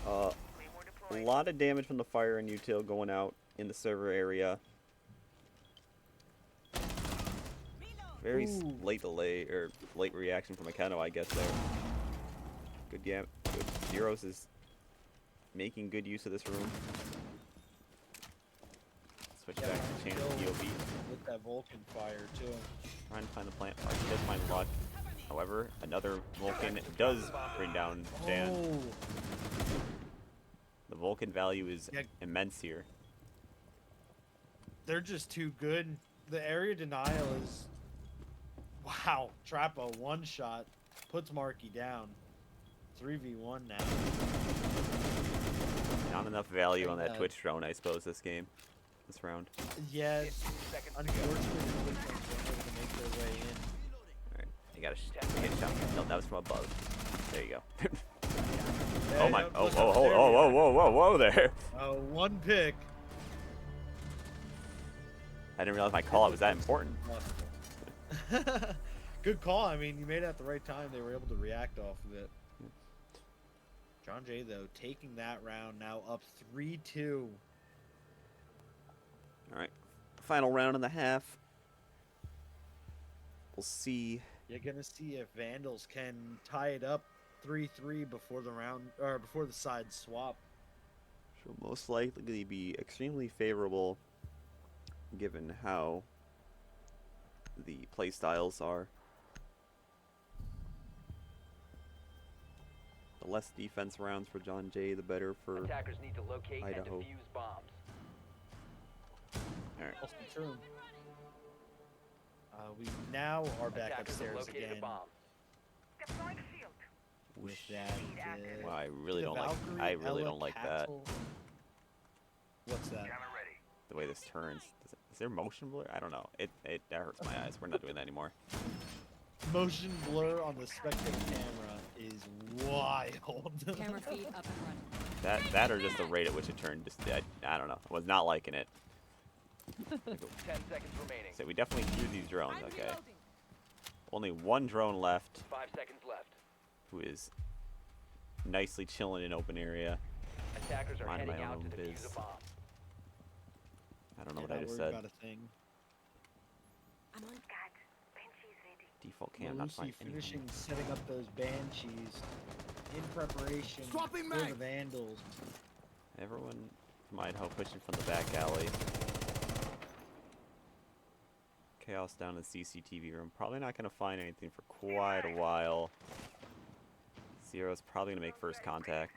A lot of damage from the fire and util going out in the server area. Very Ooh. late delay, or late reaction from Akeno, I guess, there. Good good. Zeros is making good use of this room. Switch back to chance Kill POV. with that Vulcan fire too. Trying to find the plant part. He does find luck. However, another Vulcan does bring down Jan. Oh, The Vulcan value is Yeah. immense here. they're just too good. The area denial is wow. Trappa one shot puts Marky down. 3v1 now. Not enough value on that Yeah. Twitch drone, I suppose, this round. Yes, 15 seconds to go. unfortunately, the Twitch ones weren't able to make their way in. Alright, I got a get shot. No, that was from above. There you go. Yeah, Oh my! yeah, Oh, look whoa, up whoa, there, whoa, yeah. whoa, whoa, whoa, whoa there! One pick. I didn't realize my call out was that important. Good call. I mean, you made it at the right time. They were able to react off of it. John Jay, though, taking that round now up 3-2. Alright, final round and a half. We'll see. You're gonna see if Vandals can tie it up 3-3 before the round or before the side swap. She'll most likely be extremely favorable given how the playstyles are. The less defense rounds for John Jay, the better for... Attackers need to locate Idaho. and defuse bombs. Alright, Also true. We now are back Attackers have upstairs located again a bomb. Deploying shield. with that. wow, I really the don't like... Valkyrie, I really Ella don't like that. Castle. What's that? The way this turns. Is there motion blur? I don't know. That hurts my eyes. We're not doing that anymore. Motion blur on the spectator camera is wild. Camera feed up and running. That or just the rate at which it turned. Just I don't know. I was not liking it. 10 seconds remaining. So we definitely threw these drones. Okay. Only one drone left, 5 seconds left. who is nicely chilling in open area. Attackers are Minding heading my out own to defuse biz. a bomb. I don't know what Not I just worried said. about a thing. I'm on. God, Benchy's ready. Default cam not Lucy finding finishing anything. setting up those banshees in preparation Swapping for the mag. vandals. Everyone from Idaho pushing from the back alley. Chaos down in the CCTV room. Probably not going to find anything for quite a while. Zero's probably going to make first contact.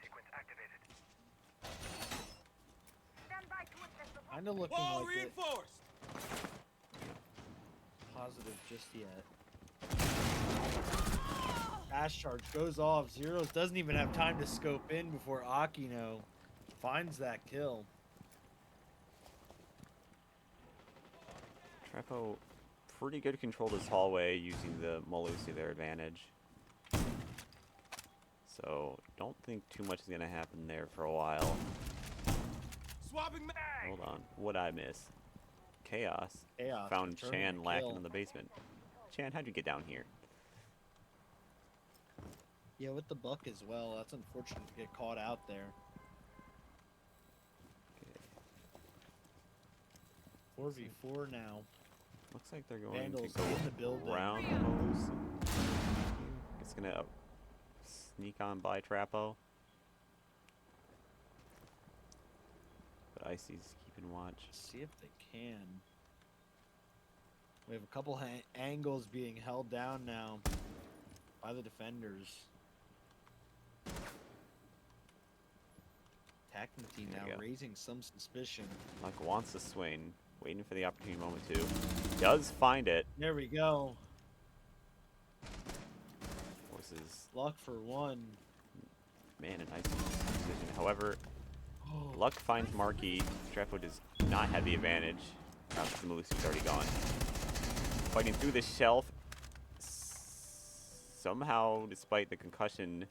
Stand by to assess the Kind of looking Wall like it. reinforced. Positive just yet. Fast charge goes off. Zeros doesn't even have time to scope in before Akino finds that kill. Trepo, pretty good control this hallway using the Molusi to their advantage. So, don't think too much is going to happen there for a while. Swapping mag. Hold on. What'd I miss? Chaos. Chaos Found returning Chan the lacking kill. in the basement. Chan, how'd you get down here? Yeah, with the buck as well. That's unfortunate to get caught out there. Okay. 4v4 now. Looks like they're going Vandals to go in the building. around Molusi. It's going to sneak on by Trapo. But Icy's keeping watch. See if they can. We have a couple angles being held down now by the defenders. Attacking team There you now go. raising some suspicion. Luck wants to swing. Waiting for the opportune moment to. Does find it. There we go. Forces Luck for one. man an Icy's decision. However, Luck finds Marky. Trepo does not have the advantage. Because Malusi's already gone. Fighting through the shelf. Somehow, despite the concussion,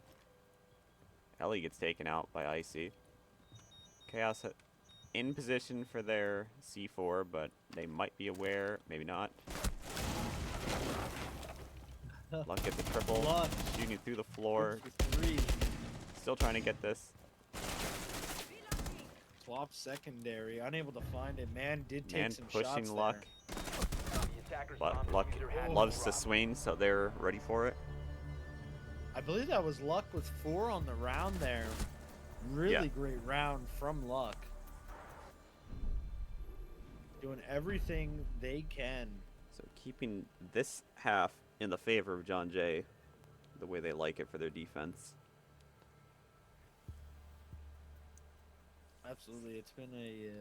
Ellie gets taken out by Icy. Chaos in position for their C4, but they might be aware, maybe not. Luck gets a triple, Luck. shooting through the floor. 3. Still trying to get this. Swap secondary. Unable to find it. Man did take Man some pushing shots Luck, The attackers but bomb Luck diffuser has been loves to dropped. swing, so they're ready for it. I believe that was Luck with 4 on the round there. Really great round from Luck. Doing everything they can. So keeping this half in the favor of John Jay, the way they like it for their defense. Absolutely, it's been a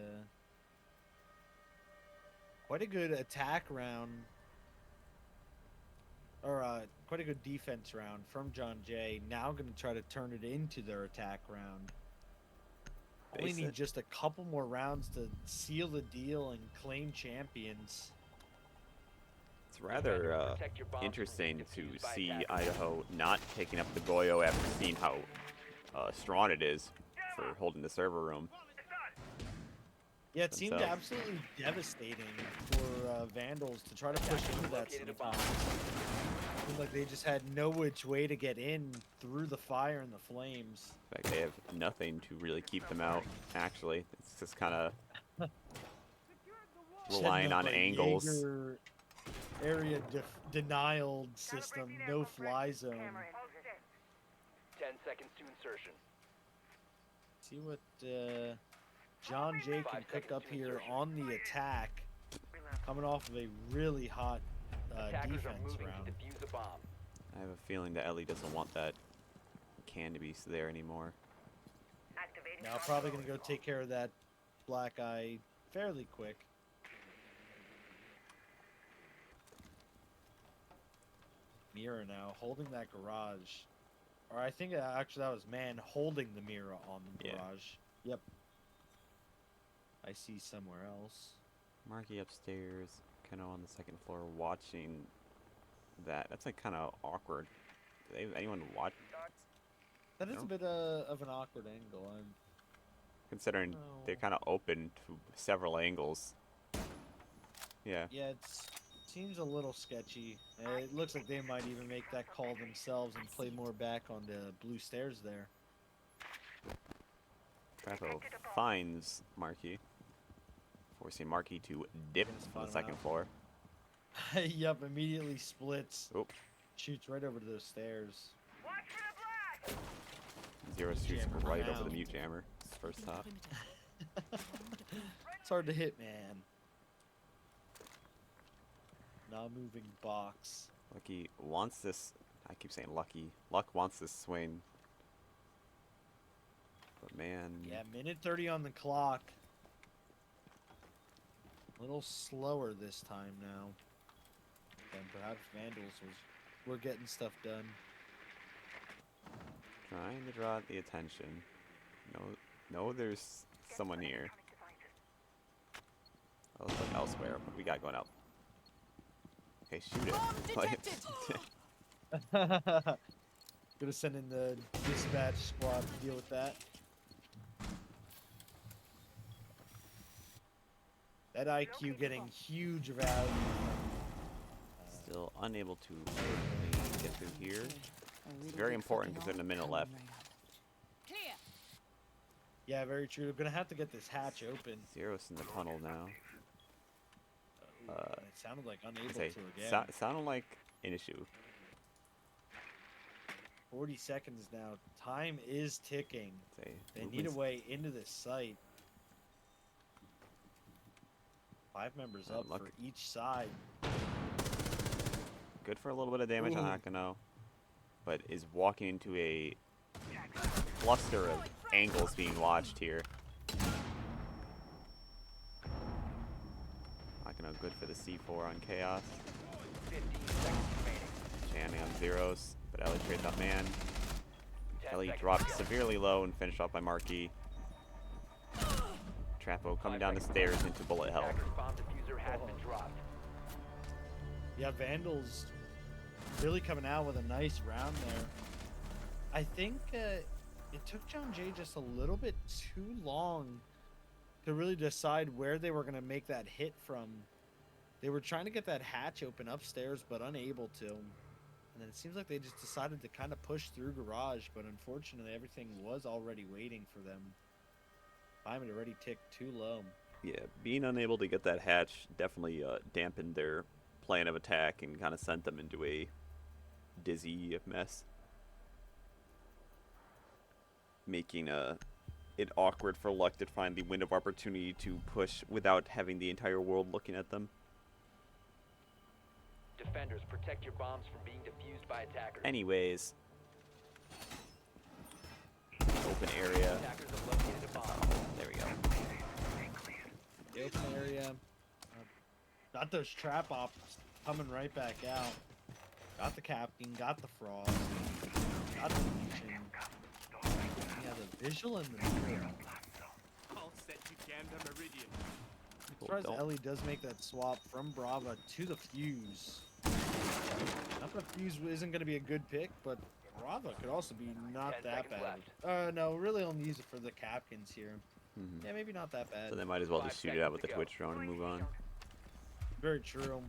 quite a good attack round, or quite a good defense round from John Jay. Now going to try to turn it into their attack round. Only need Basic. just a couple more rounds to seal the deal and claim champions. It's rather Protect your bombs from interesting being to defused by see attackers. Idaho not taking up the Goyo after seeing how strong it is for holding the server room. Yeah, it seemed Themselves. absolutely devastating for Vandals to try to push into that Located a sometimes. bomb. Seemed like they just had no which way to get in through the fire and the flames. In fact, they have nothing to really keep them out, actually. It's just kind of relying Setting up on a angles. Jaeger area denial system, no fly zone. 10 seconds to insertion. See what John Jay can 5 cook seconds up to here insertion. on the attack, coming off of a really hot Attackers are defense moving round. to defuse a bomb. I have a feeling that Ellie doesn't want that can to be there anymore. Now probably gonna go take care of that black eye fairly quick. Mira now holding that garage, or I think actually that was man holding the Mira on the Yeah. garage. Yep. I see somewhere else. Marky upstairs, kind of on the second floor, watching that. That's like kind of awkward. anyone watch? That is No? a bit of an awkward angle. Considering they're Oh. kind of open to several angles. Yeah. Yeah, it seems a little sketchy. It looks like they might even make that call themselves and play more back on the blue stairs there. Trapo finds Marky, forcing Marky to dip Gonna to spot the him second out. floor. Yup, immediately splits. Oop. Shoots right over to those stairs. Watch for the blast! Zero shoots Jammer right over the found. mute jammer. First top. It's hard to hit, man. Not moving box. Lucky wants this. I keep saying Lucky. Luck wants this swing. But man. Yeah, minute 30 on the clock. A little slower this time now. And perhaps Vandals were getting stuff done. Trying to draw the attention. No, there's someone here. Let's look elsewhere. What we got going out? Okay, shoot it. Like- Gonna send in the dispatch squad to deal with that. That IQ getting huge value. Still unable to get through here. It's very important because there's a minute left. Clear. Yeah, very true. We're gonna have to get this hatch open. Zero's in the tunnel now. It sounded like unable Say, to again. sounded like an issue. 40 seconds now. Time is ticking. Say, They need a way into this site. 5 members up luck. for each side. Good for a little bit of damage on Ooh. Hakano, but is walking into a cluster of angles being watched here. Hakano good for the C4 on Chaos. 15 seconds remaining. Jamming on Zeros, but Ellie trades up man. 10 Ellie seconds dropped to go. severely low and finished off by Marky. Trapo coming down the stairs into bullet hell. Attacker's bomb diffuser has been dropped. Yeah, Vandals really coming out with a nice round there. I think it took John Jay just a little bit too long to really decide where they were going to make that hit from. They were trying to get that hatch open upstairs, but unable to. And then it seems like they just decided to kind of push through garage, but unfortunately everything was already waiting for them. Time had already ticked too low. Yeah, being unable to get that hatch definitely dampened their plan of attack and kind of sent them into a dizzy mess. Making it awkward for Luck to find the window of opportunity to push without having the entire world looking at them. Defenders, protect your bombs from being defused by attackers. Anyways, open area. Attackers have located a bomb. There we go. The open area. Got those trap ops coming right back out. Got the Captain, got the Frost, got the Legion. Yeah, the visual in the middle. I'll set you Gander Meridian. As far as Don't- Ellie does make that swap from Brava to the Fuse. Not that Fuse isn't going to be a good pick, but Brava could also be not 10 that seconds bad. No, really only use it for the Capkins here. Mhm. Yeah, maybe not that bad. So they might as well 5 just shoot it out with the seconds to Twitch drone and move on. Very true.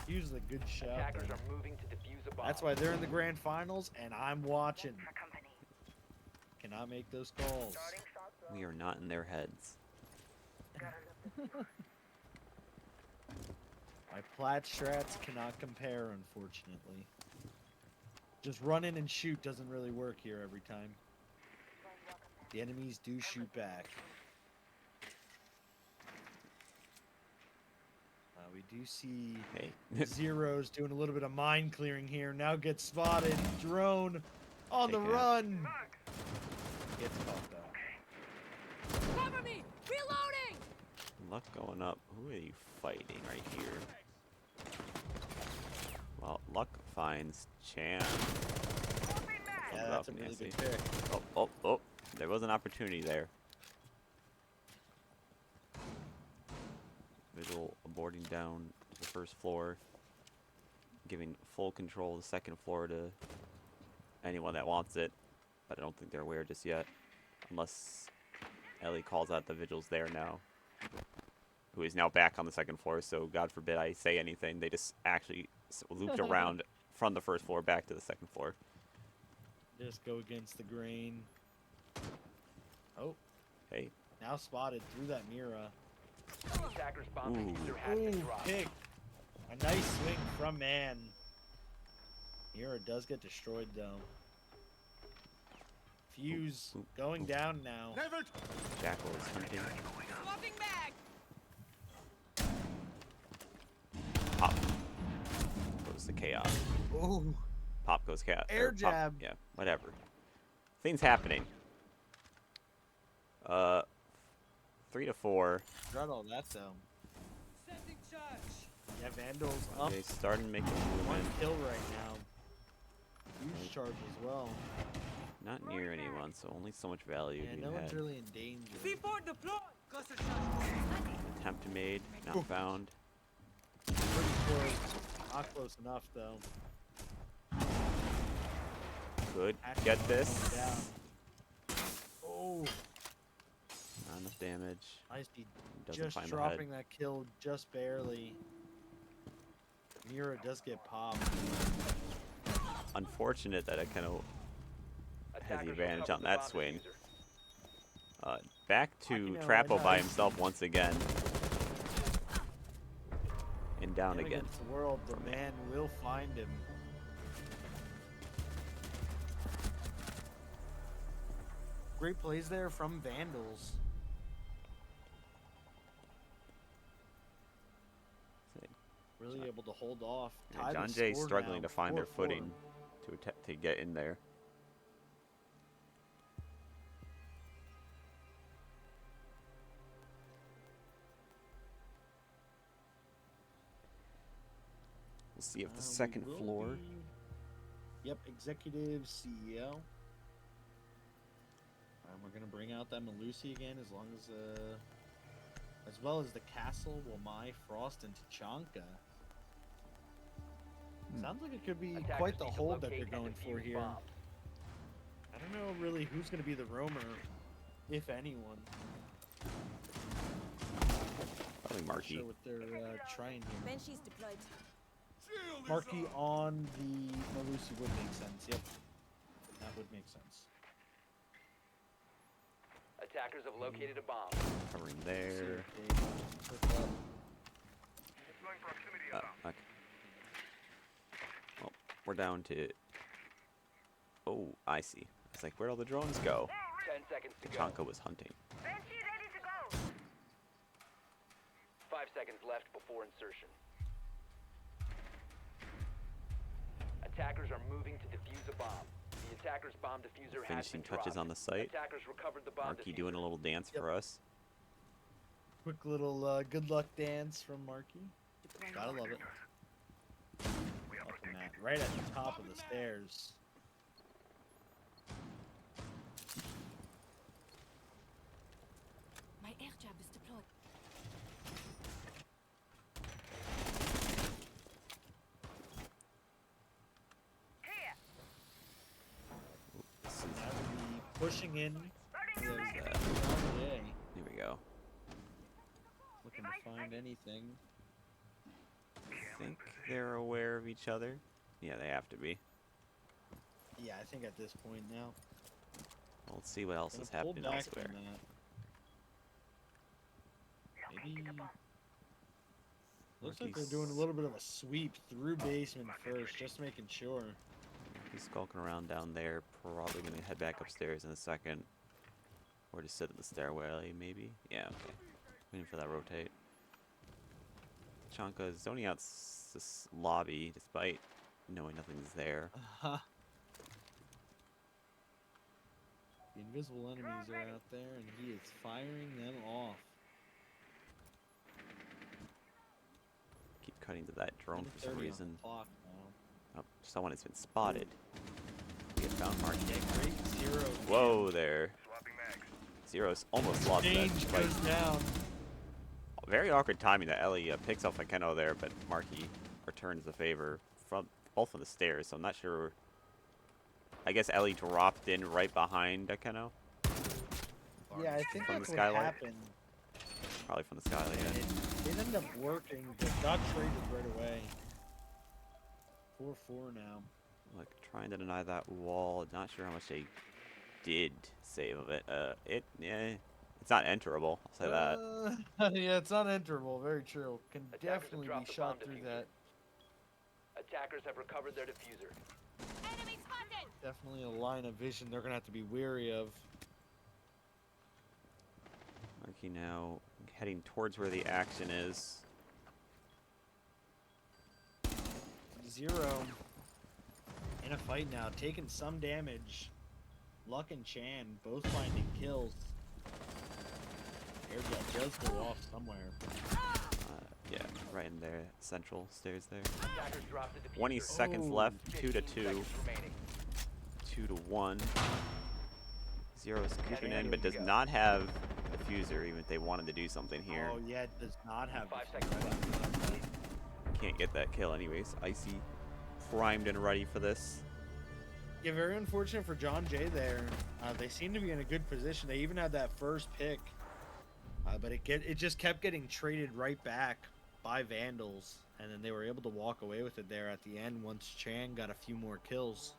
Fuse is a good shot. Attackers there. are moving to defuse a bomb. That's why they're in the grand finals, and I'm watching. Cannot make those calls. We are not in their heads. My plat strats cannot compare, unfortunately. Just run in and shoot doesn't really work here every time. The enemies do shoot back. We do see Hey, Zeros doing a little bit of mine clearing here. Now gets spotted. Drone on the Taken out. run. Gets caught though. Cover me! Reloading! Luck going up. Who are you fighting right here? Well, Luck finds Chan. Yeah, Comes that's a up, really Nancy. good pick. Oh. There was an opportunity there. Visual boarding down to the first floor. Giving full control of the second floor to anyone that wants it, but I don't think they're aware just yet. Unless Ellie calls out the vigils there now, who is now back on the second floor, so God forbid I say anything. They just actually looped around from the first floor back to the second floor. Just go against the grain. Oh, Hey. now spotted through that Mira. The attacker's bomb Ooh. diffuser has been Ooh, dropped. pick. A nice swing from man. Mira does get destroyed though. Fuse Ooh, ooh, going ooh. down now. Leveled. Jackal is hunting. Swapping mag. Pop. Goes the chaos. Ooh, Pop goes chaos. Air or pop- jab. Yeah, whatever. Things happening. 3 to 4. got all that though. Sending charge. Yeah, Vandals up. They started making One movement. kill right now. Huge charge as well. Not near anyone, so only so much value Yeah, being no one's had. really in danger. C4 deployed. Cluster charge. Attempt made, not found. Pretty close. Not close enough though. Good. Actually Get going this. down. Oh, Not enough damage. Icy Doesn't just find the dropping head. that kill just barely. Mira does get popped. Unfortunate that I kind of has the Attackers advantage recovered on the that bomb swing. diffuser. Back You to know, Trappo I by know. himself once again. And down And again. against the world, the From man will find him. Great plays there from Vandals. Really able to hold off. Yeah, Tie the John Jay's score struggling now, to find their 4-4. footing to get in there. We'll see if the We second will floor. be- Yep, executive CEO. And we're gonna bring out that Malusi again, as well as the Castle, Wamai, Frost, and Tachanka. Sounds like it could be Attackers quite the need to hold that they're locate and going for defuse here. bombs. I don't know really who's gonna be the roamer, if anyone. Probably Not Marky. sure what they're trying here. Banshees deployed. Shield is Marky up. on the Malusi would make sense. Yep, that would make sense. Attackers have located a bomb. Covering See there. if they hook up. Oh, okay. Well, we're down to. Oh, I see. It's like, where'd all the drones go? 10 seconds to go. Tachanka was hunting. Banshee ready to go. 5 seconds left before insertion. Attackers are moving to defuse a bomb. The attacker's bomb diffuser has Finishing been touches dropped. on the site. Attackers recovered the bomb Marky diffuser. doing a little dance Yep. for us. Quick little good luck dance from Marky. Gotta love it. Up in that, right at the top of the stairs. My air jab is deployed. Here. This is, That would be pushing in. what is that? Yay. Here we go. Looking to find anything. I think they're aware of each other. Yeah, they have to be. Yeah, I think at this point now. Well, let's see what else Gonna is pull happening back elsewhere. from that. Maybe. Looks like they're doing a little bit of a sweep through basement first, just making sure. He's skulking around down there. Probably gonna head back upstairs in a second. Or just sit at the stairway, maybe? Yeah, okay. Waiting for that rotate. Tachanka is zoning out this lobby despite knowing nothing's there. The invisible enemies are out there, and he is firing them off. Keep cutting to that drone for some 10:30 on the reason. clock now. Oh, someone has been spotted. We have found Marky. Yeah, great zero. Whoa there. Zero's almost lost that Change fight. goes down. Very awkward timing that Ellie picks off Akeno there, but Marky returns the favor from both on the stairs, so I'm not sure I guess Ellie dropped in right behind Ekeno. Yeah, I think From the that's what skylight? happened. Probably from the skylight, And yeah. it ended up working, but got traded right away. 4-4 now. Like, trying to deny that wall. Not sure how much they did save of it. It's not enterable, I'll say that. Yeah, it's not enterable. Very true. Can Attackers have definitely be dropped the shot bomb through diffuser. that. Attackers have recovered their diffuser. Enemy spotted! Definitely a line of vision they're gonna have to be wary of. Marky now heading towards where the action is. 0 in a fight now, taking some damage. Luck and Chan both finding kills. Airdrop does go off somewhere. Yeah, right in there, central stairs there. Attackers dropped the diffuser. 20 seconds Oh. left, 2 to 15 2, seconds remaining. 2 to 1. Zero is creeping in, Here but we does go. not have a diffuser, even if they wanted to do something here. Oh yeah, it does not have 5 the seconds full left. Can't get that kill anyways. Icy, primed and ready for this. Yeah, very unfortunate for John Jay there. They seem to be in a good position. They even had that first pick, but it just kept getting traded right back by Vandals, and then they were able to walk away with it there at the end once Chan got a few more kills.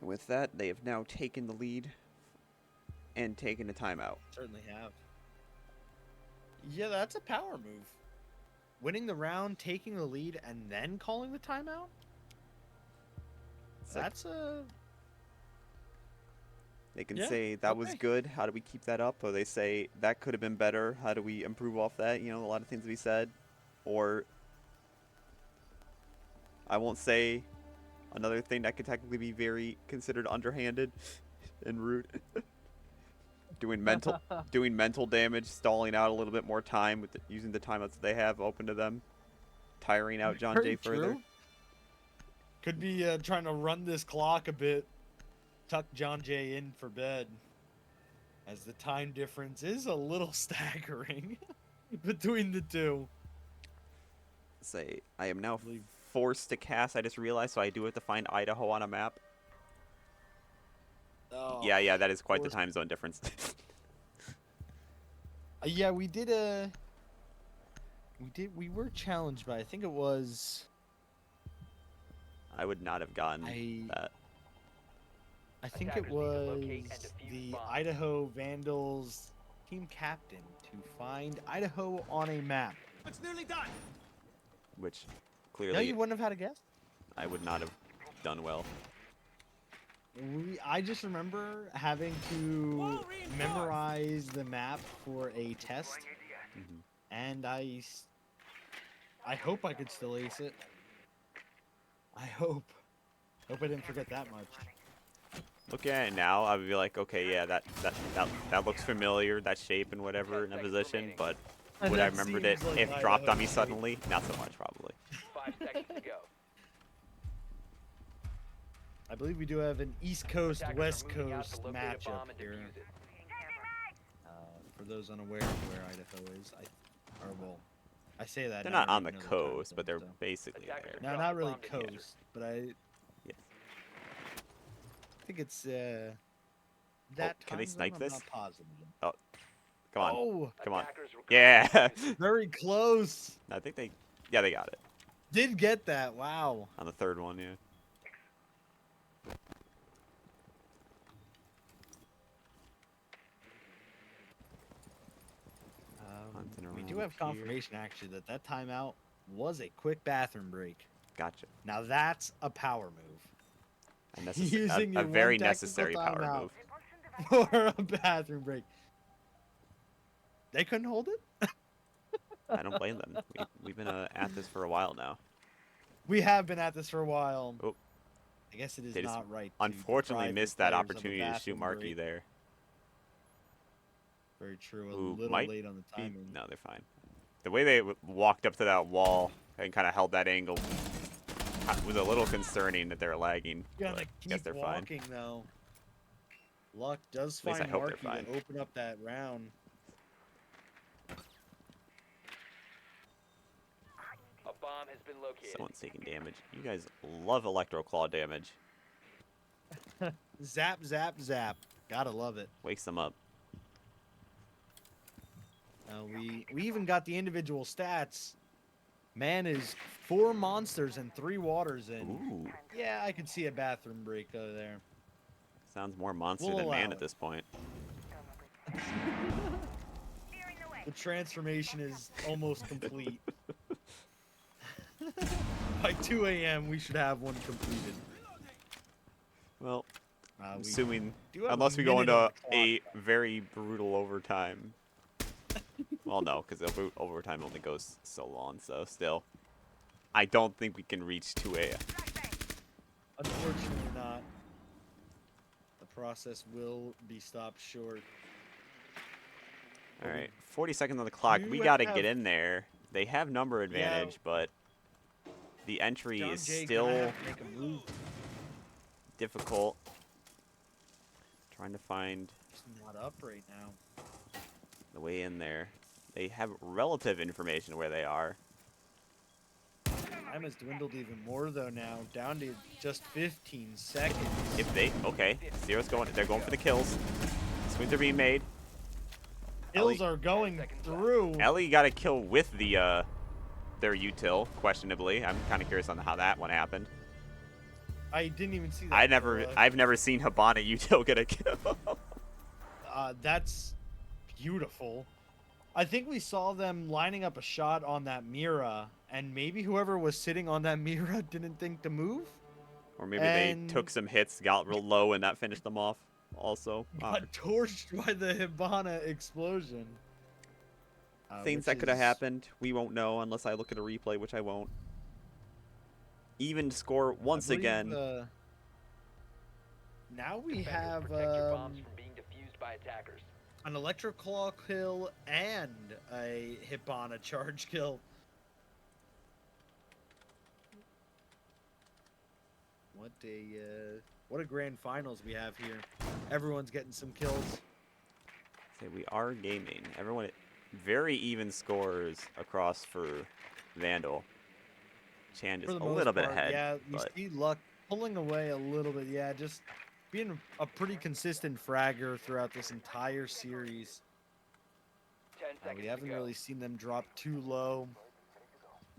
And with that, they have now taken the lead and taken a timeout. Certainly have. Yeah, that's a power move. Winning the round, taking the lead, and then calling the timeout? It's like That's a... they can yeah, say that was okay. good. How do we keep that up? Or they say that could have been better. How do we improve off that? You know, a lot of things to be said. Or I won't say another thing that could technically be very considered underhanded and rude. doing mental damage, stalling out a little bit more time with using the timeouts that they have open to them, tiring out John Very Jay further. true. Could be trying to run this clock a bit, tuck John Jay in for bed, as the time difference is a little staggering between the two. Say, I am now forced to cast. I just realized, so I do have to find Idaho on a map. Oh, Yeah, that is quite the forced. time zone difference. Yeah, we were challenged by, I think it was, I would not have gotten that. I think Attackers it need to was locate and defuse the bombs. Idaho Vandals team captain to find Idaho on a map. It's nearly done. Which No, clearly you wouldn't have had a guess. I would not have done well. I just remember having to Wall reinforced. memorize the map for a test, Mhm. and I hope I could still ace it. I hope I didn't forget that much. Looking at it now, I would be like, okay, yeah, that looks familiar, that shape and whatever in a position, but And would I that remembered it seems like if dropped on Idaho me shape. suddenly? Not so much, probably. 5 seconds to go. I believe we do have an East Coast Attackers West are moving out to Coast locate a matchup bomb and here. defuse it. For those unaware of where Idaho is, I say that. They're now not I on the don't even know time coast, but zone, they're so. basically Attackers there. are No, dropped not the really bomb diffuser. coast, but I Yes. think it's that can they time snipe zone, this? I'm not positive. Come on, Oh, come on. Attackers recovered Yeah. the diffuser. very close. I think they got it Did get that. Wow. on the third one, yeah. Hunting We around do have here. confirmation actually that timeout was a quick bathroom break. Gotcha. Now that's a power move. Using A your very one technical necessary power timeout. move. For a bathroom break. They couldn't hold it? I don't blame them. We've been at this for a while now. We have been at this for a while. Oh. I guess it is They just not right. to Unfortunately deprive your missed that players of a opportunity to shoot bathroom Marky break. there. Very true. A Ooh, little might late on the be- timing. No, they're fine. The way they walked up to that wall and kind of held that angle was a little concerning that they're lagging. You gotta But I keep guess they're fine. walking though. Luck does At least I find hope they're Marky fine. to open up that round. A bomb has been located. Someone's taking damage. You guys love Electro Claw damage. Zap, zap, zap. Gotta love it. Wakes them up. We even got the individual stats. Man is 4 monsters and 3 waters in. Ooh. Yeah, I could see a bathroom break over there. Sounds more monster We'll than man allow at it. this point. Steering the way. The transformation is almost complete. By 2 a.m., we should have one completed. Well, We assuming, do have a unless we go minute on into the a very brutal overtime. Well, no, because the overtime only goes so long, so still. I don't think we can reach 2 a.m. Unfortunately not. The process will be stopped short. Alright, 40 seconds on the clock. Do We you got to have- get in there. They have number advantage, but the entry John is Jay still gonna have to make a move. difficult. Trying to find He's not up right now. the way in there. They have relative information where they are. Time has dwindled even more though now, down to just 15 seconds. If they, okay, Zero's going, they're going for the kills. Swings are being made. Kills Ellie- are going through. Ellie got a kill with the their util, questionably. I'm kind of curious on how that one happened. I didn't even see that. I've never seen Habana util get a kill. That's beautiful. I think we saw them lining up a shot on that Mira, and maybe whoever was sitting on that Mira didn't think to move. Or maybe And- they took some hits, got real low, and that finished them off. Also, Got torched by the Hibana explosion. things Which that could have is- happened. We won't know unless I look at a replay, which I won't. Even score I once believe, again. Now we Defenders, have protect your bombs from being defused by attackers. an Electro Claw kill and a Hibana charge kill. What a grand finals we have here. Everyone's getting some kills. Say we are gaming. Everyone, very even scores across for Vandal. Chan For just the a most little bit part, ahead. yeah, you but see Luck pulling away a little bit. Yeah, just being a pretty consistent fragger throughout this entire series. 10 seconds We to haven't go. really seen them drop too low.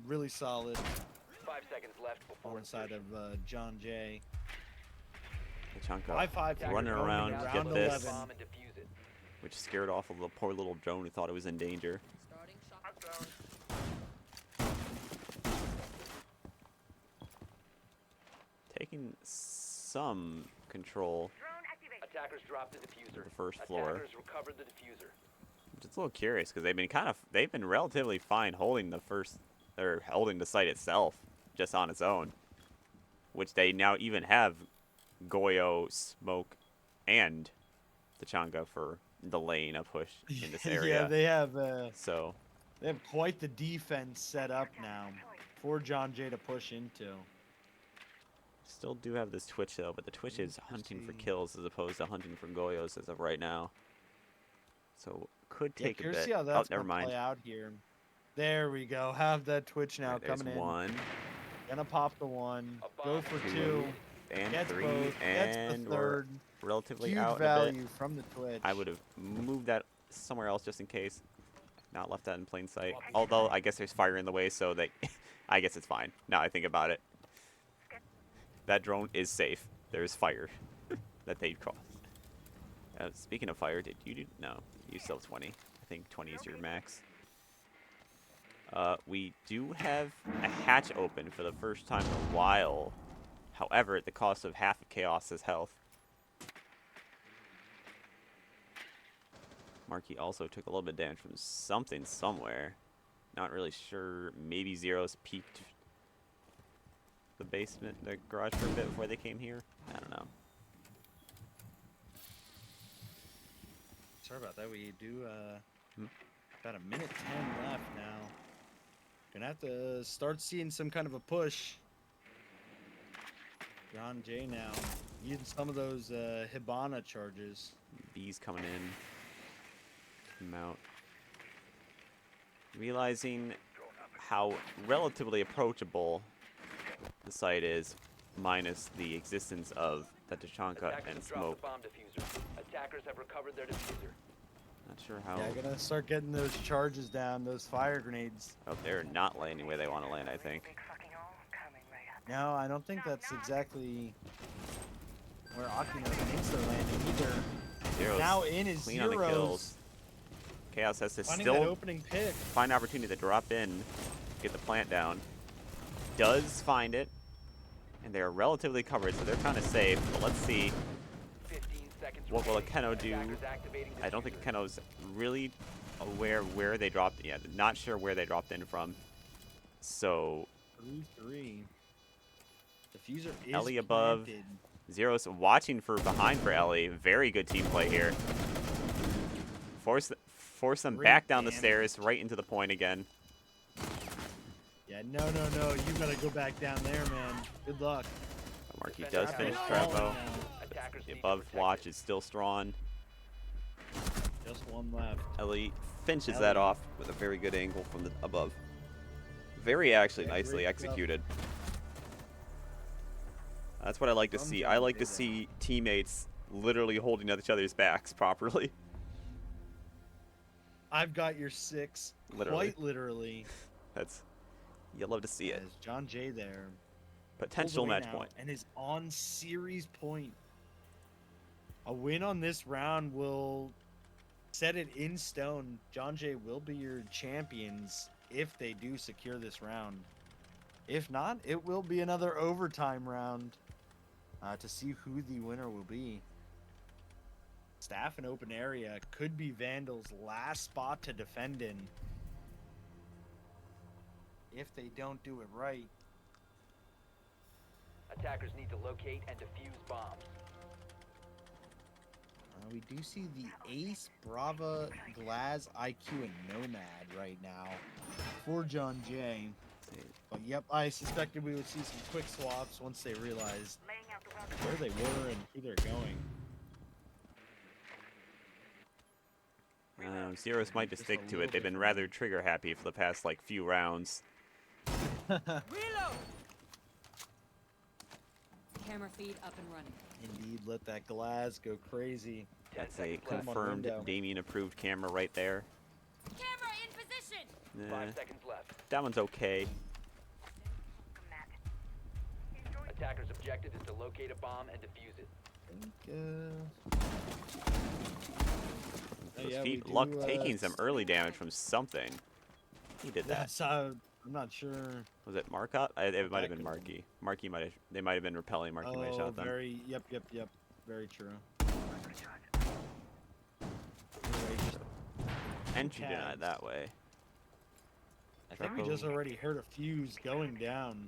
Really solid 5 seconds left before on side insertion. of John Jay. Tachanka 5-5 Attackers running going around, down, get locate this, the bomb and defuse it. which scared off of the poor little drone who thought it was in danger. Starting shock. Taking some control Drone activated. Attackers dropped the diffuser. of the first floor. Attackers recovered the diffuser. I'm just a little curious because they've been relatively fine holding holding the site itself just on its own, which they now even have Goyo, Smoke, and Tachanga for delaying a push in this area. Yeah, they have So quite the defense set up now for John Jay to push into. still do have this Twitch though, but the Twitch is hunting for Interesting. kills as opposed to hunting for Goyos as of right now. So could Yeah, take a curious bit. to see how Oh, that's never gonna mind. play out here. There we go. Have that Twitch now Alright, there's coming in. one Gonna pop the one. A Go bomb for is two. and Gets three, both. Gets and the we're third. relatively Huge out a bit. value from the Twitch. I would have moved that somewhere else just in case. Not left that in plain sight. Although I guess there's fire in the way, so they, I guess it's fine. Now I think about it. That drone is safe. There's fire that they crossed. Speaking of fire, did you do? No, you still have 20. I think 20 is your max. We do have a hatch open for the first time in a while. However, at the cost of half of Chaos's health. Marky also took a little bit of damage from something somewhere. Not really sure. Maybe Zero's peeked the basement, the garage for a bit before they came here. I don't know. Sorry about that. We do about a minute 10 left now. Gonna have to start seeing some kind of a push. John Jay now using some of those Hibana charges. Bees coming in. Come out. Realizing how relatively approachable the site is. minus the existence of the Tachanka Attackers and have dropped smoke. the bomb diffuser. Attackers have recovered their diffuser. Not sure how. Yeah, gonna start getting those charges down, those fire grenades. Oh, they're not landing where they want to land, I think. Big fucking hole coming right up. No, I don't think that's exactly where Akino thinks they're landing either. Zero's Now in is clean on the Zeros. kills. Chaos has to Finding that still opening pick. find an opportunity to drop in, get the plant down. Does find it, and they're relatively covered, so they're kind of safe. But let's see 15 seconds what will remaining. Akeno do. Attackers activating I don't think diffuser. Akeno's really aware where they dropped. Yeah, not sure where they dropped in from. So 3-3. Diffuser is Ellie above. planted. Zero's watching for behind for Ellie. Very good team play here. Force them Great back down the damage. stairs, right into the point again. Yeah, no. You gotta go back down there, man. Good luck. Marquis does finish Falling Trapo. now. Attackers The need to above protect watch it. is still strong. Just one left. Ellie finishes Ellie. that off with a very good angle from the above. Very actually Yeah, nicely great stuff. executed. That's what I like to From see. I like to John Jay see teammates literally holding each other's backs properly. I've got your 6. Literally. Quite literally. That's you love to see it. As John Jay there. Potential pulls away match now point. and is on series point. A win on this round will set it in stone. John Jay will be your champions if they do secure this round. If not, it will be another overtime round to see who the winner will be. Staff in open area could be Vandal's last spot to defend in. If they don't do it right. Attackers need to locate and defuse bombs. We do see the Ace, Brava, Glaz, IQ, and Nomad right now for John Jay. But yep, I suspected we would see some quick swaps once they realized Laying out the welcome. where they were and who they're going. Zeros might just Just stick a to little it. They've been different. rather trigger happy for the past like few rounds. Reload! Camera feed up and running. Indeed, let that Glaz go crazy. 10 That's a seconds left. Come on, confirmed window. Damien approved camera right there. Camera in position! 5 seconds left. That one's okay. Attackers' objective is to locate a bomb and defuse it. Oh, Those yeah, feet we luck do, taking some early damage from something. He did that. That's, I'm not sure. Was it Marcotte? It might have That been could've Marky. Marky might have. They might have been repelling. Marky might have Oh, shot them. very, yep. Very true. Anyway, just Entry denied tags. that way. I think we just already heard a fuse going down.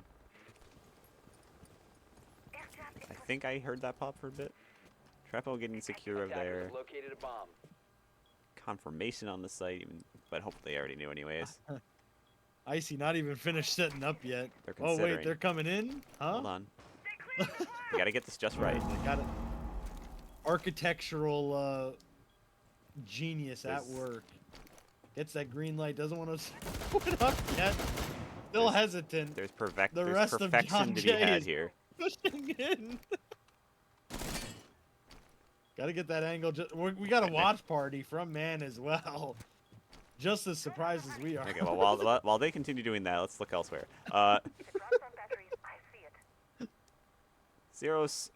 I think I heard that pop for a bit. Trapo getting secure of Attackers there. have located a bomb. Confirmation on the site, but hopefully they already knew anyways. Icy not even finished setting up yet. They're Oh wait, considering. they're coming in? Huh? Hold on. We gotta get this just right. They got it. Architectural genius at There's- work. Gets that green light, doesn't want to put it up yet. Still There's- hesitant. There's The there's rest of perfection John to be Jay had is- here. Pushing in. Gotta get that angle. We got a watch party from Man as well. Just as surprised as we are. Okay, well while they continue doing that, let's look elsewhere. Zeros.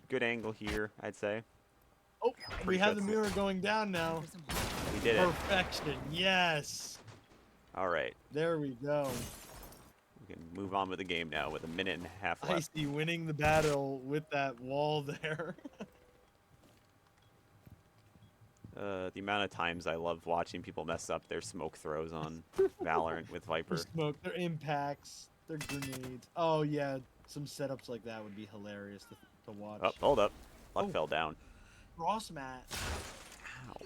Good angle here, I'd say. Oh, we have the sure. mirror going down now. We did it. Perfection. Yes. All right. There we go. We can move on with the game now with a minute and a half left. Icy winning the battle with that wall there. The amount of times I love watching people mess up their smoke throws on Valorant with Viper. Their smoke, their impacts, their grenades. Oh yeah, some setups like that would be hilarious to watch. Oh, hold up. Luck Oh. fell down. Cross mat. Ow.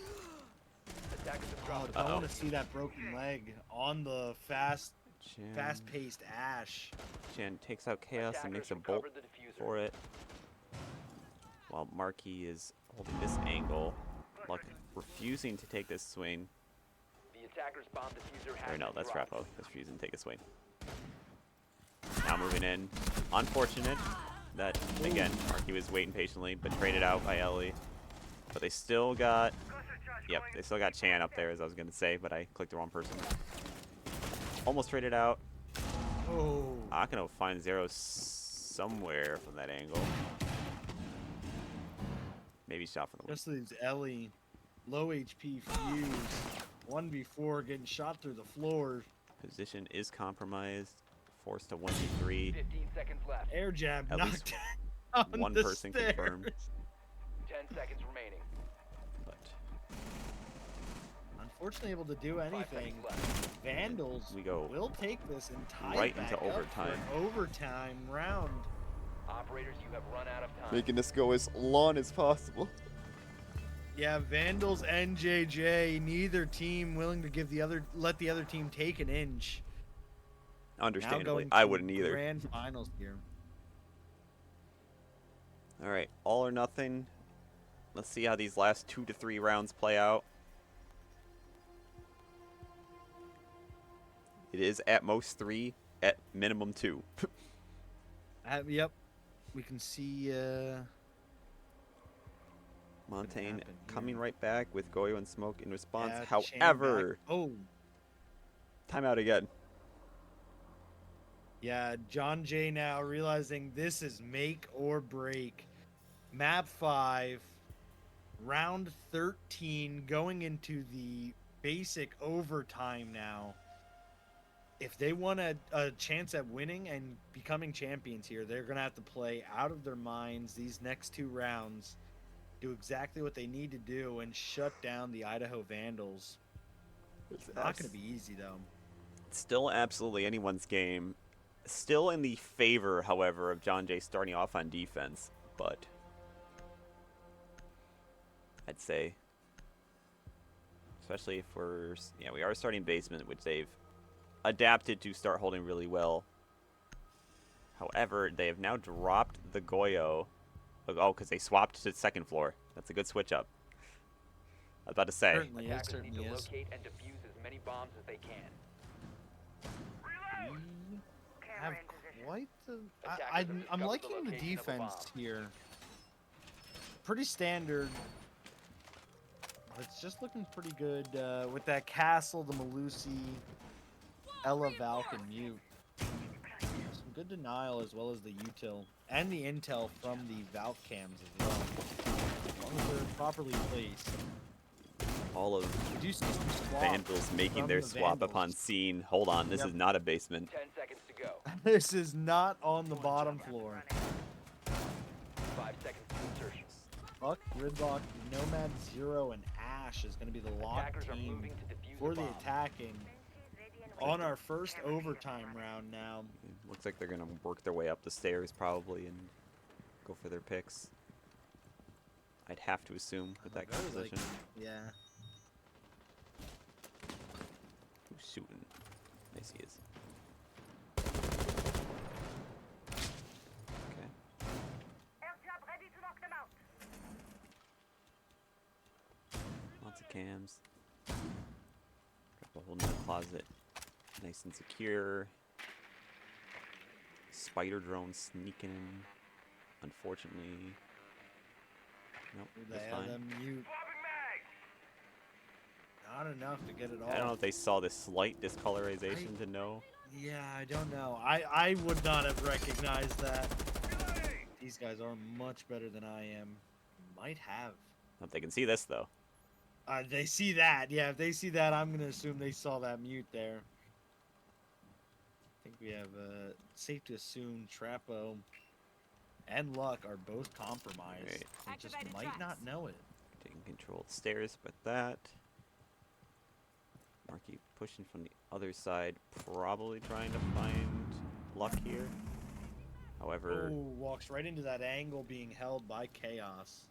Attackers have Oh, dropped don't the want to see that broken leg on the Chan, fast-paced Ash. Chan takes out Chaos and makes a Attackers bolt recovered the diffuser. for it. While Marquis is holding this angle. Luck refusing to take this swing. The attackers bomb diffuser has Or no, been that's dropped. Rapo. That's refusing to take a swing. Now moving in. Unfortunate that, again, Marky was waiting patiently, but traded out by Ellie. But they still got... Yep, they still got Chan up there, as I was going to say, but I clicked the wrong person. Almost traded out. Oh. Akano finds Zero somewhere from that angle. Maybe shot from the wing. Just leaves Ellie. Low HP fuse. 1v4 getting shot through the floor. Position is compromised. Forced to 1v3. 15 seconds left. Air jab At least knocked down one the person stairs. confirmed. 10 seconds remaining. But Unfortunately, able to do 5 anything. seconds left. Vandals We go will take this and tie right it back into up for overtime. an overtime round. Operators, you have run out of time. making this go as long as possible. Yeah, Vandals and JJ, neither team willing to give let the other team take an inch. Now Understandably, going I to wouldn't either. Grand finals here. All right, all or nothing. Let's see how these last 2 to 3 rounds play out. It is at most 3, at minimum 2. Yep, we can see. Montaigne happen coming here? right back with Goyo and Smoke in response. Yeah, Chan However, back. Oh, timeout again. yeah, John Jay now realizing this is make or break. Map 5, round 13, going into the basic overtime now. If they want a chance at winning and becoming champions here, they're going to have to play out of their minds these next 2 rounds, do exactly what they need to do, and shut down the Idaho Vandals. It's not going to be easy, though. Still absolutely anyone's game. Still in the favor, however, of John Jay starting off on defense, but I'd say, especially if we are starting basement, which they've adapted to start holding really well. However, they have now dropped the Goyo. Oh, because they swapped to second floor. That's a good switch up. I was about to say. Certainly is, Attackers need certainly to is. locate and defuse as many bombs as they can. We have quite the... Attackers have I'm discovered the liking the location of a defense bomb. here. Pretty standard. But it's just looking pretty good with that castle, the Malusi, Ella, Valk, and Mute. Some good denial as well as the util. And the intel from the Valk cams as well. As long as they're properly placed. All of We do see some swaps Vandals making from their the swap Vandals. upon scene. Hold on, this Yep. is not a basement. 10 seconds to go. This is not on the bottom floor. 5 seconds to insertion. Buck, Gridlock, Nomad, Zero, and Ash is going to be the lock Attackers are team moving to defuse for the the bomb. attacking. On our first overtime round now. Looks like they're gonna work their way up the stairs probably and go for their picks. I'd have to assume with that Very composition. Yeah. Who's shooting? Nice he is. Okay. Air jab ready to knock them out. Lots of cams. Drop a hole in the closet. Nice and secure. Spider drone sneaking in. Unfortunately. Nope, They that's have fine. them mute. Not enough to get it all. I don't know if they saw this slight discolorization to know. Yeah, I don't know. I would not have recognized that. These guys are much better than I am. Might have. Hope they can see this though. They see that. Yeah, if they see that, I'm going to assume they saw that mute there. I think we have, safe to assume, Trapo and Luck are both compromised. Right. They just Activated might traps. not know it. Taking control of the stairs, but that. Marky pushing from the other side, probably trying to find Luck here. However, Oh, walks right into that angle being held by Chaos.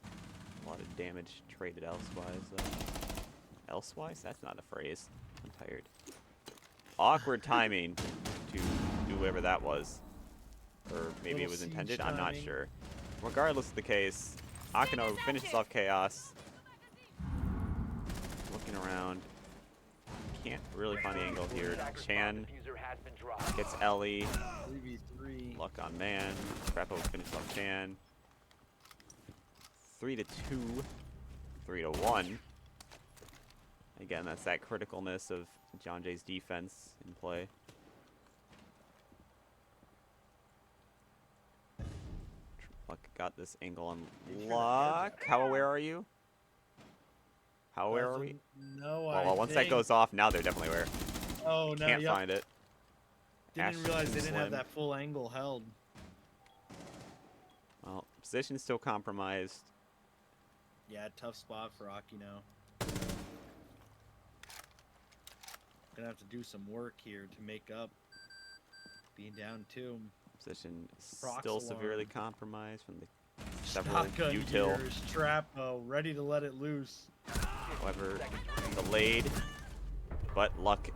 a lot of damage traded elsewise though. Elsewise? That's not a phrase. I'm tired. Awkward timing to do whatever that was. Or maybe Little it was siege intended, I'm not timing. sure. Regardless of the case, Akano finishes off Chaos. Looking around. can't really find the angle here. Attacker's bomb Chan diffuser has been dropped. gets Ellie. 3v3. Luck on man. Crapo finishes off Chan. 3-2. 3-1. Again, that's that criticalness of John Jay's defense in play. Luck got this angle on Luck. How aware are you? How aware are we? No, Well, once that goes off, now they're definitely aware. Oh, no, Can't yep. find it. Ash Didn't realize too they didn't have slim. that full angle held. Well, position's still compromised. Yeah, tough spot for Akino. Gonna have to do some work here to make up being down 2. Position Prox still severely alarm. compromised from the several Shotgun util. gears, Trapo, ready to let it loose. However, delayed. But Luck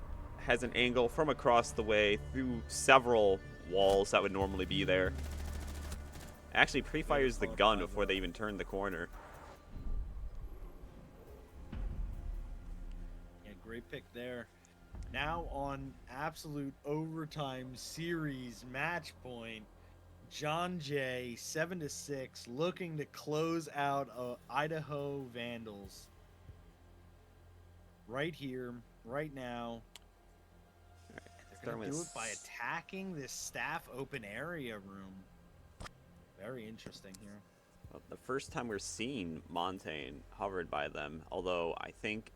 has an angle from across the way through several walls that would normally be there. Actually pre-fires the gun before they even turn the corner. Yeah, great pick there. Now on absolute overtime series match point, John Jay 7-6 looking to close out Idaho Vandals. Right here, right now. They're gonna do it by attacking this staff open area room. Very interesting here. Well, the first time we're seeing Montaigne hovered by them, although I think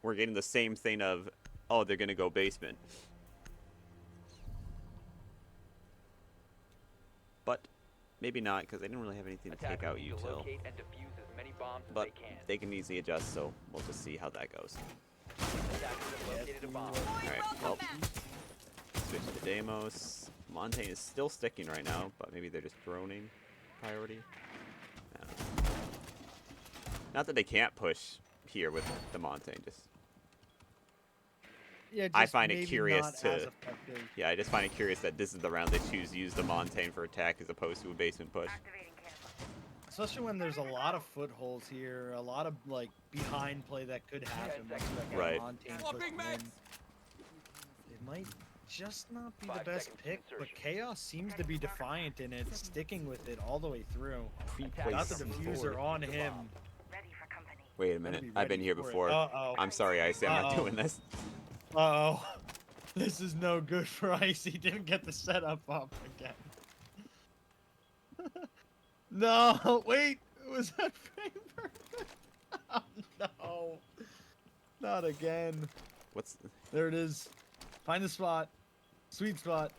we're getting the same thing of, oh, they're gonna go basement. But maybe not, because they didn't really have anything to take out Attackers need to util. locate and defuse as many bombs as But they can. they can easily adjust, so we'll just see how that goes. Attackers have located a bomb. Alright, well, switch to Deimos. Montaigne is still sticking right now, but maybe they're just droning priority. I don't know. Not that they can't push here with the Montaigne, just Yeah, I just find it maybe curious not to- as effective. yeah, I just find it curious that this is the round they choose to use the Montaigne for attack as opposed to a basement push. Activating camera. Especially when there's a lot of footholds here, a lot of like behind play that could happen. once that guy Right. Montaigne Swapping puts mags. in. It might just not be the 5 best seconds pick, to but insertion. Chaos seems to be defiant in it, sticking with it all the way through. Pre-play Got the C4. diffuser on him. Ready for company. Wait a Gotta minute, be I've been ready here for it. before. Uh-oh. I'm sorry, Icy, I'm not Uh-oh. doing this. Uh-oh. This is no good for Icy. Didn't get the setup up again. No, wait. Was that frame perfect? Oh, no. Not again. What's? There it is. Find the spot. Sweet spot.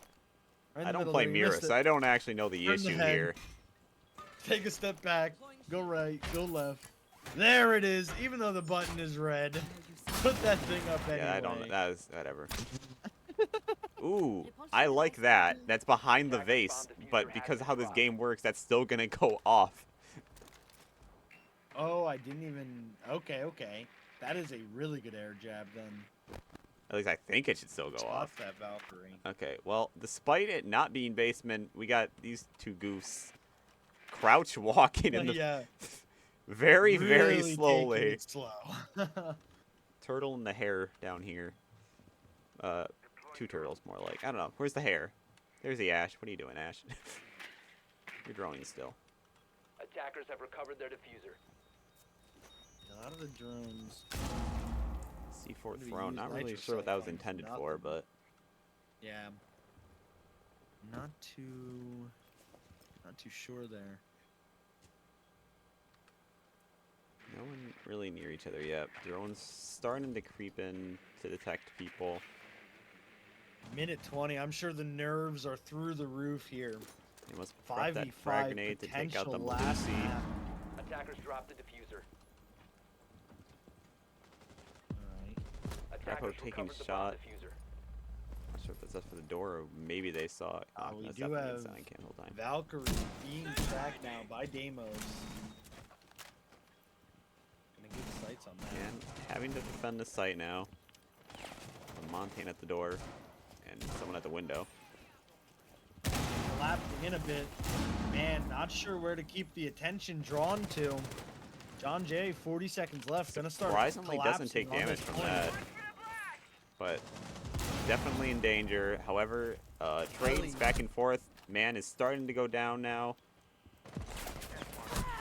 Right in I the don't middle play there. You missed Mira, it. so I don't actually know the Turn the issue head. here. Take a step back. Go right. Go left. There it is. Even though the button is red. Put that thing up anyway. Yeah, I don't. That is whatever. Ooh, I like that. That's behind the vase, but because of how this game works, that's still gonna go off. Oh, I didn't even. Okay, okay. That is a really good air jab then. At least I think it should still go Spot off. that Valkyrie. Okay, well, despite it not being basement, we got these two goofs crouch walking in the Yeah. very, very really taking slowly. it slow. Turtle and the hare down here. Two turtles more like. I don't know. Where's the hare? There's the Ash. What are you doing, Ash? You're droning still. Attackers have recovered their diffuser. A lot of the drones. C4 Gonna be thrown. used Not really nitrous sure what that was on intended nothing. for, but Yeah. Not too sure there. no one really near each other yet. Drones starting to creep in to detect people. Minute 20. I'm sure the nerves are through the roof here. They must prep that 5v5 frag grenade to take out the potential last Melusi. map. Attackers dropped the diffuser. Alright. Attackers taking recovered the shot. bomb diffuser. Not sure if that's up for the door or maybe they saw it. We That's do definitely have inside. Can't hold time. Valkyrie being tracked now by Deimos. Gonna get sights on that. And having to defend the site now. A Montaigne at the door and someone at the window. Collapsing in a bit. Man, not sure where to keep the attention drawn to. John Jay, 40 seconds left. Gonna start Surprisingly doesn't collapsing take on damage this from point. that. but definitely in danger. However, trades Ellie. back and forth. Man is starting to go down now.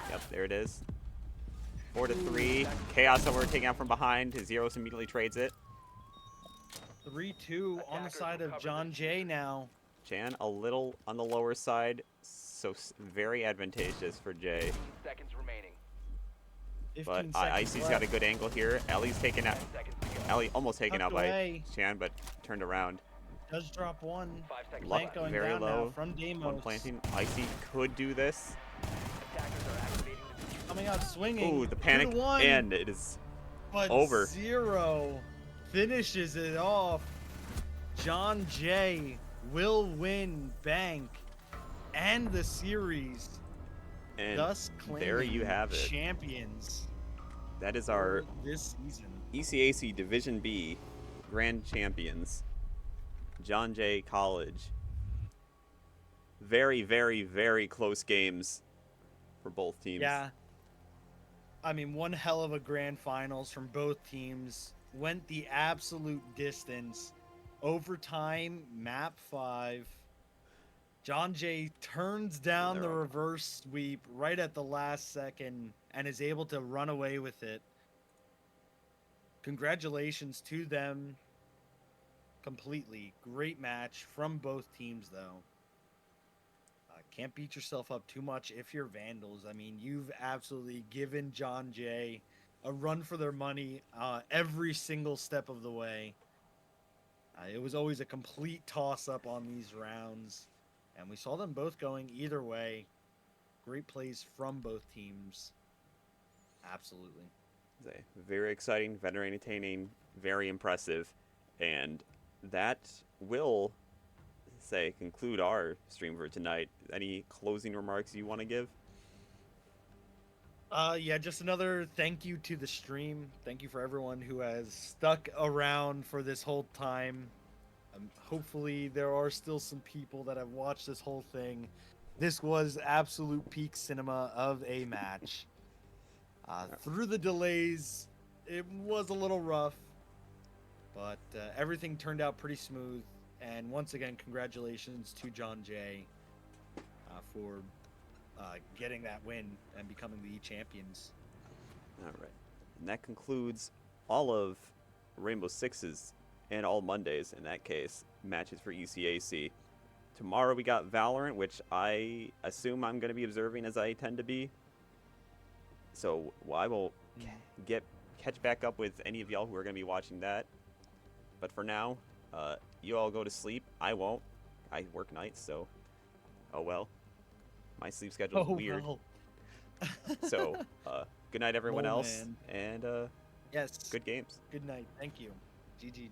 Yep, there it is. 4-3. Chaos over taking out from behind. Zeros immediately trades it. 3-2 on the Attackers side of recovered John the Jay now. Jan a little on the lower side, so very advantageous for Jay. 15 seconds remaining. 15 But seconds Icy's left. got a good angle here. Ellie's taken out. 10 seconds to go. Ellie almost taken Tucked out by away. Chan, but turned around. Does drop one. 5 seconds Luck Plant left. going very down now low. from Demos. One planting. Icy could do this. Attackers are activating the diffuser. Coming out swinging. Ooh, the panic, 2-1, and it is but over. Zero finishes it off. John Jay will win Bank and the series, And thus claiming there you have it. champions That is our for this season. ECAC Division B Grand Champions, John Jay College. Very, very, very close games for both teams. Yeah. I mean, one hell of a grand finals from both teams. Went the absolute distance. Overtime, map 5. John Jay turns down the reverse sweep right at the last second and is able to run away with it. Congratulations to them completely. Great match from both teams, though. Can't beat yourself up too much if you're Vandals. I mean, you've absolutely given John Jay a run for their money every single step of the way. It was always a complete toss-up on these rounds, and we saw them both going either way. Great plays from both teams. Absolutely. Very exciting, very entertaining, very impressive, and that will conclude our stream for tonight. Any closing remarks you want to give? Yeah, just another thank you to the stream. Thank you for everyone who has stuck around for this whole time. Hopefully there are still some people that have watched this whole thing. This was absolute peak cinema of a match. Through the delays, it was a little rough, but everything turned out pretty smooth. And once again, congratulations to John Jay for getting that win and becoming the champions. All right. And that concludes all of Rainbow Six's and all Mondays, in that case, matches for ECAC. Tomorrow we got Valorant, which I assume I'm going to be observing as I tend to be. So I will catch back up with any of y'all who are going to be watching that. But for now, you all go to sleep. I won't. I work nights, so oh well. My sleep schedule's weird. Well. So good night, everyone else, Man. and Yes. good games. Good night. Thank you. GG.